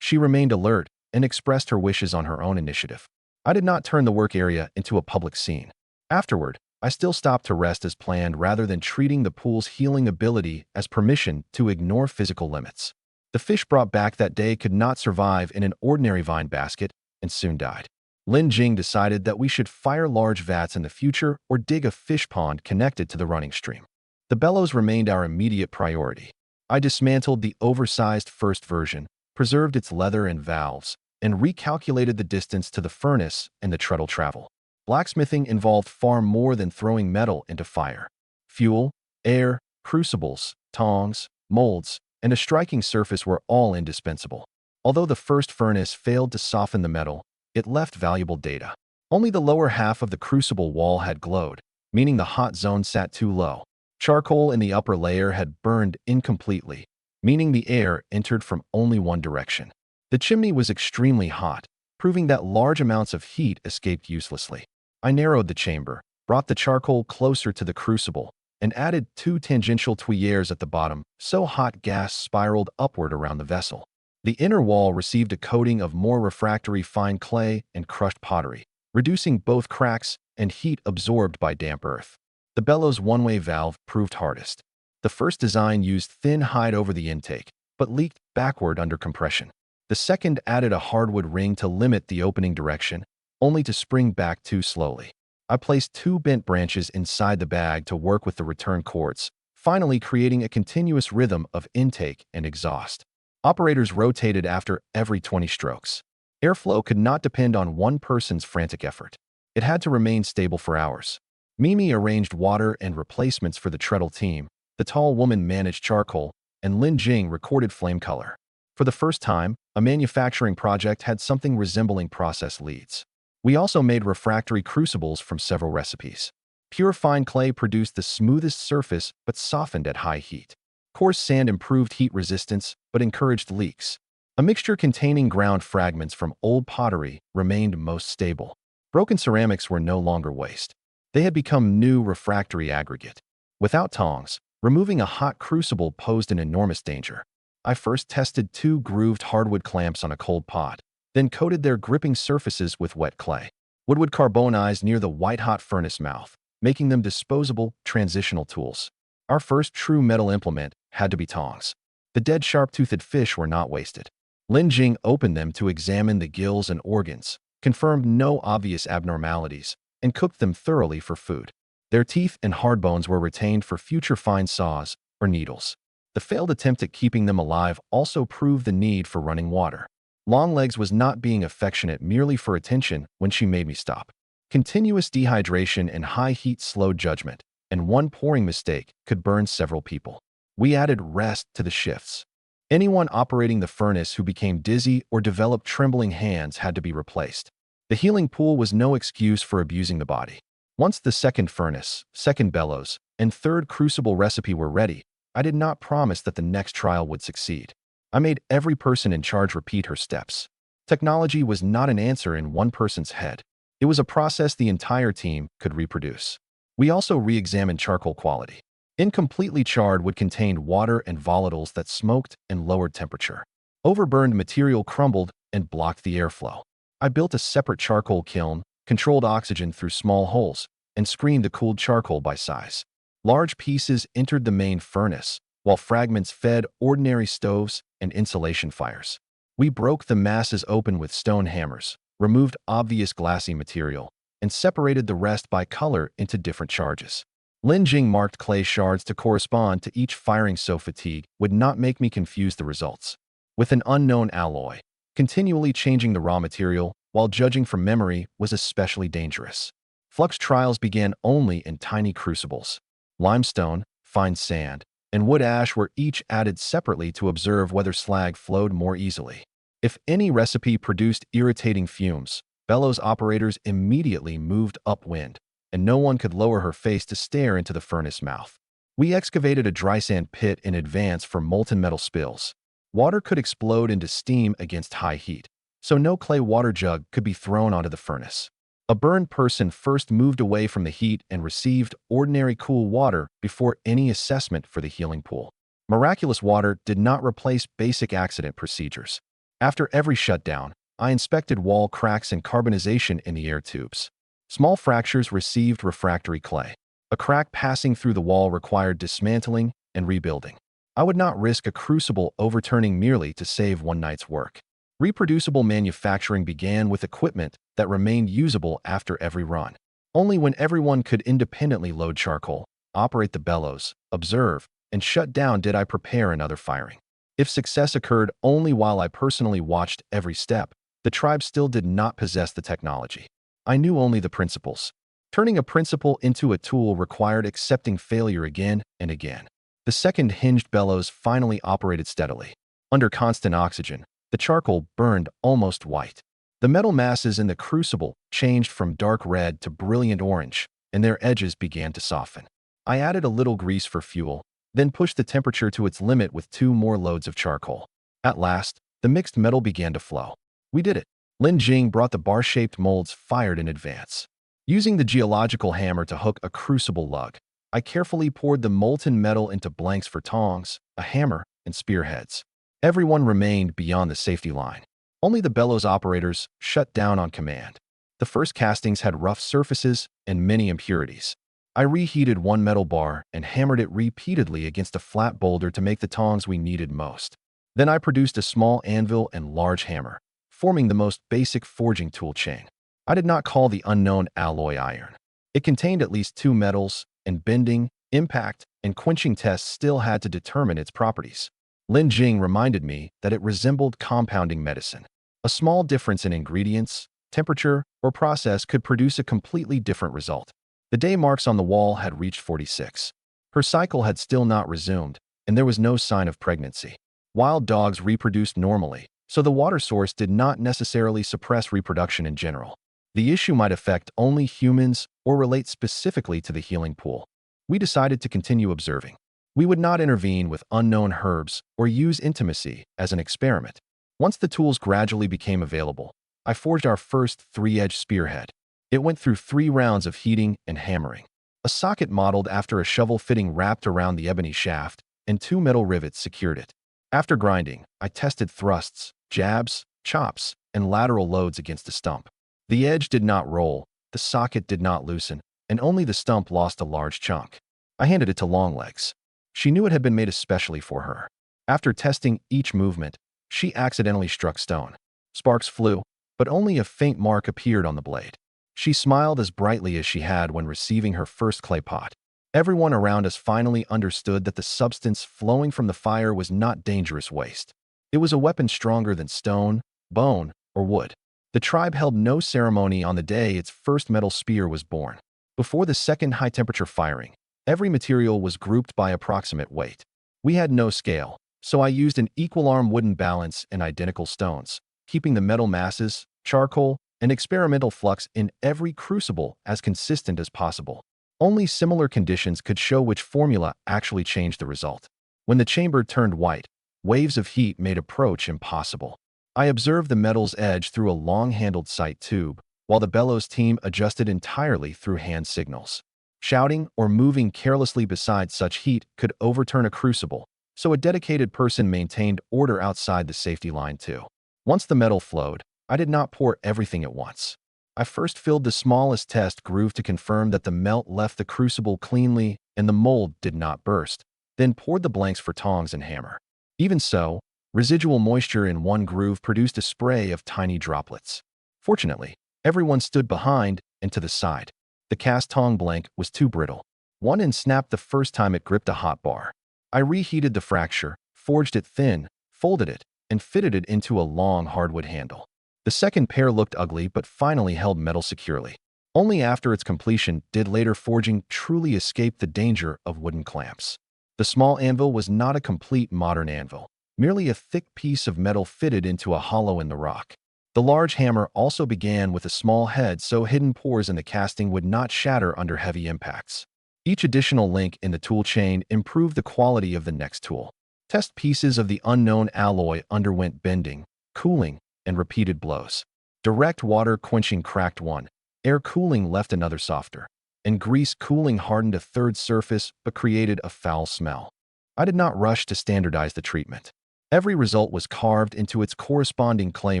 A: She remained alert and expressed her wishes on her own initiative. I did not turn the work area into a public scene. Afterward, I still stopped to rest as planned rather than treating the pool's healing ability as permission to ignore physical limits. The fish brought back that day could not survive in an ordinary vine basket and soon died. Lin Jing decided that we should fire large vats in the future or dig a fish pond connected to the running stream. The bellows remained our immediate priority. I dismantled the oversized first version, preserved its leather and valves, and recalculated the distance to the furnace and the treadle travel. Blacksmithing involved far more than throwing metal into fire. Fuel, air, crucibles, tongs, molds, and a striking surface were all indispensable. Although the first furnace failed to soften the metal, it left valuable data. Only the lower half of the crucible wall had glowed, meaning the hot zone sat too low. Charcoal in the upper layer had burned incompletely, meaning the air entered from only one direction. The chimney was extremely hot, proving that large amounts of heat escaped uselessly. I narrowed the chamber, brought the charcoal closer to the crucible, and added 2 tangential tuyères at the bottom so hot gas spiraled upward around the vessel. The inner wall received a coating of more refractory fine clay and crushed pottery, reducing both cracks and heat absorbed by damp earth. The bellows one-way valve proved hardest. The first design used thin hide over the intake, but leaked backward under compression. The second added a hardwood ring to limit the opening direction, only to spring back too slowly. I placed 2 bent branches inside the bag to work with the return cords, finally creating a continuous rhythm of intake and exhaust. Operators rotated after every 20 strokes. Airflow could not depend on one person's frantic effort. It had to remain stable for hours. Mimi arranged water and replacements for the treadle team, the tall woman managed charcoal, and Lin Jing recorded flame color. For the first time, a manufacturing project had something resembling process leads. We also made refractory crucibles from several recipes. Pure fine clay produced the smoothest surface but softened at high heat. Coarse sand improved heat resistance but encouraged leaks. A mixture containing ground fragments from old pottery remained most stable. Broken ceramics were no longer waste. They had become new refractory aggregate. Without tongs, removing a hot crucible posed an enormous danger. I first tested 2 grooved hardwood clamps on a cold pot, then coated their gripping surfaces with wet clay. Wood would carbonize near the white-hot furnace mouth, making them disposable, transitional tools. Our first true metal implement had to be tongs. The dead sharp-toothed fish were not wasted. Lin Jing opened them to examine the gills and organs, confirmed no obvious abnormalities, and cooked them thoroughly for food. Their teeth and hard bones were retained for future fine saws or needles. The failed attempt at keeping them alive also proved the need for running water. Longlegs was not being affectionate merely for attention when she made me stop. Continuous dehydration and high heat slowed judgment, and one pouring mistake could burn several people. We added rest to the shifts. Anyone operating the furnace who became dizzy or developed trembling hands had to be replaced. The healing pool was no excuse for abusing the body. Once the second furnace, second bellows, and third crucible recipe were ready, I did not promise that the next trial would succeed. I made every person in charge repeat her steps. Technology was not an answer in one person's head. It was a process the entire team could reproduce. We also re-examined charcoal quality. Incompletely charred would contain water and volatiles that smoked and lowered temperature. Overburned material crumbled and blocked the airflow. I built a separate charcoal kiln, controlled oxygen through small holes, and screamed the cooled charcoal by size. Large pieces entered the main furnace, while fragments fed ordinary stoves and insulation fires. We broke the masses open with stone hammers, removed obvious glassy material, and separated the rest by color into different charges. Lin Jing marked clay shards to correspond to each firing so fatigue would not make me confuse the results. With an unknown alloy, continually changing the raw material while judging from memory was especially dangerous. Flux trials began only in tiny crucibles. Limestone, fine sand, and wood ash were each added separately to observe whether slag flowed more easily. If any recipe produced irritating fumes, bellows operators immediately moved upwind, and no one could lower her face to stare into the furnace mouth. We excavated a dry sand pit in advance for molten metal spills. Water could explode into steam against high heat, so no clay water jug could be thrown onto the furnace. A burned person first moved away from the heat and received ordinary cool water before any assessment for the healing pool. Miraculous water did not replace basic accident procedures. After every shutdown, I inspected wall cracks and carbonization in the air tubes. Small fractures received refractory clay. A crack passing through the wall required dismantling and rebuilding. I would not risk a crucible overturning merely to save one night's work. Reproducible manufacturing began with equipment that remained usable after every run. Only when everyone could independently load charcoal, operate the bellows, observe, and shut down did I prepare another firing. If success occurred only while I personally watched every step, the tribe still did not possess the technology. I knew only the principles. Turning a principle into a tool required accepting failure again and again. The second hinged bellows finally operated steadily. Under constant oxygen, the charcoal burned almost white. The metal masses in the crucible changed from dark red to brilliant orange, and their edges began to soften. I added a little grease for fuel, then pushed the temperature to its limit with 2 more loads of charcoal. At last, the mixed metal began to flow. We did it. Lin Jing brought the bar-shaped molds fired in advance. Using the geological hammer to hook a crucible lug, I carefully poured the molten metal into blanks for tongs, a hammer, and spearheads. Everyone remained beyond the safety line. Only the bellows operators shut down on command. The first castings had rough surfaces and many impurities. I reheated one metal bar and hammered it repeatedly against a flat boulder to make the tongs we needed most. Then I produced a small anvil and large hammer, forming the most basic forging tool chain. I did not call the unknown alloy iron. It contained at least 2 metals, and bending, impact, and quenching tests still had to determine its properties. Lin Jing reminded me that it resembled compounding medicine. A small difference in ingredients, temperature, or process could produce a completely different result. The day marks on the wall had reached 46. Her cycle had still not resumed, and there was no sign of pregnancy. Wild dogs reproduced normally, so the water source did not necessarily suppress reproduction in general. The issue might affect only humans or relate specifically to the healing pool. We decided to continue observing. We would not intervene with unknown herbs or use intimacy as an experiment. Once the tools gradually became available, I forged our first 3-edged spearhead. It went through 3 rounds of heating and hammering. A socket modeled after a shovel fitting wrapped around the ebony shaft, and 2 metal rivets secured it. After grinding, I tested thrusts, jabs, chops, and lateral loads against the stump. The edge did not roll, the socket did not loosen, and only the stump lost a large chunk. I handed it to Longlegs. She knew it had been made especially for her. After testing each movement, she accidentally struck stone. Sparks flew, but only a faint mark appeared on the blade. She smiled as brightly as she had when receiving her first clay pot. Everyone around us finally understood that the substance flowing from the fire was not dangerous waste. It was a weapon stronger than stone, bone, or wood. The tribe held no ceremony on the day its first metal spear was born. Before the second high-temperature firing, every material was grouped by approximate weight. We had no scale, so I used an equal-arm wooden balance and identical stones, keeping the metal masses, charcoal, and experimental flux in every crucible as consistent as possible. Only similar conditions could show which formula actually changed the result. When the chamber turned white, waves of heat made approach impossible. I observed the metal's edge through a long-handled sight tube, while the bellows team adjusted entirely through hand signals. Shouting or moving carelessly beside such heat could overturn a crucible, so a dedicated person maintained order outside the safety line too. Once the metal flowed, I did not pour everything at once. I first filled the smallest test groove to confirm that the melt left the crucible cleanly and the mold did not burst, then poured the blanks for tongs and hammer. Even so, residual moisture in one groove produced a spray of tiny droplets. Fortunately, everyone stood behind and to the side. The cast tong blank was too brittle. One end snapped the first time it gripped a hot bar. I reheated the fracture, forged it thin, folded it, and fitted it into a long hardwood handle. The second pair looked ugly but finally held metal securely. Only after its completion did later forging truly escape the danger of wooden clamps. The small anvil was not a complete modern anvil, merely a thick piece of metal fitted into a hollow in the rock. The large hammer also began with a small head so hidden pores in the casting would not shatter under heavy impacts. Each additional link in the tool chain improved the quality of the next tool. Test pieces of the unknown alloy underwent bending, cooling, and repeated blows. Direct water quenching cracked one, air cooling left another softer, and grease cooling hardened a third surface but created a foul smell. I did not rush to standardize the treatment. Every result was carved into its corresponding clay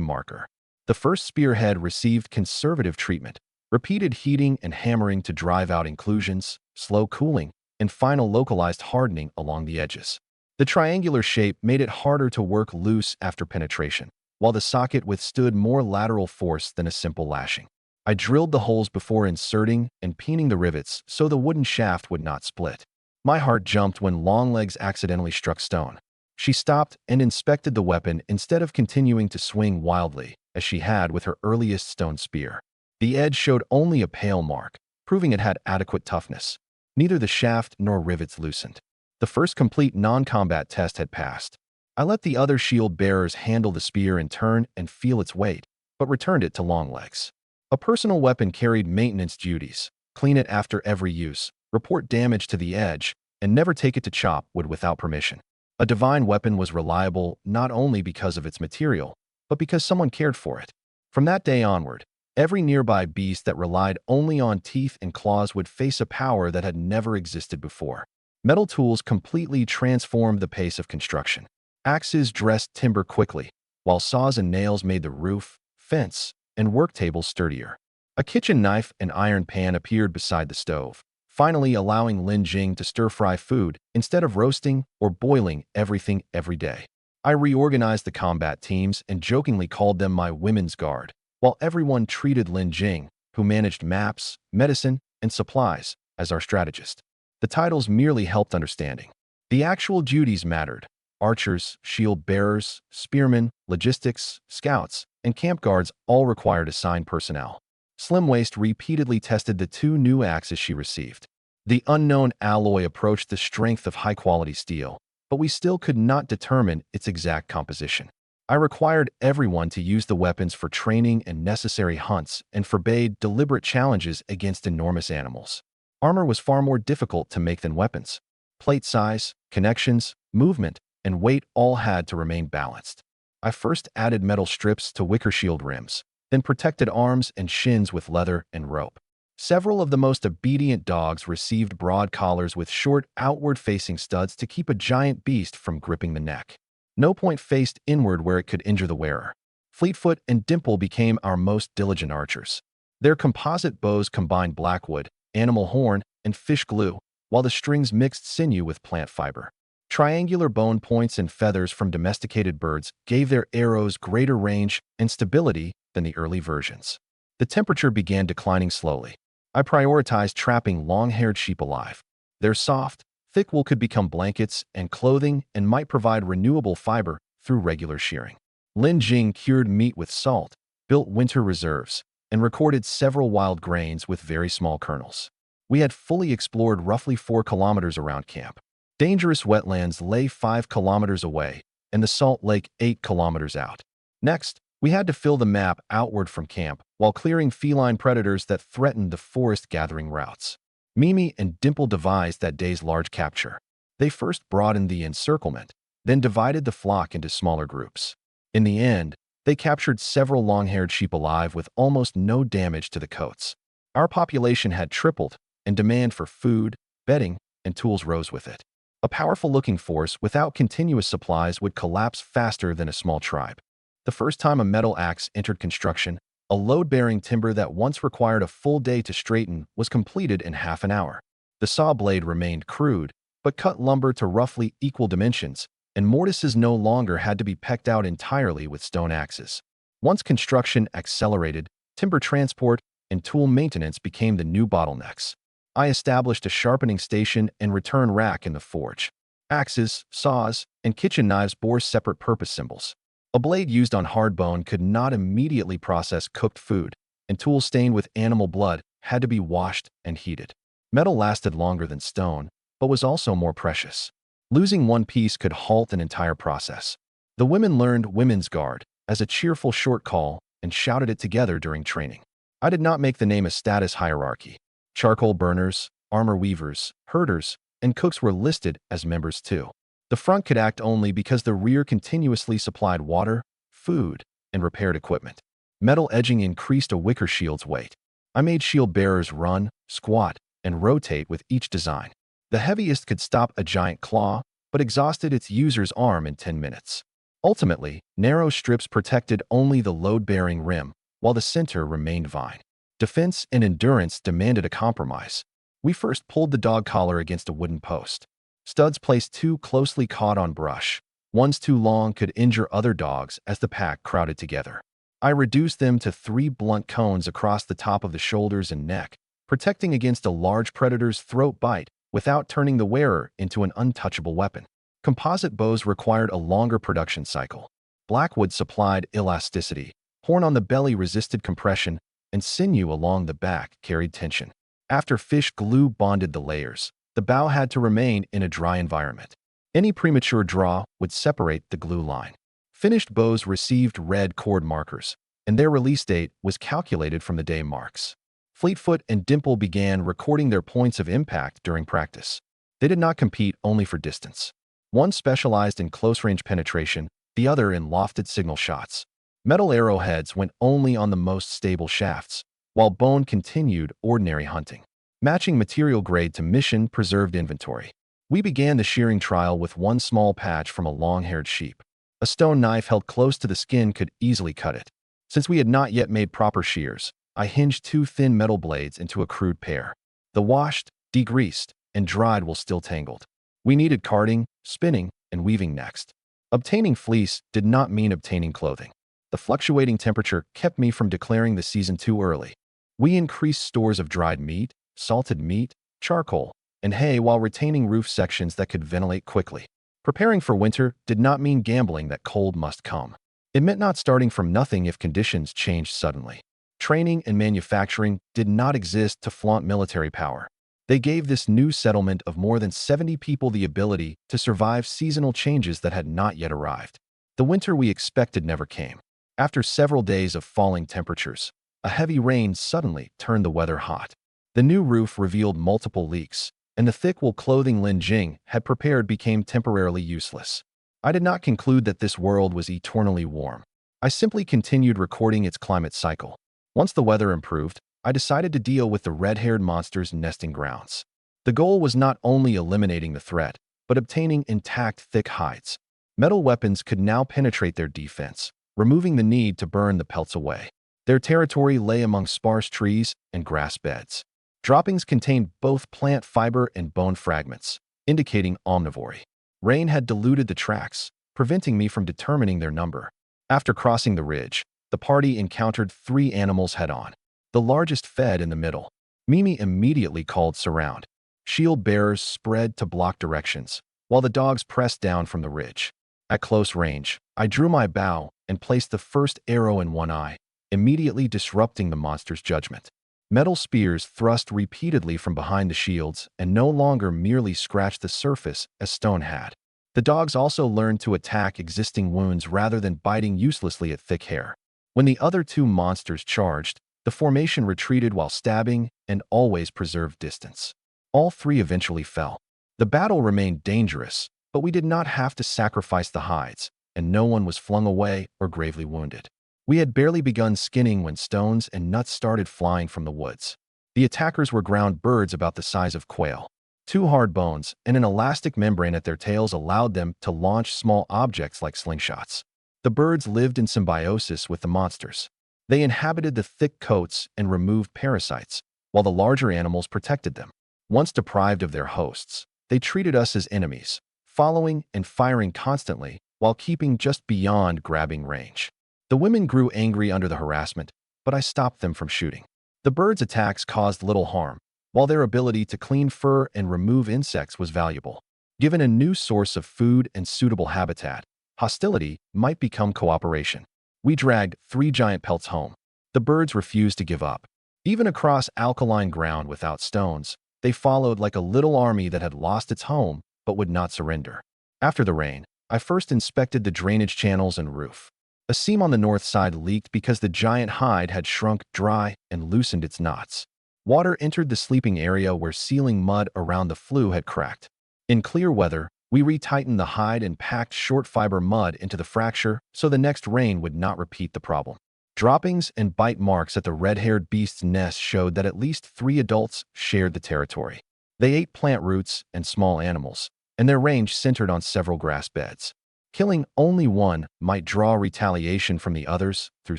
A: marker. The first spearhead received conservative treatment, repeated heating and hammering to drive out inclusions, slow cooling, and final localized hardening along the edges. The triangular shape made it harder to work loose after penetration, while the socket withstood more lateral force than a simple lashing. I drilled the holes before inserting and peening the rivets so the wooden shaft would not split. My heart jumped when Longlegs accidentally struck stone. She stopped and inspected the weapon instead of continuing to swing wildly, as she had with her earliest stone spear. The edge showed only a pale mark, proving it had adequate toughness. Neither the shaft nor rivets loosened. The first complete non-combat test had passed. I let the other shield bearers handle the spear in turn and feel its weight, but returned it to Longlegs. A personal weapon carried maintenance duties: clean it after every use, report damage to the edge, and never take it to chop wood without permission. A divine weapon was reliable not only because of its material, but because someone cared for it. From that day onward, every nearby beast that relied only on teeth and claws would face a power that had never existed before. Metal tools completely transformed the pace of construction. Axes dressed timber quickly, while saws and nails made the roof, fence, and work tables sturdier. A kitchen knife and iron pan appeared beside the stove, finally allowing Lin Jing to stir-fry food instead of roasting or boiling everything every day. I reorganized the combat teams and jokingly called them my women's guard, while everyone treated Lin Jing, who managed maps, medicine, and supplies, as our strategist. The titles merely helped understanding. The actual duties mattered. Archers, shield bearers, spearmen, logistics, scouts, and camp guards all required assigned personnel. Slim Waist repeatedly tested the 2 new axes she received. The unknown alloy approached the strength of high-quality steel, but we still could not determine its exact composition. I required everyone to use the weapons for training and necessary hunts and forbade deliberate challenges against enormous animals. Armor was far more difficult to make than weapons. Plate size, connections, movement, and weight all had to remain balanced. I first added metal strips to wicker shield rims, then protected arms and shins with leather and rope. Several of the most obedient dogs received broad collars with short, outward-facing studs to keep a giant beast from gripping the neck. No point faced inward where it could injure the wearer. Fleetfoot and Dimple became our most diligent archers. Their composite bows combined blackwood, animal horn, and fish glue, while the strings mixed sinew with plant fiber. Triangular bone points and feathers from domesticated birds gave their arrows greater range and stability than the early versions. The temperature began declining slowly. I prioritized trapping long-haired sheep alive. Their soft, thick wool could become blankets and clothing and might provide renewable fiber through regular shearing. Lin Jing cured meat with salt, built winter reserves, and recorded several wild grains with very small kernels. We had fully explored roughly 4 kilometers around camp. Dangerous wetlands lay 5 kilometers away, and the Salt Lake 8 kilometers out. Next, we had to fill the map outward from camp while clearing feline predators that threatened the forest gathering routes. Mimi and Dimple devised that day's large capture. They first broadened the encirclement, then divided the flock into smaller groups. In the end, they captured several long-haired sheep alive with almost no damage to the coats. Our population had tripled, and demand for food, bedding, and tools rose with it. A powerful-looking force without continuous supplies would collapse faster than a small tribe. The first time a metal axe entered construction, A load-bearing timber that once required a full day to straighten was completed in half an hour. The saw blade remained crude, but cut lumber to roughly equal dimensions, and mortises no longer had to be pecked out entirely with stone axes. Once construction accelerated, timber transport and tool maintenance became the new bottlenecks. I established a sharpening station and return rack in the forge. Axes, saws, and kitchen knives bore separate purpose symbols. A blade used on hard bone could not immediately process cooked food, and tools stained with animal blood had to be washed and heated. Metal lasted longer than stone, but was also more precious. Losing one piece could halt an entire process. The women learned women's guard as a cheerful short call and shouted it together during training. I did not make the name a status hierarchy. Charcoal burners, armor weavers, herders, and cooks were listed as members too. The front could act only because the rear continuously supplied water, food, and repaired equipment. Metal edging increased a wicker shield's weight. I made shield bearers run, squat, and rotate with each design. The heaviest could stop a giant claw, but exhausted its user's arm in 10 minutes. Ultimately, narrow strips protected only the load-bearing rim, while the center remained vine. Defense and endurance demanded a compromise. We first pulled the dog collar against a wooden post. Studs placed too closely caught on brush. Ones too long could injure other dogs as the pack crowded together. I reduced them to 3 blunt cones across the top of the shoulders and neck, protecting against a large predator's throat bite without turning the wearer into an untouchable weapon. Composite bows required a longer production cycle. Blackwood supplied elasticity, horn on the belly resisted compression, and sinew along the back carried tension. After fish glue bonded the layers, the bow had to remain in a dry environment. Any premature draw would separate the glue line. Finished bows received red cord markers, and their release date was calculated from the day marks. Fleetfoot and Dimple began recording their points of impact during practice. They did not compete only for distance. One specialized in close-range penetration, the other in lofted signal shots. Metal arrowheads went only on the most stable shafts, while bone continued ordinary hunting. Matching material grade to mission preserved inventory. We began the shearing trial with one small patch from a long-haired sheep. A stone knife held close to the skin could easily cut it. Since we had not yet made proper shears, I hinged 2 thin metal blades into a crude pair. The washed, degreased, and dried will still tangled. We needed carding, spinning, and weaving next. Obtaining fleece did not mean obtaining clothing. The fluctuating temperature kept me from declaring the season too early. We increased stores of dried meat, salted meat, charcoal, and hay while retaining roof sections that could ventilate quickly. Preparing for winter did not mean gambling that cold must come. It meant not starting from nothing if conditions changed suddenly. Training and manufacturing did not exist to flaunt military power. They gave this new settlement of more than 70 people the ability to survive seasonal changes that had not yet arrived. The winter we expected never came. After several days of falling temperatures, a heavy rain suddenly turned the weather hot. The new roof revealed multiple leaks, and the thick wool clothing Lin Jing had prepared became temporarily useless. I did not conclude that this world was eternally warm. I simply continued recording its climate cycle. Once the weather improved, I decided to deal with the red-haired monster's nesting grounds. The goal was not only eliminating the threat, but obtaining intact thick hides. Metal weapons could now penetrate their defense, removing the need to burn the pelts away. Their territory lay among sparse trees and grass beds. Droppings contained both plant fiber and bone fragments, indicating omnivory. Rain had diluted the tracks, preventing me from determining their number. After crossing the ridge, the party encountered 3 animals head-on. The largest fed in the middle. Mimi immediately called surround. Shield bearers spread to block directions, while the dogs pressed down from the ridge. At close range, I drew my bow and placed the first arrow in one eye, immediately disrupting the monster's judgment. Metal spears thrust repeatedly from behind the shields and no longer merely scratched the surface as stone had. The dogs also learned to attack existing wounds rather than biting uselessly at thick hair. When the other 2 monsters charged, the formation retreated while stabbing and always preserved distance. All 3 eventually fell. The battle remained dangerous, but we did not have to sacrifice the hides, and no one was flung away or gravely wounded. We had barely begun skinning when stones and nuts started flying from the woods. The attackers were ground birds about the size of quail. 2 hard bones and an elastic membrane at their tails allowed them to launch small objects like slingshots. The birds lived in symbiosis with the monsters. They inhabited the thick coats and removed parasites, while the larger animals protected them. Once deprived of their hosts, they treated us as enemies, following and firing constantly while keeping just beyond grabbing range. The women grew angry under the harassment, but I stopped them from shooting. The birds' attacks caused little harm, while their ability to clean fur and remove insects was valuable. Given a new source of food and suitable habitat, hostility might become cooperation. We dragged 3 giant pelts home. The birds refused to give up. Even across alkaline ground without stones, they followed like a little army that had lost its home but would not surrender. After the rain, I first inspected the drainage channels and roof. A seam on the north side leaked because the giant hide had shrunk dry and loosened its knots. Water entered the sleeping area where sealing mud around the flue had cracked. In clear weather, we retightened the hide and packed short fiber mud into the fracture so the next rain would not repeat the problem. Droppings and bite marks at the red-haired beast's nest showed that at least 3 adults shared the territory. They ate plant roots and small animals, and their range centered on several grass beds. Killing only one might draw retaliation from the others through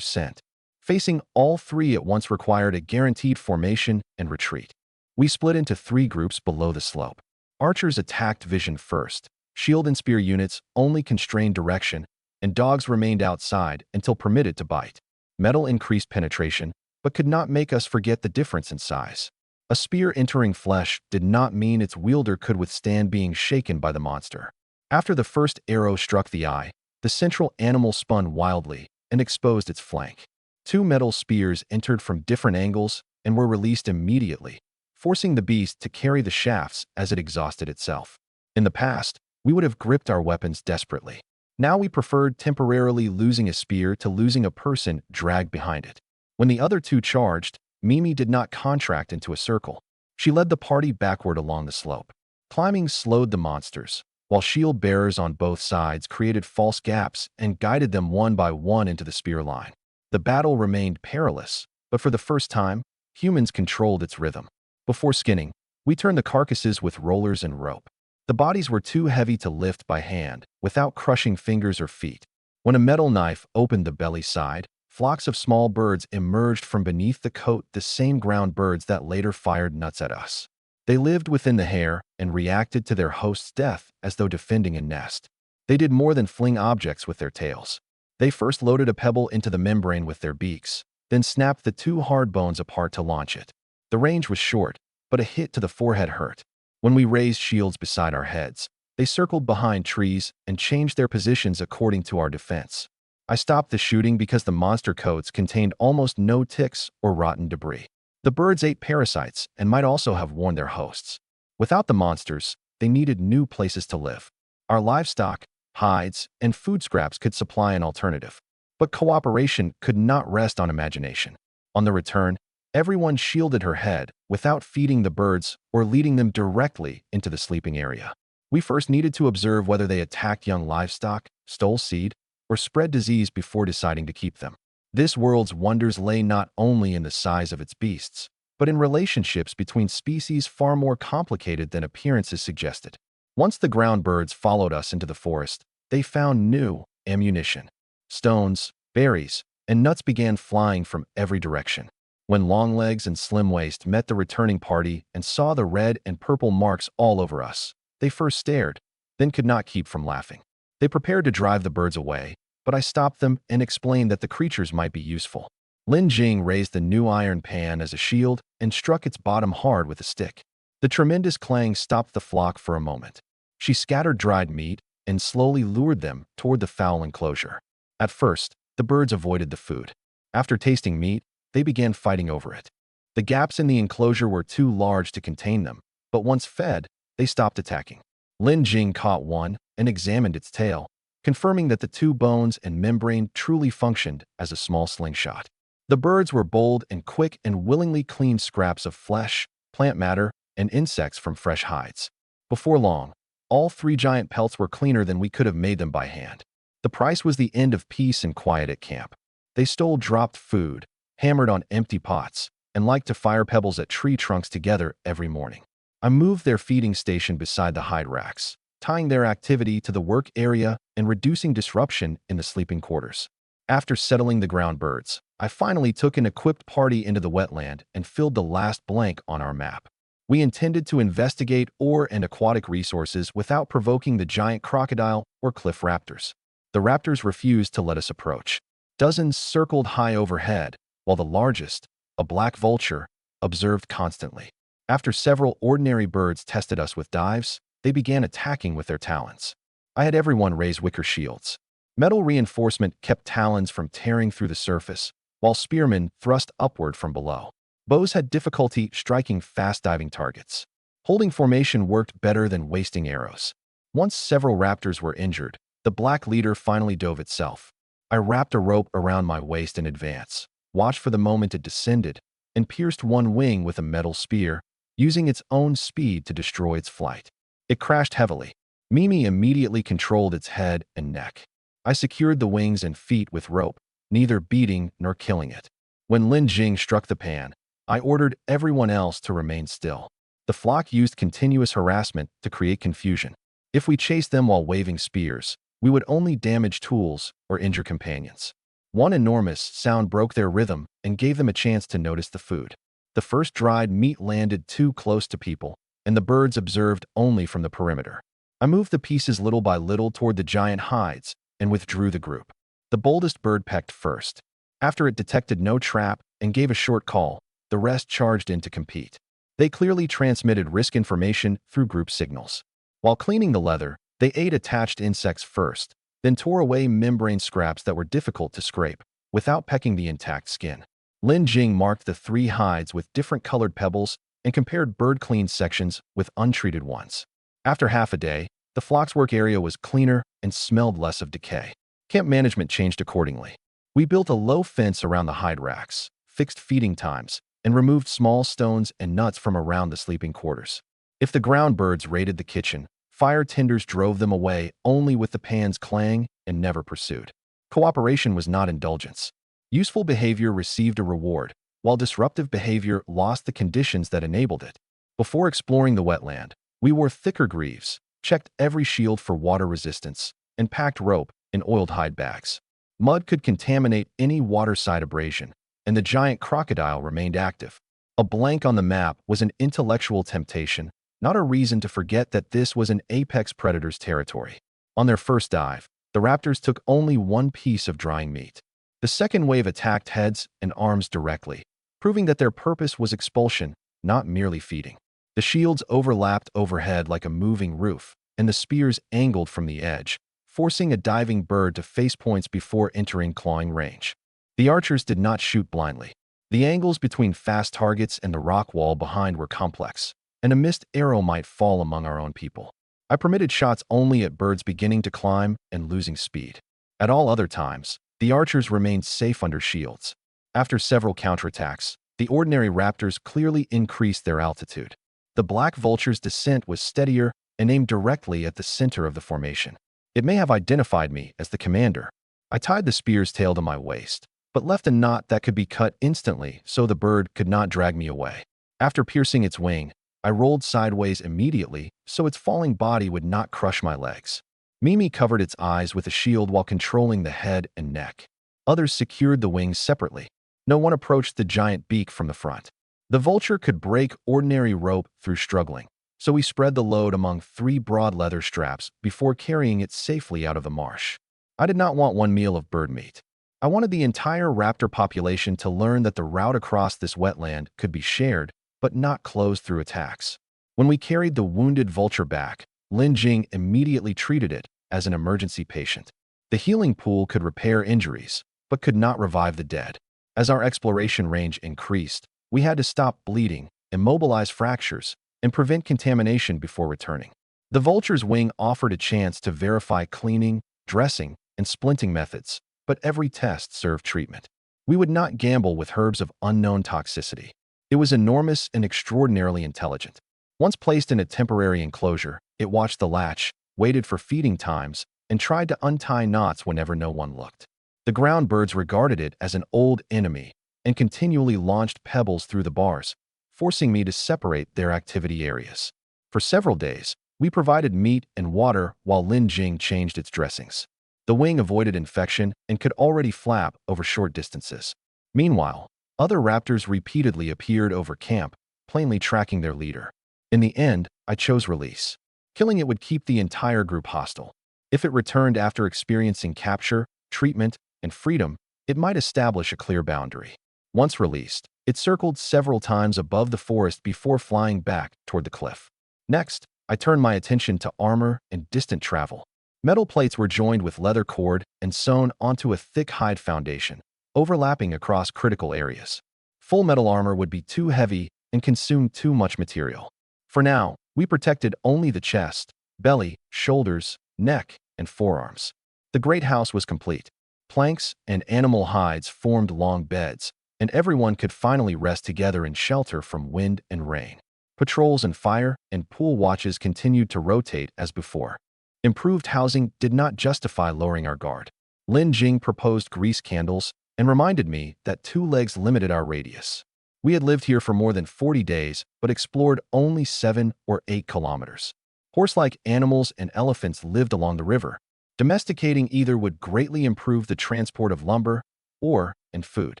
A: scent. Facing all 3 at once required a guaranteed formation and retreat. We split into 3 groups below the slope. Archers attacked vision first, shield and spear units only constrained direction, and dogs remained outside until permitted to bite. Metal increased penetration, but could not make us forget the difference in size. A spear entering flesh did not mean its wielder could withstand being shaken by the monster. After the first arrow struck the eye, the central animal spun wildly and exposed its flank. 2 metal spears entered from different angles and were released immediately, forcing the beast to carry the shafts as it exhausted itself. In the past, we would have gripped our weapons desperately. Now we preferred temporarily losing a spear to losing a person dragged behind it. When the other 2 charged, Mimi did not contract into a circle. She led the party backward along the slope. Climbing slowed the monsters, while shield bearers on both sides created false gaps and guided them one by one into the spear line. The battle remained perilous, but for the first time, humans controlled its rhythm. Before skinning, we turned the carcasses with rollers and rope. The bodies were too heavy to lift by hand, without crushing fingers or feet. When a metal knife opened the belly side, flocks of small birds emerged from beneath the coat, the same ground birds that later fired nuts at us. They lived within the hair and reacted to their host's death as though defending a nest. They did more than fling objects with their tails. They first loaded a pebble into the membrane with their beaks, then snapped the 2 hard bones apart to launch it. The range was short, but a hit to the forehead hurt. When we raised shields beside our heads, they circled behind trees and changed their positions according to our defense. I stopped the shooting because the monster coats contained almost no ticks or rotten debris. The birds ate parasites and might also have warned their hosts. Without the monsters, they needed new places to live. Our livestock, hides, and food scraps could supply an alternative. But cooperation could not rest on imagination. On the return, everyone shielded her head without feeding the birds or leading them directly into the sleeping area. We first needed to observe whether they attacked young livestock, stole seed, or spread disease before deciding to keep them. This world's wonders lay not only in the size of its beasts, but in relationships between species far more complicated than appearances suggested. Once the ground birds followed us into the forest, they found new ammunition. Stones, berries, and nuts began flying from every direction. When Longlegs and Slimwaist met the returning party and saw the red and purple marks all over us, they first stared, then could not keep from laughing. They prepared to drive the birds away, but I stopped them and explained that the creatures might be useful. Lin Jing raised the new iron pan as a shield and struck its bottom hard with a stick. The tremendous clang stopped the flock for a moment. She scattered dried meat and slowly lured them toward the foul enclosure. At first, the birds avoided the food. After tasting meat, they began fighting over it. The gaps in the enclosure were too large to contain them, but once fed, they stopped attacking. Lin Jing caught one and examined its tail, confirming that the 2 bones and membrane truly functioned as a small slingshot. The birds were bold and quick and willingly cleaned scraps of flesh, plant matter, and insects from fresh hides. Before long, all 3 giant pelts were cleaner than we could have made them by hand. The price was the end of peace and quiet at camp. They stole dropped food, hammered on empty pots, and liked to fire pebbles at tree trunks together every morning. I moved their feeding station beside the hide racks, tying their activity to the work area and reducing disruption in the sleeping quarters. After settling the ground birds, I finally took an equipped party into the wetland and filled the last blank on our map. We intended to investigate ore and aquatic resources without provoking the giant crocodile or cliff raptors. The raptors refused to let us approach. Dozens circled high overhead, while the largest, a black vulture, observed constantly. After several ordinary birds tested us with dives, they began attacking with their talons. I had everyone raise wicker shields. Metal reinforcement kept talons from tearing through the surface, while spearmen thrust upward from below. Bows had difficulty striking fast-diving targets. Holding formation worked better than wasting arrows. Once several raptors were injured, the black leader finally dove itself. I wrapped a rope around my waist in advance, watched for the moment it descended, and pierced one wing with a metal spear, using its own speed to destroy its flight. It crashed heavily. Mimi immediately controlled its head and neck. I secured the wings and feet with rope, neither beating nor killing it. When Lin Jing struck the pan, I ordered everyone else to remain still. The flock used continuous harassment to create confusion. If we chased them while waving spears, we would only damage tools or injure companions. One enormous sound broke their rhythm and gave them a chance to notice the food. The first dried meat landed too close to people, and the birds observed only from the perimeter. I moved the pieces little by little toward the giant hides and withdrew the group. The boldest bird pecked first. After it detected no trap and gave a short call, the rest charged in to compete. They clearly transmitted risk information through group signals. While cleaning the leather, they ate attached insects first, then tore away membrane scraps that were difficult to scrape, without pecking the intact skin. Lin Jing marked the 3 hides with different colored pebbles and compared bird-cleaned sections with untreated ones. After half a day, the flock's work area was cleaner and smelled less of decay. Camp management changed accordingly. We built a low fence around the hide racks, fixed feeding times, and removed small stones and nuts from around the sleeping quarters. If the ground birds raided the kitchen, fire tenders drove them away only with the pans clang and never pursued. Cooperation was not indulgence. Useful behavior received a reward, while disruptive behavior lost the conditions that enabled it. Before exploring the wetland, we wore thicker greaves, checked every shield for water resistance, and packed rope in oiled hide bags. Mud could contaminate any waterside abrasion, and the giant crocodile remained active. A blank on the map was an intellectual temptation, not a reason to forget that this was an apex predator's territory. On their first dive, the raptors took only one piece of drying meat. The second wave attacked heads and arms directly, proving that their purpose was expulsion, not merely feeding. The shields overlapped overhead like a moving roof, and the spears angled from the edge, forcing a diving bird to face points before entering clawing range. The archers did not shoot blindly. The angles between fast targets and the rock wall behind were complex, and a missed arrow might fall among our own people. I permitted shots only at birds beginning to climb and losing speed. At all other times, the archers remained safe under shields. After several counterattacks, the ordinary raptors clearly increased their altitude. The black vulture's descent was steadier and aimed directly at the center of the formation. It may have identified me as the commander. I tied the spear's tail to my waist, but left a knot that could be cut instantly so the bird could not drag me away. After piercing its wing, I rolled sideways immediately so its falling body would not crush my legs. Mimi covered its eyes with a shield while controlling the head and neck. Others secured the wings separately. No one approached the giant beak from the front. The vulture could break ordinary rope through struggling, so we spread the load among 3 broad leather straps before carrying it safely out of the marsh. I did not want one meal of bird meat. I wanted the entire raptor population to learn that the route across this wetland could be shared, but not closed through attacks. When we carried the wounded vulture back, Lin Jing immediately treated it as an emergency patient. The healing pool could repair injuries, but could not revive the dead. As our exploration range increased, we had to stop bleeding, immobilize fractures, and prevent contamination before returning. The vulture's wing offered a chance to verify cleaning, dressing, and splinting methods, but every test served treatment. We would not gamble with herbs of unknown toxicity. It was enormous and extraordinarily intelligent. Once placed in a temporary enclosure, it watched the latch, waited for feeding times, and tried to untie knots whenever no one looked. The ground birds regarded it as an old enemy and continually launched pebbles through the bars, forcing me to separate their activity areas. For several days, we provided meat and water while Lin Jing changed its dressings. The wing avoided infection and could already flap over short distances. Meanwhile, other raptors repeatedly appeared over camp, plainly tracking their leader. In the end, I chose release. Killing it would keep the entire group hostile. If it returned after experiencing capture, treatment, and freedom, it might establish a clear boundary. Once released, it circled several times above the forest before flying back toward the cliff. Next, I turned my attention to armor and distant travel. Metal plates were joined with leather cord and sewn onto a thick hide foundation, overlapping across critical areas. Full metal armor would be too heavy and consume too much material. For now, we protected only the chest, belly, shoulders, neck, and forearms. The great house was complete. Planks and animal hides formed long beds, and everyone could finally rest together in shelter from wind and rain. Patrols and fire and pool watches continued to rotate as before. Improved housing did not justify lowering our guard. Lin Jing proposed grease candles and reminded me that 2 legs limited our radius. We had lived here for more than 40 days, but explored only 7 or 8 kilometers. Horse-like animals and elephants lived along the river. Domesticating either would greatly improve the transport of lumber and food.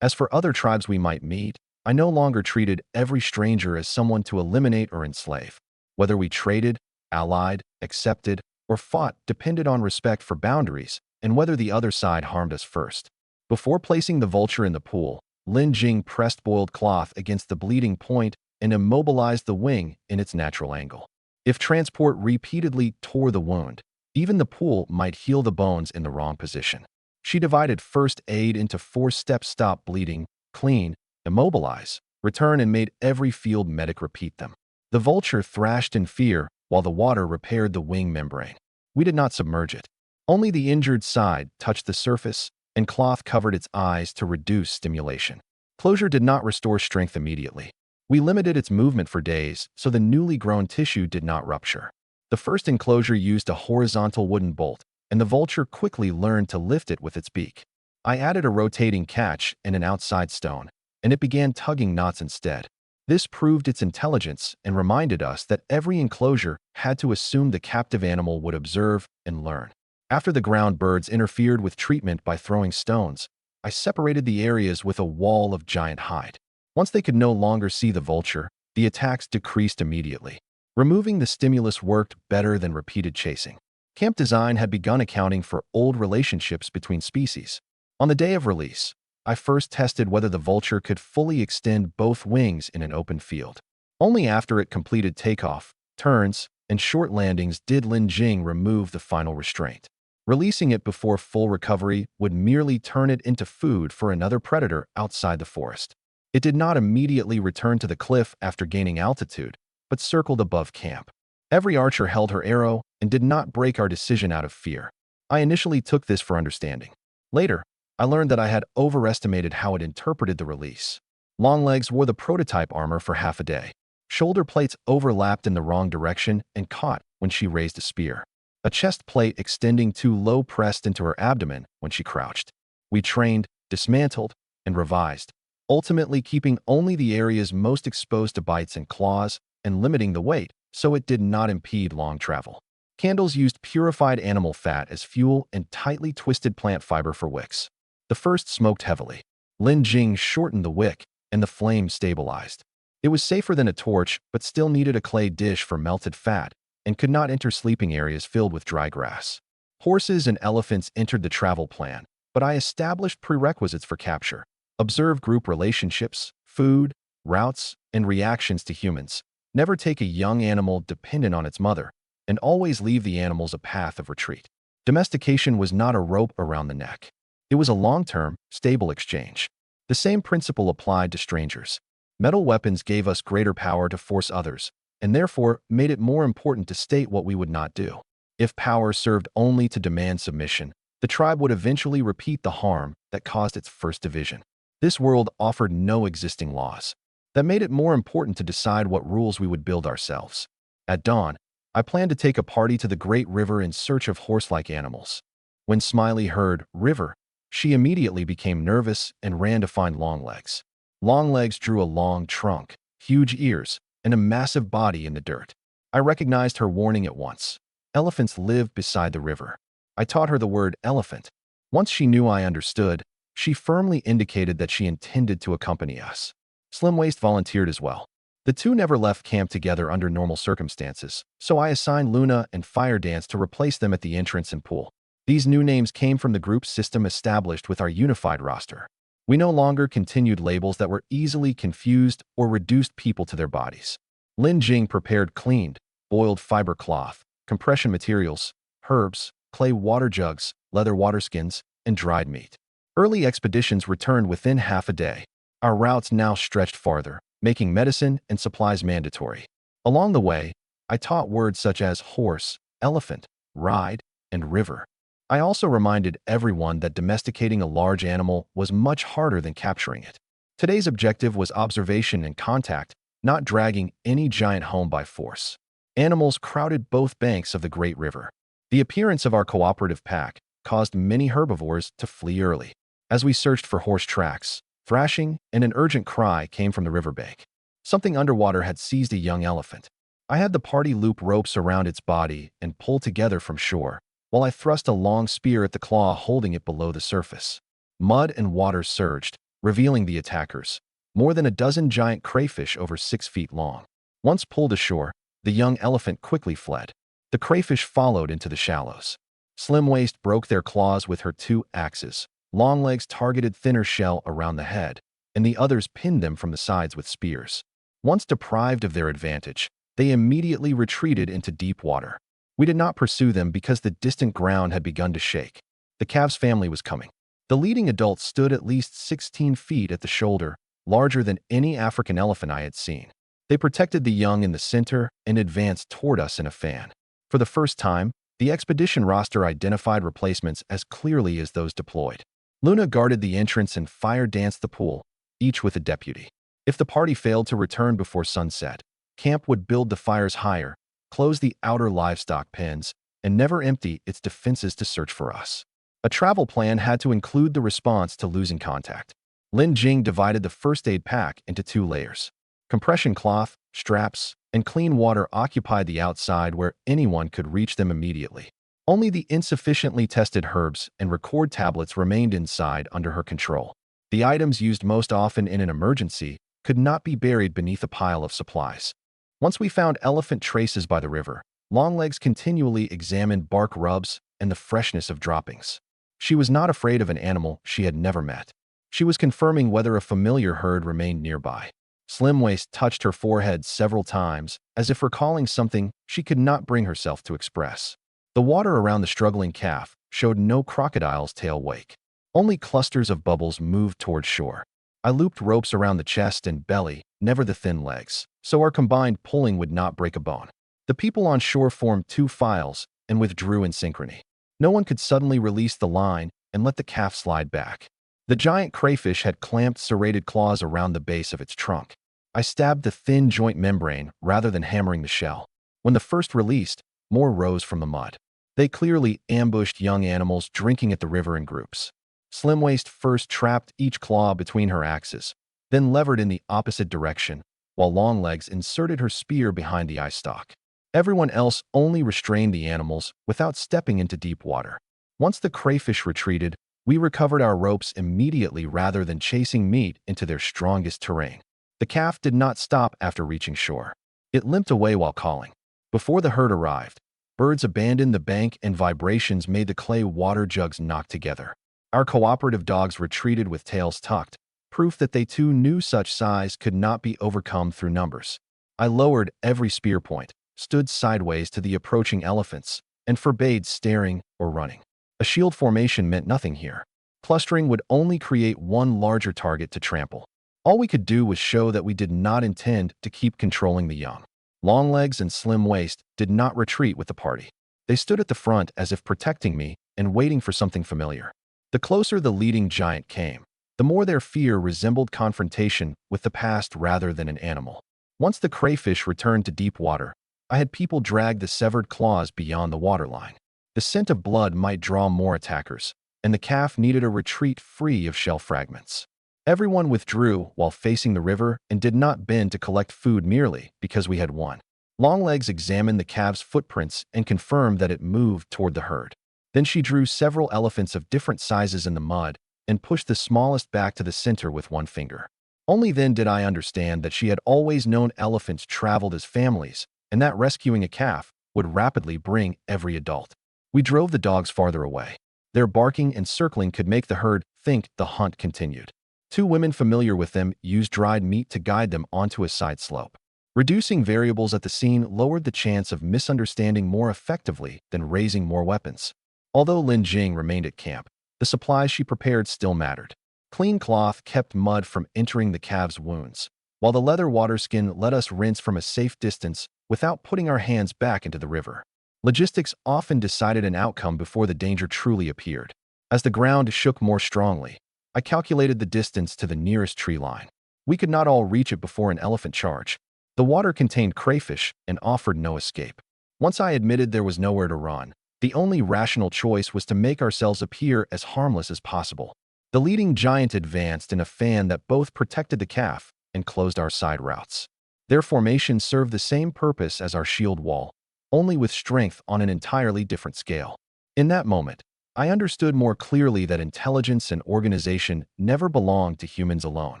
A: As for other tribes we might meet, I no longer treated every stranger as someone to eliminate or enslave. Whether we traded, allied, accepted, or fought depended on respect for boundaries and whether the other side harmed us first. Before placing the vulture in the pool, Lin Jing pressed boiled cloth against the bleeding point and immobilized the wing in its natural angle. If transport repeatedly tore the wound, even the pool might heal the bones in the wrong position. She divided first aid into 4 steps: stop bleeding, clean, immobilize, return, and made every field medic repeat them. The vulture thrashed in fear while the water repaired the wing membrane. We did not submerge it. Only the injured side touched the surface, and cloth covered its eyes to reduce stimulation. Closure did not restore strength immediately. We limited its movement for days so the newly grown tissue did not rupture. The first enclosure used a horizontal wooden bolt, and the vulture quickly learned to lift it with its beak. I added a rotating catch and an outside stone, and it began tugging knots instead. This proved its intelligence and reminded us that every enclosure had to assume the captive animal would observe and learn. After the ground birds interfered with treatment by throwing stones, I separated the areas with a wall of giant hide. Once they could no longer see the vulture, the attacks decreased immediately. Removing the stimulus worked better than repeated chasing. Camp design had begun accounting for old relationships between species. On the day of release, I first tested whether the vulture could fully extend both wings in an open field. Only after it completed takeoff, turns, and short landings did Lin Jing remove the final restraint. Releasing it before full recovery would merely turn it into food for another predator outside the forest. It did not immediately return to the cliff after gaining altitude, but circled above camp. Every archer held her arrow and did not break our decision out of fear. I initially took this for understanding. Later, I learned that I had overestimated how it interpreted the release. Longlegs wore the prototype armor for half a day. Shoulder plates overlapped in the wrong direction and caught when she raised a spear. A chest plate extending too low pressed into her abdomen when she crouched. We trained, dismantled, and revised, ultimately keeping only the areas most exposed to bites and claws and limiting the weight so it did not impede long travel. Candles used purified animal fat as fuel and tightly twisted plant fiber for wicks. The first smoked heavily. Lin Jing shortened the wick, and the flame stabilized. It was safer than a torch, but still needed a clay dish for melted fat, and could not enter sleeping areas filled with dry grass. Horses and elephants entered the travel plan, but I established prerequisites for capture. Observe group relationships, food, routes, and reactions to humans. Never take a young animal dependent on its mother, and always leave the animals a path of retreat. Domestication was not a rope around the neck. It was a long-term, stable exchange. The same principle applied to strangers. Metal weapons gave us greater power to force others, and therefore made it more important to state what we would not do. If power served only to demand submission, the tribe would eventually repeat the harm that caused its first division. This world offered no existing laws. That made it more important to decide what rules we would build ourselves. At dawn, I planned to take a party to the great river in search of horse-like animals. When Smiley heard river, she immediately became nervous and ran to find Longlegs. Longlegs drew a long trunk, huge ears, and a massive body in the dirt. I recognized her warning at once. Elephants lived beside the river. I taught her the word elephant. Once she knew I understood, she firmly indicated that she intended to accompany us. Slim Waist volunteered as well. The two never left camp together under normal circumstances, so I assigned Luna and Fire Dance to replace them at the entrance and pool. These new names came from the group system established with our unified roster. We no longer continued labels that were easily confused or reduced people to their bodies. Lin Jing prepared cleaned, boiled fiber cloth, compression materials, herbs, clay water jugs, leather water skins, and dried meat. Early expeditions returned within half a day. Our routes now stretched farther, making medicine and supplies mandatory. Along the way, I taught words such as horse, elephant, ride, and river. I also reminded everyone that domesticating a large animal was much harder than capturing it. Today's objective was observation and contact, not dragging any giant home by force. Animals crowded both banks of the Great River. The appearance of our cooperative pack caused many herbivores to flee early. As we searched for horse tracks, thrashing and an urgent cry came from the riverbank. Something underwater had seized a young elephant. I had the party loop ropes around its body and pull together from shore, while I thrust a long spear at the claw holding it below the surface. Mud and water surged, revealing the attackers. More than a dozen giant crayfish over 6 feet long. Once pulled ashore, the young elephant quickly fled. The crayfish followed into the shallows. Slim Waist broke their claws with her 2 axes. Long Legs targeted thinner shell around the head, and the others pinned them from the sides with spears. Once deprived of their advantage, they immediately retreated into deep water. We did not pursue them because the distant ground had begun to shake. The calf's family was coming. The leading adult stood at least 16 feet at the shoulder, larger than any African elephant I had seen. They protected the young in the center and advanced toward us in a fan. For the first time, the expedition roster identified replacements as clearly as those deployed. Luna guarded the entrance and Fire danced the pool, each with a deputy. If the party failed to return before sunset, camp would build the fires higher, close the outer livestock pens, and never empty its defenses to search for us. A travel plan had to include the response to losing contact. Lin Jing divided the first aid pack into 2 layers. Compression cloth, straps, and clean water occupied the outside where anyone could reach them immediately. Only the insufficiently tested herbs and record tablets remained inside under her control. The items used most often in an emergency could not be buried beneath a pile of supplies. Once we found elephant traces by the river, Longlegs continually examined bark rubs and the freshness of droppings. She was not afraid of an animal she had never met. She was confirming whether a familiar herd remained nearby. Slim Waist touched her forehead several times, as if recalling something she could not bring herself to express. The water around the struggling calf showed no crocodile's tail wake. Only clusters of bubbles moved toward shore. I looped ropes around the chest and belly, never the thin legs, so our combined pulling would not break a bone. The people on shore formed 2 files and withdrew in synchrony. No one could suddenly release the line and let the calf slide back. The giant crayfish had clamped serrated claws around the base of its trunk. I stabbed the thin joint membrane rather than hammering the shell. When the first released, more rose from the mud. They clearly ambushed young animals drinking at the river in groups. Slim Waist first trapped each claw between her axes, then levered in the opposite direction, while Longlegs inserted her spear behind the eye stalk. Everyone else only restrained the animals without stepping into deep water. Once the crayfish retreated, we recovered our ropes immediately rather than chasing meat into their strongest terrain. The calf did not stop after reaching shore. It limped away while calling. Before the herd arrived, birds abandoned the bank and vibrations made the clay water jugs knock together. Our cooperative dogs retreated with tails tucked, proof that they too knew such size could not be overcome through numbers. I lowered every spear point, stood sideways to the approaching elephants, and forbade staring or running. A shield formation meant nothing here. Clustering would only create one larger target to trample. All we could do was show that we did not intend to keep controlling the young. Longlegs and Slim Waist did not retreat with the party. They stood at the front as if protecting me and waiting for something familiar. The closer the leading giant came, the more their fear resembled confrontation with the past rather than an animal. Once the crayfish returned to deep water, I had people drag the severed claws beyond the waterline. The scent of blood might draw more attackers, and the calf needed a retreat free of shell fragments. Everyone withdrew while facing the river and did not bend to collect food merely because we had won. Longlegs examined the calf's footprints and confirmed that it moved toward the herd. Then she drew several elephants of different sizes in the mud and pushed the smallest back to the center with one finger. Only then did I understand that she had always known elephants traveled as families and that rescuing a calf would rapidly bring every adult. We drove the dogs farther away. Their barking and circling could make the herd think the hunt continued. Two women familiar with them used dried meat to guide them onto a side slope. Reducing variables at the scene lowered the chance of misunderstanding more effectively than raising more weapons. Although Lin Jing remained at camp, the supplies she prepared still mattered. Clean cloth kept mud from entering the calves' wounds, while the leather water skin let us rinse from a safe distance without putting our hands back into the river. Logistics often decided an outcome before the danger truly appeared. As the ground shook more strongly, I calculated the distance to the nearest tree line. We could not all reach it before an elephant charge. The water contained crayfish and offered no escape. Once I admitted there was nowhere to run, the only rational choice was to make ourselves appear as harmless as possible. The leading giant advanced in a fan that both protected the calf and closed our side routes. Their formation served the same purpose as our shield wall, only with strength on an entirely different scale. In that moment, I understood more clearly that intelligence and organization never belonged to humans alone.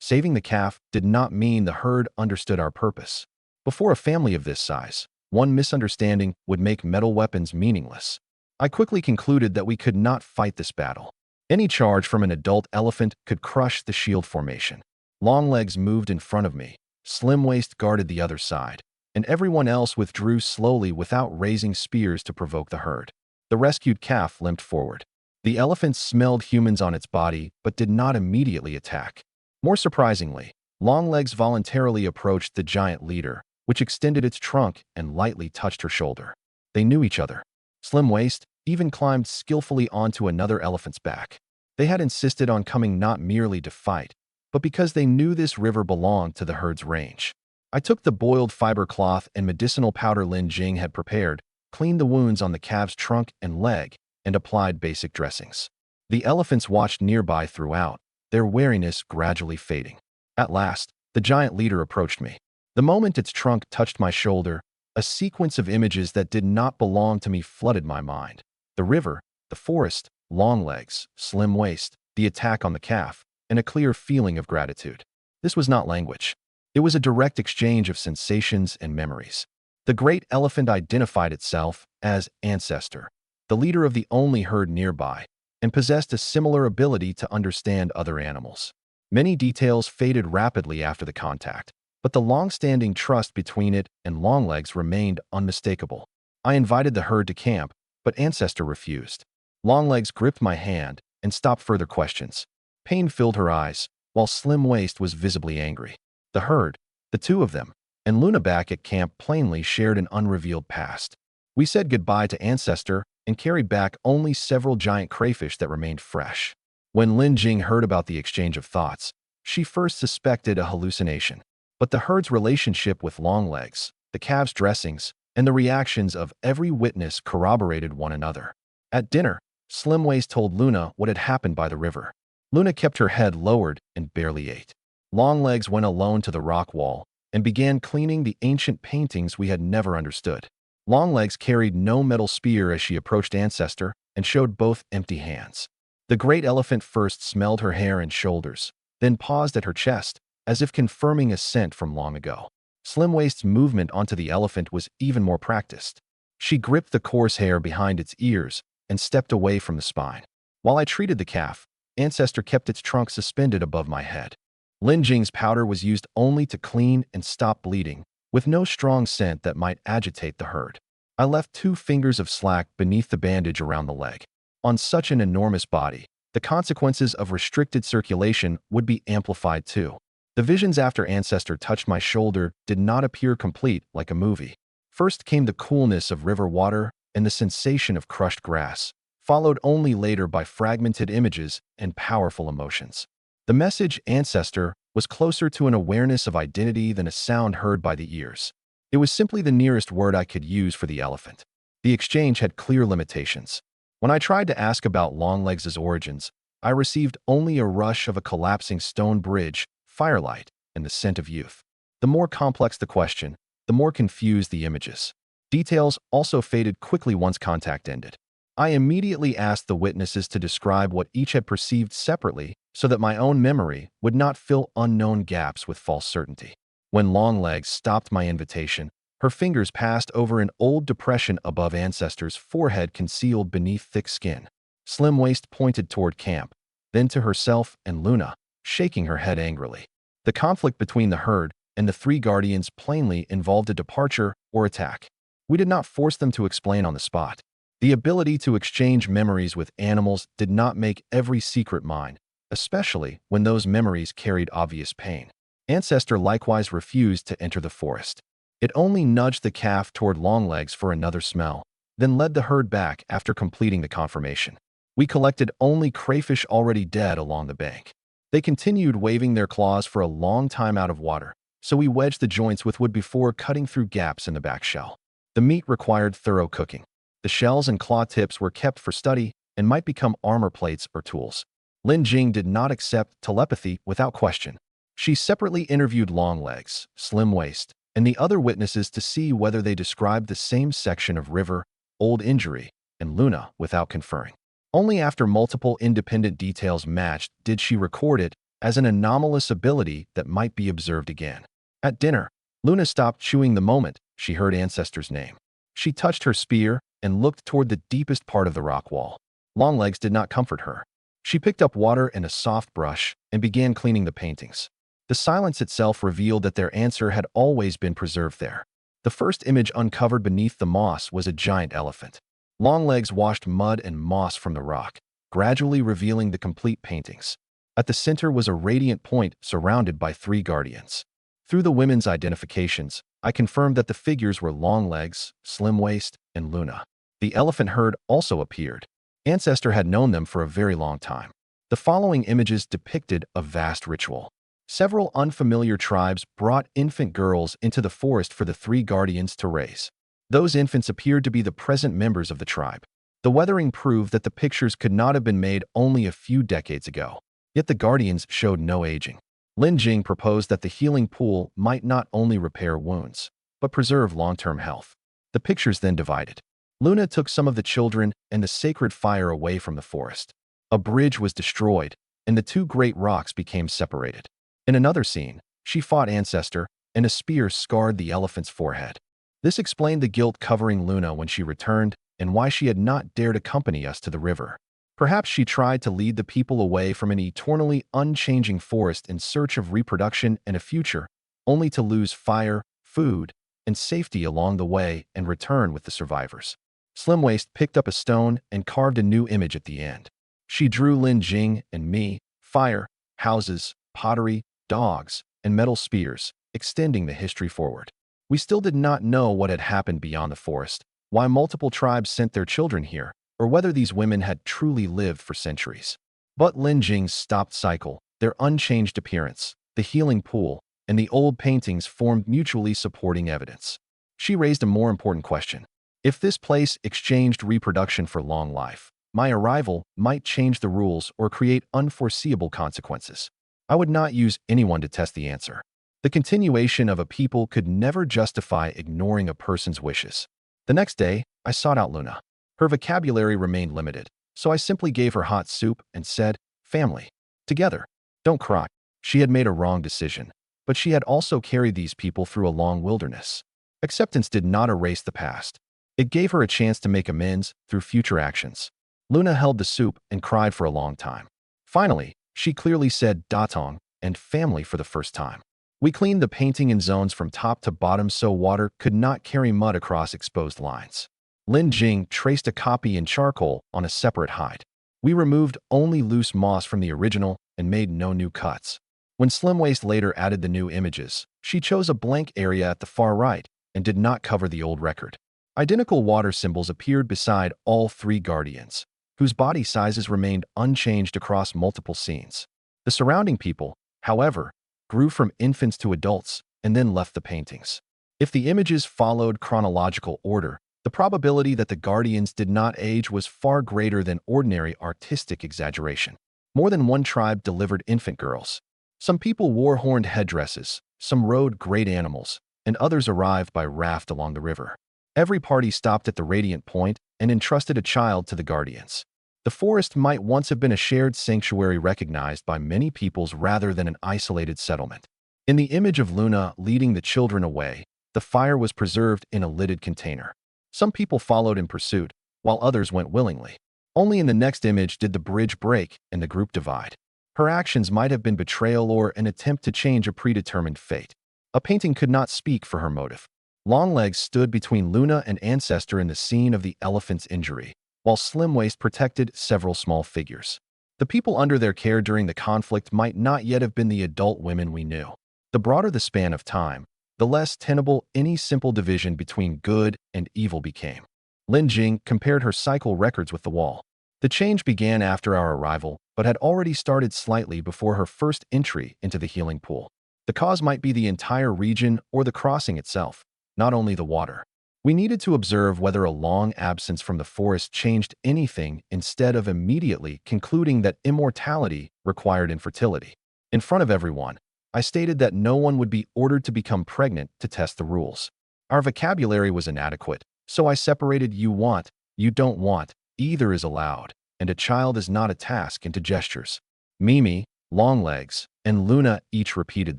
A: Saving the calf did not mean the herd understood our purpose. Before a family of this size, one misunderstanding would make metal weapons meaningless. I quickly concluded that we could not fight this battle. Any charge from an adult elephant could crush the shield formation. Longlegs moved in front of me, Slim Waist guarded the other side, and everyone else withdrew slowly without raising spears to provoke the herd. The rescued calf limped forward. The elephant smelled humans on its body but did not immediately attack. More surprisingly, Longlegs voluntarily approached the giant leader, which extended its trunk and lightly touched her shoulder. They knew each other. Slim Waist even climbed skillfully onto another elephant's back. They had insisted on coming not merely to fight, but because they knew this river belonged to the herd's range. I took the boiled fiber cloth and medicinal powder Lin Jing had prepared, cleaned the wounds on the calf's trunk and leg, and applied basic dressings. The elephants watched nearby throughout, their wariness gradually fading. At last, the giant leader approached me. The moment its trunk touched my shoulder, a sequence of images that did not belong to me flooded my mind. The river, the forest, Longlegs, Slim Waist, the attack on the calf, and a clear feeling of gratitude. This was not language. It was a direct exchange of sensations and memories. The great elephant identified itself as ancestor, the leader of the only herd nearby, and possessed a similar ability to understand other animals. Many details faded rapidly after the contact, but the long-standing trust between it and Longlegs remained unmistakable. I invited the herd to camp, but Ancestor refused. Longlegs gripped my hand and stopped further questions. Pain filled her eyes, while Slim Waist was visibly angry. The herd, the two of them, and Luna back at camp plainly shared an unrevealed past. We said goodbye to Ancestor and carried back only several giant crayfish that remained fresh. When Lin Jing heard about the exchange of thoughts, she first suspected a hallucination. But the herd's relationship with Longlegs, the calves' dressings, and the reactions of every witness corroborated one another. At dinner, Slim Waist told Luna what had happened by the river. Luna kept her head lowered and barely ate. Longlegs went alone to the rock wall and began cleaning the ancient paintings we had never understood. Longlegs carried no metal spear as she approached Ancestor and showed both empty hands. The great elephant first smelled her hair and shoulders, then paused at her chest, as if confirming a scent from long ago. Slim Waist's movement onto the elephant was even more practiced. She gripped the coarse hair behind its ears and stepped away from the spine. While I treated the calf, Ancestor kept its trunk suspended above my head. Lin Jing's powder was used only to clean and stop bleeding, with no strong scent that might agitate the herd. I left 2 fingers of slack beneath the bandage around the leg. On such an enormous body, the consequences of restricted circulation would be amplified too. The visions after Ancestor touched my shoulder did not appear complete like a movie. First came the coolness of river water and the sensation of crushed grass, followed only later by fragmented images and powerful emotions. The message Ancestor was closer to an awareness of identity than a sound heard by the ears. It was simply the nearest word I could use for the elephant. The exchange had clear limitations. When I tried to ask about Longlegs' origins, I received only a rush of a collapsing stone bridge, firelight, and the scent of youth. The more complex the question, the more confused the images. Details also faded quickly once contact ended. I immediately asked the witnesses to describe what each had perceived separately so that my own memory would not fill unknown gaps with false certainty. When Longlegs stopped my invitation, her fingers passed over an old depression above Ancestor's forehead concealed beneath thick skin. Slim Waist pointed toward camp, then to herself and Luna, shaking her head angrily. The conflict between the herd and the three guardians plainly involved a departure or attack. We did not force them to explain on the spot. The ability to exchange memories with animals did not make every secret mine, especially when those memories carried obvious pain. Ancestor likewise refused to enter the forest. It only nudged the calf toward Longlegs for another smell, then led the herd back after completing the confirmation. We collected only crayfish already dead along the bank. They continued waving their claws for a long time out of water, so we wedged the joints with wood before cutting through gaps in the back shell. The meat required thorough cooking. The shells and claw tips were kept for study and might become armor plates or tools. Lin Jing did not accept telepathy without question. She separately interviewed Longlegs, Slim Waist, and the other witnesses to see whether they described the same section of river, Old Injury, and Luna without conferring. Only after multiple independent details matched did she record it as an anomalous ability that might be observed again. At dinner, Luna stopped chewing the moment she heard Ancestor's name. She touched her spear and looked toward the deepest part of the rock wall. Longlegs did not comfort her. She picked up water and a soft brush and began cleaning the paintings. The silence itself revealed that their answer had always been preserved there. The first image uncovered beneath the moss was a giant elephant. Longlegs washed mud and moss from the rock, gradually revealing the complete paintings. At the center was a radiant point surrounded by three guardians. Through the women's identifications, I confirmed that the figures were Longlegs, Slim Waist, and Luna. The elephant herd also appeared. Ancestor had known them for a very long time. The following images depicted a vast ritual. Several unfamiliar tribes brought infant girls into the forest for the three guardians to raise. Those infants appeared to be the present members of the tribe. The weathering proved that the pictures could not have been made only a few decades ago. Yet the guardians showed no aging. Lin Jing proposed that the healing pool might not only repair wounds, but preserve long-term health. The pictures then divided. Luna took some of the children and the sacred fire away from the forest. A bridge was destroyed, and the two great rocks became separated. In another scene, she fought Ancestor, and a spear scarred the elephant's forehead. This explained the guilt covering Luna when she returned and why she had not dared accompany us to the river. Perhaps she tried to lead the people away from an eternally unchanging forest in search of reproduction and a future, only to lose fire, food, and safety along the way and return with the survivors. Slim Waist picked up a stone and carved a new image at the end. She drew Lin Jing and me, fire, houses, pottery, dogs, and metal spears, extending the history forward. We still did not know what had happened beyond the forest, why multiple tribes sent their children here, or whether these women had truly lived for centuries. But Lin Jing's stopped cycle, their unchanged appearance, the healing pool, and the old paintings formed mutually supporting evidence. She raised a more important question. If this place exchanged reproduction for long life, my arrival might change the rules or create unforeseeable consequences. I would not use anyone to test the answer. The continuation of a people could never justify ignoring a person's wishes. The next day, I sought out Luna. Her vocabulary remained limited, so I simply gave her hot soup and said, "Family. Together. Don't cry." She had made a wrong decision, but she had also carried these people through a long wilderness. Acceptance did not erase the past. It gave her a chance to make amends through future actions. Luna held the soup and cried for a long time. Finally, she clearly said "datong" and "family" for the first time. We cleaned the painting in zones from top to bottom so water could not carry mud across exposed lines. Lin Jing traced a copy in charcoal on a separate hide. We removed only loose moss from the original and made no new cuts. When Slim Waist later added the new images, she chose a blank area at the far right and did not cover the old record. Identical water symbols appeared beside all three guardians, whose body sizes remained unchanged across multiple scenes. The surrounding people, however, grew from infants to adults and then left the paintings. If the images followed chronological order, the probability that the guardians did not age was far greater than ordinary artistic exaggeration. More than one tribe delivered infant girls. Some people wore horned headdresses, some rode great animals, and others arrived by raft along the river. Every party stopped at the radiant point and entrusted a child to the guardians. The forest might once have been a shared sanctuary recognized by many peoples rather than an isolated settlement. In the image of Luna leading the children away, the fire was preserved in a lidded container. Some people followed in pursuit, while others went willingly. Only in the next image did the bridge break and the group divide. Her actions might have been betrayal or an attempt to change a predetermined fate. A painting could not speak for her motive. Longlegs stood between Luna and Ancestor in the scene of the elephant's injury, while Slimwaist protected several small figures. The people under their care during the conflict might not yet have been the adult women we knew. The broader the span of time, the less tenable any simple division between good and evil became. Lin Jing compared her cycle records with the wall. The change began after our arrival, but had already started slightly before her first entry into the healing pool. The cause might be the entire region or the crossing itself, not only the water. We needed to observe whether a long absence from the forest changed anything instead of immediately concluding that immortality required infertility. In front of everyone, I stated that no one would be ordered to become pregnant to test the rules. Our vocabulary was inadequate, so I separated you want, you don't want, either is allowed, and a child is not a task into gestures. Mimi, Longlegs, and Luna each repeated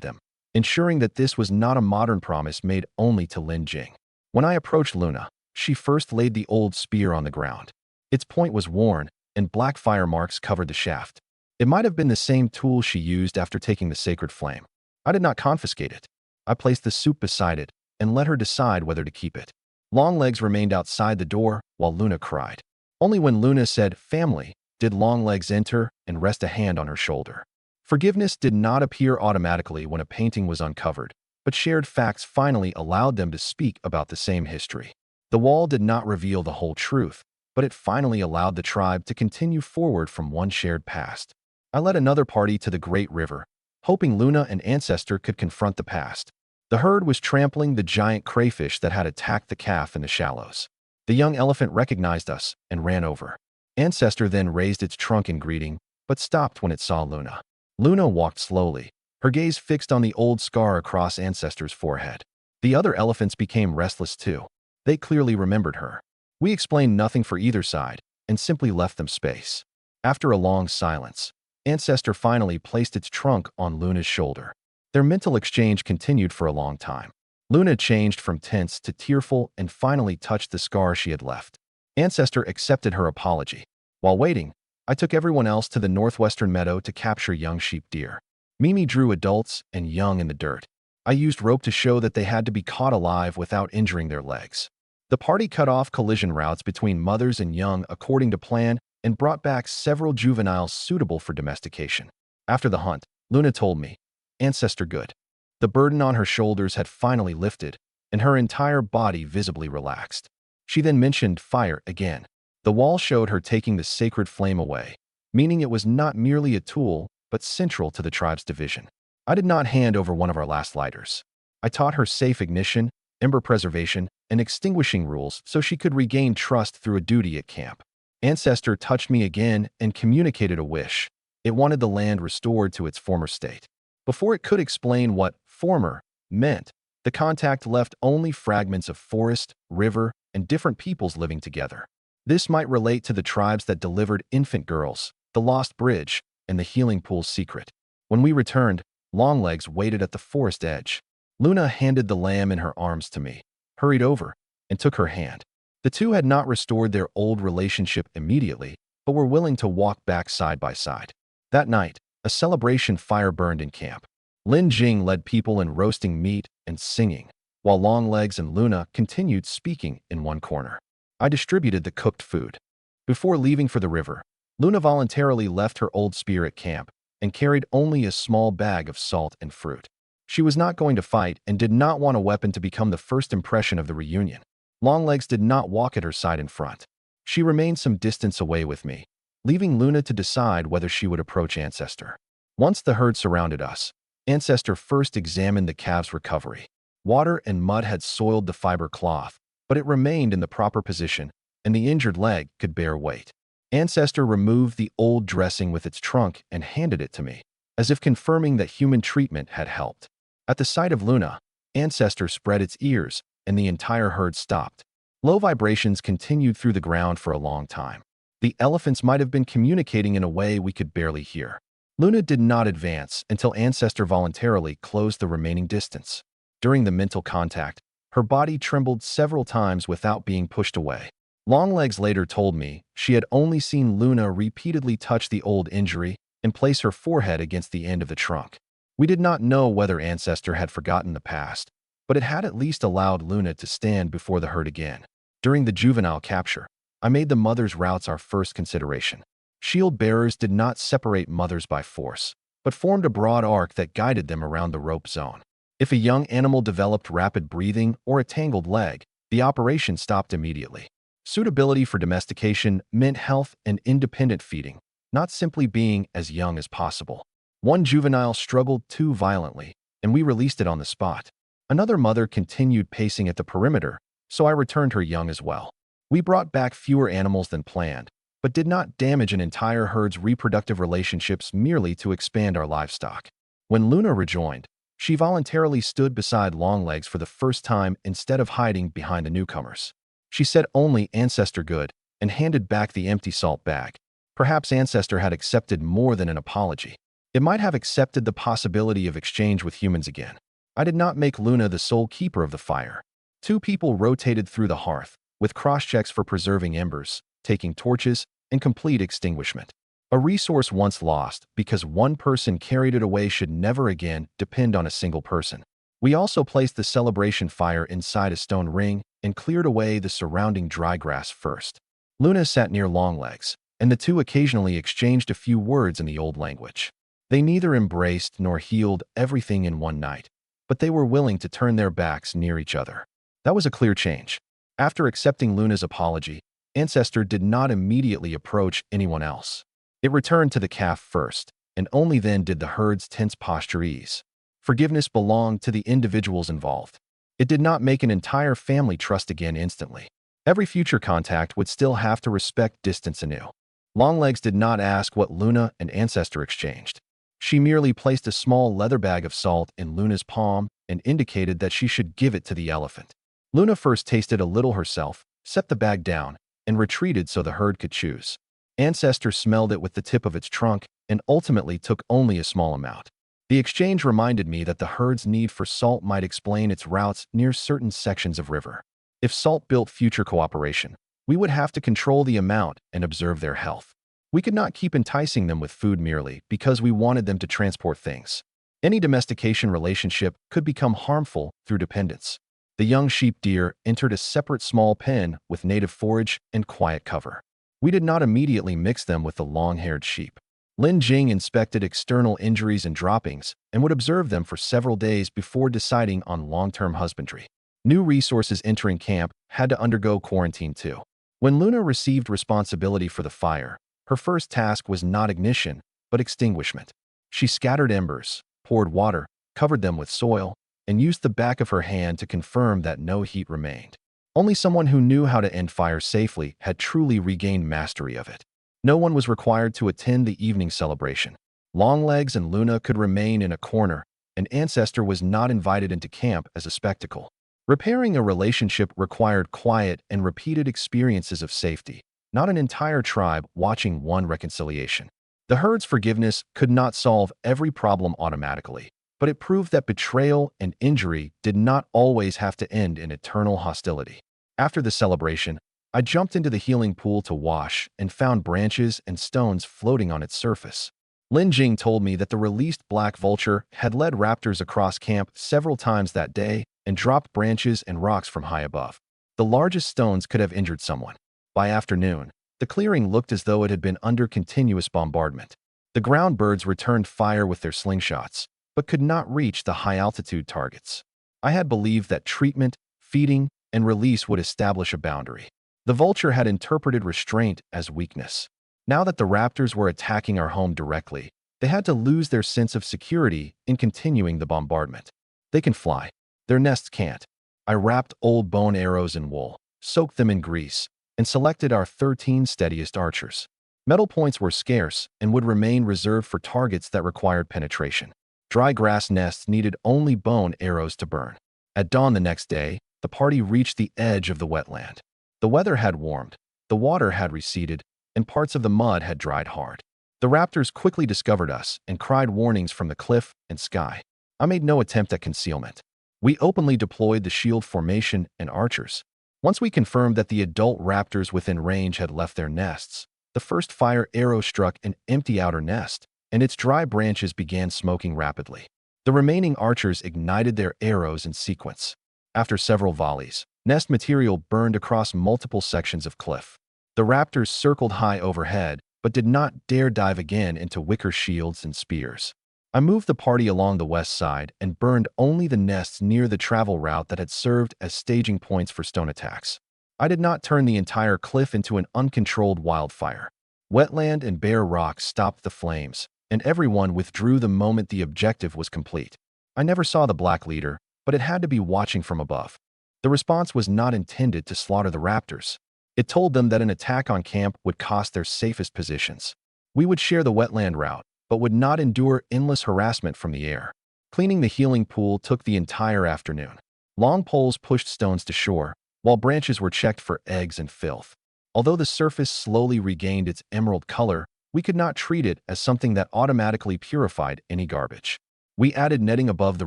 A: them, ensuring that this was not a modern promise made only to Lin Jing. When I approached Luna, she first laid the old spear on the ground. Its point was worn, and black fire marks covered the shaft. It might have been the same tool she used after taking the sacred flame. I did not confiscate it. I placed the soup beside it and let her decide whether to keep it. Longlegs remained outside the door while Luna cried. Only when Luna said, "Family," did Longlegs enter and rest a hand on her shoulder. Forgiveness did not appear automatically when a painting was uncovered, but shared facts finally allowed them to speak about the same history. The wall did not reveal the whole truth, but it finally allowed the tribe to continue forward from one shared past. I led another party to the Great River, hoping Luna and Ancestor could confront the past. The herd was trampling the giant crayfish that had attacked the calf in the shallows. The young elephant recognized us and ran over. Ancestor then raised its trunk in greeting, but stopped when it saw Luna. Luna walked slowly, her gaze fixed on the old scar across Ancestor's forehead. The other elephants became restless too. They clearly remembered her. We explained nothing for either side and simply left them space. After a long silence, Ancestor finally placed its trunk on Luna's shoulder. Their mental exchange continued for a long time. Luna changed from tense to tearful and finally touched the scar she had left. Ancestor accepted her apology. While waiting, I took everyone else to the northwestern meadow to capture young sheep deer. Mimi drew adults and young in the dirt. I used rope to show that they had to be caught alive without injuring their legs. The party cut off collision routes between mothers and young according to plan and brought back several juveniles suitable for domestication. After the hunt, Luna told me, "Ancestor good." The burden on her shoulders had finally lifted, and her entire body visibly relaxed. She then mentioned fire again. The wall showed her taking the sacred flame away, meaning it was not merely a tool, but central to the tribe's division. I did not hand over one of our last lighters. I taught her safe ignition, ember preservation, and extinguishing rules so she could regain trust through a duty at camp. Ancestor touched me again and communicated a wish. It wanted the land restored to its former state. Before it could explain what former meant, the contact left only fragments of forest, river, and different peoples living together. This might relate to the tribes that delivered infant girls, the lost bridge, and the healing pool's secret. When we returned, Longlegs waited at the forest edge. Luna handed the lamb in her arms to me, hurried over, and took her hand. The two had not restored their old relationship immediately, but were willing to walk back side by side. That night, a celebration fire burned in camp. Lin Jing led people in roasting meat and singing, while Longlegs and Luna continued speaking in one corner. I distributed the cooked food. Before leaving for the river, Luna voluntarily left her old spear at camp and carried only a small bag of salt and fruit. She was not going to fight and did not want a weapon to become the first impression of the reunion. Longlegs did not walk at her side in front. She remained some distance away with me, leaving Luna to decide whether she would approach Ancestor. Once the herd surrounded us, Ancestor first examined the calf's recovery. Water and mud had soiled the fiber cloth, but it remained in the proper position, and the injured leg could bear weight. Ancestor removed the old dressing with its trunk and handed it to me, as if confirming that human treatment had helped. At the sight of Luna, Ancestor spread its ears, and the entire herd stopped. Low vibrations continued through the ground for a long time. The elephants might have been communicating in a way we could barely hear. Luna did not advance until Ancestor voluntarily closed the remaining distance. During the mental contact, her body trembled several times without being pushed away. Longlegs later told me she had only seen Luna repeatedly touch the old injury and place her forehead against the end of the trunk. We did not know whether Ancestor had forgotten the past, but it had at least allowed Luna to stand before the herd again. During the juvenile capture, I made the mother's routes our first consideration. Shield bearers did not separate mothers by force, but formed a broad arc that guided them around the rope zone. If a young animal developed rapid breathing or a tangled leg, the operation stopped immediately. Suitability for domestication meant health and independent feeding, not simply being as young as possible. One juvenile struggled too violently, and we released it on the spot. Another mother continued pacing at the perimeter, so I returned her young as well. We brought back fewer animals than planned, but did not damage an entire herd's reproductive relationships merely to expand our livestock. When Luna rejoined, she voluntarily stood beside Longlegs for the first time instead of hiding behind the newcomers. She said only "Ancestor good" and handed back the empty salt bag. Perhaps Ancestor had accepted more than an apology. It might have accepted the possibility of exchange with humans again. I did not make Luna the sole keeper of the fire. Two people rotated through the hearth, with cross-checks for preserving embers, taking torches, and complete extinguishment. A resource once lost because one person carried it away should never again depend on a single person. We also placed the celebration fire inside a stone ring and cleared away the surrounding dry grass first. Luna sat near Longlegs, and the two occasionally exchanged a few words in the old language. They neither embraced nor healed everything in one night, but they were willing to turn their backs near each other. That was a clear change. After accepting Luna's apology, Ancestor did not immediately approach anyone else. It returned to the calf first, and only then did the herd's tense posture ease. Forgiveness belonged to the individuals involved. It did not make an entire family trust again instantly. Every future contact would still have to respect distance anew. Longlegs did not ask what Luna and Ancestor exchanged. She merely placed a small leather bag of salt in Luna's palm and indicated that she should give it to the elephant. Luna first tasted a little herself, set the bag down, and retreated so the herd could choose. Ancestor smelled it with the tip of its trunk and ultimately took only a small amount. The exchange reminded me that the herd's need for salt might explain its routes near certain sections of river. If salt built future cooperation, we would have to control the amount and observe their health. We could not keep enticing them with food merely because we wanted them to transport things. Any domestication relationship could become harmful through dependence. The young sheep deer entered a separate small pen with native forage and quiet cover. We did not immediately mix them with the long-haired sheep. Lin Jing inspected external injuries and droppings and would observe them for several days before deciding on long-term husbandry. New resources entering camp had to undergo quarantine too. When Luna received responsibility for the fire, her first task was not ignition, but extinguishment. She scattered embers, poured water, covered them with soil, and used the back of her hand to confirm that no heat remained. Only someone who knew how to end fire safely had truly regained mastery of it. No one was required to attend the evening celebration. Longlegs and Luna could remain in a corner, and Ancestor was not invited into camp as a spectacle. Repairing a relationship required quiet and repeated experiences of safety, not an entire tribe watching one reconciliation. The herd's forgiveness could not solve every problem automatically, but it proved that betrayal and injury did not always have to end in eternal hostility. After the celebration, I jumped into the healing pool to wash and found branches and stones floating on its surface. Lin Jing told me that the released black vulture had led raptors across camp several times that day and dropped branches and rocks from high above. The largest stones could have injured someone. By afternoon, the clearing looked as though it had been under continuous bombardment. The ground birds returned fire with their slingshots, but could not reach the high-altitude targets. I had believed that treatment, feeding, and release would establish a boundary. The vulture had interpreted restraint as weakness. Now that the raptors were attacking our home directly, they had to lose their sense of security in continuing the bombardment. They can fly. Their nests can't. I wrapped old bone arrows in wool, soaked them in grease, and selected our 13 steadiest archers. Metal points were scarce and would remain reserved for targets that required penetration. Dry grass nests needed only bone arrows to burn. At dawn the next day, the party reached the edge of the wetland. The weather had warmed, the water had receded, and parts of the mud had dried hard. The raptors quickly discovered us and cried warnings from the cliff and sky. I made no attempt at concealment. We openly deployed the shield formation and archers. Once we confirmed that the adult raptors within range had left their nests, the first fire arrow struck an empty outer nest, and its dry branches began smoking rapidly. The remaining archers ignited their arrows in sequence. After several volleys, nest material burned across multiple sections of cliff. The raptors circled high overhead, but did not dare dive again into wicker shields and spears. I moved the party along the west side and burned only the nests near the travel route that had served as staging points for stone attacks. I did not turn the entire cliff into an uncontrolled wildfire. Wetland and bare rock stopped the flames, and everyone withdrew the moment the objective was complete. I never saw the Black Leader, but it had to be watching from above. The response was not intended to slaughter the raptors. It told them that an attack on camp would cost their safest positions. We would share the wetland route, but would not endure endless harassment from the air. Cleaning the healing pool took the entire afternoon. Long poles pushed stones to shore, while branches were checked for eggs and filth. Although the surface slowly regained its emerald color, we could not treat it as something that automatically purified any garbage. We added netting above the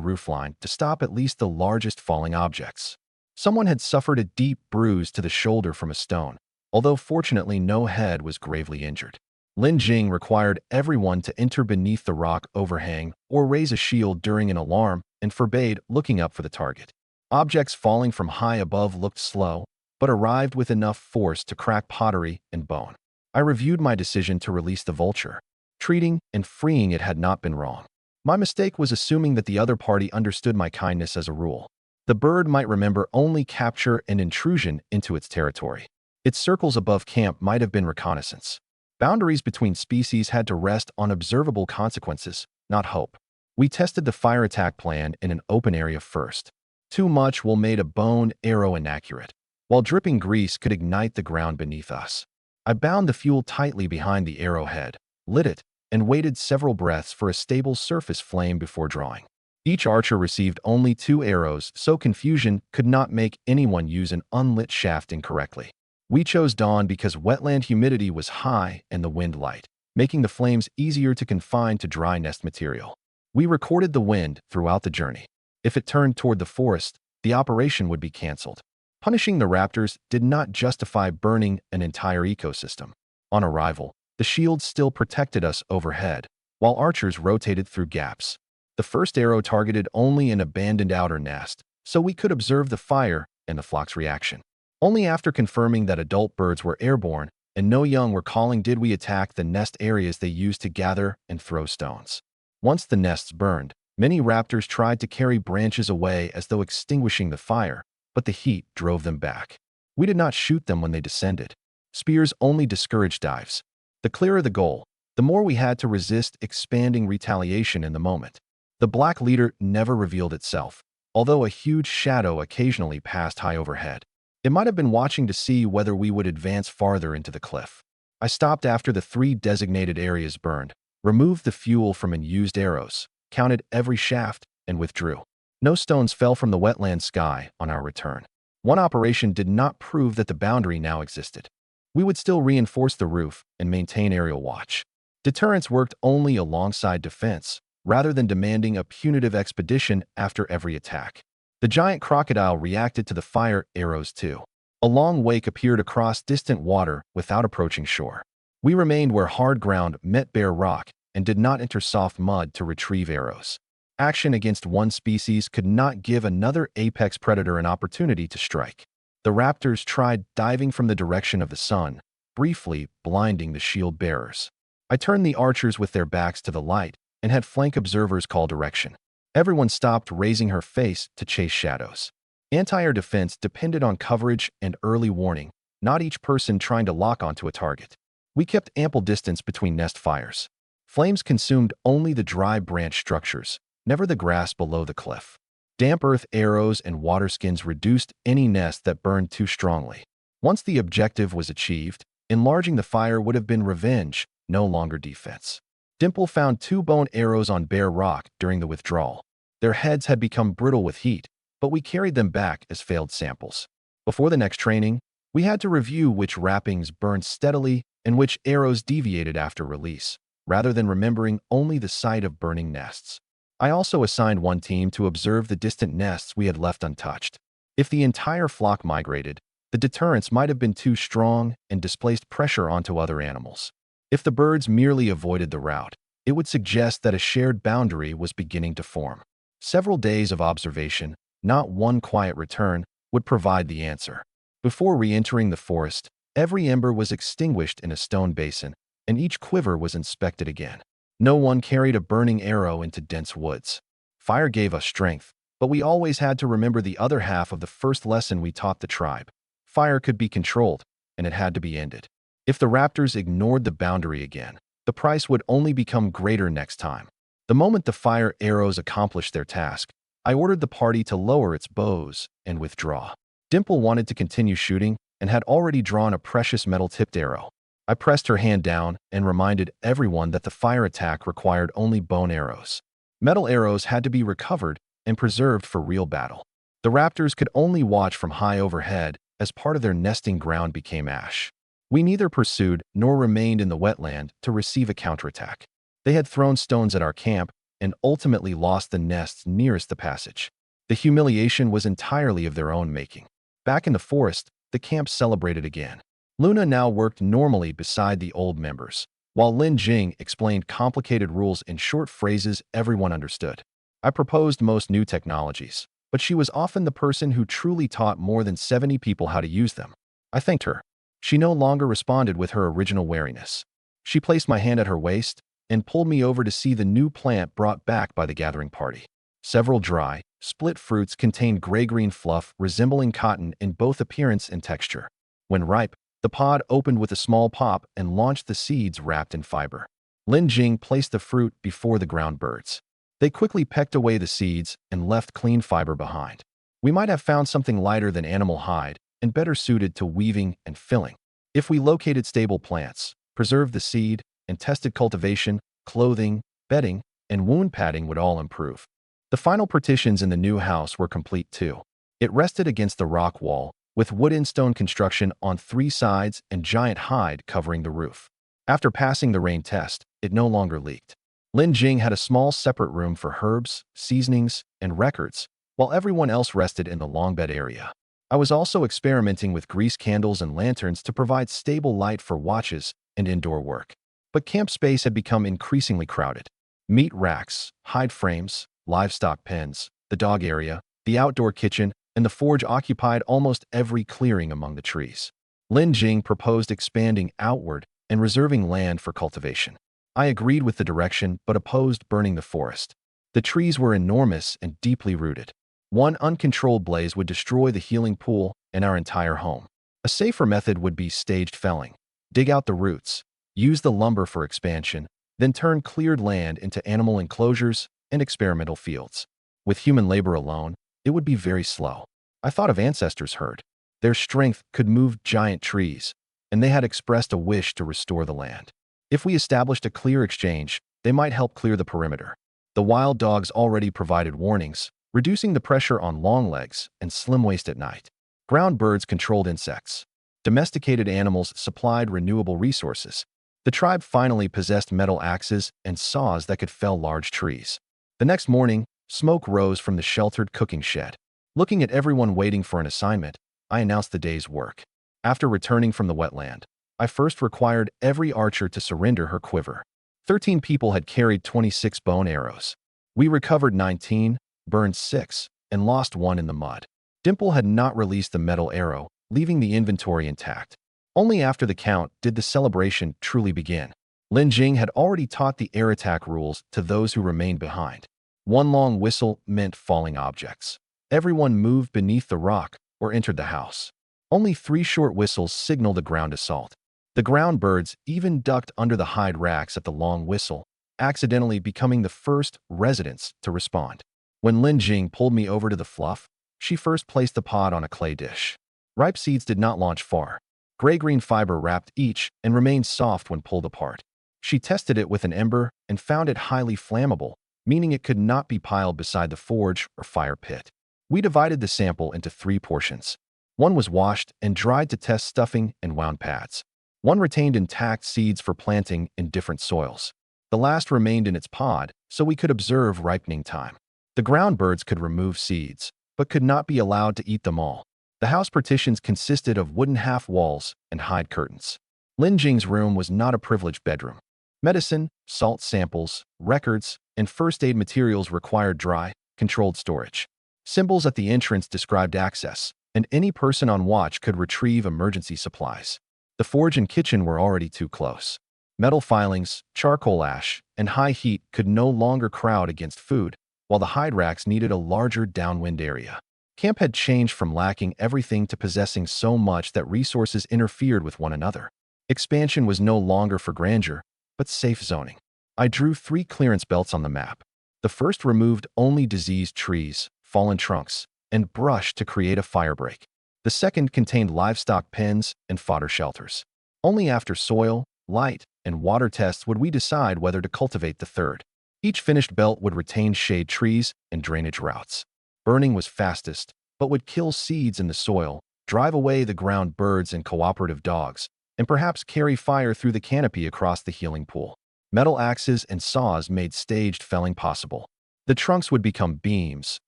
A: roofline to stop at least the largest falling objects. Someone had suffered a deep bruise to the shoulder from a stone, although fortunately no head was gravely injured. Lin Jing required everyone to enter beneath the rock overhang or raise a shield during an alarm and forbade looking up for the target. Objects falling from high above looked slow, but arrived with enough force to crack pottery and bone. I reviewed my decision to release the vulture. Treating and freeing it had not been wrong. My mistake was assuming that the other party understood my kindness as a rule. The bird might remember only capture and intrusion into its territory. Its circles above camp might have been reconnaissance. Boundaries between species had to rest on observable consequences, not hope. We tested the fire attack plan in an open area first. Too much will made a bone arrow inaccurate, while dripping grease could ignite the ground beneath us. I bound the fuel tightly behind the arrowhead, lit it, and waited several breaths for a stable surface flame before drawing. Each archer received only 2 arrows, so confusion could not make anyone use an unlit shaft incorrectly. We chose dawn because wetland humidity was high and the wind light, making the flames easier to confine to dry nest material. We recorded the wind throughout the journey. If it turned toward the forest, the operation would be canceled. Punishing the raptors did not justify burning an entire ecosystem. On arrival, the shields still protected us overhead, while archers rotated through gaps. The first arrow targeted only an abandoned outer nest, so we could observe the fire and the flock's reaction. Only after confirming that adult birds were airborne and no young were calling did we attack the nest areas they used to gather and throw stones. Once the nests burned, many raptors tried to carry branches away as though extinguishing the fire, but the heat drove them back. We did not shoot them when they descended. Spears only discouraged dives. The clearer the goal, the more we had to resist expanding retaliation in the moment. The Black Leader never revealed itself, although a huge shadow occasionally passed high overhead. It might have been watching to see whether we would advance farther into the cliff. I stopped after the 3 designated areas burned, removed the fuel from unused arrows, counted every shaft, and withdrew. No stones fell from the wetland sky on our return. One operation did not prove that the boundary now existed. We would still reinforce the roof and maintain aerial watch. Deterrence worked only alongside defense, rather than demanding a punitive expedition after every attack. The giant crocodile reacted to the fire arrows too. A long wake appeared across distant water without approaching shore. We remained where hard ground met bare rock and did not enter soft mud to retrieve arrows. Action against one species could not give another apex predator an opportunity to strike. The raptors tried diving from the direction of the sun, briefly blinding the shield bearers. I turned the archers with their backs to the light and had flank observers call direction. Everyone stopped raising her face to chase shadows. Anti-air defense depended on coverage and early warning, not each person trying to lock onto a target. We kept ample distance between nest fires. Flames consumed only the dry branch structures, never the grass below the cliff. Damp earth arrows and water skins reduced any nest that burned too strongly. Once the objective was achieved, enlarging the fire would have been revenge, no longer defense. Dimple found 2 bone arrows on bare rock during the withdrawal. Their heads had become brittle with heat, but we carried them back as failed samples. Before the next training, We had to review which wrappings burned steadily and which arrows deviated after release, rather than remembering only the sight of burning nests. I also assigned one team to observe the distant nests we had left untouched. If the entire flock migrated, the deterrence might have been too strong and displaced pressure onto other animals. If the birds merely avoided the route, it would suggest that a shared boundary was beginning to form. Several days of observation, not one quiet return, would provide the answer. Before re-entering the forest, every ember was extinguished in a stone basin, and each quiver was inspected again. No one carried a burning arrow into dense woods. Fire gave us strength, but we always had to remember the other half of the first lesson we taught the tribe. Fire could be controlled, and it had to be ended. If the raptors ignored the boundary again, the price would only become greater next time. The moment the fire arrows accomplished their task, I ordered the party to lower its bows and withdraw. Dimple wanted to continue shooting and had already drawn a precious metal-tipped arrow. I pressed her hand down and reminded everyone that the fire attack required only bone arrows. Metal arrows had to be recovered and preserved for real battle. The raptors could only watch from high overhead as part of their nesting ground became ash. We neither pursued nor remained in the wetland to receive a counterattack. They had thrown stones at our camp and ultimately lost the nests nearest the passage. The humiliation was entirely of their own making. Back in the forest, the camp celebrated again. Luna now worked normally beside the old members, while Lin Jing explained complicated rules in short phrases everyone understood. I proposed most new technologies, but she was often the person who truly taught more than 70 people how to use them. I thanked her. She no longer responded with her original wariness. She placed my hand at her waist and pulled me over to see the new plant brought back by the gathering party. Several dry, split fruits contained gray-green fluff resembling cotton in both appearance and texture. When ripe, the pod opened with a small pop and launched the seeds wrapped in fiber. Lin Jing placed the fruit before the ground birds. They quickly pecked away the seeds and left clean fiber behind. We might have found something lighter than animal hide and better suited to weaving and filling. If we located stable plants, preserved the seed, and tested cultivation, clothing, bedding, and wound padding would all improve. The final partitions in the new house were complete too. It rested against the rock wall, with wood and stone construction on 3 sides and giant hide covering the roof. After passing the rain test, it no longer leaked. Lin Jing had a small separate room for herbs, seasonings, and records, while everyone else rested in the long bed area. I was also experimenting with grease candles and lanterns to provide stable light for watches and indoor work. But camp space had become increasingly crowded. Meat racks, hide frames, livestock pens, the dog area, the outdoor kitchen, and the forge occupied almost every clearing among the trees. Lin Jing proposed expanding outward and reserving land for cultivation. I agreed with the direction but opposed burning the forest. The trees were enormous and deeply rooted. One uncontrolled blaze would destroy the healing pool and our entire home. A safer method would be staged felling. Dig out the roots, use the lumber for expansion, then turn cleared land into animal enclosures and experimental fields. With human labor alone, it would be very slow. I thought of ancestors' herd. Their strength could move giant trees, and they had expressed a wish to restore the land. If we established a clear exchange, they might help clear the perimeter. The wild dogs already provided warnings, reducing the pressure on Longlegs and Slimwaist at night. Ground birds controlled insects. Domesticated animals supplied renewable resources. The tribe finally possessed metal axes and saws that could fell large trees. The next morning, smoke rose from the sheltered cooking shed. Looking at everyone waiting for an assignment, I announced the day's work. After returning from the wetland, I first required every archer to surrender her quiver. 13 people had carried 26 bone arrows. We recovered 19, burned 6, and lost 1 in the mud. Dimple had not released the metal arrow, leaving the inventory intact. Only after the count did the celebration truly begin. Lin Jing had already taught the air attack rules to those who remained behind. 1 long whistle meant falling objects. Everyone moved beneath the rock or entered the house. Only 3 short whistles signaled a ground assault. The ground birds even ducked under the hide racks at the long whistle, accidentally becoming the first residents to respond. When Lin Jing pulled me over to the fluff, she first placed the pod on a clay dish. Ripe seeds did not launch far. Gray-green fiber wrapped each and remained soft when pulled apart. She tested it with an ember and found it highly flammable, meaning it could not be piled beside the forge or fire pit. We divided the sample into 3 portions. One was washed and dried to test stuffing and wound pads. One retained intact seeds for planting in different soils. The last remained in its pod, so we could observe ripening time. The ground birds could remove seeds, but could not be allowed to eat them all. The house partitions consisted of wooden half-walls and hide curtains. Lin Jing's room was not a privileged bedroom. Medicine, salt samples, records, and first aid materials required dry, controlled storage. Symbols at the entrance described access, and any person on watch could retrieve emergency supplies. The forge and kitchen were already too close. Metal filings, charcoal ash, and high heat could no longer crowd against food, while the hide racks needed a larger downwind area. Camp had changed from lacking everything to possessing so much that resources interfered with one another. Expansion was no longer for grandeur, but safe zoning. I drew 3 clearance belts on the map. The first removed only diseased trees, fallen trunks, and brush to create a firebreak. The second contained livestock pens and fodder shelters. Only after soil, light, and water tests would we decide whether to cultivate the third. Each finished belt would retain shade trees and drainage routes. Burning was fastest, but would kill seeds in the soil, drive away the ground birds and cooperative dogs, and perhaps carry fire through the canopy across the healing pool. Metal axes and saws made staged felling possible. The trunks would become beams,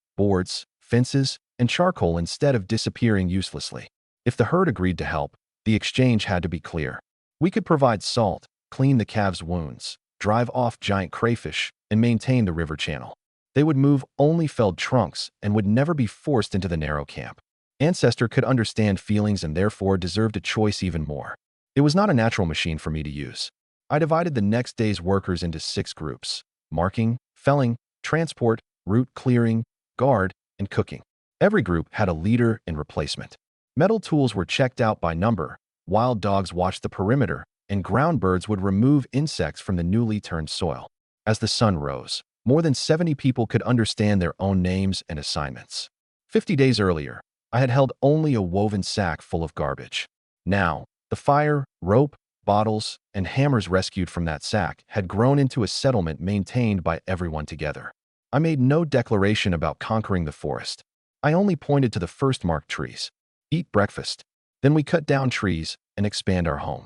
A: boards, fences, and charcoal instead of disappearing uselessly. If the herd agreed to help, the exchange had to be clear. We could provide salt, clean the calves' wounds, drive off giant crayfish, and maintain the river channel. They would move only felled trunks and would never be forced into the narrow camp. Ancestor could understand feelings and therefore deserved a choice even more. It was not a natural machine for me to use. I divided the next day's workers into 6 groups: marking, felling, transport, route clearing, guard, and cooking. Every group had a leader and replacement. Metal tools were checked out by number, wild dogs watched the perimeter, and ground birds would remove insects from the newly turned soil. As the sun rose, more than 70 people could understand their own names and assignments. 50 days earlier, I had held only a woven sack full of garbage. Now, the fire, rope, bottles, and hammers rescued from that sack had grown into a settlement maintained by everyone together. I made no declaration about conquering the forest. I only pointed to the first marked trees. Eat breakfast. Then we cut down trees and expand our home.